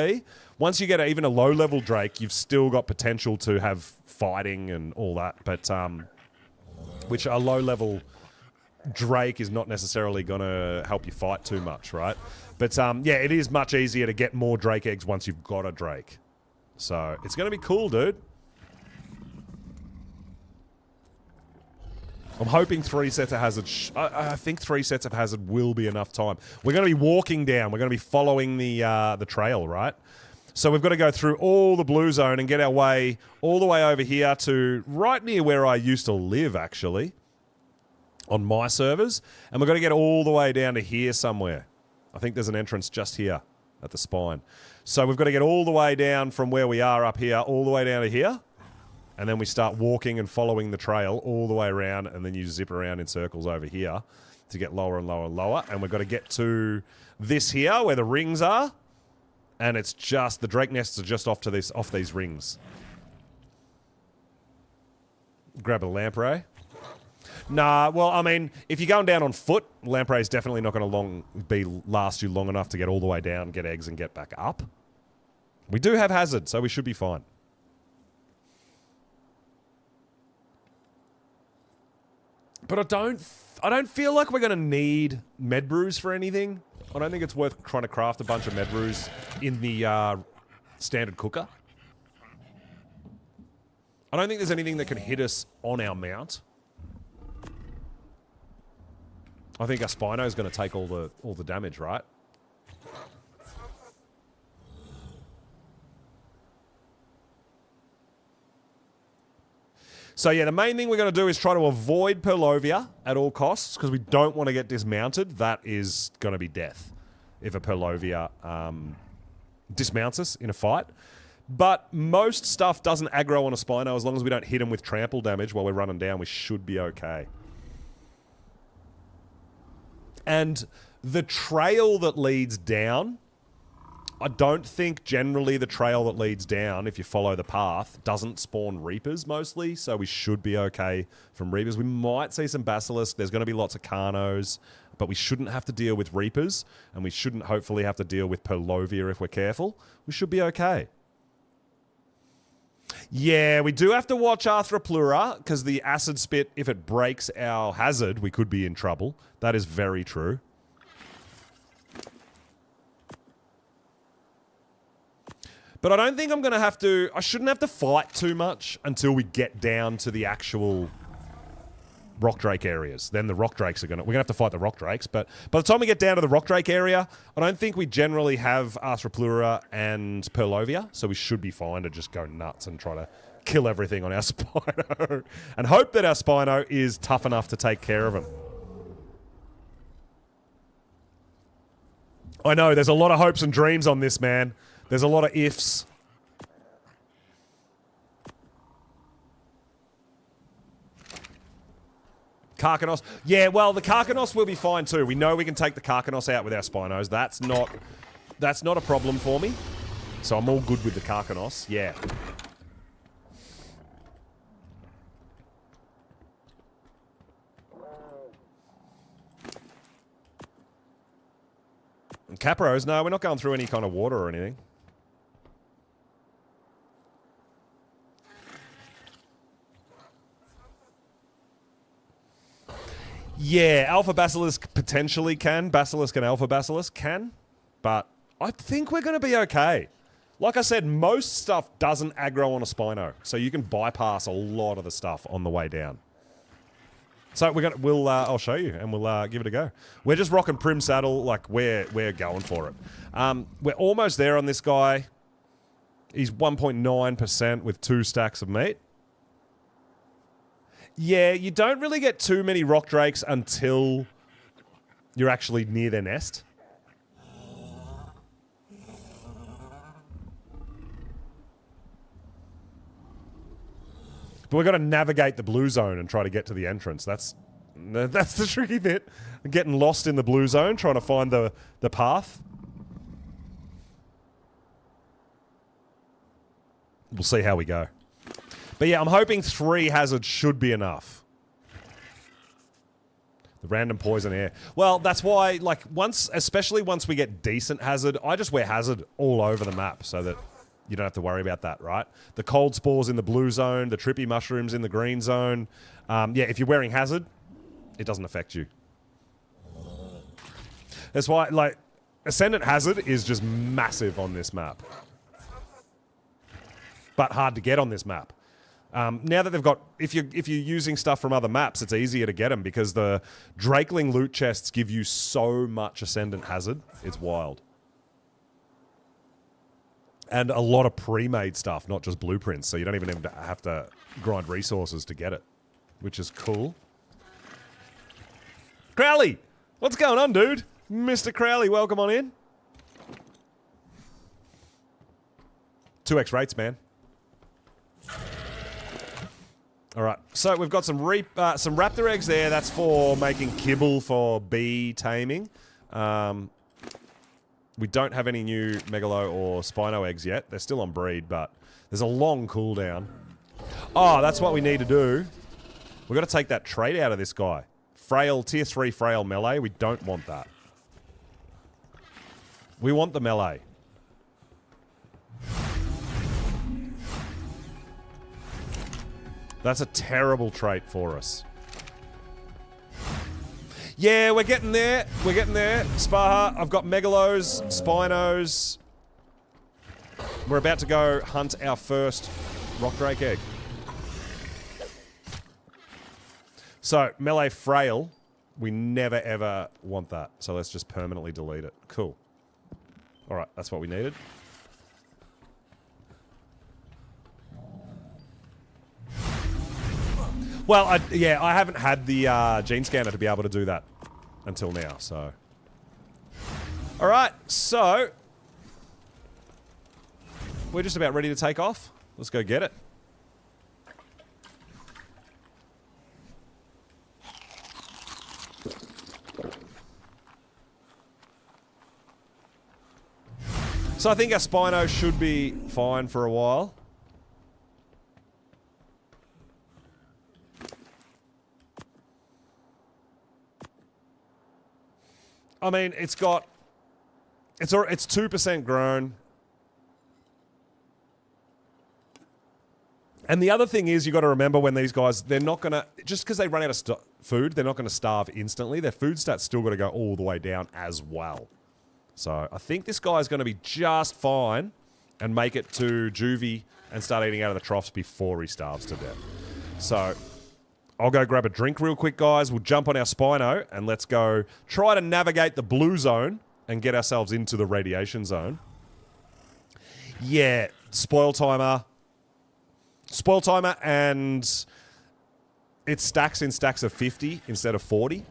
A: Once you get even a low-level drake, you've still got potential to have fighting and all that. But, which a low-level drake is not necessarily going to help you fight too much, right? But, yeah, it is much easier to get more drake eggs once you've got a drake. So, it's going to be cool, dude. I'm hoping 3 sets of hazard. I think 3 sets of hazard will be enough time. We're going to be walking down. We're going to be following the trail, right? So we've got to go through all the blue zone and get our way all the way over here to right near where I used to live, actually, on my servers. And we've got to get all the way down to here somewhere. I think there's an entrance just here at the spine. So we've got to get all the way down from where we are up here, all the way down to here. And then we start walking and following the trail all the way around, and then you zip around in circles over here to get lower and lower and lower. And we've got to get to this here where the rings are, and it's just the drake nests are just off these rings. Grab a lamprey. Nah, well, I mean, if you're going down on foot, lamprey is definitely not going to last you long enough to get all the way down, get eggs, and get back up. We do have hazard, so we should be fine. But I don't feel like we're going to need med brews for anything. I don't think it's worth trying to craft a bunch of med brews in the standard cooker. I don't think there's anything that can hit us on our mount. I think our Spino is going to take all the damage, right? So yeah, the main thing we're going to do is try to avoid Purlovia at all costs, because we don't want to get dismounted. That is going to be death if a Purlovia dismounts us in a fight. But most stuff doesn't aggro on a Spino. As long as we don't hit him with trample damage while we're running down, we should be okay. And the trail that leads down, I don't think generally the trail that leads down, if you follow the path, doesn't spawn Reapers mostly, so we should be okay from Reapers. We might see some Basilisk. There's going to be lots of Carnos, but we shouldn't have to deal with Reapers, and we shouldn't hopefully have to deal with Purlovia if we're careful. We should be okay. Yeah, we do have to watch Arthroplura, because the Acid Spit, if it breaks our hazard, we could be in trouble. That is very true. But I don't think I'm going to have to... I shouldn't have to fight too much until we get down to the actual Rock Drake areas. Then the Rock Drakes are going to... We're going to have to fight the Rock Drakes, but by the time we get down to the Rock Drake area, I don't think we generally have Arthroplura and Purlovia, so we should be fine to just go nuts and try to kill everything on our Spino. And hope that our Spino is tough enough to take care of him. I know, there's a lot of hopes and dreams on this, man. There's a lot of ifs. Karkanos. Yeah, well, the Karkanos will be fine too. We know we can take the Karkanos out with our Spinos. That's not a problem for me. So I'm all good with the Karkanos. Yeah. And Capros, no, we're not going through any kind of water or anything. Yeah, Alpha Basilisk potentially can. Basilisk and Alpha Basilisk can. But I think we're going to be okay. Like I said, most stuff doesn't aggro on a Spino. So you can bypass a lot of the stuff on the way down. So I'll show you, and we'll give it a go. We're just rocking Prim Saddle, like we're going for it. We're almost there on this guy. He's 1.9% with 2 stacks of meat. Yeah, you don't really get too many rock drakes until you're actually near their nest. But we've got to navigate the blue zone and try to get to the entrance. That's the tricky bit. Getting lost in the blue zone, trying to find the path. We'll see how we go. But yeah, I'm hoping 3 hazards should be enough. The random poison air. Well, that's why, like, especially once we get decent hazard, I just wear hazard all over the map so that you don't have to worry about that, right? The cold spores in the blue zone, the trippy mushrooms in the green zone. Yeah, if you're wearing hazard, it doesn't affect you. That's why, like, Ascendant Hazard is just massive on this map. But hard to get on this map. Now that they've got, if you're using stuff from other maps, it's easier to get them because the Drakeling loot chests give you so much Ascendant Hazard. It's wild. And a lot of pre-made stuff, not just blueprints, so you don't even have to grind resources to get it, which is cool. Crowley! What's going on, dude? Mr. Crowley, welcome on in. 2x rates, man. Alright, so we've got some raptor eggs there. That's for making kibble for bee taming. We don't have any new Megalo or Spino eggs yet. They're still on breed, but there's a long cooldown. Oh, that's what we need to do. We've got to take that trait out of this guy. Frail, tier 3 frail melee. We don't want that. We want the melee. That's a terrible trait for us. Yeah, we're getting there. We're getting there. Spaha, I've got Megalos, Spinos. We're about to go hunt our first Rock Drake egg. So, melee frail, we never ever want that. So let's just permanently delete it. Cool. Alright, that's what we needed. Well, I haven't had the gene scanner to be able to do that until now, so. Alright, so. We're just about ready to take off. Let's go get it. So I think our Spino should be fine for a while. I mean, it's 2% grown. And the other thing is, you got to remember when these guys, they're not going to, just because they run out of food, they're not going to starve instantly. Their food stats still got to go all the way down as well. So I think this guy's going to be just fine and make it to juvie and start eating out of the troughs before he starves to death. So I'll go grab a drink real quick, guys. We'll jump on our Spino and let's go try to navigate the blue zone and get ourselves into the radiation zone. Yeah, spoil timer. Spoil timer, and it stacks in stacks of 50 instead of 40.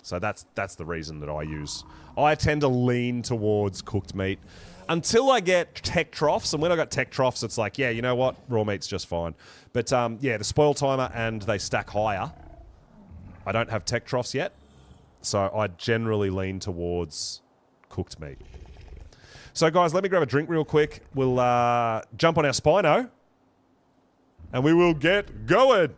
A: So that's the reason that I use. I tend to lean towards cooked meat until I get tech troughs. And when I got tech troughs, it's like, yeah, you know what? Raw meat's just fine. But yeah, the spoil timer and they stack higher. I don't have tech troughs yet. So I generally lean towards cooked meat. So guys, let me grab a drink real quick. We'll jump on our Spino. And we will get going.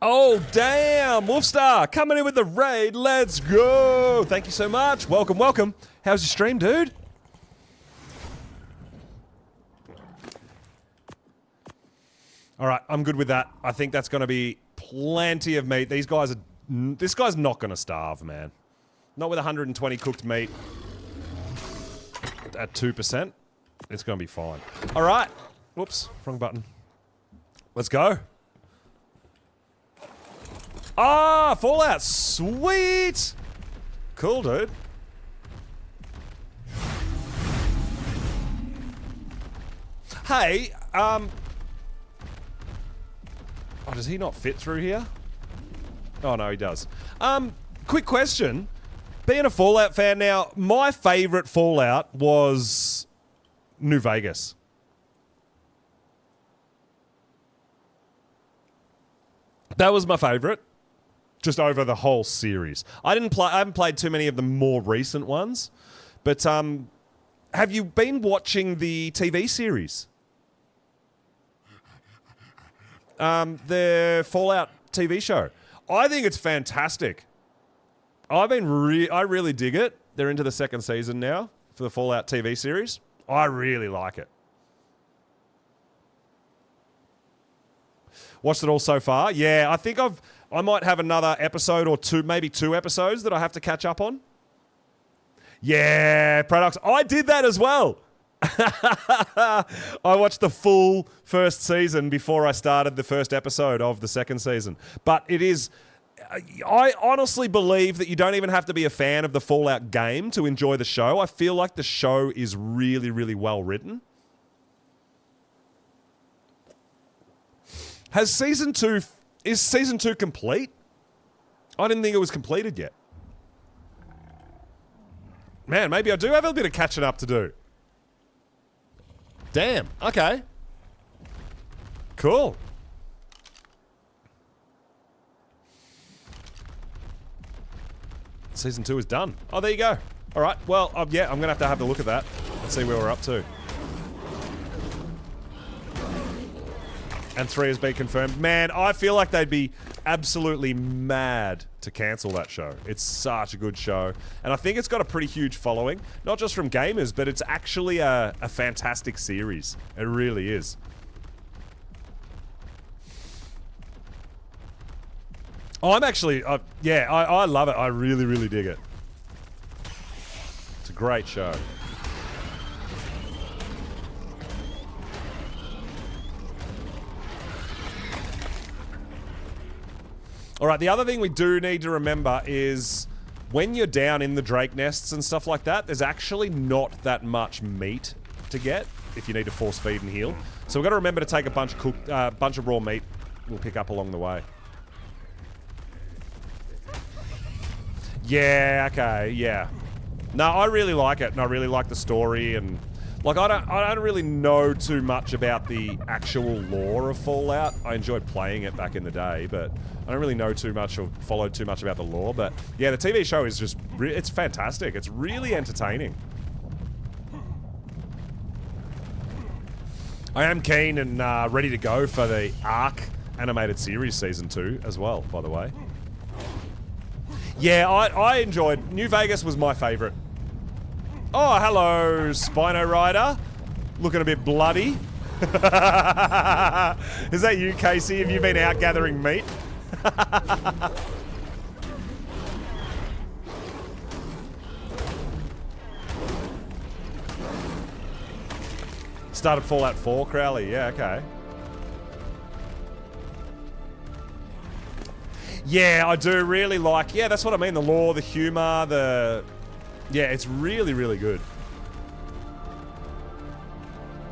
A: Oh, damn. Wolfstar coming in with the raid. Let's go. Thank you so much. Welcome, welcome. How's your stream, dude? All right, I'm good with that. I think that's going to be plenty of meat. These guys are... This guy's not going to starve, man. Not with 120 cooked meat at 2%. It's going to be fine. All right. Whoops, wrong button. Let's go. Ah, Fallout. Sweet. Cool, dude. Hey, oh, does he not fit through here? Oh, no, he does. Quick question. Being a Fallout fan now, my favorite Fallout was New Vegas. That was my favorite, just over the whole series. I haven't played too many of the more recent ones, but have you been watching the TV series? The Fallout TV show. I think it's fantastic. I really dig it. They're into the second season now for the Fallout TV series. I really like it. Watched it all so far. Yeah, I think I might have another episode or two, maybe 2 episodes that I have to catch up on. Yeah, Paradox. I did that as well. I watched the full first season before I started the first episode of the second season. But it is... I honestly believe that you don't even have to be a fan of the Fallout game to enjoy the show. I feel like the show is really, really well written. Is season 2 complete? I didn't think it was completed yet. Man, maybe I do have a bit of catching up to do. Damn, okay. Cool. Season 2 is done. Oh, there you go. All right, well, yeah, I'm going to have a look at that and see where we're up to. And 3 has been confirmed. Man, I feel like they'd be absolutely mad to cancel that show. It's such a good show. And I think it's got a pretty huge following. Not just from gamers, but it's actually a fantastic series. It really is. Oh, I'm actually... yeah, I love it. I really, really dig it. It's a great show. All right, the other thing we do need to remember is when you're down in the Drake nests and stuff like that, there's actually not that much meat to get if you need to force feed and heal. So we've got to remember to take a bunch of raw meat we'll pick up along the way. Yeah, okay, yeah. No, I really like it, and I really like the story, and like I don't really know too much about the actual lore of Fallout. I enjoyed playing it back in the day, but I don't really know too much or followed too much about the lore. But yeah, the TV show is just it's fantastic. It's really entertaining. I am keen and ready to go for the Ark animated series season 2 as well, by the way. Yeah, I enjoyed... New Vegas was my favourite. Oh, hello, Spino Rider. Looking a bit bloody. Is that you, Casey? Have you been out gathering meat? Started Fallout 4, Crowley. Yeah, okay. Yeah, I do really like... Yeah, that's what I mean. The lore, the humor, the... Yeah, it's really, really good.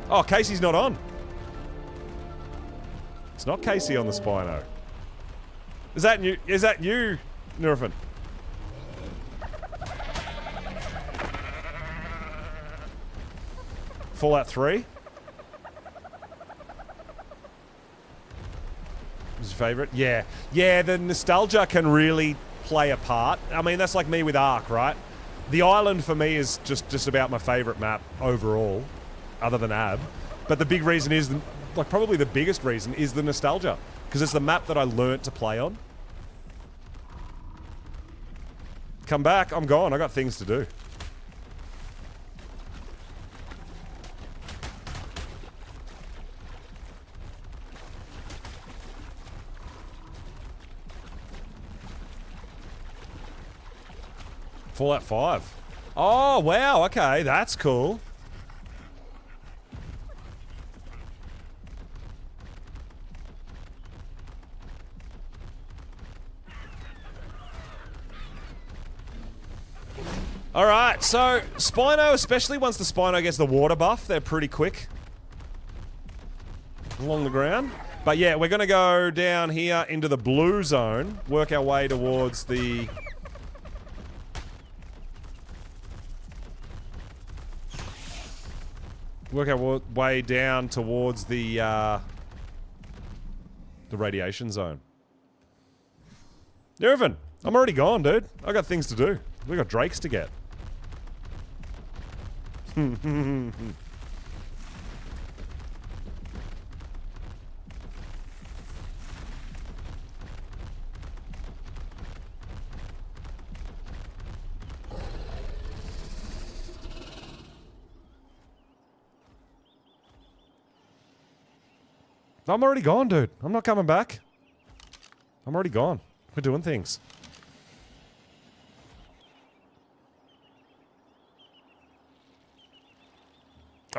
A: Oh, Casey's not on. It's not Casey on the Spino. Is that you, Nurfin? Fallout 3? Was your favourite? Yeah. Yeah, the nostalgia can really play a part. I mean, that's like me with Ark, right? The island for me is just about my favourite map overall, other than Ab. But the big reason is, like probably the biggest reason, is the nostalgia. Because it's the map that I learnt to play on. Come back. I'm gone. I got things to do. Fallout 5. Oh, wow. Okay, that's cool. Alright, so Spino, especially once the Spino gets the water buff, they're pretty quick along the ground. But yeah, we're going to go down here into the blue zone, work our way towards the... Work our way down towards the radiation zone. Irvin, I'm already gone, dude. I got things to do. We got drakes to get. I'm already gone, dude. I'm not coming back. I'm already gone. We're doing things.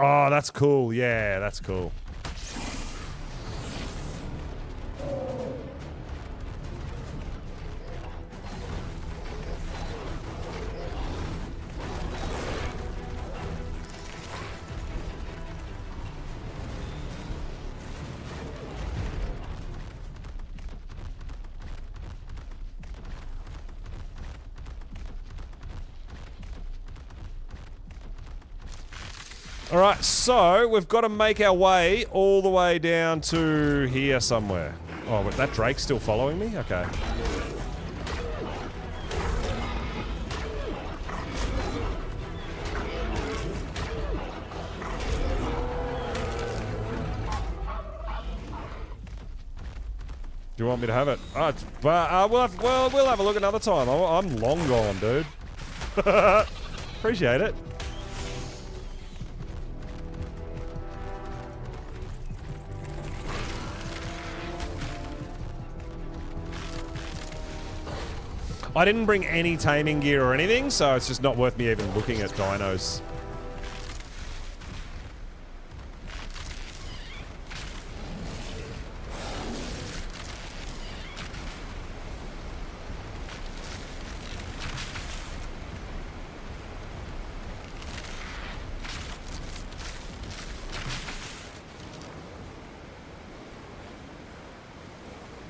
A: Oh, that's cool. Yeah, that's cool. Alright, so we've got to make our way all the way down to here somewhere. Oh, but that Drake's still following me? Okay. Do you want me to have it? Oh, we'll have a look another time. I'm long gone, dude. Appreciate it. I didn't bring any taming gear or anything, so it's just not worth me even looking at dinos.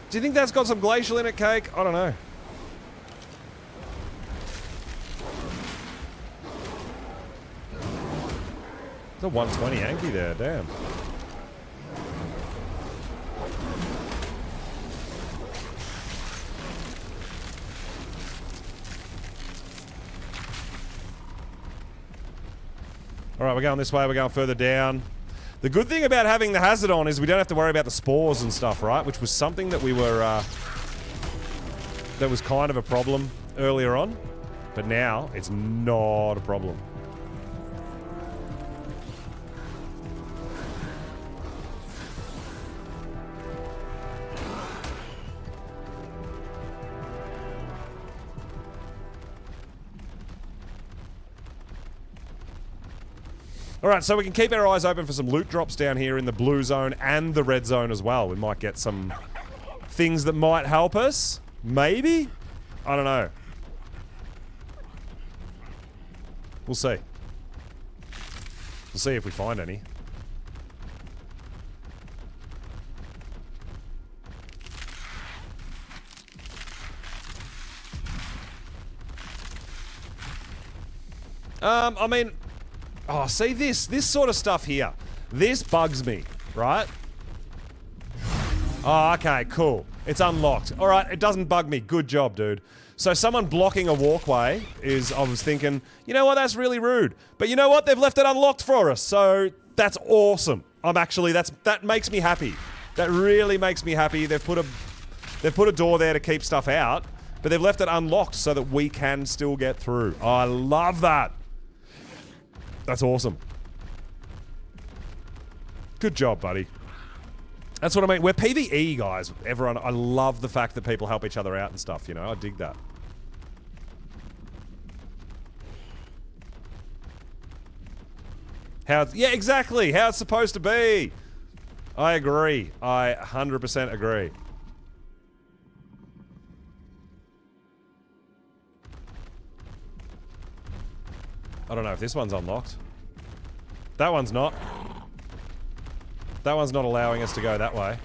A: Do you think that's got some glacial in it, Cake? I don't know. The 120 Anki there, damn. Alright, we're going this way, we're going further down. The good thing about having the hazard on is we don't have to worry about the spores and stuff, right? Which was something that we were, that was kind of a problem earlier on. But now, it's not a problem. Alright, so we can keep our eyes open for some loot drops down here in the blue zone and the red zone as well. We might get some things that might help us. Maybe? I don't know. We'll see. We'll see if we find any. I mean... Oh, see this sort of stuff here. This bugs me, right? Oh, okay, cool. It's unlocked. All right, it doesn't bug me. Good job, dude. So someone blocking a walkway is, I was thinking, you know what, that's really rude. But you know what, they've left it unlocked for us, so that's awesome. I'm actually, that makes me happy. That really makes me happy. They've put a door there to keep stuff out, but they've left it unlocked so that we can still get through. Oh, I love that. That's awesome. Good job, buddy. That's what I mean. We're PvE, guys. Everyone, I love the fact that people help each other out and stuff, you know? I dig that. Yeah, exactly. How it's supposed to be. I agree. I 100% agree. I don't know if this one's unlocked. That one's not. That one's not allowing us to go that way.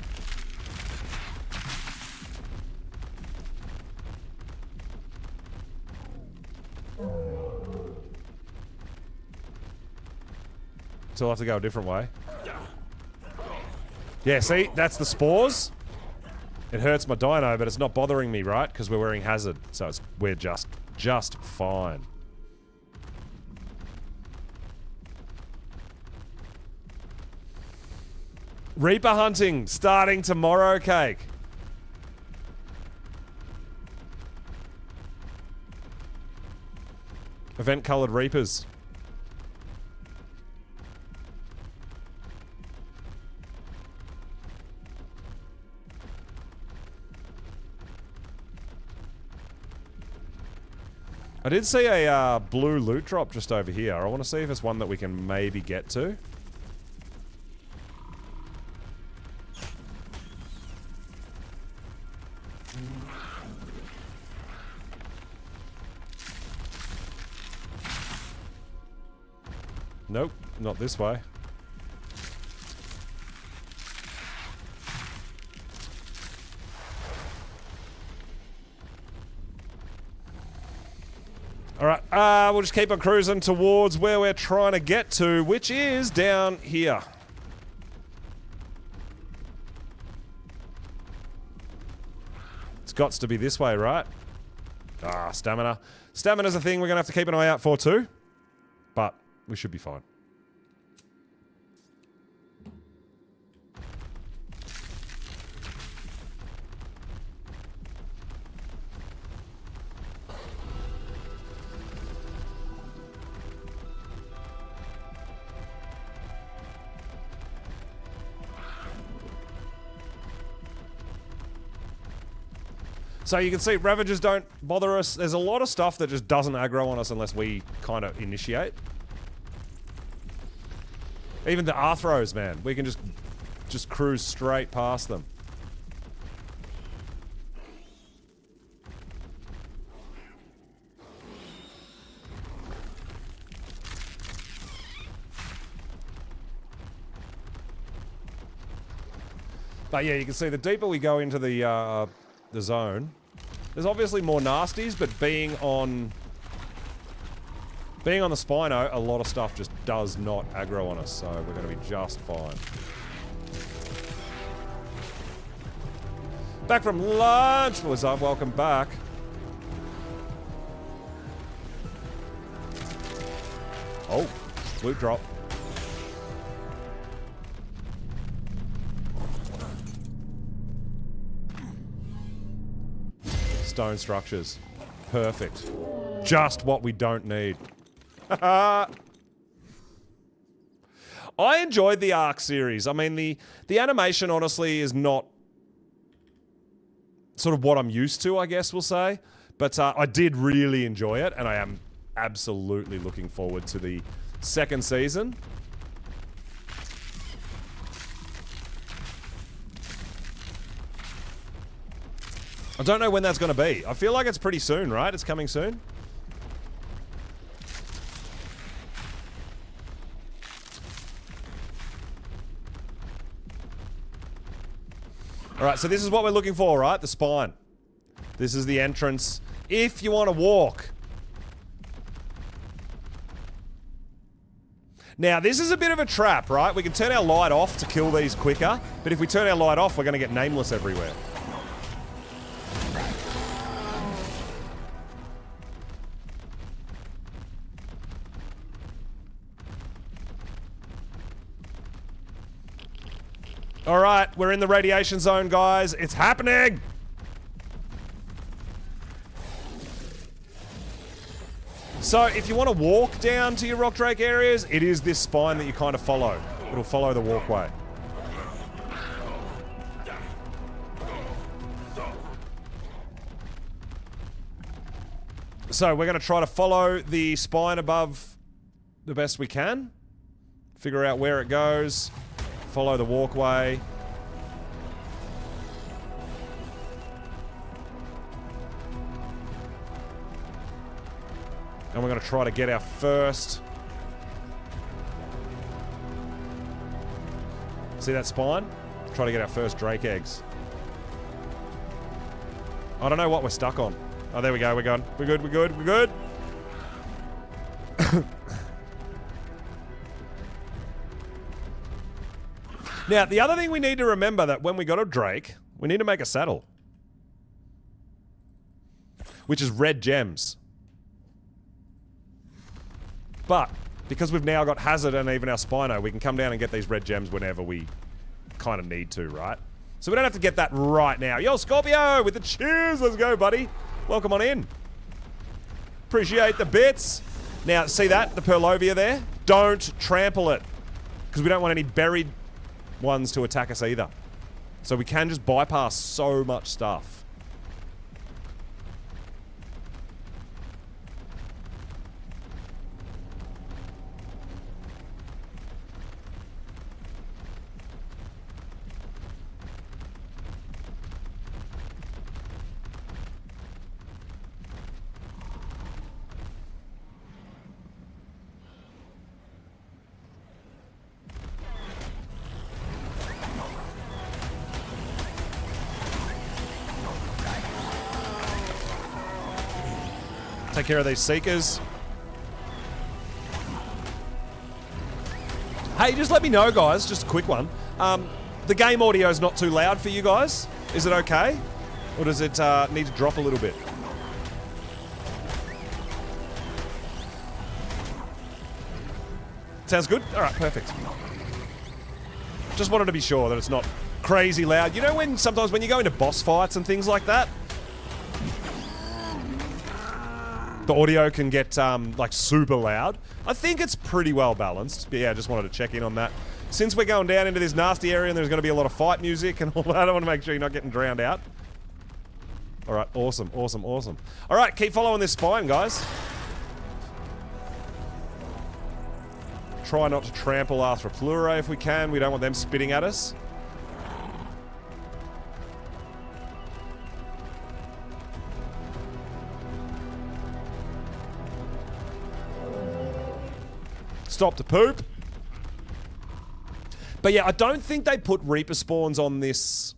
A: So I'll have to go a different way. Yeah, see? That's the spores. It hurts my dino, but it's not bothering me, right? Because we're wearing hazard. So we're just fine. Reaper hunting starting tomorrow, Cake. Event colored Reapers. I did see a blue loot drop just over here. I want to see if it's one that we can maybe get to. Nope, not this way. Alright, we'll just keep on cruising towards where we're trying to get to, which is down here. It's got to be this way, right? Ah, stamina. Stamina's a thing we're going to have to keep an eye out for too. But we should be fine. So you can see Ravagers don't bother us. There's a lot of stuff that just doesn't aggro on us unless we kind of initiate. Even the Arthros, man. We can just cruise straight past them. But yeah, you can see the deeper we go into the zone, there's obviously more nasties, but being on the Spino, a lot of stuff just does not aggro on us, so we're going to be just fine. Back from lunch, what's up? Welcome back. Oh, loot drop. Stone structures. Perfect. Just what we don't need. I enjoyed the Ark series. I mean, the animation, honestly, is not sort of what I'm used to, I guess we'll say. But I did really enjoy it, and I am absolutely looking forward to the second season. I don't know when that's going to be. I feel like it's pretty soon, right? It's coming soon. Alright, so this is what we're looking for, right? The spine. This is the entrance. If you want to walk. Now, this is a bit of a trap, right? We can turn our light off to kill these quicker, but if we turn our light off, we're going to get nameless everywhere. All right, we're in the radiation zone, guys. It's happening. So if you want to walk down to your rock drake areas, it is this spine that you kind of follow. It'll follow the walkway. So we're going to try to follow the spine above the best we can. Figure out where it goes. Follow the walkway. And we're going to try to get our first... See that spine? Try to get our first drake eggs. I don't know what we're stuck on. Oh, there we go. We're going. We're good. We're good. We're good. Now, the other thing we need to remember that when we got a drake, we need to make a saddle. Which is red gems. But, because we've now got Hazard and even our Spino, we can come down and get these red gems whenever we kind of need to, right? So we don't have to get that right now. Yo, Scorpio, with the cheers. Let's go, buddy. Welcome on in. Appreciate the bits. Now, see that? The Purlovia there? Don't trample it. Because we don't want any buried ones to attack us either. So we can just bypass so much stuff. Take care of these Seekers. Hey, just let me know, guys. Just a quick one. The game audio is not too loud for you guys. Is it okay? Or does it need to drop a little bit? Sounds good? Alright, perfect. Just wanted to be sure that it's not crazy loud. You know when sometimes when you go into boss fights and things like that, the audio can get, like, super loud. I think it's pretty well balanced. But yeah, I just wanted to check in on that. Since we're going down into this nasty area and there's going to be a lot of fight music and all that, I want to make sure you're not getting drowned out. Alright, awesome, awesome, awesome. Alright, keep following this spine, guys. Try not to trample Arthroplura if we can. We don't want them spitting at us. Stop to poop. But yeah, I don't think they put Reaper spawns on this.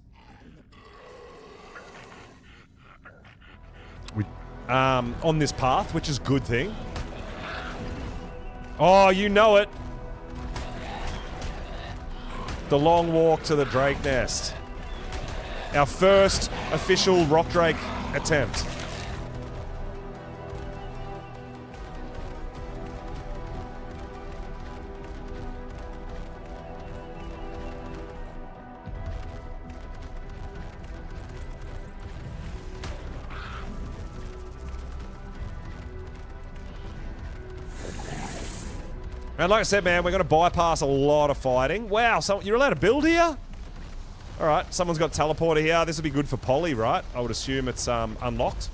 A: On this path, which is a good thing. Oh, you know it. The long walk to the Drake Nest. Our first official Rock Drake attempt. And like I said, man, we're going to bypass a lot of fighting. Wow, so you're allowed to build here? Alright, someone's got teleporter here. This would be good for Polly, right? I would assume it's unlocked.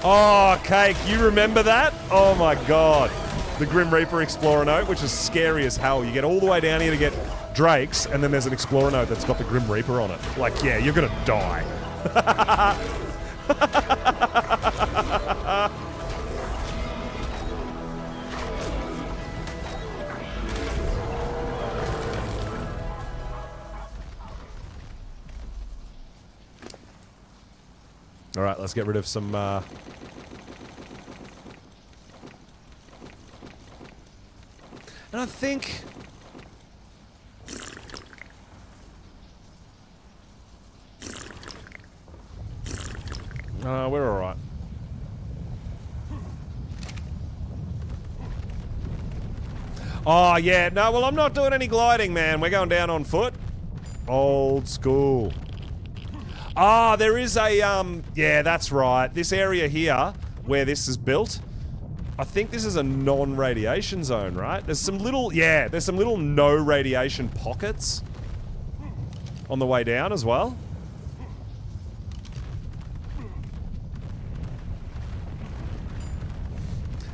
A: Oh, Cake, you remember that? Oh my god. The Grim Reaper Explorer note, which is scary as hell. You get all the way down here to get Drakes, and then there's an Explorer note that's got the Grim Reaper on it. Like, yeah, you're going to die. Alright, let's get rid of some, and I think... we're alright. Oh, yeah. No, well, I'm not doing any gliding, man. We're going down on foot. Old school. Ah, there is a, yeah, that's right. This area here, where this is built, I think this is a non-radiation zone, right? There's some little, yeah, there's some little no-radiation pockets on the way down as well.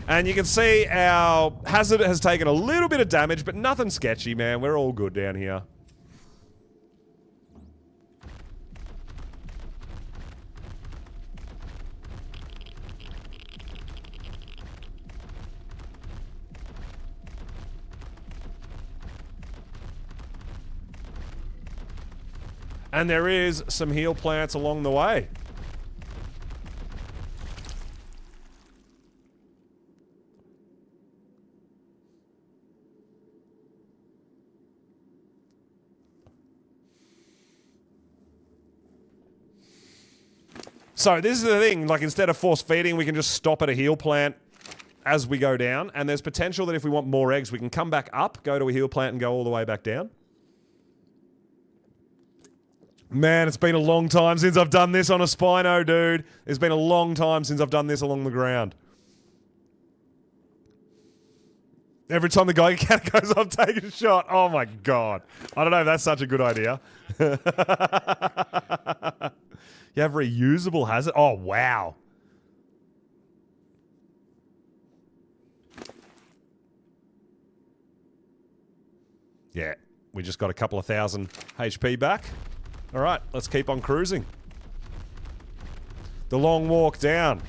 A: And you can see our hazard has taken a little bit of damage, but nothing sketchy, man. We're all good down here. And there is some heal plants along the way. So this is the thing, like instead of force feeding, we can just stop at a heal plant as we go down. And there's potential that if we want more eggs, we can come back up, go to a heal plant and go all the way back down. Man, it's been a long time since I've done this on a Spino, dude. It's been a long time since I've done this along the ground. Every time the guy goes up, take a shot. Oh my god. I don't know if that's such a good idea. You have reusable hazard? Oh, wow. Yeah, we just got a couple of thousand HP back. All right, let's keep on cruising. The long walk down.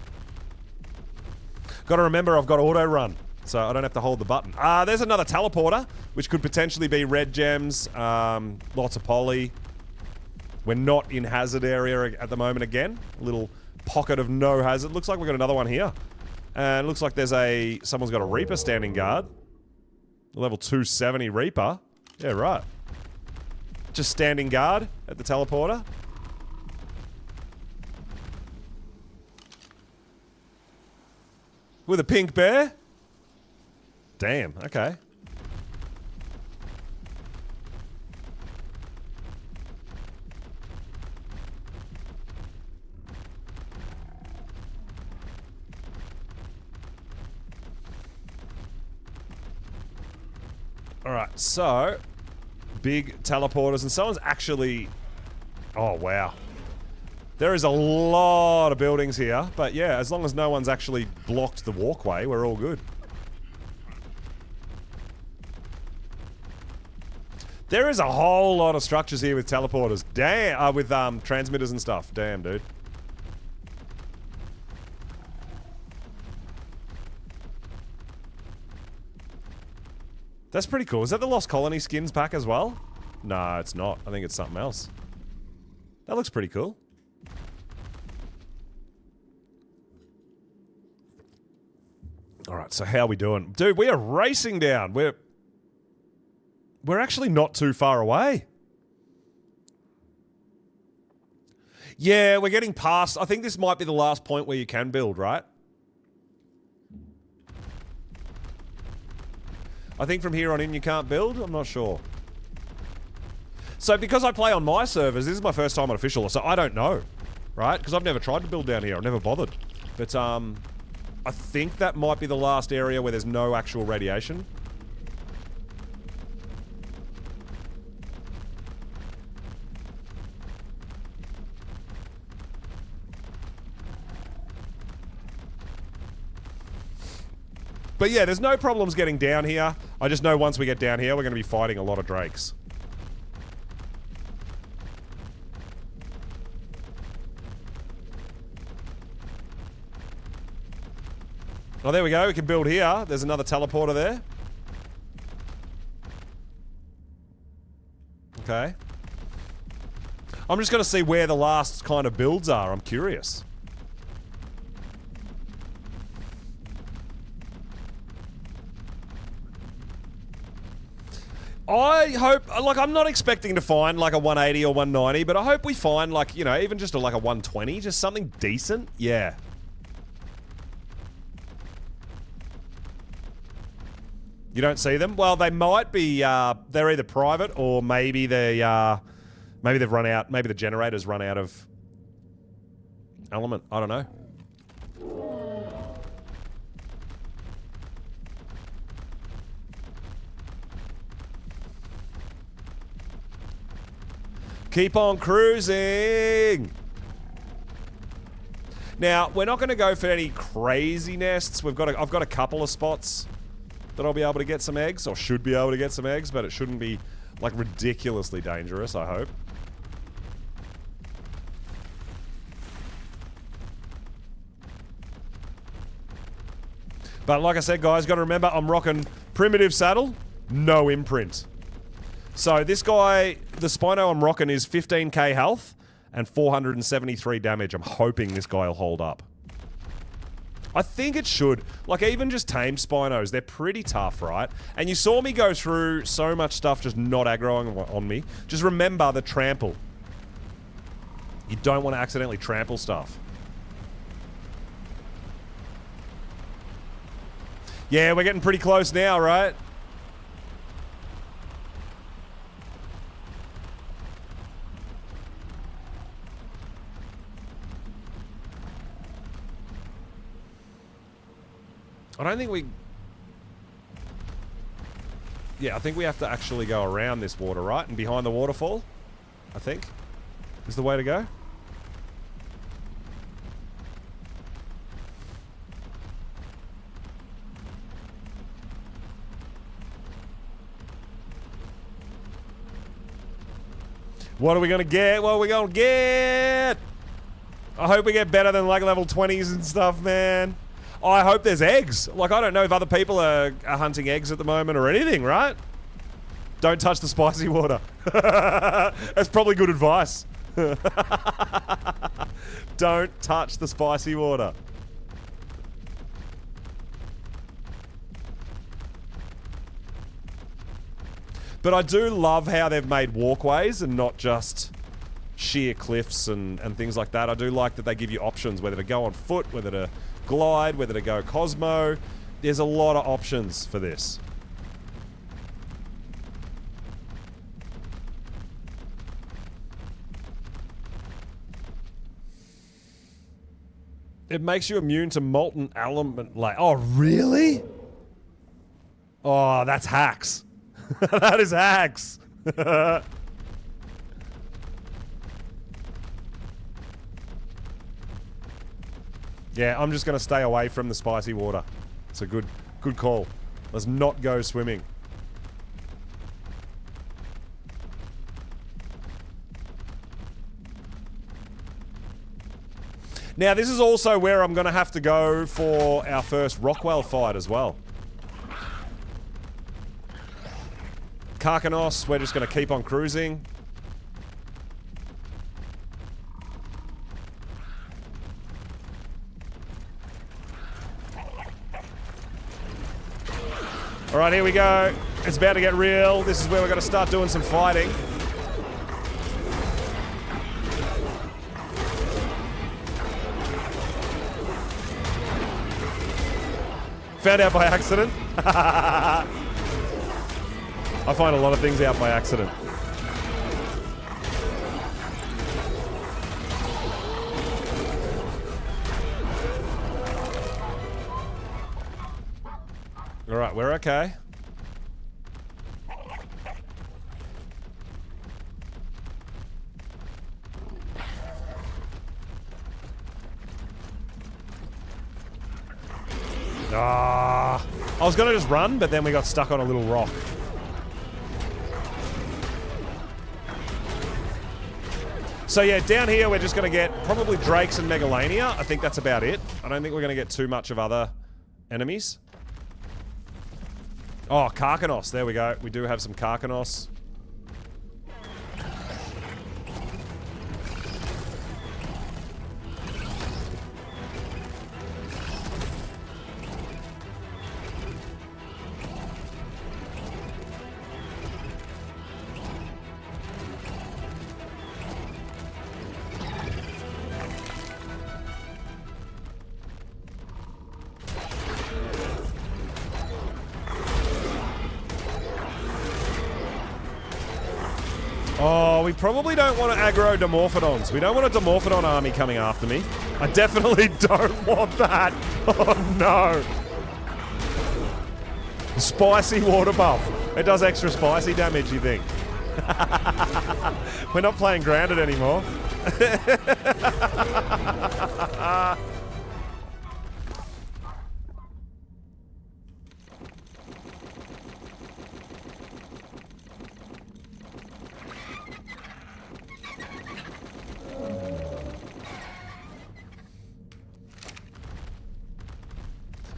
A: Got to remember I've got auto run, so I don't have to hold the button. There's another teleporter, which could potentially be red gems, lots of poly. We're not in hazard area at the moment again. A little pocket of no hazard. Looks like we've got another one here. And looks like there's someone's got a Reaper standing guard. Level 270 Reaper. Yeah, right. Just standing guard at the teleporter. With a pink bear? Damn, okay. Alright, so big teleporters, and someone's actually... Oh, wow. There is a lot of buildings here, but yeah, as long as no one's actually blocked the walkway, we're all good. There is a whole lot of structures here with teleporters. Damn, with transmitters and stuff. Damn, dude. That's pretty cool. Is that the Lost Colony skins pack as well? No, it's not. I think it's something else. That looks pretty cool. Alright, so how are we doing? Dude, we are racing down. We're actually not too far away. Yeah, we're getting past... I think this might be the last point where you can build, right? I think from here on in you can't build? I'm not sure. So because I play on my servers, this is my first time on official, so I don't know. Right? Because I've never tried to build down here. I've never bothered. But, I think that might be the last area where there's no actual radiation. But yeah, there's no problems getting down here. I just know once we get down here, we're going to be fighting a lot of drakes. Oh, there we go. We can build here. There's another teleporter there. Okay. I'm just going to see where the last kind of builds are. I'm curious. I hope, like, I'm not expecting to find, like, a 180 or 190, but I hope we find, like, you know, even just like a 120, just something decent. Yeah. You don't see them? Well, they might be, they're either private or maybe they've run out, maybe the generator's run out of element. I don't know. Keep on cruising! Now, we're not going to go for any crazy nests. I've got a couple of spots that I'll be able to get some eggs, or should be able to get some eggs, but it shouldn't be, like, ridiculously dangerous, I hope. But like I said, guys, got to remember, I'm rocking primitive saddle, no imprint. So this guy, the Spino I'm rocking is 15k health and 473 damage. I'm hoping this guy will hold up. I think it should. Like, even just tame Spinos, they're pretty tough, right? And you saw me go through so much stuff just not aggroing on me. Just remember the trample. You don't want to accidentally trample stuff. Yeah, we're getting pretty close now, right? I don't think we... Yeah, I think we have to actually go around this water, right? And behind the waterfall, I think, is the way to go. What are we gonna get? What are we gonna get? I hope we get better than, like, level 20s and stuff, man. I hope there's eggs. Like, I don't know if other people are hunting eggs at the moment or anything, right? Don't touch the spicy water. That's probably good advice. Don't touch the spicy water. But I do love how they've made walkways and not just sheer cliffs and things like that. I do like that they give you options, whether to go on foot, whether to glide, whether to go Cosmo. There's a lot of options for this. It makes you immune to molten element. Like, oh, really? Oh, that's hacks. That is hacks. Yeah, I'm just going to stay away from the spicy water. It's a good call. Let's not go swimming. Now, this is also where I'm going to have to go for our first Rockwell fight as well. Karkanos, we're just going to keep on cruising. Alright, here we go. It's about to get real. This is where we're going to start doing some fighting. Found out by accident. I find a lot of things out by accident. Alright, we're okay. Ah, I was gonna just run, but then we got stuck on a little rock. So yeah, down here we're just gonna get probably Drakes and Megalania. I think that's about it. I don't think we're gonna get too much of other enemies. Oh, Karkanos. There we go. We do have some Karkanos. we probably don't want to aggro Dimorphodons. We don't want a Dimorphodon army coming after me. I definitely don't want that. Oh, no. Spicy water buff. It does extra spicy damage, you think? We're not playing grounded anymore.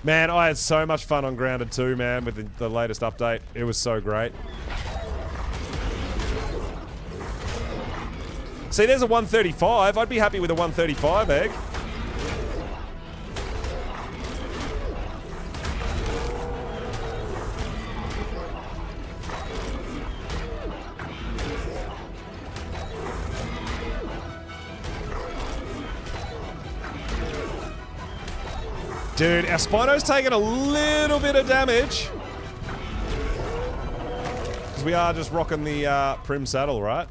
A: Man, I had so much fun on Grounded 2, man, with the latest update. It was so great. See, there's a 135. I'd be happy with a 135 egg. Dude, our Spino's taking a little bit of damage. Because we are just rocking the Prim saddle, right?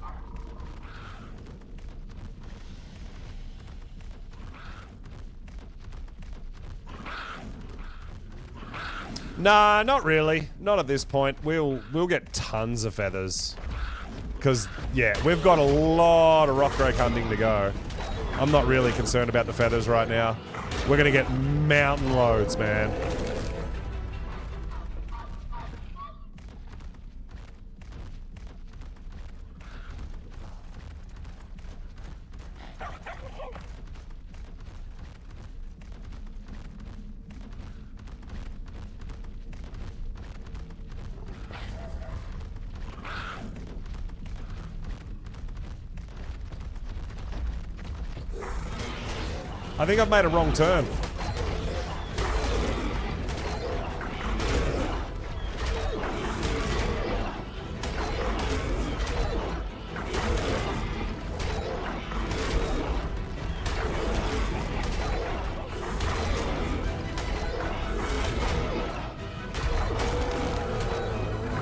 A: Nah, not really. Not at this point. We'll get tons of feathers. Because, yeah, we've got a lot of rock drake hunting to go. I'm not really concerned about the feathers right now. We're going to get mountain loads, man. I think I've made a wrong turn.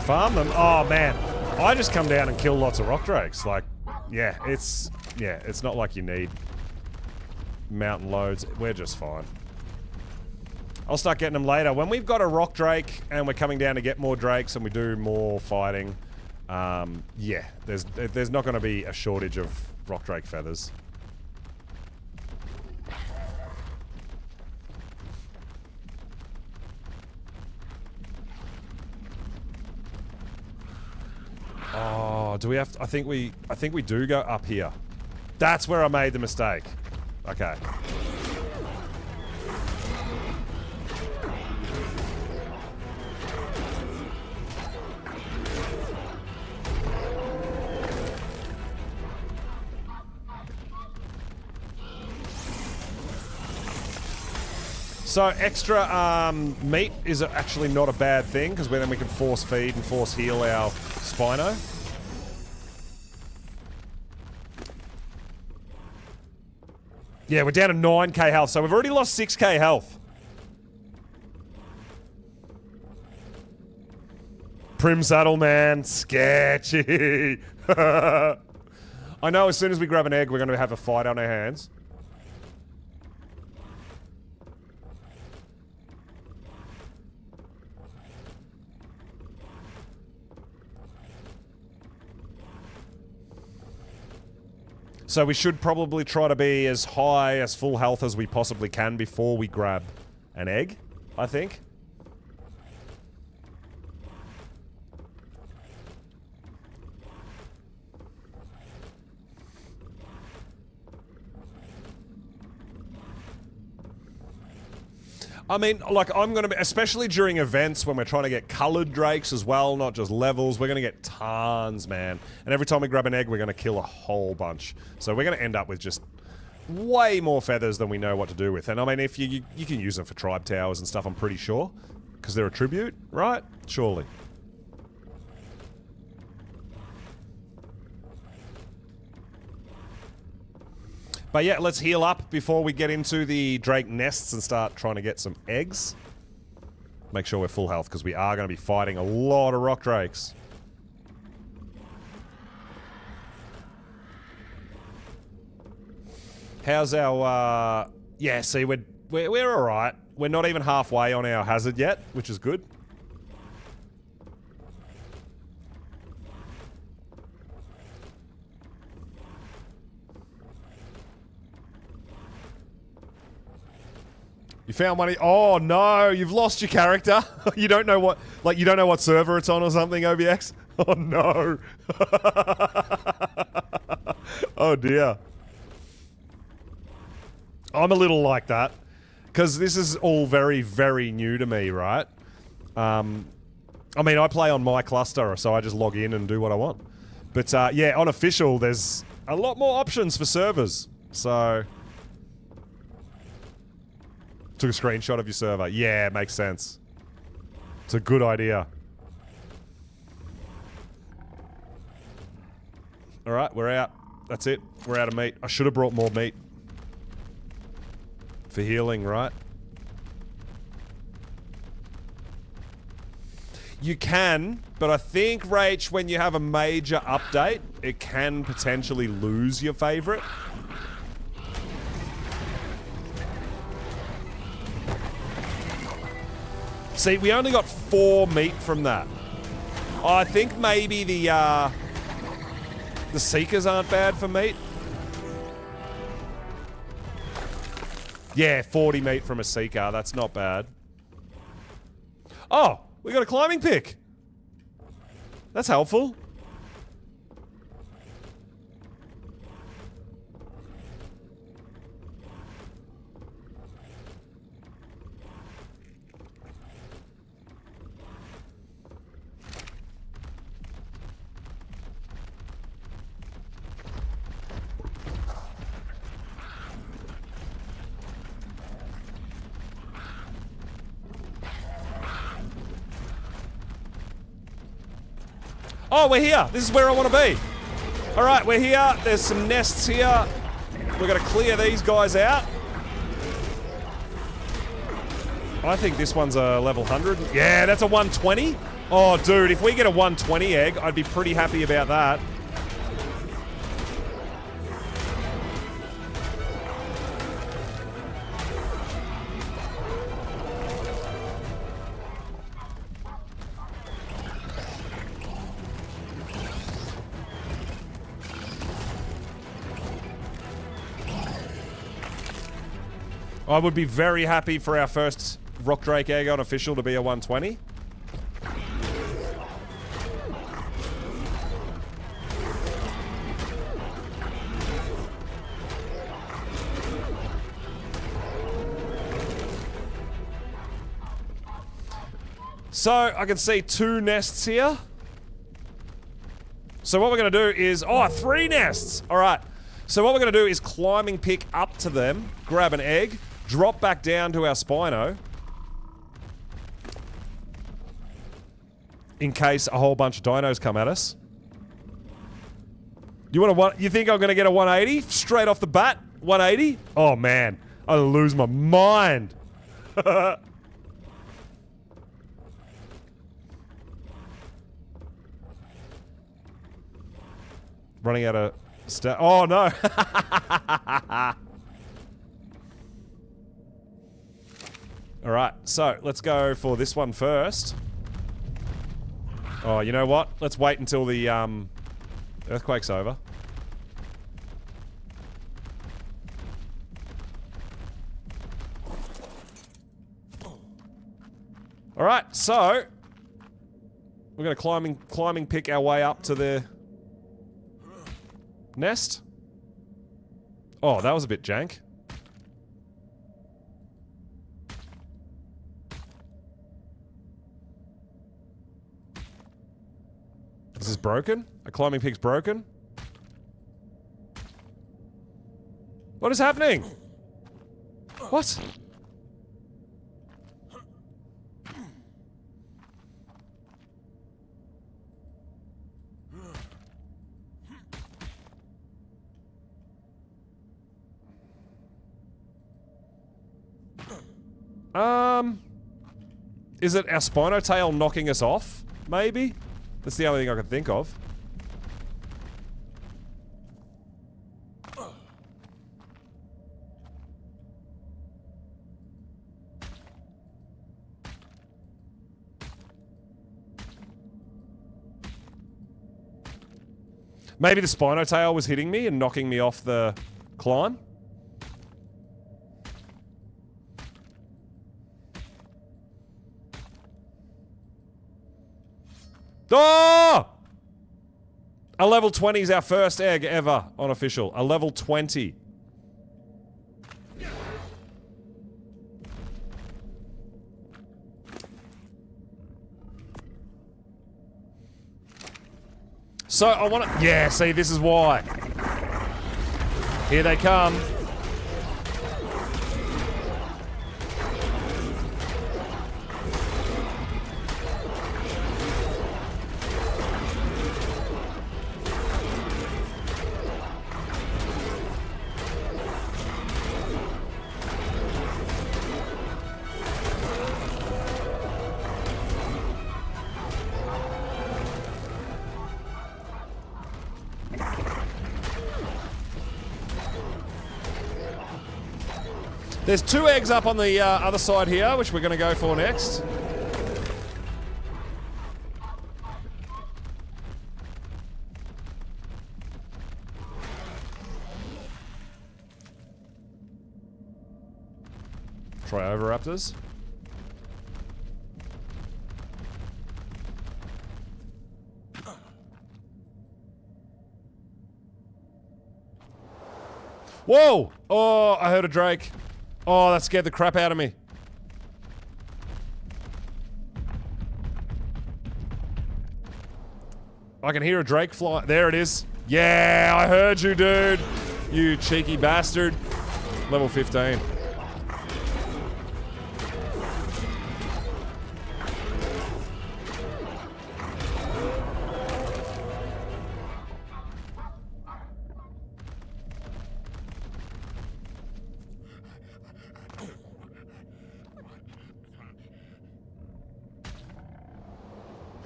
A: Farm them? Oh man, I just come down and kill lots of rock drakes. Like, yeah, it's not like you need mountain loads. We're just fine. I'll start getting them later. When we've got a rock drake and we're coming down to get more drakes and we do more fighting, yeah, there's not going to be a shortage of rock drake feathers. Oh, do we have to, I think we do go up here. That's where I made the mistake. Okay. So extra meat is actually not a bad thing because then we can force feed and force heal our Spino. Yeah, we're down to 9k health, so we've already lost 6k health. Prim saddle, man. Sketchy. I know as soon as we grab an egg, we're going to have a fight on our hands. So we should probably try to be as high as full health as we possibly can before we grab an egg, I think. I mean, like, I'm going to be, especially during events when we're trying to get coloured drakes as well, not just levels, we're going to get tons, man. And every time we grab an egg, we're going to kill a whole bunch. So we're going to end up with just way more feathers than we know what to do with. And I mean, if you can use them for tribe towers and stuff, I'm pretty sure. Because they're a tribute, right? Surely. But yeah, let's heal up before we get into the drake nests and start trying to get some eggs. Make sure we're full health because we are going to be fighting a lot of rock drakes. How's our, yeah, see, we're all right. We're not even halfway on our hazard yet, which is good. You found one. Oh no, you've lost your character. You don't know what, like, you don't know what server it's on or something, OBX? Oh no. Oh dear. I'm a little like that. Because this is all very, very new to me, right? I mean, I play on my cluster, so I just log in and do what I want. But yeah, on official, there's a lot more options for servers. So... Took a screenshot of your server. Yeah, it makes sense. It's a good idea. Alright, we're out. That's it. We're out of meat. I should have brought more meat. For healing, right? You can, but I think, Rach, when you have a major update, it can potentially lose your favorite. See, we only got 4 meat from that. Oh, I think maybe the Seekers aren't bad for meat. Yeah, 40 meat from a Seeker. That's not bad. Oh, we got a climbing pick. That's helpful. Oh, we're here. This is where I want to be. All right, we're here. There's some nests here. We're going to clear these guys out. I think this one's a level 100. Yeah, that's a 120. Oh, dude, if we get a 120 egg, I'd be pretty happy about that. I would be very happy for our first Rock Drake egg on official to be a 120. So, I can see 2 nests here. So what we're going to do is... Oh, 3 nests! Alright. So what we're going to do is climbing pick up to them, grab an egg, drop back down to our Spino. In case a whole bunch of dinos come at us. You think I'm going to get a 180? Straight off the bat? 180? Oh man, I'll lose my mind. Running out of oh no. Alright, so let's go for this one first. Oh, you know what? Let's wait until the earthquake's over. Alright, so we're gonna climbing pick our way up to the nest. Oh, that was a bit jank. This is broken? A climbing pick's broken? What is happening? What? Is it our Spino tail knocking us off? Maybe? That's the only thing I can think of. Maybe the Spinotail was hitting me and knocking me off the climb. Oh! A level 20 is our first egg ever on official. A level 20. So I want to... Yeah, see, this is why. Here they come. There's 2 eggs up on the other side here, which we're going to go for next. Try Overraptors. Whoa! Oh, I heard a Drake. Oh, that scared the crap out of me. I can hear a Drake fly. There it is. Yeah, I heard you, dude. You cheeky bastard. Level 15.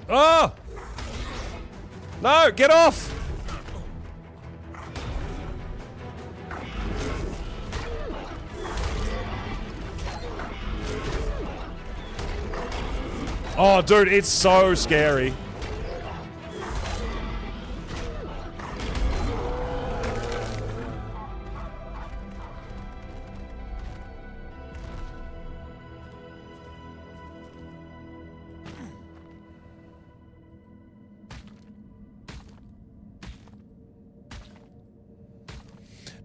A: Oh! No, get off! Oh, dude, it's so scary.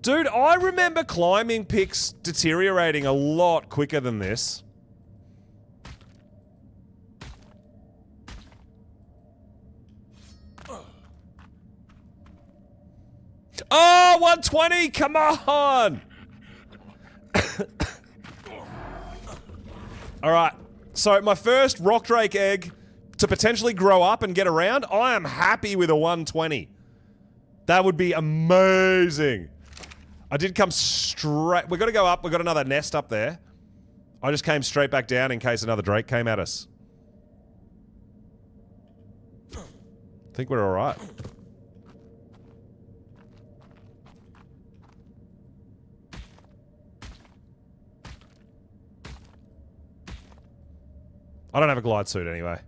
A: Dude, I remember climbing picks deteriorating a lot quicker than this. Oh, 120! Come on! Alright, so my first Rock Drake egg to potentially grow up and get around, I am happy with a 120. That would be amazing. I did come straight... We've got to go up. We've got another nest up there. I just came straight back down in case another Drake came at us. I think we're alright. I don't have a glide suit anyway.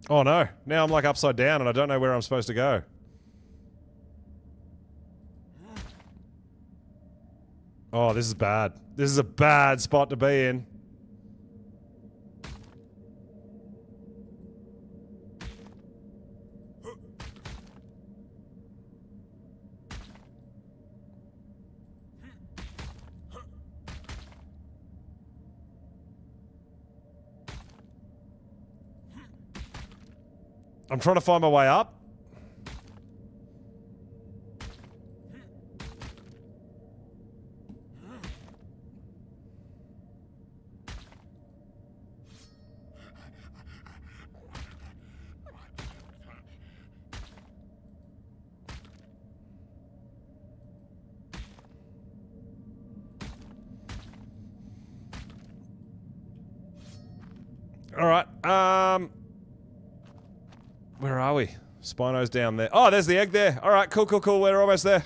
A: Oh no, now I'm like upside down and I don't know where I'm supposed to go. Oh, this is bad. This is a bad spot to be in. I'm trying to find my way up. Alright, where are we? Spino's down there. Oh, there's the egg there. Alright, cool, cool, cool. We're almost there.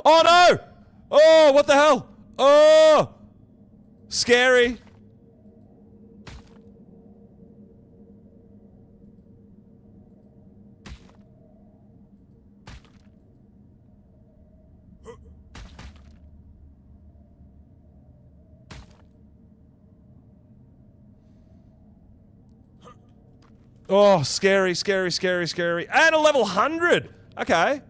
A: Oh, no! Oh, what the hell? Oh! Scary. Oh, scary, scary, scary, scary. And a level 100! Okay.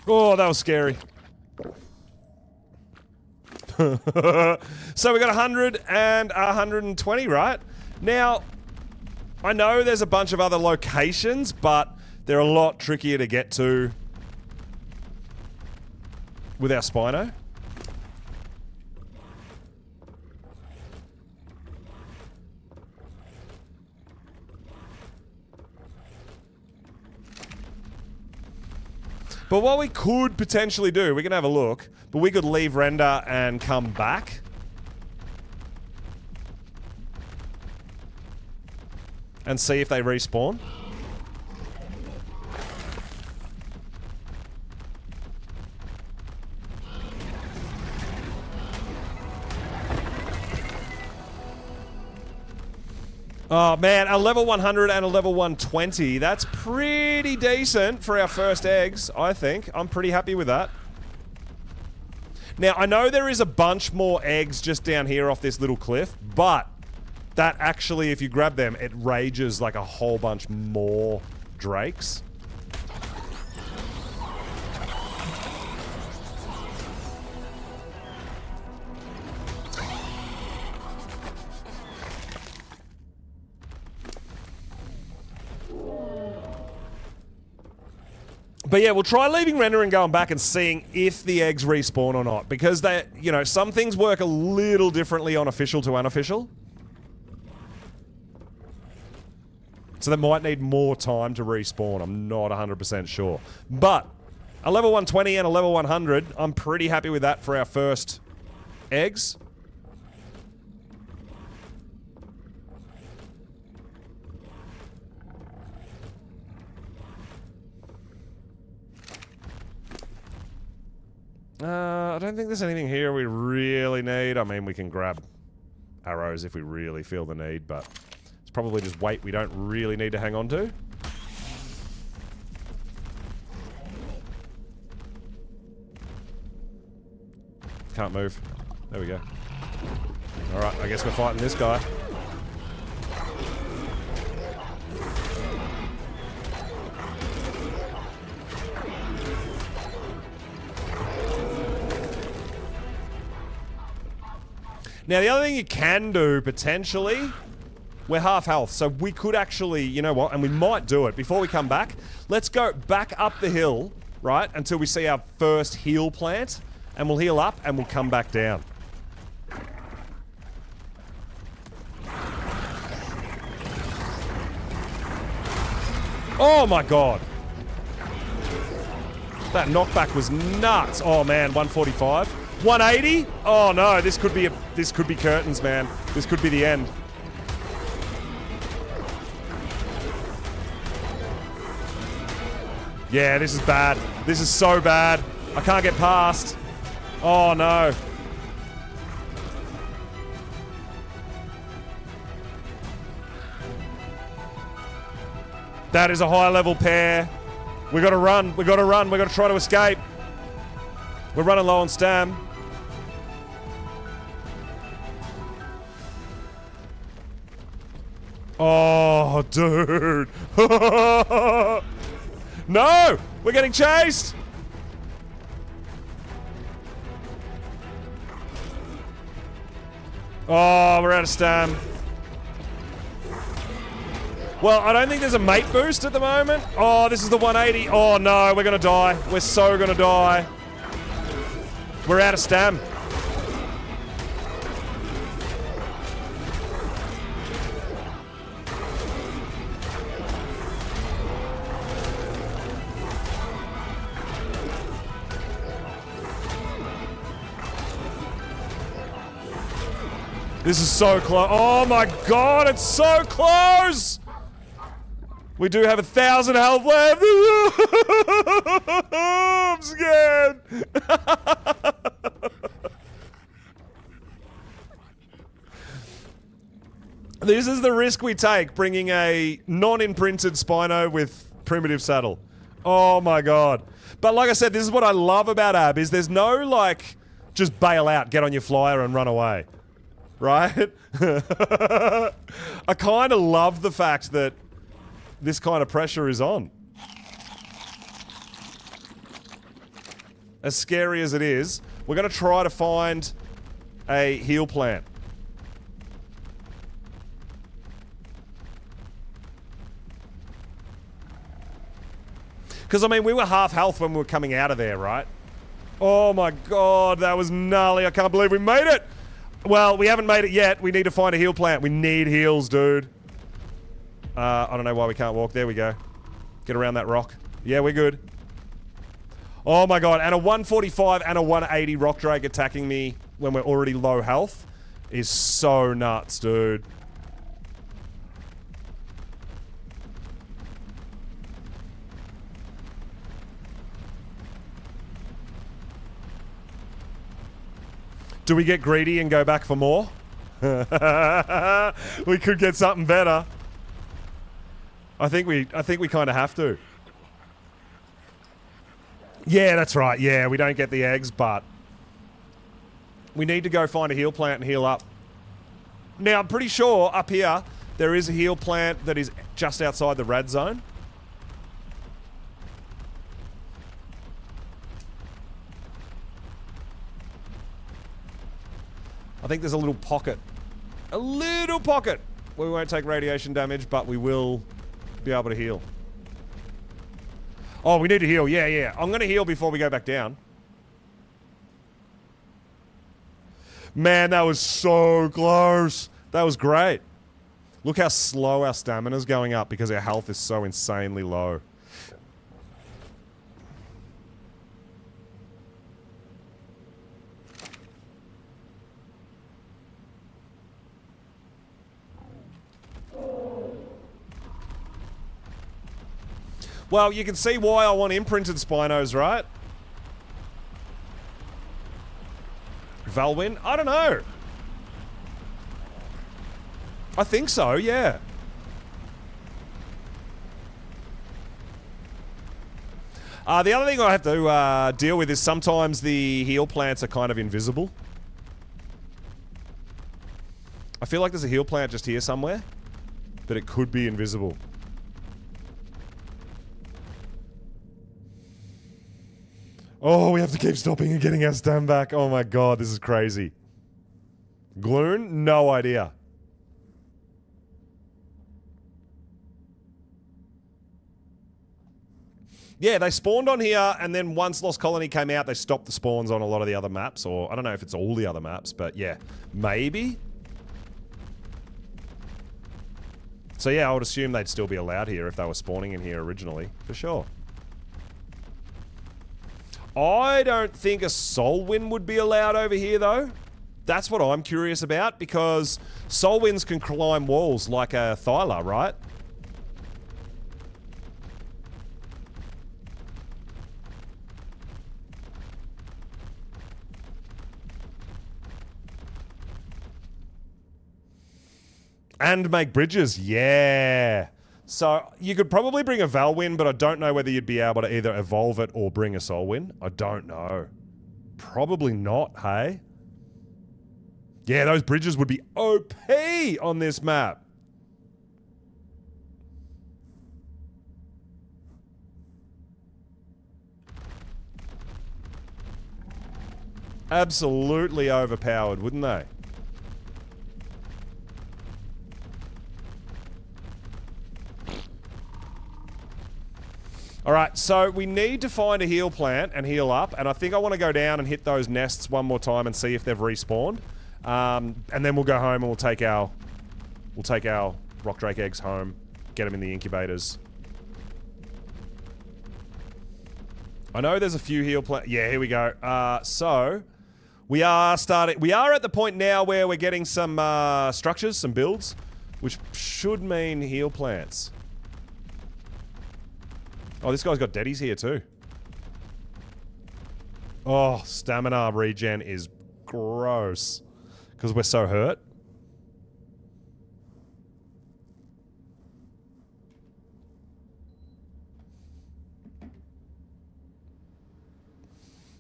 A: Oh, that was scary. So we got 100 and 120, right? Now, I know there's a bunch of other locations, but they're a lot trickier to get to with our Spino. But what we could potentially do, we can have a look, but we could leave render and come back. And see if they respawn. Oh man, a level 100 and a level 120. That's pretty decent for our first eggs, I think. I'm pretty happy with that. Now, I know there is a bunch more eggs just down here off this little cliff, but that actually, if you grab them, it rages like a whole bunch more drakes. But yeah, we'll try leaving render and going back and seeing if the eggs respawn or not. Because they, you know, some things work a little differently on official to unofficial. So they might need more time to respawn. I'm not 100% sure. But a level 120 and a level 100, I'm pretty happy with that for our first eggs. I don't think there's anything here we really need. I mean, we can grab arrows if we really feel the need, but it's probably just weight we don't really need to hang on to. Can't move. There we go. Alright, I guess we're fighting this guy. Now, the other thing you can do, potentially, we're half health, so we could actually, you know what, and we might do it. Before we come back, let's go back up the hill, right, until we see our first heal plant, and we'll heal up, and we'll come back down. Oh my god! That knockback was nuts! Oh man, 145. 180? Oh no, this could be curtains, man. This could be the end. Yeah, this is bad. This is so bad. I can't get past. Oh no. That is a high level pair. We gotta run, we gotta run, we gotta try to escape. We're running low on stam. Oh, dude. No! We're getting chased! Oh, we're out of stam. Well, I don't think there's a mate boost at the moment. Oh, this is the 180. Oh, no, we're gonna die. We're so gonna die. We're out of stam. This is so close. Oh my god, it's so close! We do have 1,000 health left. I'm scared. This is the risk we take, bringing a non-imprinted Spino with primitive saddle. Oh my god. But like I said, this is what I love about Ab, is there's no, like, just bail out, get on your flyer and run away. Right? I kind of love the fact that this kind of pressure is on. As scary as it is, we're going to try to find a heal plant. Because, I mean, we were half health when we were coming out of there, right? Oh my god, that was gnarly. I can't believe we made it! Well, we haven't made it yet. We need to find a heal plant. We need heals, dude. I don't know why we can't walk. There we go. Get around that rock. Yeah, we're good. Oh my god, and a 145 and a 180 rock drake attacking me when we're already low health is so nuts, dude. Do we get greedy and go back for more? We could get something better. I think we kind of have to. Yeah, that's right. Yeah, we don't get the eggs, but we need to go find a heal plant and heal up. Now, I'm pretty sure up here there is a heal plant that is just outside the rad zone. I think there's a little pocket. A little pocket where we won't take radiation damage, but we will be able to heal. Oh, we need to heal. Yeah, yeah. I'm going to heal before we go back down. Man, that was so close. That was great. Look how slow our stamina's going up because our health is so insanely low. Well, you can see why I want imprinted Spinos, right? Valwyn? I don't know. I think so, yeah. The other thing I have to deal with is sometimes the heal plants are kind of invisible. I feel like there's a heal plant just here somewhere, but it could be invisible. Oh, we have to keep stopping and getting our stam back. Oh my god, this is crazy. Gloon? No idea. Yeah, they spawned on here, and then once Lost Colony came out, they stopped the spawns on a lot of the other maps, or I don't know if it's all the other maps, but yeah, maybe? So yeah, I would assume they'd still be allowed here if they were spawning in here originally, for sure. I don't think a Soulwind would be allowed over here, though. That's what I'm curious about, because Soulwinds can climb walls like a Thyla, right? And make bridges, yeah. So, you could probably bring a Valwyn, but I don't know whether you'd be able to either evolve it or bring a Soulwind. I don't know. Probably not, hey? Yeah, those bridges would be OP on this map. Absolutely overpowered, wouldn't they? Alright, so we need to find a heal plant and heal up, and I think I want to go down and hit those nests one more time and see if they've respawned. And then we'll go home and we'll take our rock drake eggs home, get them in the incubators. I know there's a few heal plant. Yeah, here we go. So We are at the point now where we're getting some structures, some builds, which should mean heal plants. Oh, this guy's got deadies here too. Oh, stamina regen is gross because we're so hurt.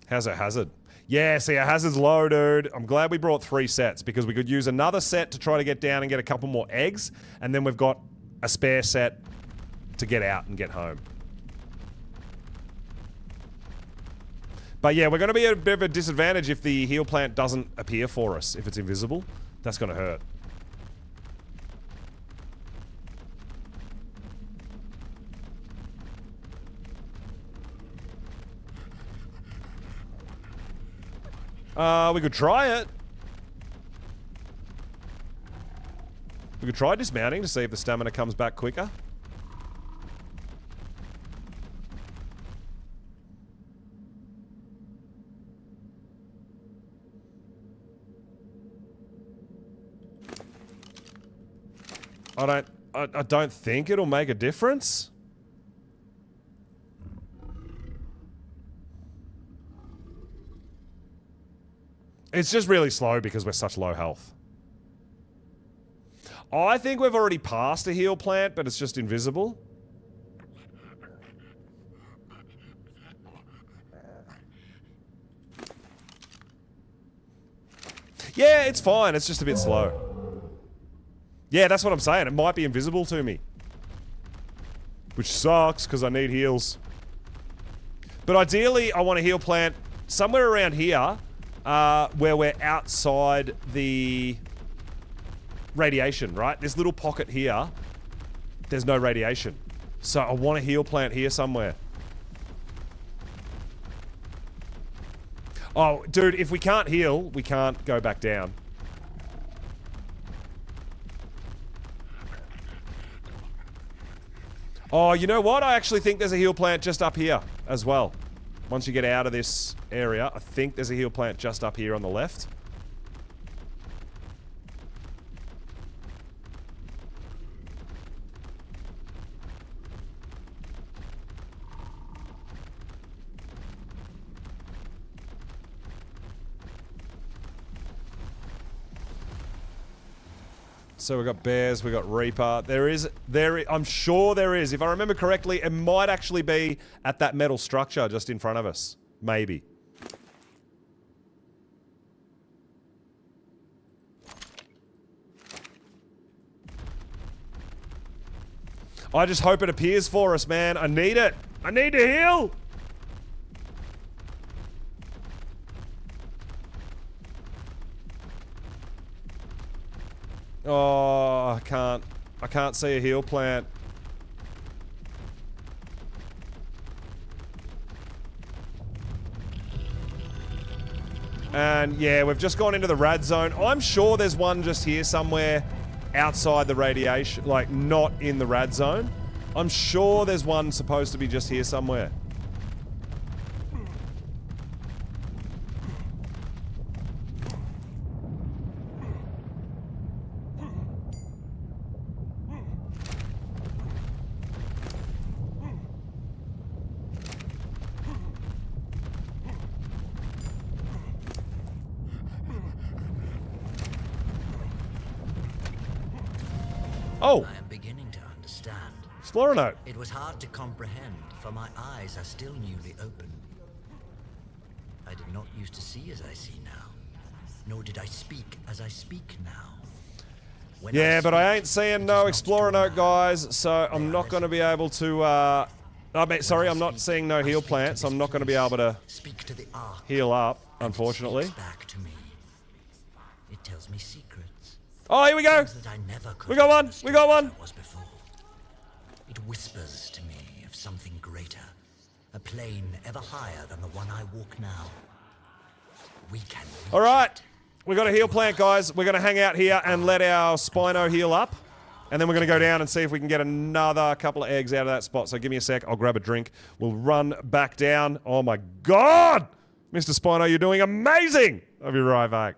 A: How's our hazard? Yeah, see, our hazard's low, dude. I'm glad we brought 3 sets because we could use another set to try to get down and get a couple more eggs, and then we've got a spare set to get out and get home. But yeah, we're going to be at a bit of a disadvantage if the heal plant doesn't appear for us, if it's invisible. That's going to hurt. We could try it. We could try dismounting to see if the stamina comes back quicker. I don't think it'll make a difference. It's just really slow because we're such low health. I think we've already passed a heal plant, but it's just invisible. Yeah, it's fine. It's just a bit slow. Yeah, that's what I'm saying. It might be invisible to me. Which sucks because I need heals. But ideally, I want a heal plant somewhere around here. Where we're outside the radiation, right? This little pocket here, there's no radiation. So I want a heal plant here somewhere. Oh, dude, if we can't heal, we can't go back down. Oh, you know what? I actually think there's a heal plant just up here as well. Once you get out of this area, I think there's a heal plant just up here on the left. So we've got bears, we've got Reaper. I'm sure there is. If I remember correctly, it might actually be at that metal structure just in front of us. Maybe. I just hope it appears for us, man. I need it. I need to heal. Oh, I can't see a heal plant. And yeah, we've just gone into the rad zone. I'm sure there's one just here somewhere outside the radiation, like not in the rad zone. I'm sure there's one supposed to be just here somewhere. Oh!
B: I am beginning to understand.
A: Explorer note.
B: It was hard to comprehend, for my eyes are still newly open. I did not used to see as I see now, nor did I speak as I speak now.
A: Yeah, but I ain't seeing no Explorer note, guys, so I'm not going to be able to, sorry, I'm not seeing no heal plant, so I'm not going to be able to heal up, unfortunately.
B: Back to me. It tells me secrets.
A: Oh, here we go! We got one! We got one!
B: It whispers to me of something greater, a plane ever higher than the one I walk now. We can.
A: All right, we got a heal plant, guys. We're going to hang out here and let our Spino heal up, and then we're going to go down and see if we can get another couple of eggs out of that spot. So give me a sec. I'll grab a drink. We'll run back down. Oh my God! Mr. Spino, you're doing amazing. I'll be right back.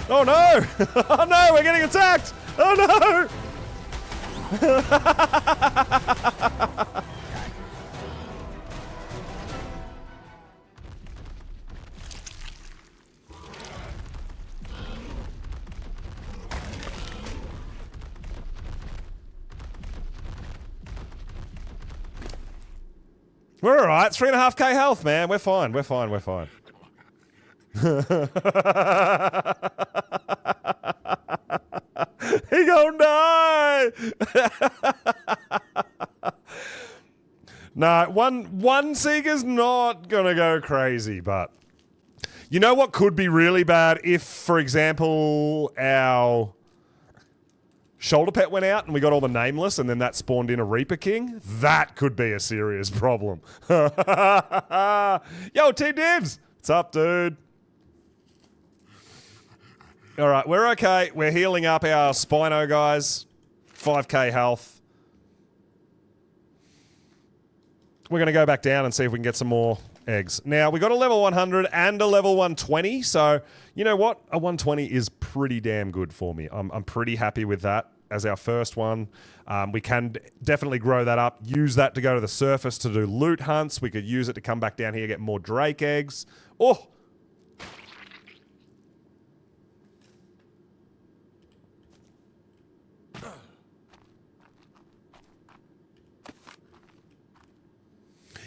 A: Oh no! Oh no, we're getting attacked! Oh no! We're alright, 3.5k health, man. We're fine, we're fine, we're fine. He gonna die! No, one Seeker's not gonna go crazy, but you know what could be really bad if, for example, our shoulder pet went out and we got all the nameless and then that spawned in a Reaper King? That could be a serious problem. Yo, Team Dibs! What's up, dude? All right, we're okay. We're healing up our Spino guys. 5k health. We're going to go back down and see if we can get some more eggs. Now, we got a level 100 and a level 120, so you know what? A 120 is pretty damn good for me. I'm pretty happy with that as our first one. We can definitely grow that up, use that to go to the surface to do loot hunts. We could use it to come back down here, get more Drake eggs. Oh!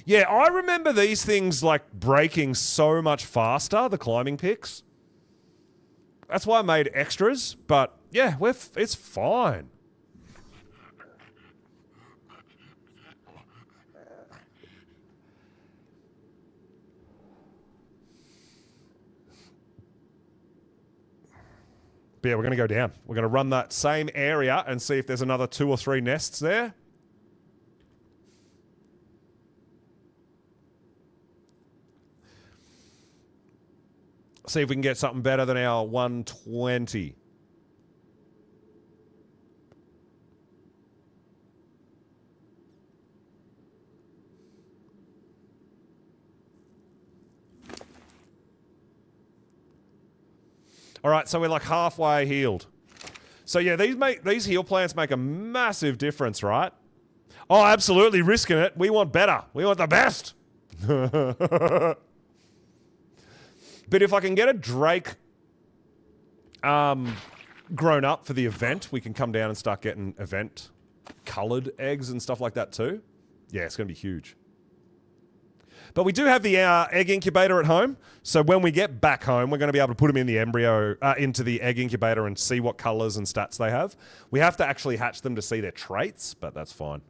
A: Yeah, I remember these things like breaking so much faster, the climbing picks. That's why I made extras, but yeah, it's fine. But yeah, we're going to go down. We're going to run that same area and see if there's another 2 or 3 nests there. See if we can get something better than our 120. All right, so we're like halfway healed. So yeah, these heal plants make a massive difference, right? Oh, absolutely, risking it. We want better. We want the best. But if I can get a Drake grown up for the event, we can come down and start getting event colored eggs and stuff like that too. Yeah, it's going to be huge. But we do have the egg incubator at home, so when we get back home, we're going to be able to put them in the embryo, into the egg incubator and see what colors and stats they have. We have to actually hatch them to see their traits, but that's fine.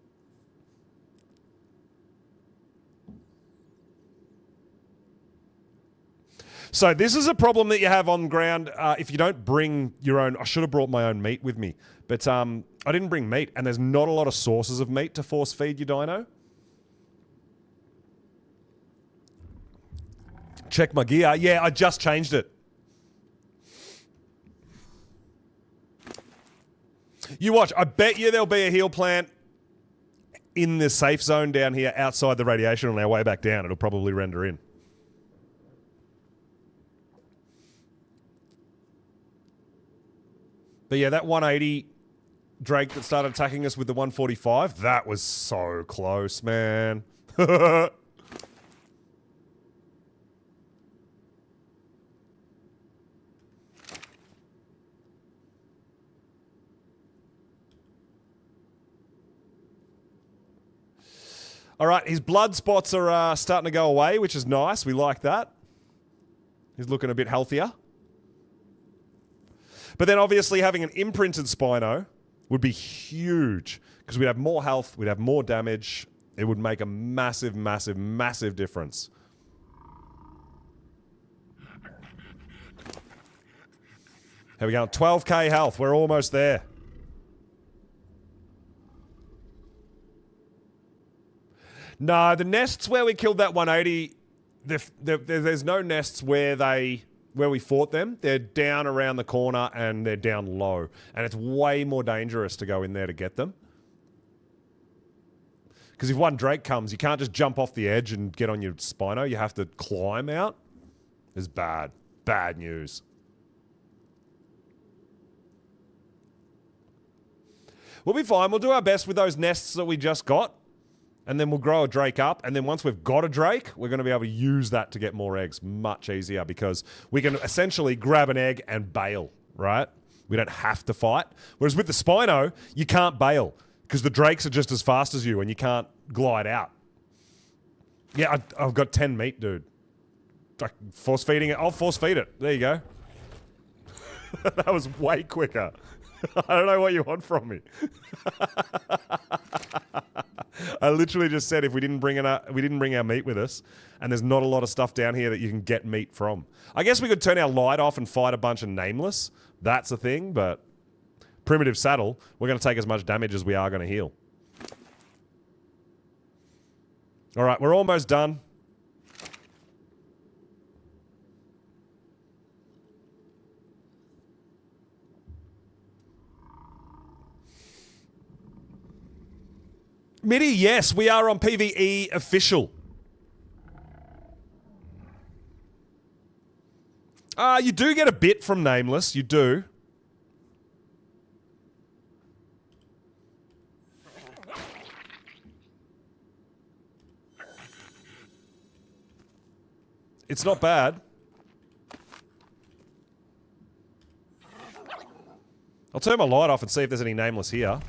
A: So this is a problem that you have on ground if you don't bring your own... I should have brought my own meat with me, but I didn't bring meat, and there's not a lot of sources of meat to force feed your dino. Check my gear. Yeah, I just changed it. You watch. I bet you there'll be a heal plant in the safe zone down here outside the radiation on our way back down. It'll probably render in. But yeah, that 180 Drake that started attacking us with the 145, that was so close, man. All right, his blood spots are starting to go away, which is nice. We like that. He's looking a bit healthier. But then obviously having an imprinted Spino would be huge because we'd have more health, we'd have more damage. It would make a massive, massive, massive difference. Here we go, 12k health. We're almost there. No, the nests where we killed that 180, there's no nests where we fought them. They're down around the corner and they're down low. And it's way more dangerous to go in there to get them. Because if one Drake comes, you can't just jump off the edge and get on your Spino. You have to climb out. It's bad. Bad news. We'll be fine. We'll do our best with those nests that we just got. And then we'll grow a Drake up. And then once we've got a Drake, we're going to be able to use that to get more eggs much easier because we can essentially grab an egg and bail, right? We don't have to fight. Whereas with the Spino, you can't bail because the Drakes are just as fast as you and you can't glide out. Yeah, I've got 10 meat, dude. Like force feeding it. I'll force feed it. There you go. That was way quicker. I don't know what you want from me. I literally just said if we didn't bring our meat with us, and there's not a lot of stuff down here that you can get meat from. I guess we could turn our light off and fight a bunch of nameless. That's a thing, but primitive saddle, we're going to take as much damage as we are going to heal. All right, we're almost done. Mitty, yes, we are on PvE official. You do get a bit from Nameless, you do. It's not bad. I'll turn my light off and see if there's any Nameless here.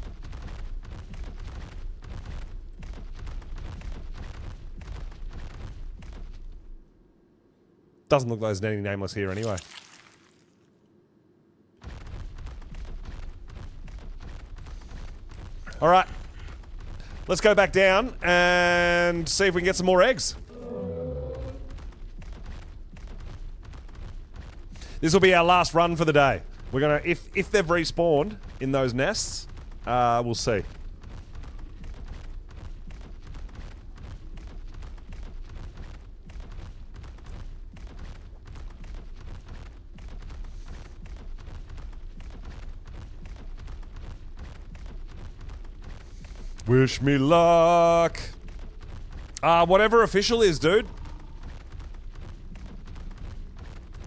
A: Doesn't look like there's any Nameless here anyway. All right. Let's go back down and see if we can get some more eggs. This will be our last run for the day. We're gonna, if they've respawned in those nests, we'll see. Wish me luck. Whatever official is, dude.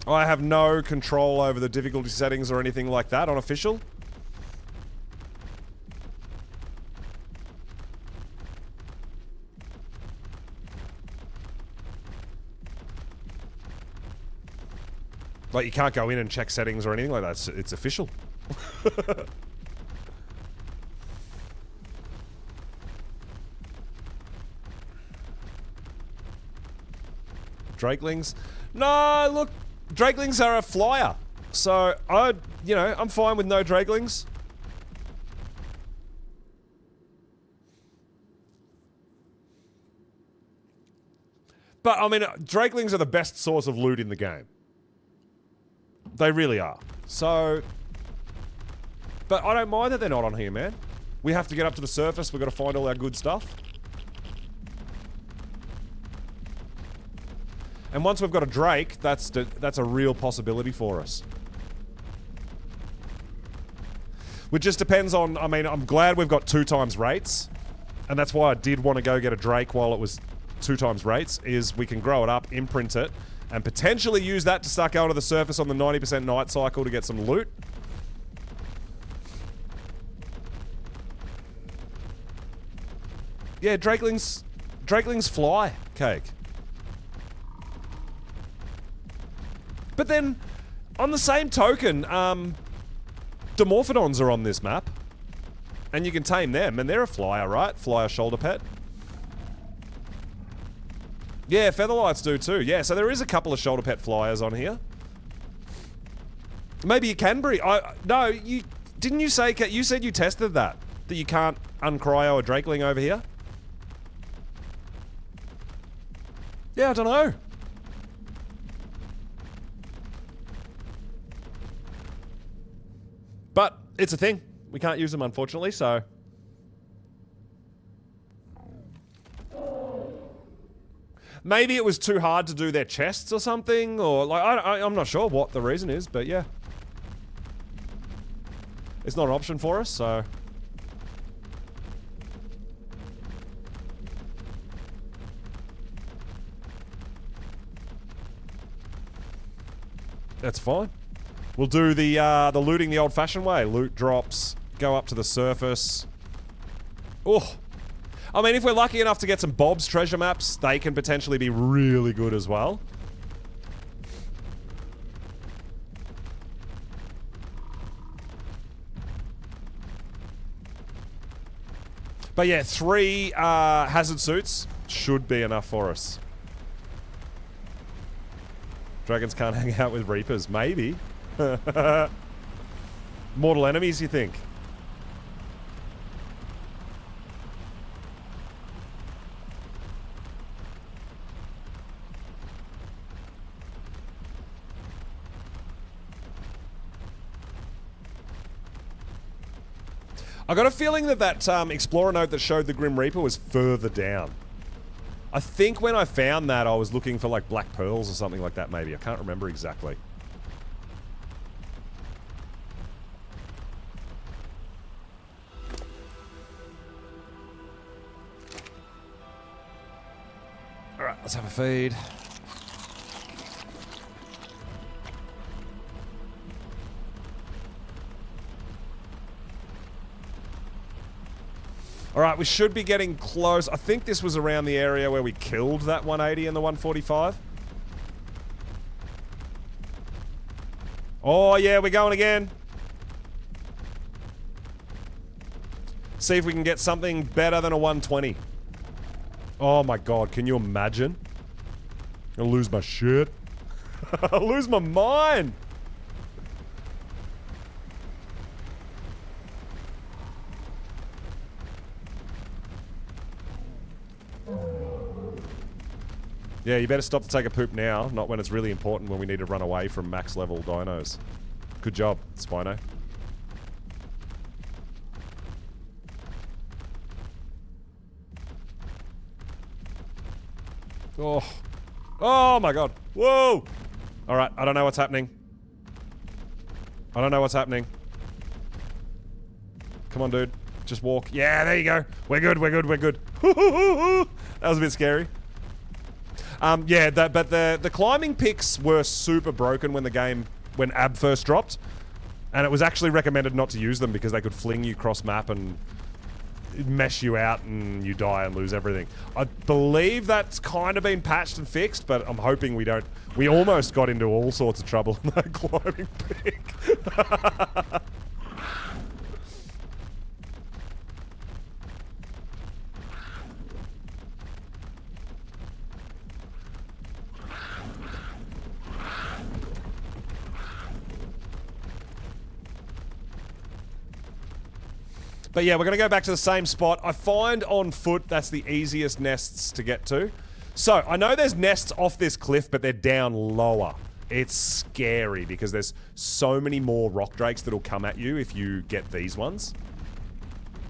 A: I have no control over the difficulty settings or anything like that on official. Like, you can't go in and check settings or anything like that. It's official. Drakelings? No, look, Drakelings are a flyer. So, I'm fine with no Drakelings. But, I mean, Drakelings are the best source of loot in the game. They really are. So, but I don't mind that they're not on here, man. We have to get up to the surface. We've got to find all our good stuff. And once we've got a Drake, that's a real possibility for us. Which just depends on, I mean, I'm glad we've got 2 times rates. And that's why I did want to go get a Drake while it was 2 times rates, is we can grow it up, imprint it, and potentially use that to start going to the surface on the 90% night cycle to get some loot. Yeah, Drakelings fly, Cake. But then, on the same token, Dimorphodons are on this map. And you can tame them, and they're a flyer, right? Flyer shoulder pet. Yeah, Featherlights do too. Yeah, so there is a couple of shoulder pet flyers on here. Maybe you can breed. No, didn't you say, you said you tested that you can't uncryo a Drakeling over here? Yeah, I don't know. But it's a thing. We can't use them, unfortunately, so... Maybe it was too hard to do their chests or something, or like, I'm not sure what the reason is, but yeah. It's not an option for us, so... That's fine. We'll do the looting the old-fashioned way. Loot drops, go up to the surface. Oh! I mean, if we're lucky enough to get some Bob's treasure maps, they can potentially be really good as well. But yeah, 3 hazard suits should be enough for us. Dragons can't hang out with Reapers. Maybe. Mortal enemies, you think? I got a feeling that Explorer note that showed the Grim Reaper was further down. I think when I found that, I was looking for like black pearls or something like that, maybe. I can't remember exactly. Alright, let's have a feed. Alright, we should be getting close. I think this was around the area where we killed that 180 and the 145. Oh yeah, we're going again. See if we can get something better than a 120. Oh my god, can you imagine? I'll lose my shit. I'll lose my mind. Yeah, you better stop to take a poop now, not when it's really important when we need to run away from max level dinos. Good job, Spino. Oh. Oh my god. Whoa! Alright, I don't know what's happening. I don't know what's happening. Come on, dude. Just walk. Yeah, there you go. We're good, we're good, we're good. That was a bit scary. Yeah, but the climbing picks were super broken when Ab first dropped. And it was actually recommended not to use them because they could fling you cross map and mesh you out and you die and lose everything. I believe that's kind of been patched and fixed, but I'm hoping we don't. We almost got into all sorts of trouble in that climbing pick. But yeah, we're going to go back to the same spot. I find on foot that's the easiest nests to get to. So, I know there's nests off this cliff, but they're down lower. It's scary because there's so many more rock drakes that'll come at you if you get these ones.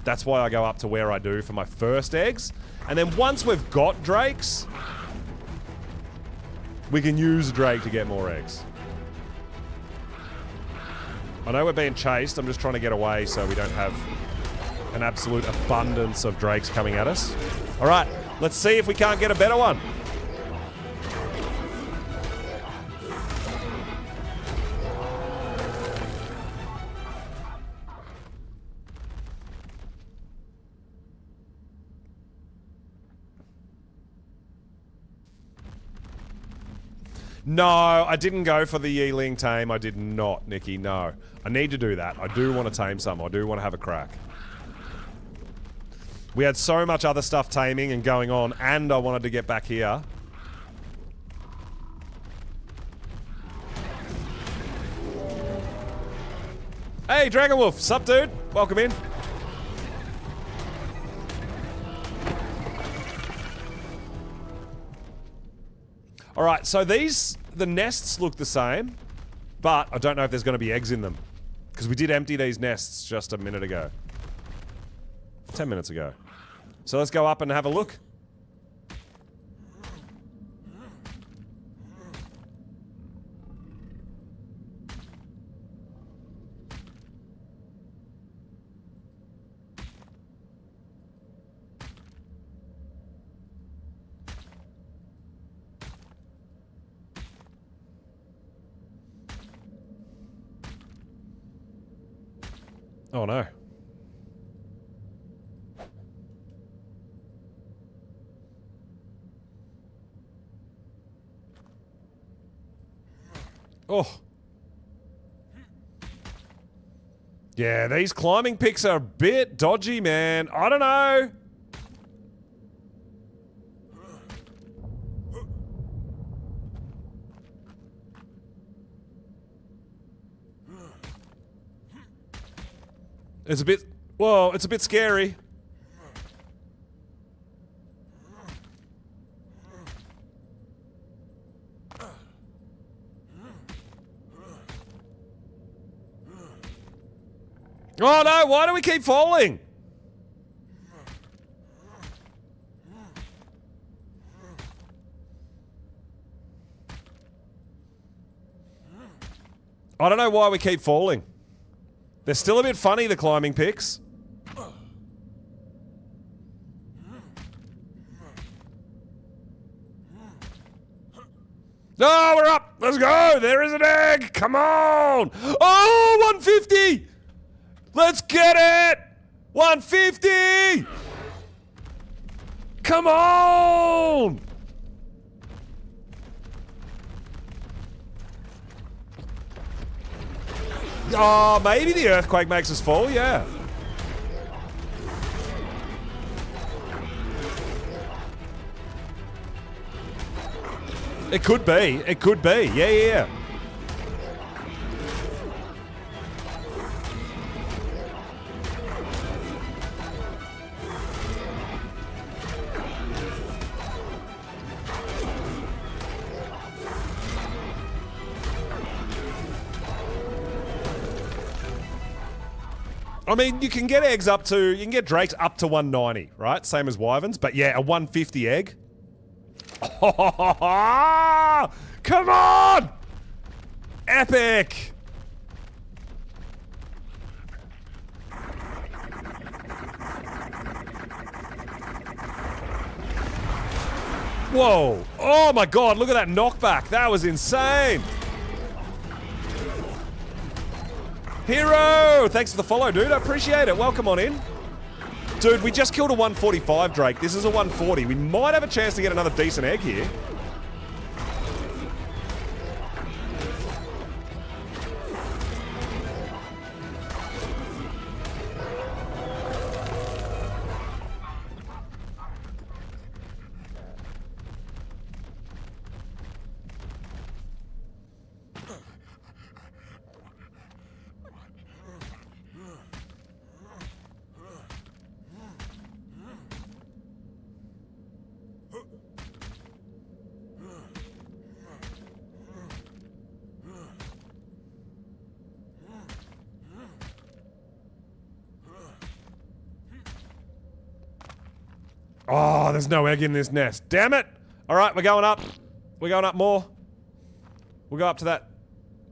A: That's why I go up to where I do for my first eggs. And then once we've got drakes, we can use a drake to get more eggs. I know we're being chased. I'm just trying to get away so we don't have an absolute abundance of drakes coming at us. All right, let's see if we can't get a better one. No, I didn't go for the Yeeling tame. I did not, Nikki. No. I need to do that. I do want to tame some. I do want to have a crack. We had so much other stuff taming and going on, and I wanted to get back here. Hey, Dragon Wolf. Sup, dude? Welcome in. Alright, so the nests look the same, but I don't know if there's going to be eggs in them. Because we did empty these nests just a minute ago. 10 minutes ago. So let's go up and have a look. Oh no. Oh. Yeah, these climbing picks are a bit dodgy, man. I don't know. It's a bit... Whoa, it's a bit scary. Oh no, why do we keep falling? I don't know why we keep falling. They're still a bit funny, the climbing picks. No, we're up! Let's go! There is an egg! Come on! Oh, 150! Let's get it! 150! Come on! Oh, maybe the earthquake makes us fall, yeah. It could be. It could be. Yeah, yeah, yeah. I mean, you can get eggs up to... You can get drakes up to 190, right? Same as wyverns. But yeah, a 150 egg. Oh, come on! Epic! Whoa! Oh my god, look at that knockback. That was insane. Hero! Thanks for the follow, dude. I appreciate it. Welcome on in. Dude, we just killed a 145 Drake. This is a 140. We might have a chance to get another decent egg here. Oh, there's no egg in this nest. Damn it! Alright, we're going up. We're going up more. We'll go up to that...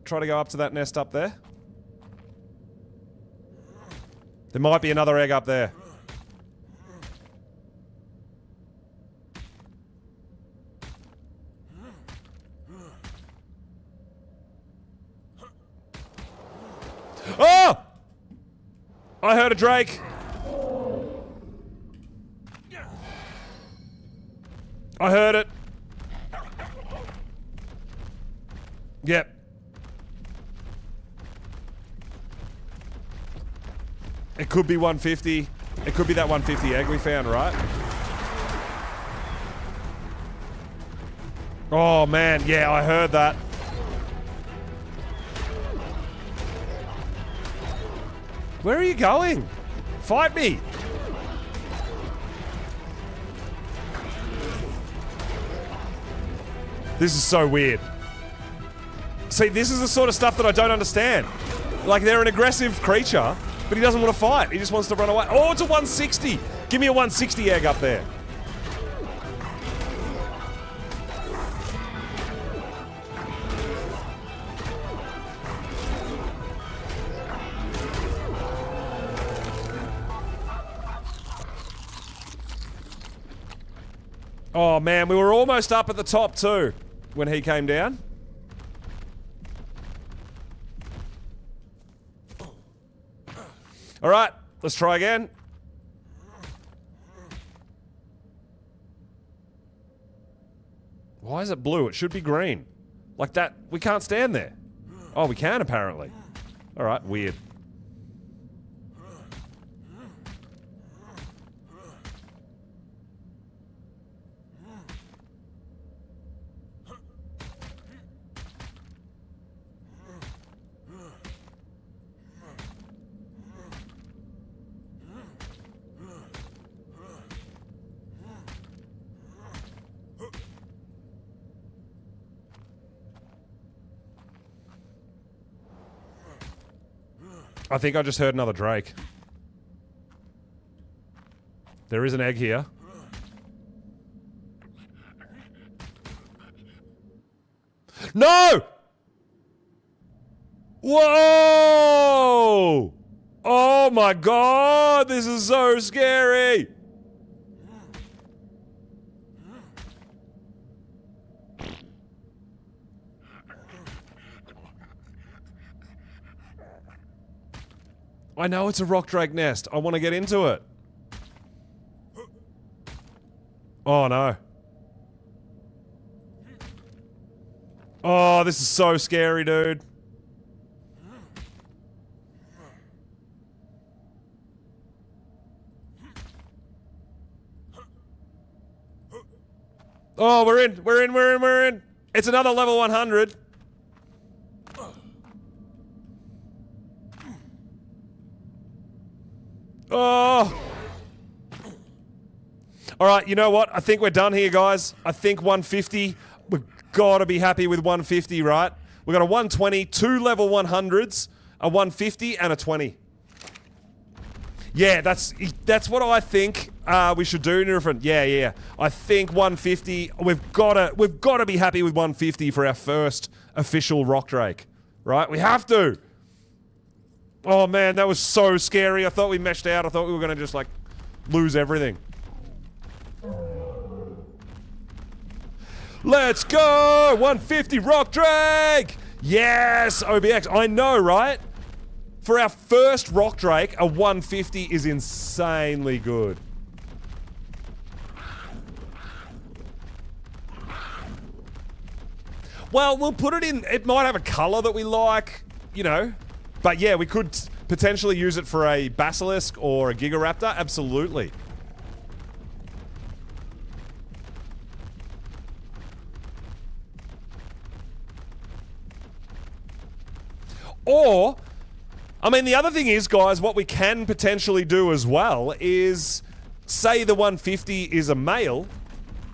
A: Try to go up to that nest up there. There might be another egg up there. Oh! I heard a drake. I heard it. Yep. It could be 150. It could be that 150 egg we found, right? Oh, man. Yeah, I heard that. Where are you going? Fight me. This is so weird. See, this is the sort of stuff that I don't understand. Like, they're an aggressive creature, but he doesn't want to fight. He just wants to run away. Oh, it's a 160. Give me a 160 egg up there. Oh, man, we were almost up at the top, too, when he came down. All right, let's try again. Why is it blue? It should be green. Like that, we can't stand there. Oh, we can, apparently. All right, weird. I think I just heard another Drake. There is an egg here. No! Whoa! Oh my god, this is so scary! I know it's a rock drake nest. I want to get into it. Oh no. Oh, this is so scary, dude. Oh, we're in. We're in. We're in. We're in. It's another level 100. Oh. All right, you know what? I think we're done here, guys. I think 150. We've got to be happy with 150, right? We've got a 120, 2 level 100s, a 150, and a 20. Yeah, that's what I think we should do, Nurfin. Yeah. I think 150. We've got to be happy with 150 for our first official rock drake, right? We have to. Oh man, that was so scary. I thought we meshed out. I thought we were gonna just like lose everything. Let's go! 150 rock drake! Yes, OBX. I know, right? For our first rock drake, a 150 is insanely good. Well, we'll put it in. It might have a color that we like, you know. But yeah, we could potentially use it for a basilisk or a gigaraptor. Absolutely. Or, I mean, the other thing is, guys, what we can potentially do as well is, say the 150 is a male,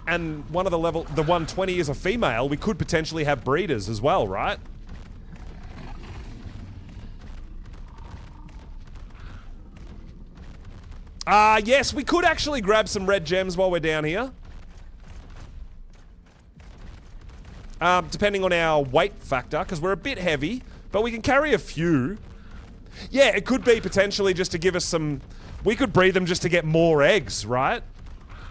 A: and the 120 is a female, we could potentially have breeders as well, right? Yes, we could actually grab some red gems while we're down here. Depending on our weight factor, because we're a bit heavy, but we can carry a few. Yeah, it could be potentially just to give us some... We could breed them just to get more eggs, right?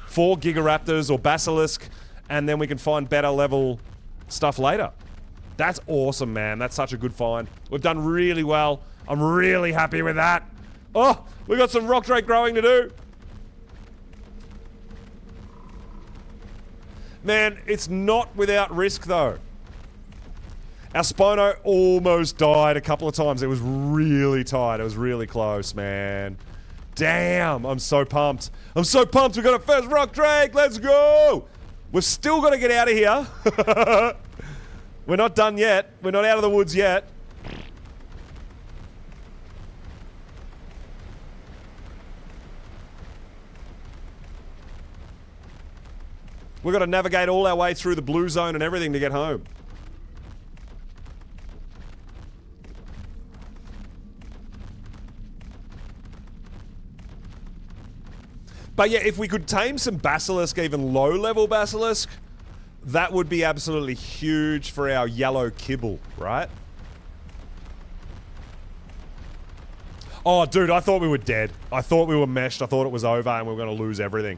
A: 4 gigaraptors or basilisk, and then we can find better level stuff later. That's awesome, man. That's such a good find. We've done really well. I'm really happy with that. Oh, we got some rock drake growing to do. Man, it's not without risk, though. Our Spino almost died a couple of times. It was really tight. It was really close, man. Damn, I'm so pumped. I'm so pumped. We got a first rock drake. Let's go. We've still got to get out of here. We're not done yet. We're not out of the woods yet. We've got to navigate all our way through the blue zone and everything to get home. But yeah, if we could tame some Basilisk, even low-level Basilisk, that would be absolutely huge for our yellow kibble, right? Oh, dude, I thought we were dead. I thought we were meshed. I thought it was over and we were going to lose everything.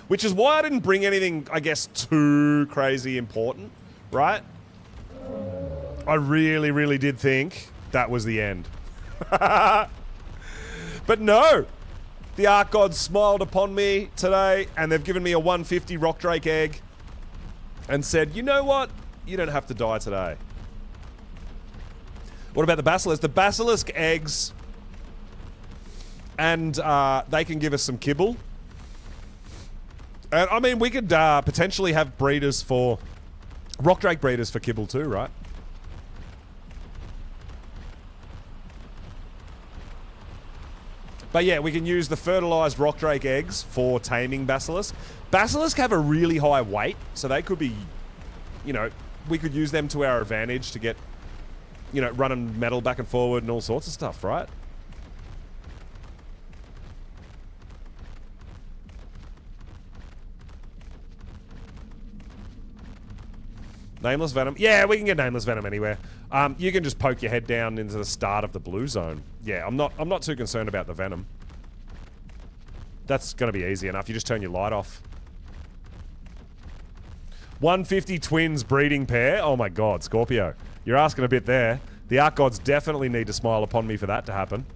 A: Which is why I didn't bring anything, I guess, too crazy important, right? I really, really did think that was the end. But no! The Ark Gods smiled upon me today, and they've given me a 150 Rock Drake egg and said, you know what? You don't have to die today. What about the Basilisk? The Basilisk eggs, and they can give us some kibble. And I mean, we could potentially have breeders for... Rock Drake breeders for kibble too, right? But yeah, we can use the fertilized Rock Drake eggs for taming Basilisk. Basilisk have a really high weight, so they could be, you know, we could use them to our advantage to get, you know, running metal back and forward and all sorts of stuff, right? Nameless Venom. Yeah, we can get Nameless Venom anywhere. You can just poke your head down into the start of the blue zone. Yeah, I'm not too concerned about the Venom. That's going to be easy enough. You just turn your light off. 150 twins breeding pair. Oh my god, Scorpio. You're asking a bit there. The Ark Gods definitely need to smile upon me for that to happen.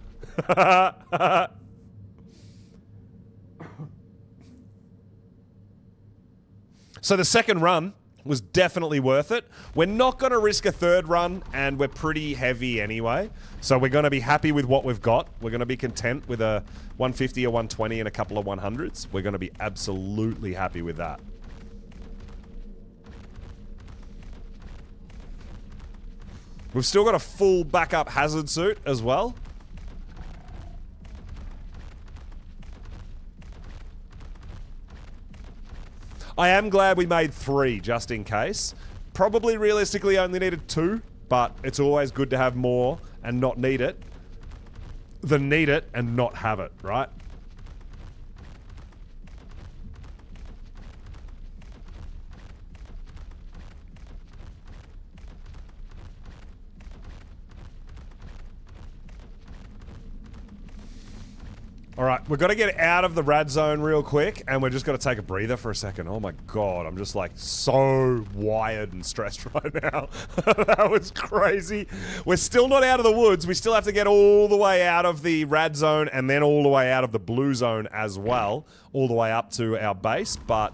A: So the second run was definitely worth it. We're not going to risk a third run, and we're pretty heavy anyway. So we're going to be happy with what we've got. We're going to be content with a 150, a 120, and a couple of 100s. We're going to be absolutely happy with that. We've still got a full backup hazard suit as well. I am glad we made 3 just in case. Probably realistically only needed 2, but it's always good to have more and not need it than need it and not have it, right? Alright, we've got to get out of the rad zone real quick, and we're just going to take a breather for a second. Oh my god, I'm just like so wired and stressed right now. That was crazy. We're still not out of the woods. We still have to get all the way out of the rad zone and then all the way out of the blue zone as well, all the way up to our base, but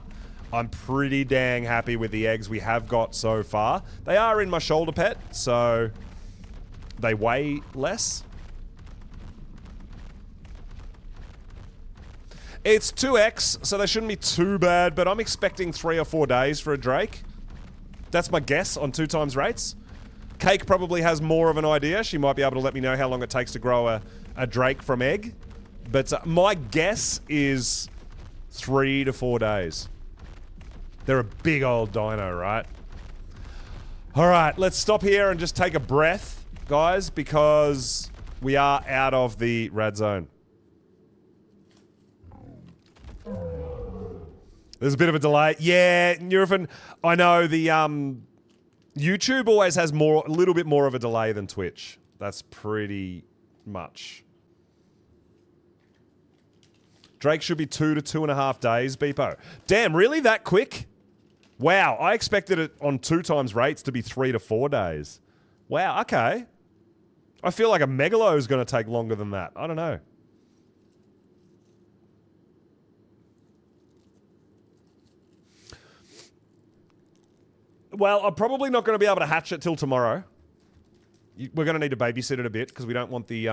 A: I'm pretty dang happy with the eggs we have got so far. They are in my shoulder pet, so they weigh less. It's 2x, so they shouldn't be too bad, but I'm expecting 3 or 4 days for a Drake. That's my guess on 2 times rates. Cake probably has more of an idea. She might be able to let me know how long it takes to grow a Drake from egg. But my guess is 3 to 4 days. They're a big old dino, right? Alright, let's stop here and just take a breath, guys, because we are out of the rad zone. There's a bit of a delay. Yeah, Neurophon, I know the YouTube always has a little bit more of a delay than Twitch. That's pretty much. Drake should be 2 to 2.5 days, Beepo. Damn, really? That quick? Wow, I expected it on 2 times rates to be 3 to 4 days. Wow, okay. I feel like a Megalo is going to take longer than that. I don't know. Well, I'm probably not going to be able to hatch it till tomorrow. We're going to need to babysit it a bit because we don't want the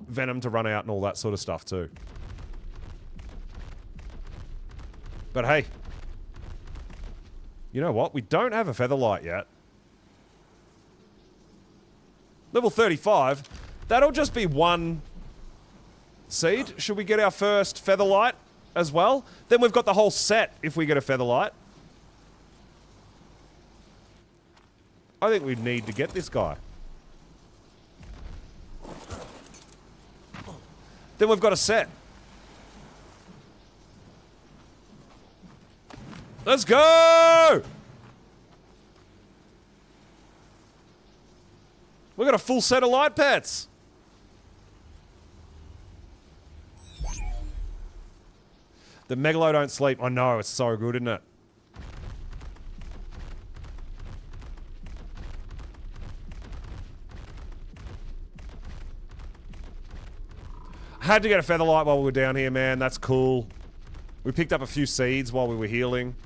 A: venom to run out and all that sort of stuff too. But hey, you know what? We don't have a featherlight yet. Level 35. That'll just be one seed. Should we get our first featherlight as well? Then we've got the whole set if we get a featherlight. I think we need to get this guy. Then we've got a set. Let's go! We've got a full set of light pets. The Megalo don't sleep. I know, it's so good, isn't it? Had to get a featherlight while we were down here, man. That's cool. We picked up a few seeds while we were healing.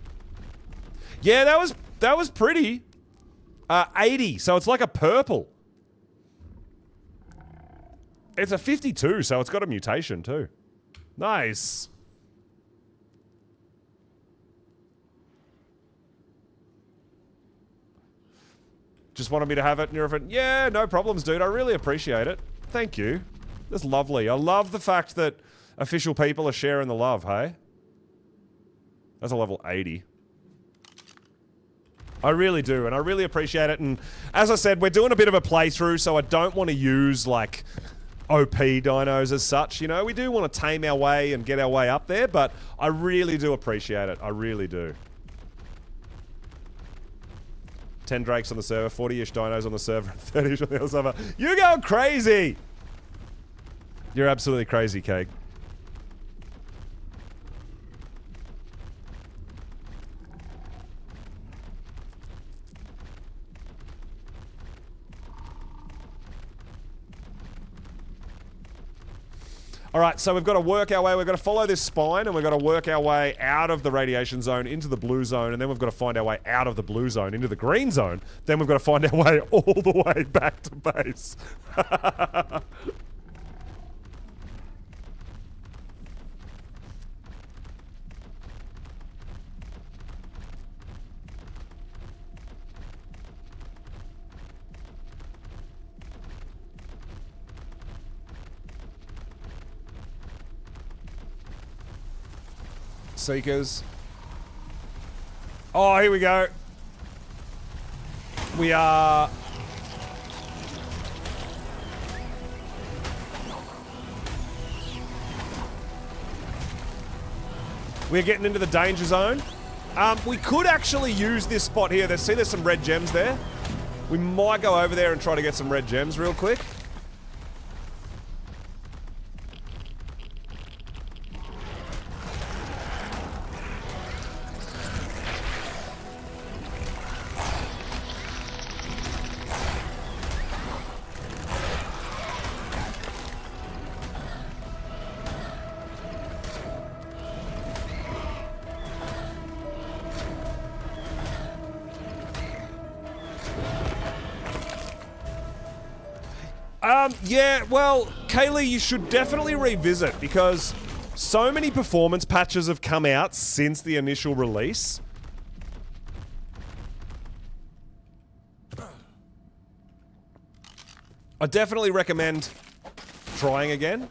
A: Yeah, that was pretty. 80, so it's like a purple. It's a 52, so it's got a mutation too. Nice. Just wanted me to have it, and you're like, yeah, no problems, dude. I really appreciate it. Thank you. That's lovely. I love the fact that official people are sharing the love, hey? That's a level 80. I really do, and I really appreciate it. And as I said, we're doing a bit of a playthrough, so I don't want to use, like, OP dinos as such, you know? We do want to tame our way and get our way up there, but I really do appreciate it. I really do. 10 drakes on the server, 40-ish dinos on the server, 30-ish on the other server. You're going crazy! You're absolutely crazy, Cake. Alright, so we've got to work our way, we've got to follow this spine, and we've got to work our way out of the radiation zone into the blue zone, and then we've got to find our way out of the blue zone into the green zone. Then we've got to find our way all the way back to base. Seekers. Oh, here we go. We are... We're getting into the danger zone. We could actually use this spot here. There's some red gems there. We might go over there and try to get some red gems real quick. Yeah, well, Kaylee, you should definitely revisit because so many performance patches have come out since the initial release. I definitely recommend trying again.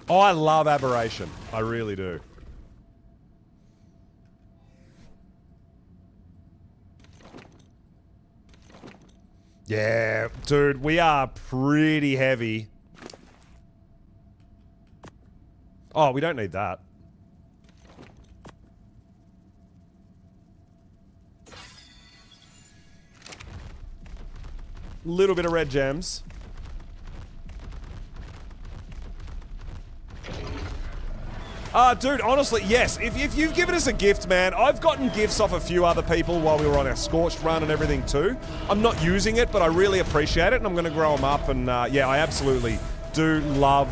A: Oh, I love Aberration. I really do. Yeah, dude, we are pretty heavy. Oh, we don't need that. Little bit of red gems. Dude, honestly, yes. If you've given us a gift, man, I've gotten gifts off a few other people while we were on our Scorched run and everything too. I'm not using it, but I really appreciate it, and I'm going to grow them up. And yeah, I absolutely do love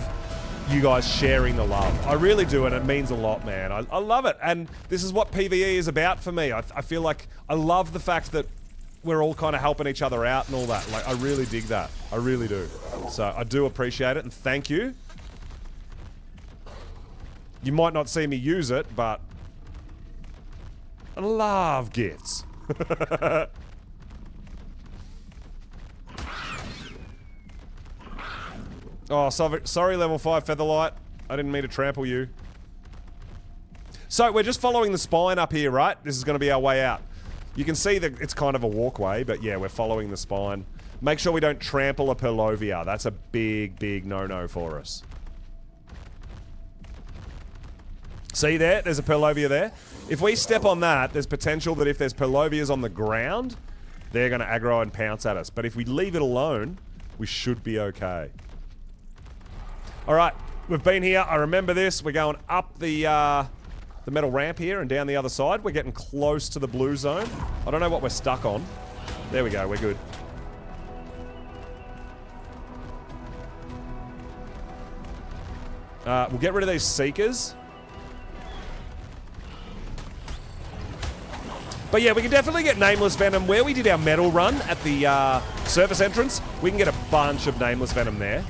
A: you guys sharing the love. I really do, and it means a lot, man. I love it, and this is what PvE is about for me. I feel like I love the fact that we're all kind of helping each other out and all that. Like, I really dig that. I really do. So I do appreciate it, and thank you. You might not see me use it, but I love gifts. Oh, sorry, level 5 Featherlight. I didn't mean to trample you. So, we're just following the spine up here, right? This is going to be our way out. You can see that it's kind of a walkway, but yeah, we're following the spine. Make sure we don't trample a Purlovia. That's a big, big no-no for us. See there? There's a Purlovia there. If we step on that, there's potential that if there's Purlovias on the ground, they're going to aggro and pounce at us. But if we leave it alone, we should be okay. Alright, we've been here. I remember this. We're going up the metal ramp here and down the other side. We're getting close to the blue zone. I don't know what we're stuck on. There we go. We're good. We'll get rid of these Seekers. But yeah, we can definitely get Nameless Venom. Where we did our metal run at the surface entrance, we can get a bunch of Nameless Venom there.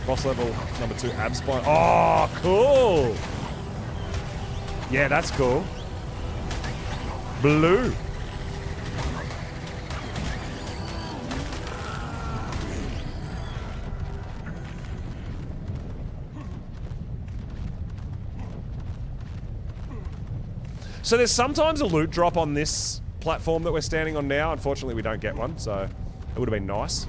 A: Boss level number 2, Ab Spine. Oh, cool! Yeah, that's cool. Blue. So there's sometimes a loot drop on this platform that we're standing on now. Unfortunately, we don't get one, so it would have been nice.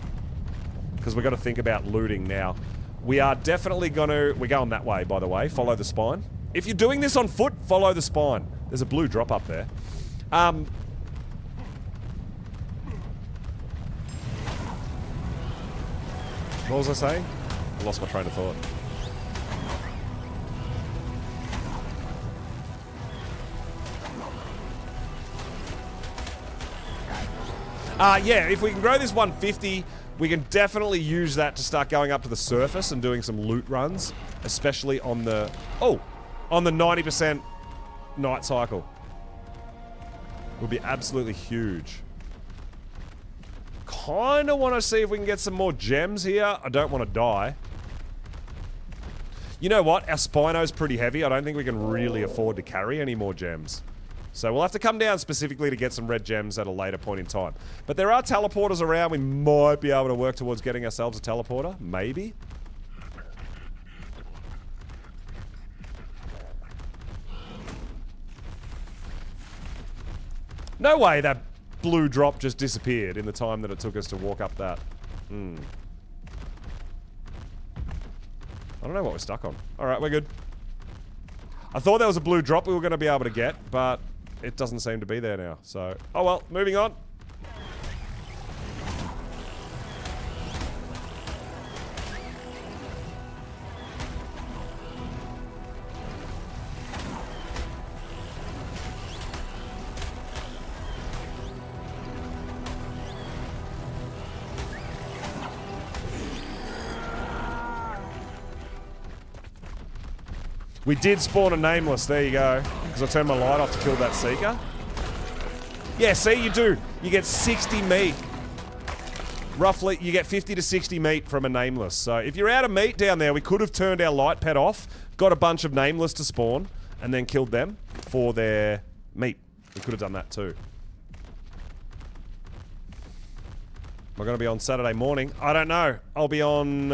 A: Because we've got to think about looting now. We are definitely gonna... We're going that way, by the way. Follow the spine. If you're doing this on foot, follow the spine. There's a blue drop up there. What was I saying? I lost my train of thought. Yeah, if we can grow this 150... We can definitely use that to start going up to the surface and doing some loot runs, especially on the... Oh! On the 90% night cycle. Would be absolutely huge. Kinda want to see if we can get some more gems here. I don't want to die. You know what? Our Spino's pretty heavy. I don't think we can really afford to carry any more gems. So we'll have to come down specifically to get some red gems at a later point in time. But there are teleporters around. We might be able to work towards getting ourselves a teleporter. Maybe. No way that blue drop just disappeared in the time that it took us to walk up that. I don't know what we're stuck on. Alright, we're good. I thought there was a blue drop we were going to be able to get, but it doesn't seem to be there now. So, oh well, moving on. We did spawn a Nameless, there you go. Because I turned my light off to kill that Seeker. Yeah, see, you do. You get 60 meat. Roughly, you get 50 to 60 meat from a Nameless. So if you're out of meat down there, we could have turned our light pet off, got a bunch of Nameless to spawn, and then killed them for their meat. We could have done that too. Am I going to be on Saturday morning? I don't know. I'll be on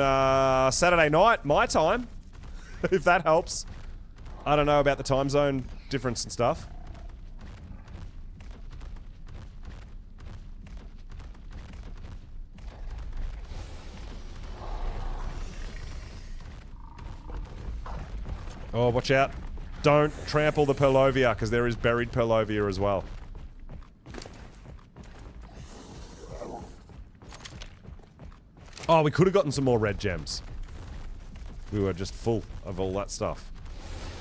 A: Saturday night, my time, if that helps. I don't know about the time zone difference and stuff. Oh, watch out. Don't trample the Purlovia, because there is buried Purlovia as well. Oh, we could have gotten some more red gems. We were just full of all that stuff.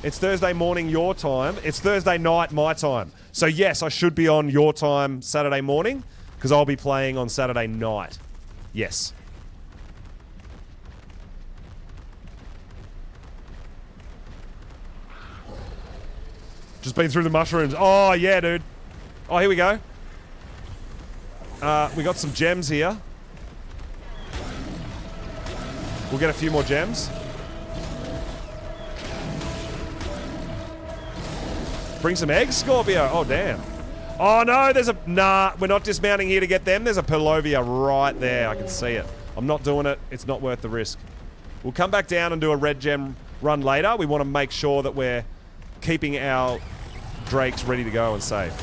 A: It's Thursday morning your time. It's Thursday night my time. So yes, I should be on your time Saturday morning, because I'll be playing on Saturday night. Yes. Just been through the mushrooms. Oh, yeah, dude. Oh, here we go. We got some gems here. We'll get a few more gems. Bring some eggs, Scorpio. Oh, damn. Oh, no, there's a... Nah, we're not dismounting here to get them. There's a Purlovia right there. I can see it. I'm not doing it. It's not worth the risk. We'll come back down and do a red gem run later. We want to make sure that we're keeping our drakes ready to go and safe.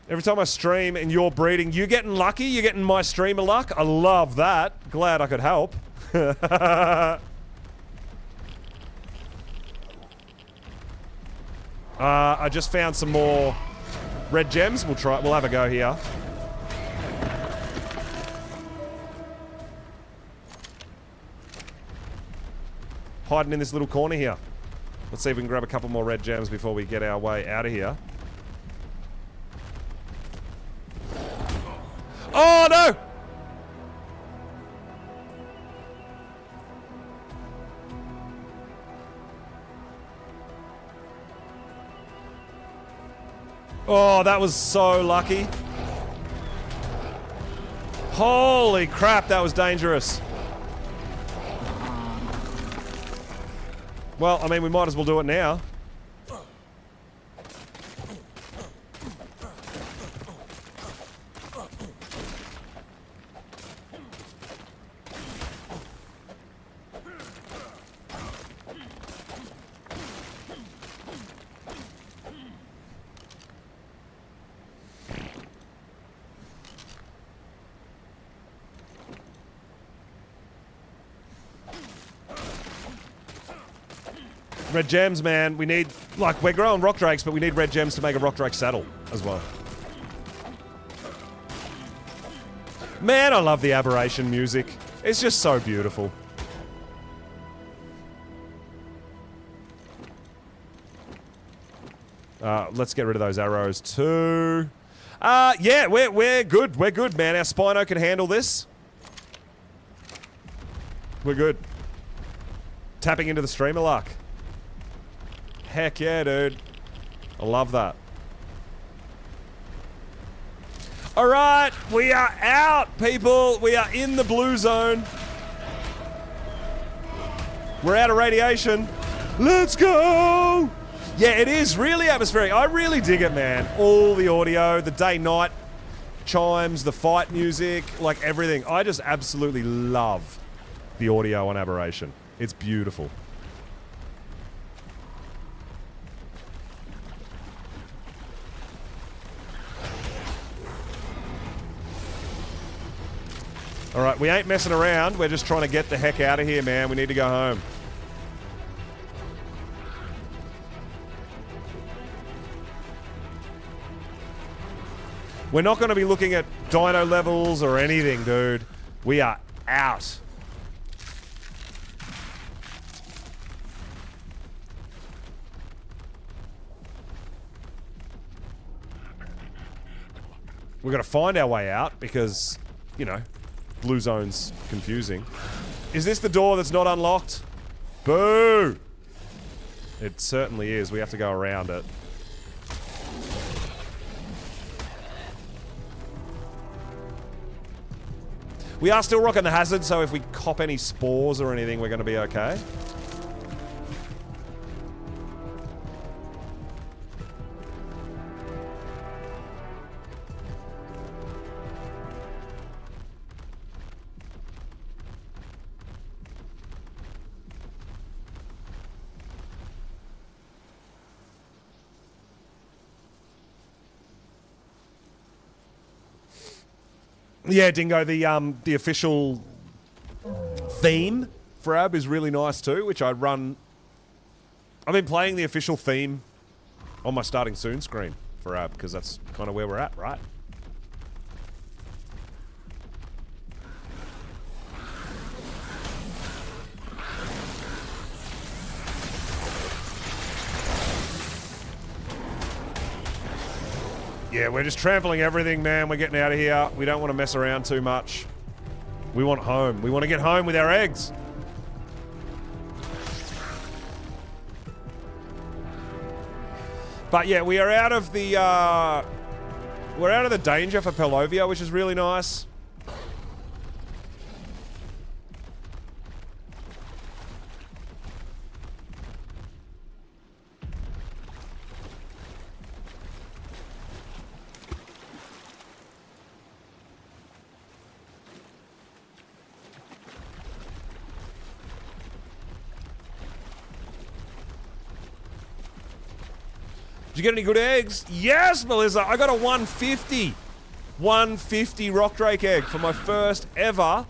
A: Every time I stream and you're breeding, you're getting lucky. You're getting my streamer luck. I love that. Glad I could help. I just found some more red gems. We'll have a go here. Hiding in this little corner here. Let's see if we can grab a couple more red gems before we get our way out of here. Oh, no! Oh, that was so lucky. Holy crap, that was dangerous. Well, I mean, we might as well do it now. Red gems, man. We need, like, we're growing rock drakes, but we need red gems to make a rock drake saddle as well. Man, I love the Aberration music. It's just so beautiful. Let's get rid of those arrows too. Yeah, we're good. We're good, man. Our Spino can handle this. We're good. Tapping into the streamer luck. Heck yeah, dude. I love that. Alright, we are out, people. We are in the blue zone. We're out of radiation. Let's go! Yeah, it is really atmospheric. I really dig it, man. All the audio, the day-night chimes, the fight music, like everything. I just absolutely love the audio on Aberration. It's beautiful. Alright, we ain't messing around. We're just trying to get the heck out of here, man. We need to go home. We're not going to be looking at dino levels or anything, dude. We are out. We've got to find our way out because, you know, blue zone's confusing. Is this the door that's not unlocked? Boo! It certainly is. We have to go around it. We are still rocking the hazard, so if we cop any spores or anything, we're going to be okay. Yeah, Dingo, the official theme for AB is really nice too, which I run... I've been playing the official theme on my starting soon screen for AB, because that's kind of where we're at, right? Yeah, we're just trampling everything, man. We're getting out of here. We don't want to mess around too much. We want home. We want to get home with our eggs. But yeah, we are out of the we're out of the danger for Pelovia, which is really nice. Did you get any good eggs? Yes, Melissa. I got a 150. 150 Rock Drake egg for my first ever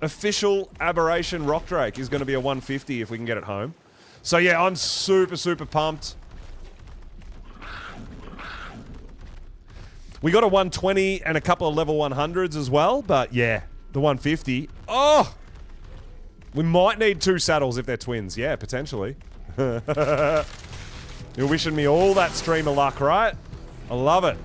A: official Aberration Rock Drake is going to be a 150 if we can get it home. So yeah, I'm super, super pumped. We got a 120 and a couple of level 100s as well, but yeah, the 150. Oh! We might need 2 saddles if they're twins. Yeah, potentially. You're wishing me all that stream of luck, right? I love it.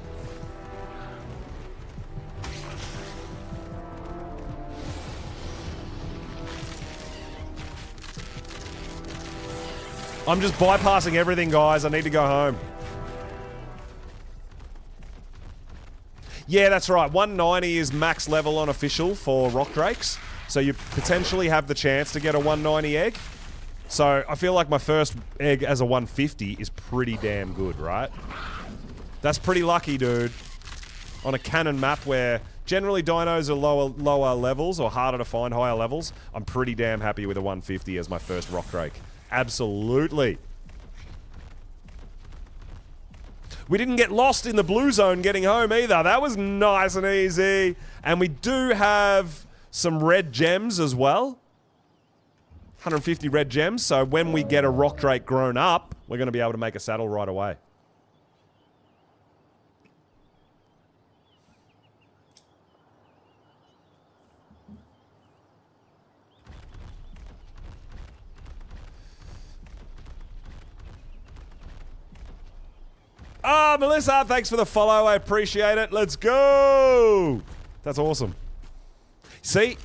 A: I'm just bypassing everything, guys. I need to go home. Yeah, that's right. 190 is max level on official for Rock Drakes. So you potentially have the chance to get a 190 egg. So I feel like my first egg as a 150 is pretty damn good, right? That's pretty lucky, dude. On a canon map where generally dinos are lower levels or harder to find higher levels, I'm pretty damn happy with a 150 as my first Rock Drake. Absolutely. We didn't get lost in the blue zone getting home either. That was nice and easy. And we do have some red gems as well. 150 red gems, so when we get a Rock Drake grown up, we're going to be able to make a saddle right away. Ah, Melissa, thanks for the follow. I appreciate it. Let's go. That's awesome. See?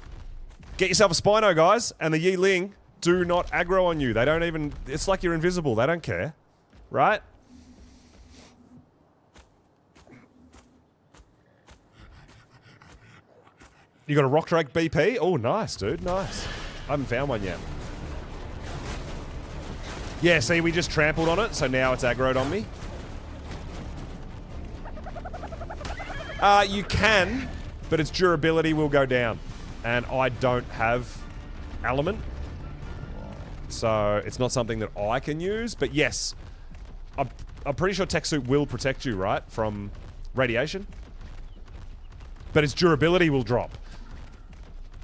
A: Get yourself a Spino, guys, and the Yi Ling do not aggro on you. They don't even... It's like you're invisible. They don't care. Right? You got a Rock Drake BP? Oh, nice, dude. Nice. I haven't found one yet. Yeah, see, we just trampled on it, so now it's aggroed on me. You can, but its durability will go down. And I don't have element. So it's not something that I can use. But yes, I'm pretty sure Tech Suit will protect you, right? From radiation. But its durability will drop.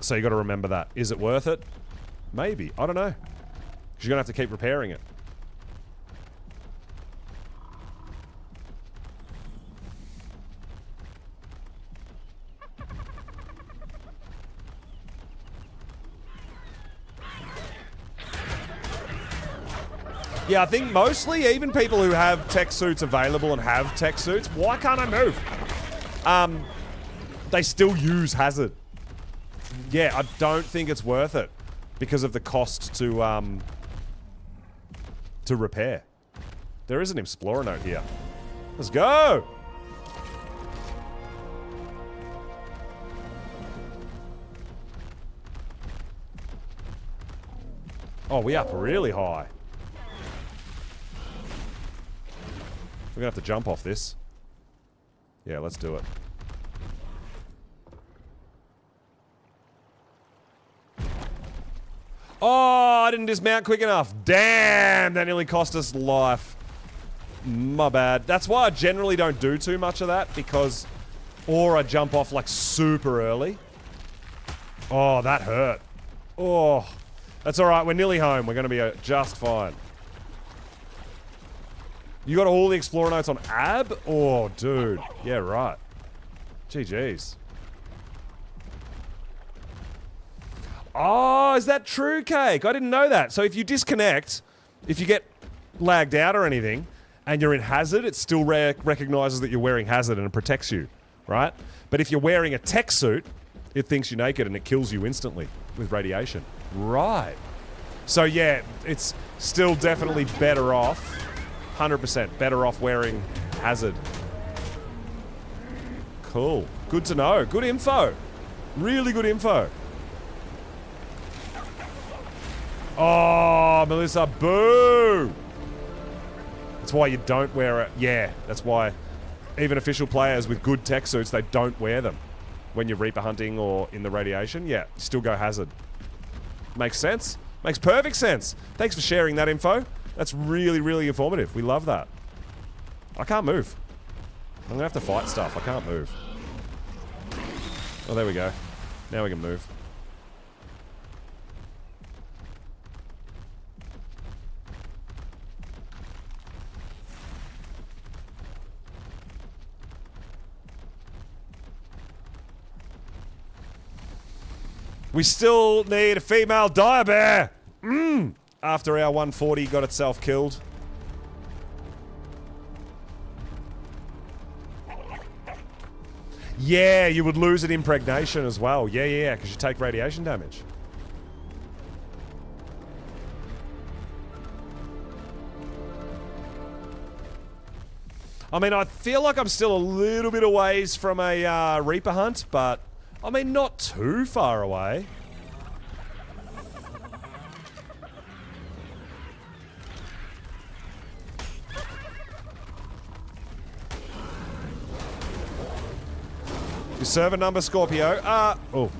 A: So you got to remember that. Is it worth it? Maybe. I don't know. Because you're going to have to keep repairing it. Yeah, I think mostly even people who have tech suits available and have tech suits, why can't I move? They still use hazard. Yeah, I don't think it's worth it because of the cost to repair. There is an Explorer note here. Let's go! Oh, we up really high. We're gonna have to jump off this. Yeah, let's do it. Oh, I didn't dismount quick enough. Damn, that nearly cost us life. My bad. That's why I generally don't do too much of that, because... Or I jump off, like, super early. Oh, that hurt. Oh. That's alright, we're nearly home. We're gonna be just fine. You got all the Explorer notes on Ab? Oh, dude. Yeah, right. GG's. Oh, is that true, Cake? I didn't know that. So if you disconnect, if you get lagged out or anything, and you're in hazard, it still recognizes that you're wearing hazard and it protects you, right? But if you're wearing a tech suit, it thinks you're naked and it kills you instantly with radiation. Right. So yeah, it's still definitely better off, 100% better off wearing hazard. Cool. Good to know. Good info. Really good info. Oh, Melissa, boo! That's why you don't wear it. Yeah, that's why even official players with good tech suits, they don't wear them when you're Reaper hunting or in the radiation. Yeah, still go hazard. Makes sense? Makes perfect sense. Thanks for sharing that info. That's really, really informative. We love that. I can't move. I'm gonna have to fight stuff. I can't move. Oh, there we go. Now we can move. We still need a female dire bear. After our 140 got itself killed. Yeah, you would lose an impregnation as well. Yeah, because you take radiation damage. I mean, I feel like I'm still a little bit a ways from a Reaper hunt, but I mean, not too far away. Your server number, Scorpio. Oh.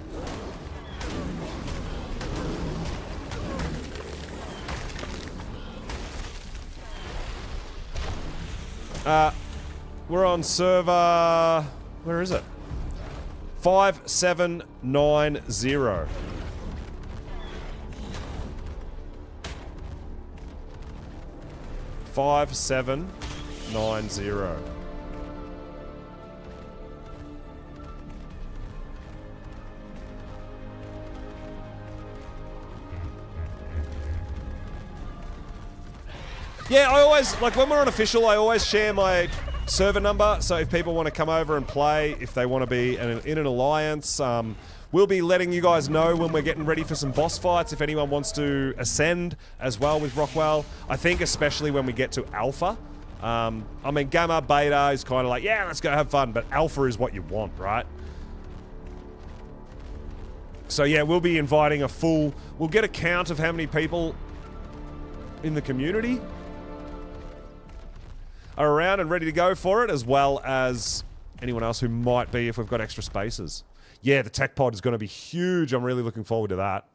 A: We're on server... Where is it? 5790. Five, 7, 9, 0. Yeah, I always, like when we're on official, I always share my server number, so if people want to come over and play, if they want to be in an alliance, we'll be letting you guys know when we're getting ready for some boss fights, if anyone wants to ascend as well with Rockwell. I think especially when we get to Alpha. I mean, Gamma, Beta is kind of like, yeah, let's go have fun, but Alpha is what you want, right? So yeah, we'll be inviting we'll get a count of how many people in the community are around and ready to go for it, as well as anyone else who might be if we've got extra spaces. Yeah, the tech pod is going to be huge. I'm really looking forward to that.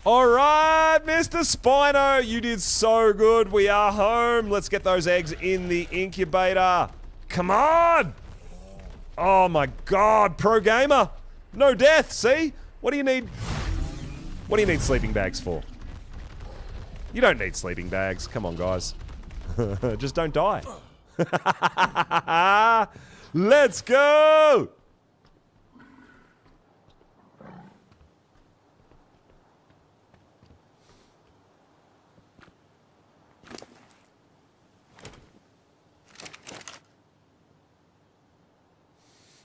A: All right, Mr. Spino, you did so good. We are home. Let's get those eggs in the incubator. Come on. Oh my God, pro gamer. No death, see? What do you need? What do you need sleeping bags for? You don't need sleeping bags. Come on, guys. Just don't die. Let's go.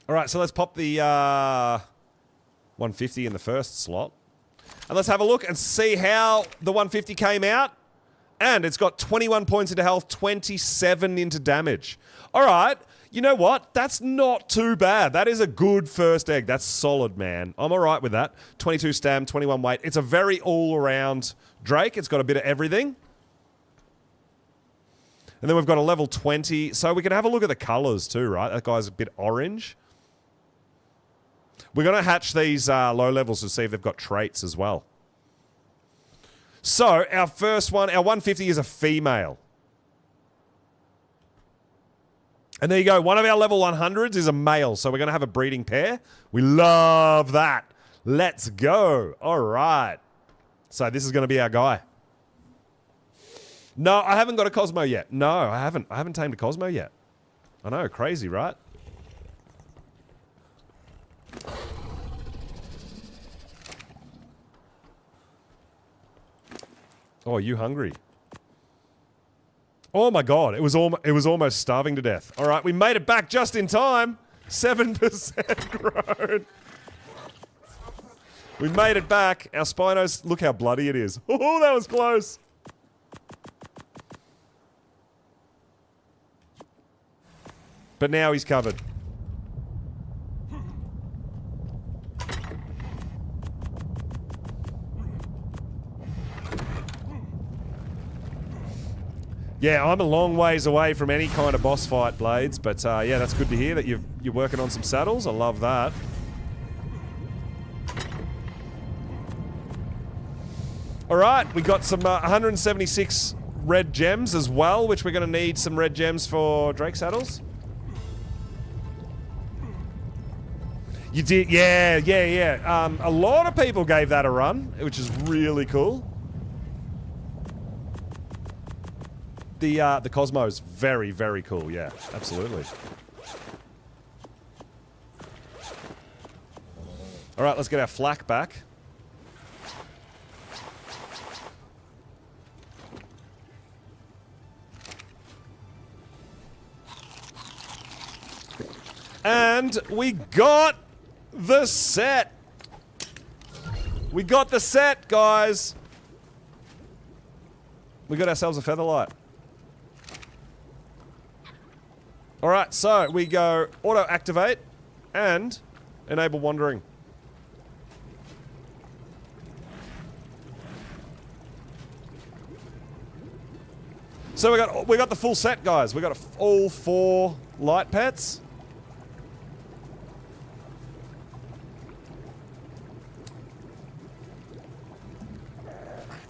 A: All right, so let's pop the 150 in the first slot. And let's have a look and see how the 150 came out. And it's got 21 points into health, 27 into damage. All right, you know what? That's not too bad. That is a good first egg. That's solid, man. I'm all right with that. 22 stam, 21 weight. It's a very all-around Drake. It's got a bit of everything. And then we've got a level 20. So we can have a look at the colors too, right? That guy's a bit orange. We're going to hatch these low levels to see if they've got traits as well. So, our first one, our 150 is a female. And there you go. One of our level 100s is a male. So, we're going to have a breeding pair. We love that. Let's go. All right. So this is going to be our guy. No, I haven't got a Cosmo yet. No, I haven't. I haven't tamed a Cosmo yet. I know, crazy, right? Oh, are you hungry? Oh my god, it was almost starving to death. All right, we made it back just in time. 7% grown. We made it back. Our Spinos, look how bloody it is. Oh, that was close. But now he's covered. Yeah, I'm a long ways away from any kind of boss fight, Blades, but yeah, that's good to hear that you're working on some saddles. I love that. All right, we got some 176 red gems as well, which we're going to need some red gems for Drake saddles. You did, yeah. A lot of people gave that a run, which is really cool. The Cosmo's very, very cool. Yeah, absolutely. All right, let's get our flak back. And we got the set. We got the set, guys. We got ourselves a Featherlight. All right, so we go auto activate and enable wandering. So we got the full set, guys. We got all 4 light pets.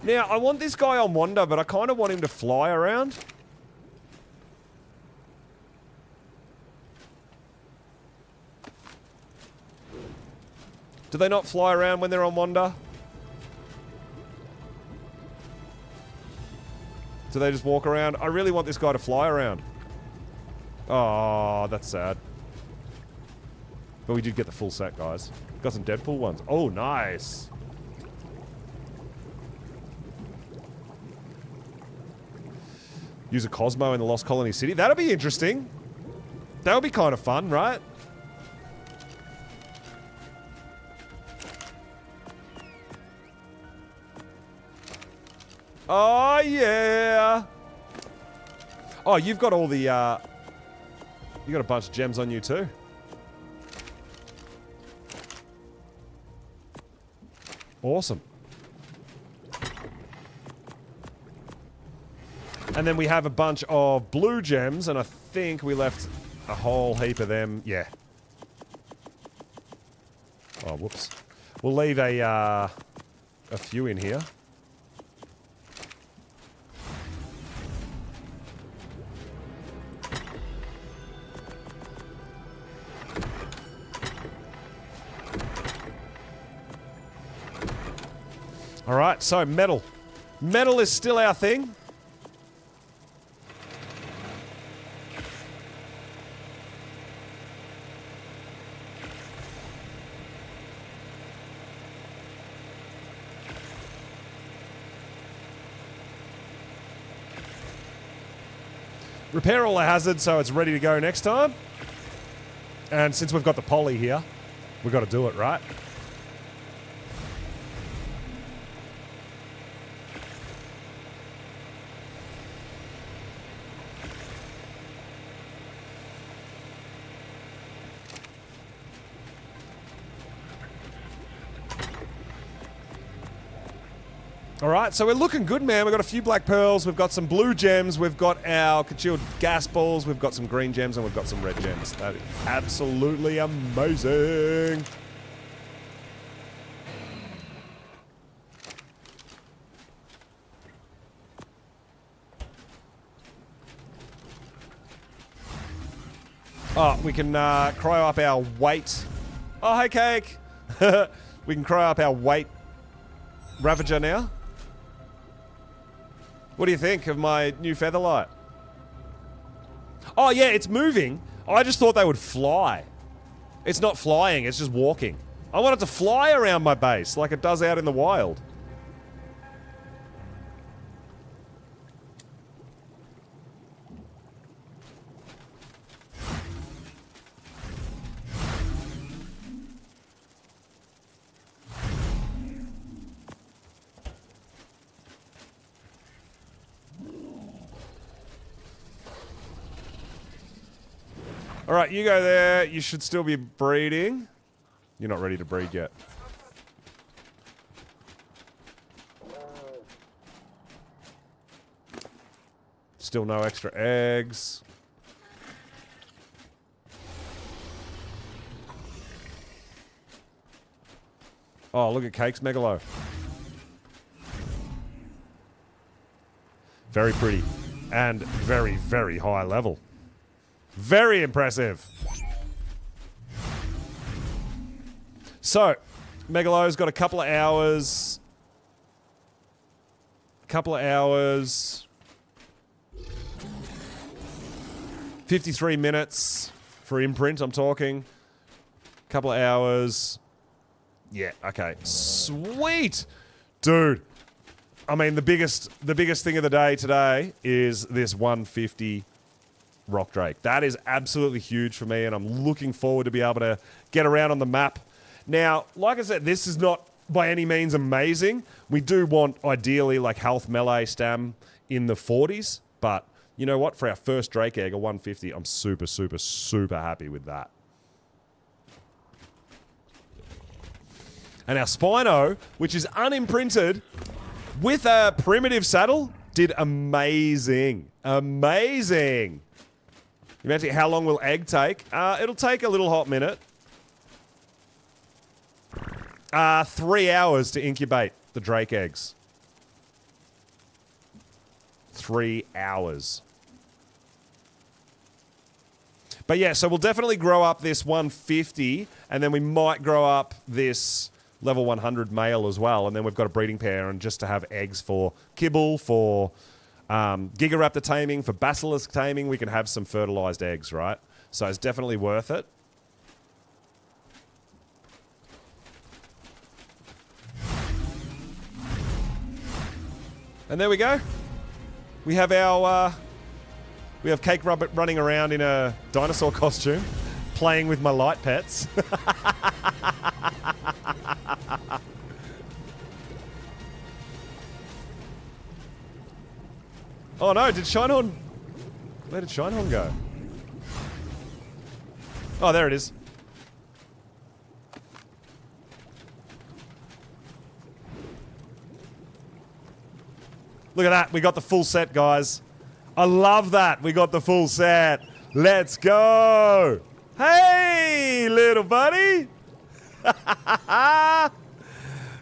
A: Now, I want this guy on wander, but I kind of want him to fly around. Do they not fly around when they're on wander? Do they just walk around? I really want this guy to fly around. Oh, that's sad. But we did get the full set, guys. Got some Deadpool ones. Oh, nice. Use a Cosmo in the Lost Colony City. That'll be interesting. That'll be kind of fun, right? Oh, yeah. Oh, you've got all the, you got a bunch of gems on you too. Awesome. And then we have a bunch of blue gems, and I think we left a whole heap of them. Yeah. Oh, whoops. We'll leave a few in here. All right, so metal. Metal is still our thing. Repair all the hazards so it's ready to go next time. And since we've got the poly here, we've got to do it, right? All right, so we're looking good, man. We've got a few black pearls. We've got some blue gems. We've got our concealed gas balls. We've got some green gems, and we've got some red gems. That is absolutely amazing. Oh, we can cryo up our weight. Oh, hey, Cake. We can cryo up our weight Ravager now. What do you think of my new Featherlight? Oh, yeah, it's moving. I just thought they would fly. It's not flying, it's just walking. I want it to fly around my base like it does out in the wild. All right, you go there. You should still be breeding. You're not ready to breed yet. Still no extra eggs. Oh, look at Cake's Megalo. Very pretty. And very, very high level. Very impressive. So, Megalo's got a couple of hours. 53 minutes for imprint, I'm talking. Couple of hours. Yeah, okay. Sweet! Dude. I mean, the biggest thing of the day today is this 150 Rock Drake. That is absolutely huge for me, and I'm looking forward to be able to get around on the map. Now, like I said, this is not by any means amazing. We do want, ideally, like health melee stam in the 40s, but you know what? For our first Drake egg, a 150, I'm super, super, super happy with that. And our Spino, which is unimprinted with a primitive saddle, did amazing. Amazing. Imagine how long will egg take? It'll take a little hot minute. 3 hours to incubate the Drake eggs. 3 hours. But yeah, so we'll definitely grow up this 150, and then we might grow up this level 100 male as well, and then we've got a breeding pair, and just to have eggs for kibble, for Gigaraptor taming, for Basilisk taming, we can have some fertilized eggs, right? So it's definitely worth it. And there we go. We have our, we have Cake running around in a dinosaur costume, playing with my light pets. Oh no, did Shinehorn... Where did Shinehorn go? Oh, there it is. Look at that, we got the full set, guys. I love that, we got the full set. Let's go! Hey, little buddy!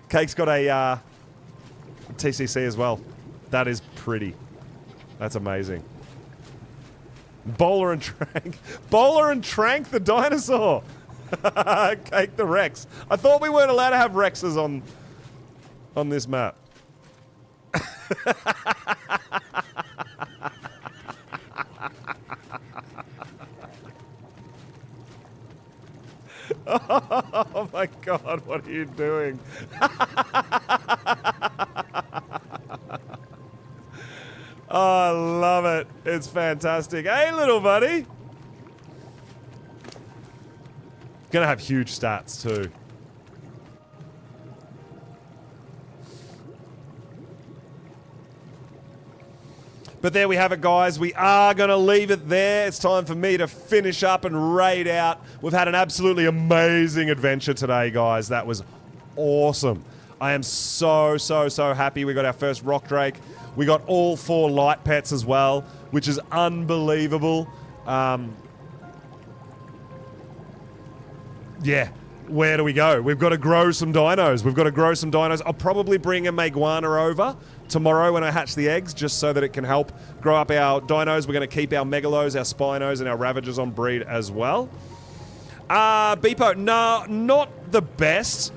A: Cake's got a TCC as well. That is pretty. That's amazing. Bowler and Trank. Bowler and Trank the dinosaur. Cake the Rex. I thought we weren't allowed to have Rexes on this map. Oh my god, what are you doing? Oh, I love it. It's fantastic. Hey, little buddy. Gonna have huge stats too. But there we have it, guys. We are going to leave it there. It's time for me to finish up and raid out. We've had an absolutely amazing adventure today, guys. That was awesome. I am so, so, so happy we got our first Rock Drake. We got all 4 light pets as well, which is unbelievable. Yeah. Where do we go? We've got to grow some dinos. We've got to grow some dinos. I'll probably bring a Meguana over tomorrow when I hatch the eggs, just so that it can help grow up our dinos. We're going to keep our Megalos, our Spinos, and our Ravagers on breed as well. Beepo, no, not the best.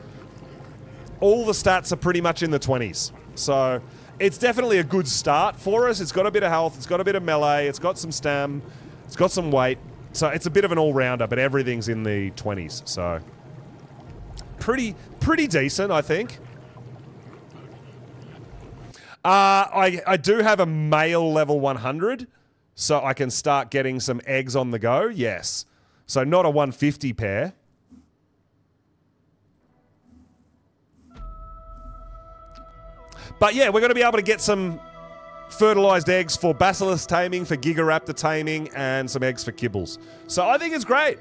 A: all the stats are pretty much in the 20s. So it's definitely a good start for us. It's got a bit of health. It's got a bit of melee. It's got some stam. It's got some weight. So it's a bit of an all-rounder, but everything's in the 20s. So pretty decent, I think. I do have a male level 100, so I can start getting some eggs on the go. Yes. So not a 150 pair. But yeah, we're going to be able to get some fertilized eggs for basilisk taming, for gigaraptor taming, and some eggs for kibbles. So I think it's great.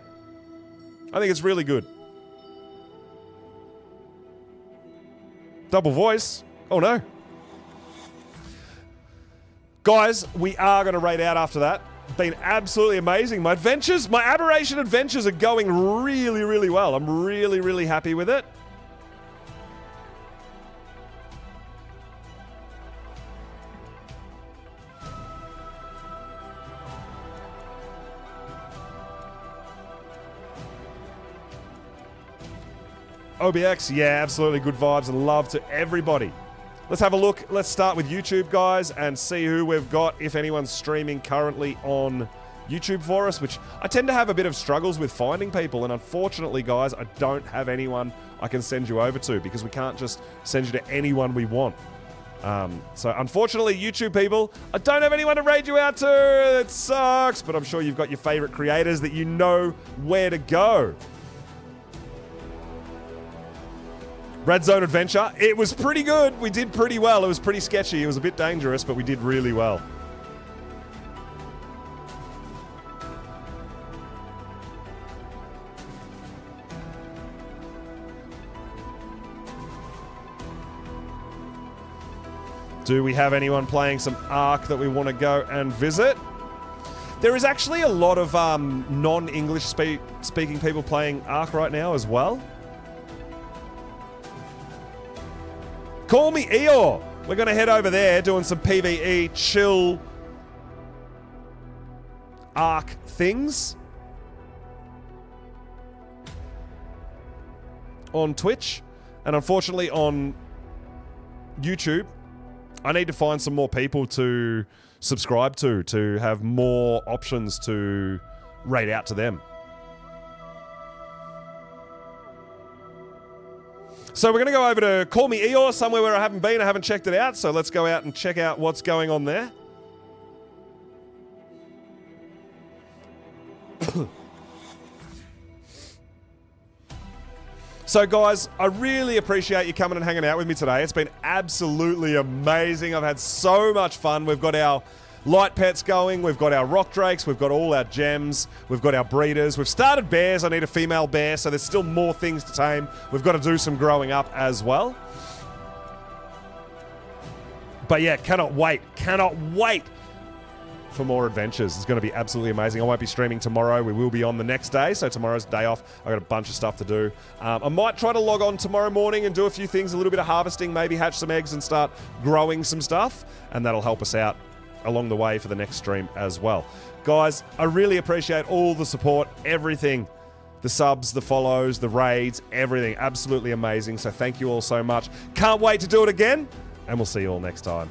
A: I think it's really good. Double voice. Oh no. Guys, we are going to raid out after that. Been absolutely amazing. My adventures, my Aberration adventures are going really, really well. I'm really, really happy with it. OBX, yeah, absolutely good vibes and love to everybody. Let's have a look. Let's start with YouTube, guys, and see who we've got, if anyone's streaming currently on YouTube for us, which I tend to have a bit of struggles with finding people, and unfortunately, guys, I don't have anyone I can send you over to because we can't just send you to anyone we want. So unfortunately, YouTube people, I don't have anyone to raid you out to. It sucks, but I'm sure you've got your favorite creators that you know where to go. Red Zone Adventure. It was pretty good. We did pretty well. It was pretty sketchy. It was a bit dangerous, but we did really well. Do we have anyone playing some Ark that we want to go and visit? There is actually a lot of non-English speaking people playing Ark right now as well. Call me Eeyore. We're going to head over there doing some PvE chill Ark things on Twitch, and unfortunately on YouTube. I need to find some more people to subscribe to have more options to raid out to them. So we're going to go over to Call Me Eeyore, somewhere where I haven't been. I haven't checked it out, so let's go out and check out what's going on there. So guys, I really appreciate you coming and hanging out with me today. It's been absolutely amazing. I've had so much fun. We've got our light pets going. We've got our rock drakes. We've got all our gems. We've got our breeders. We've started bears. I need a female bear, so there's still more things to tame. We've got to do some growing up as well. But yeah, cannot wait for more adventures. It's going to be absolutely amazing. I won't be streaming tomorrow. We will be on the next day, so tomorrow's day off. I've got a bunch of stuff to do. I might try to log on tomorrow morning and do a few things, a little bit of harvesting, maybe hatch some eggs and start growing some stuff, and that'll help us out along the way for the next stream as well. Guys, I really appreciate all the support, everything. The subs, the follows, the raids, everything. Absolutely amazing. So thank you all so much. Can't wait to do it again, and we'll see you all next time.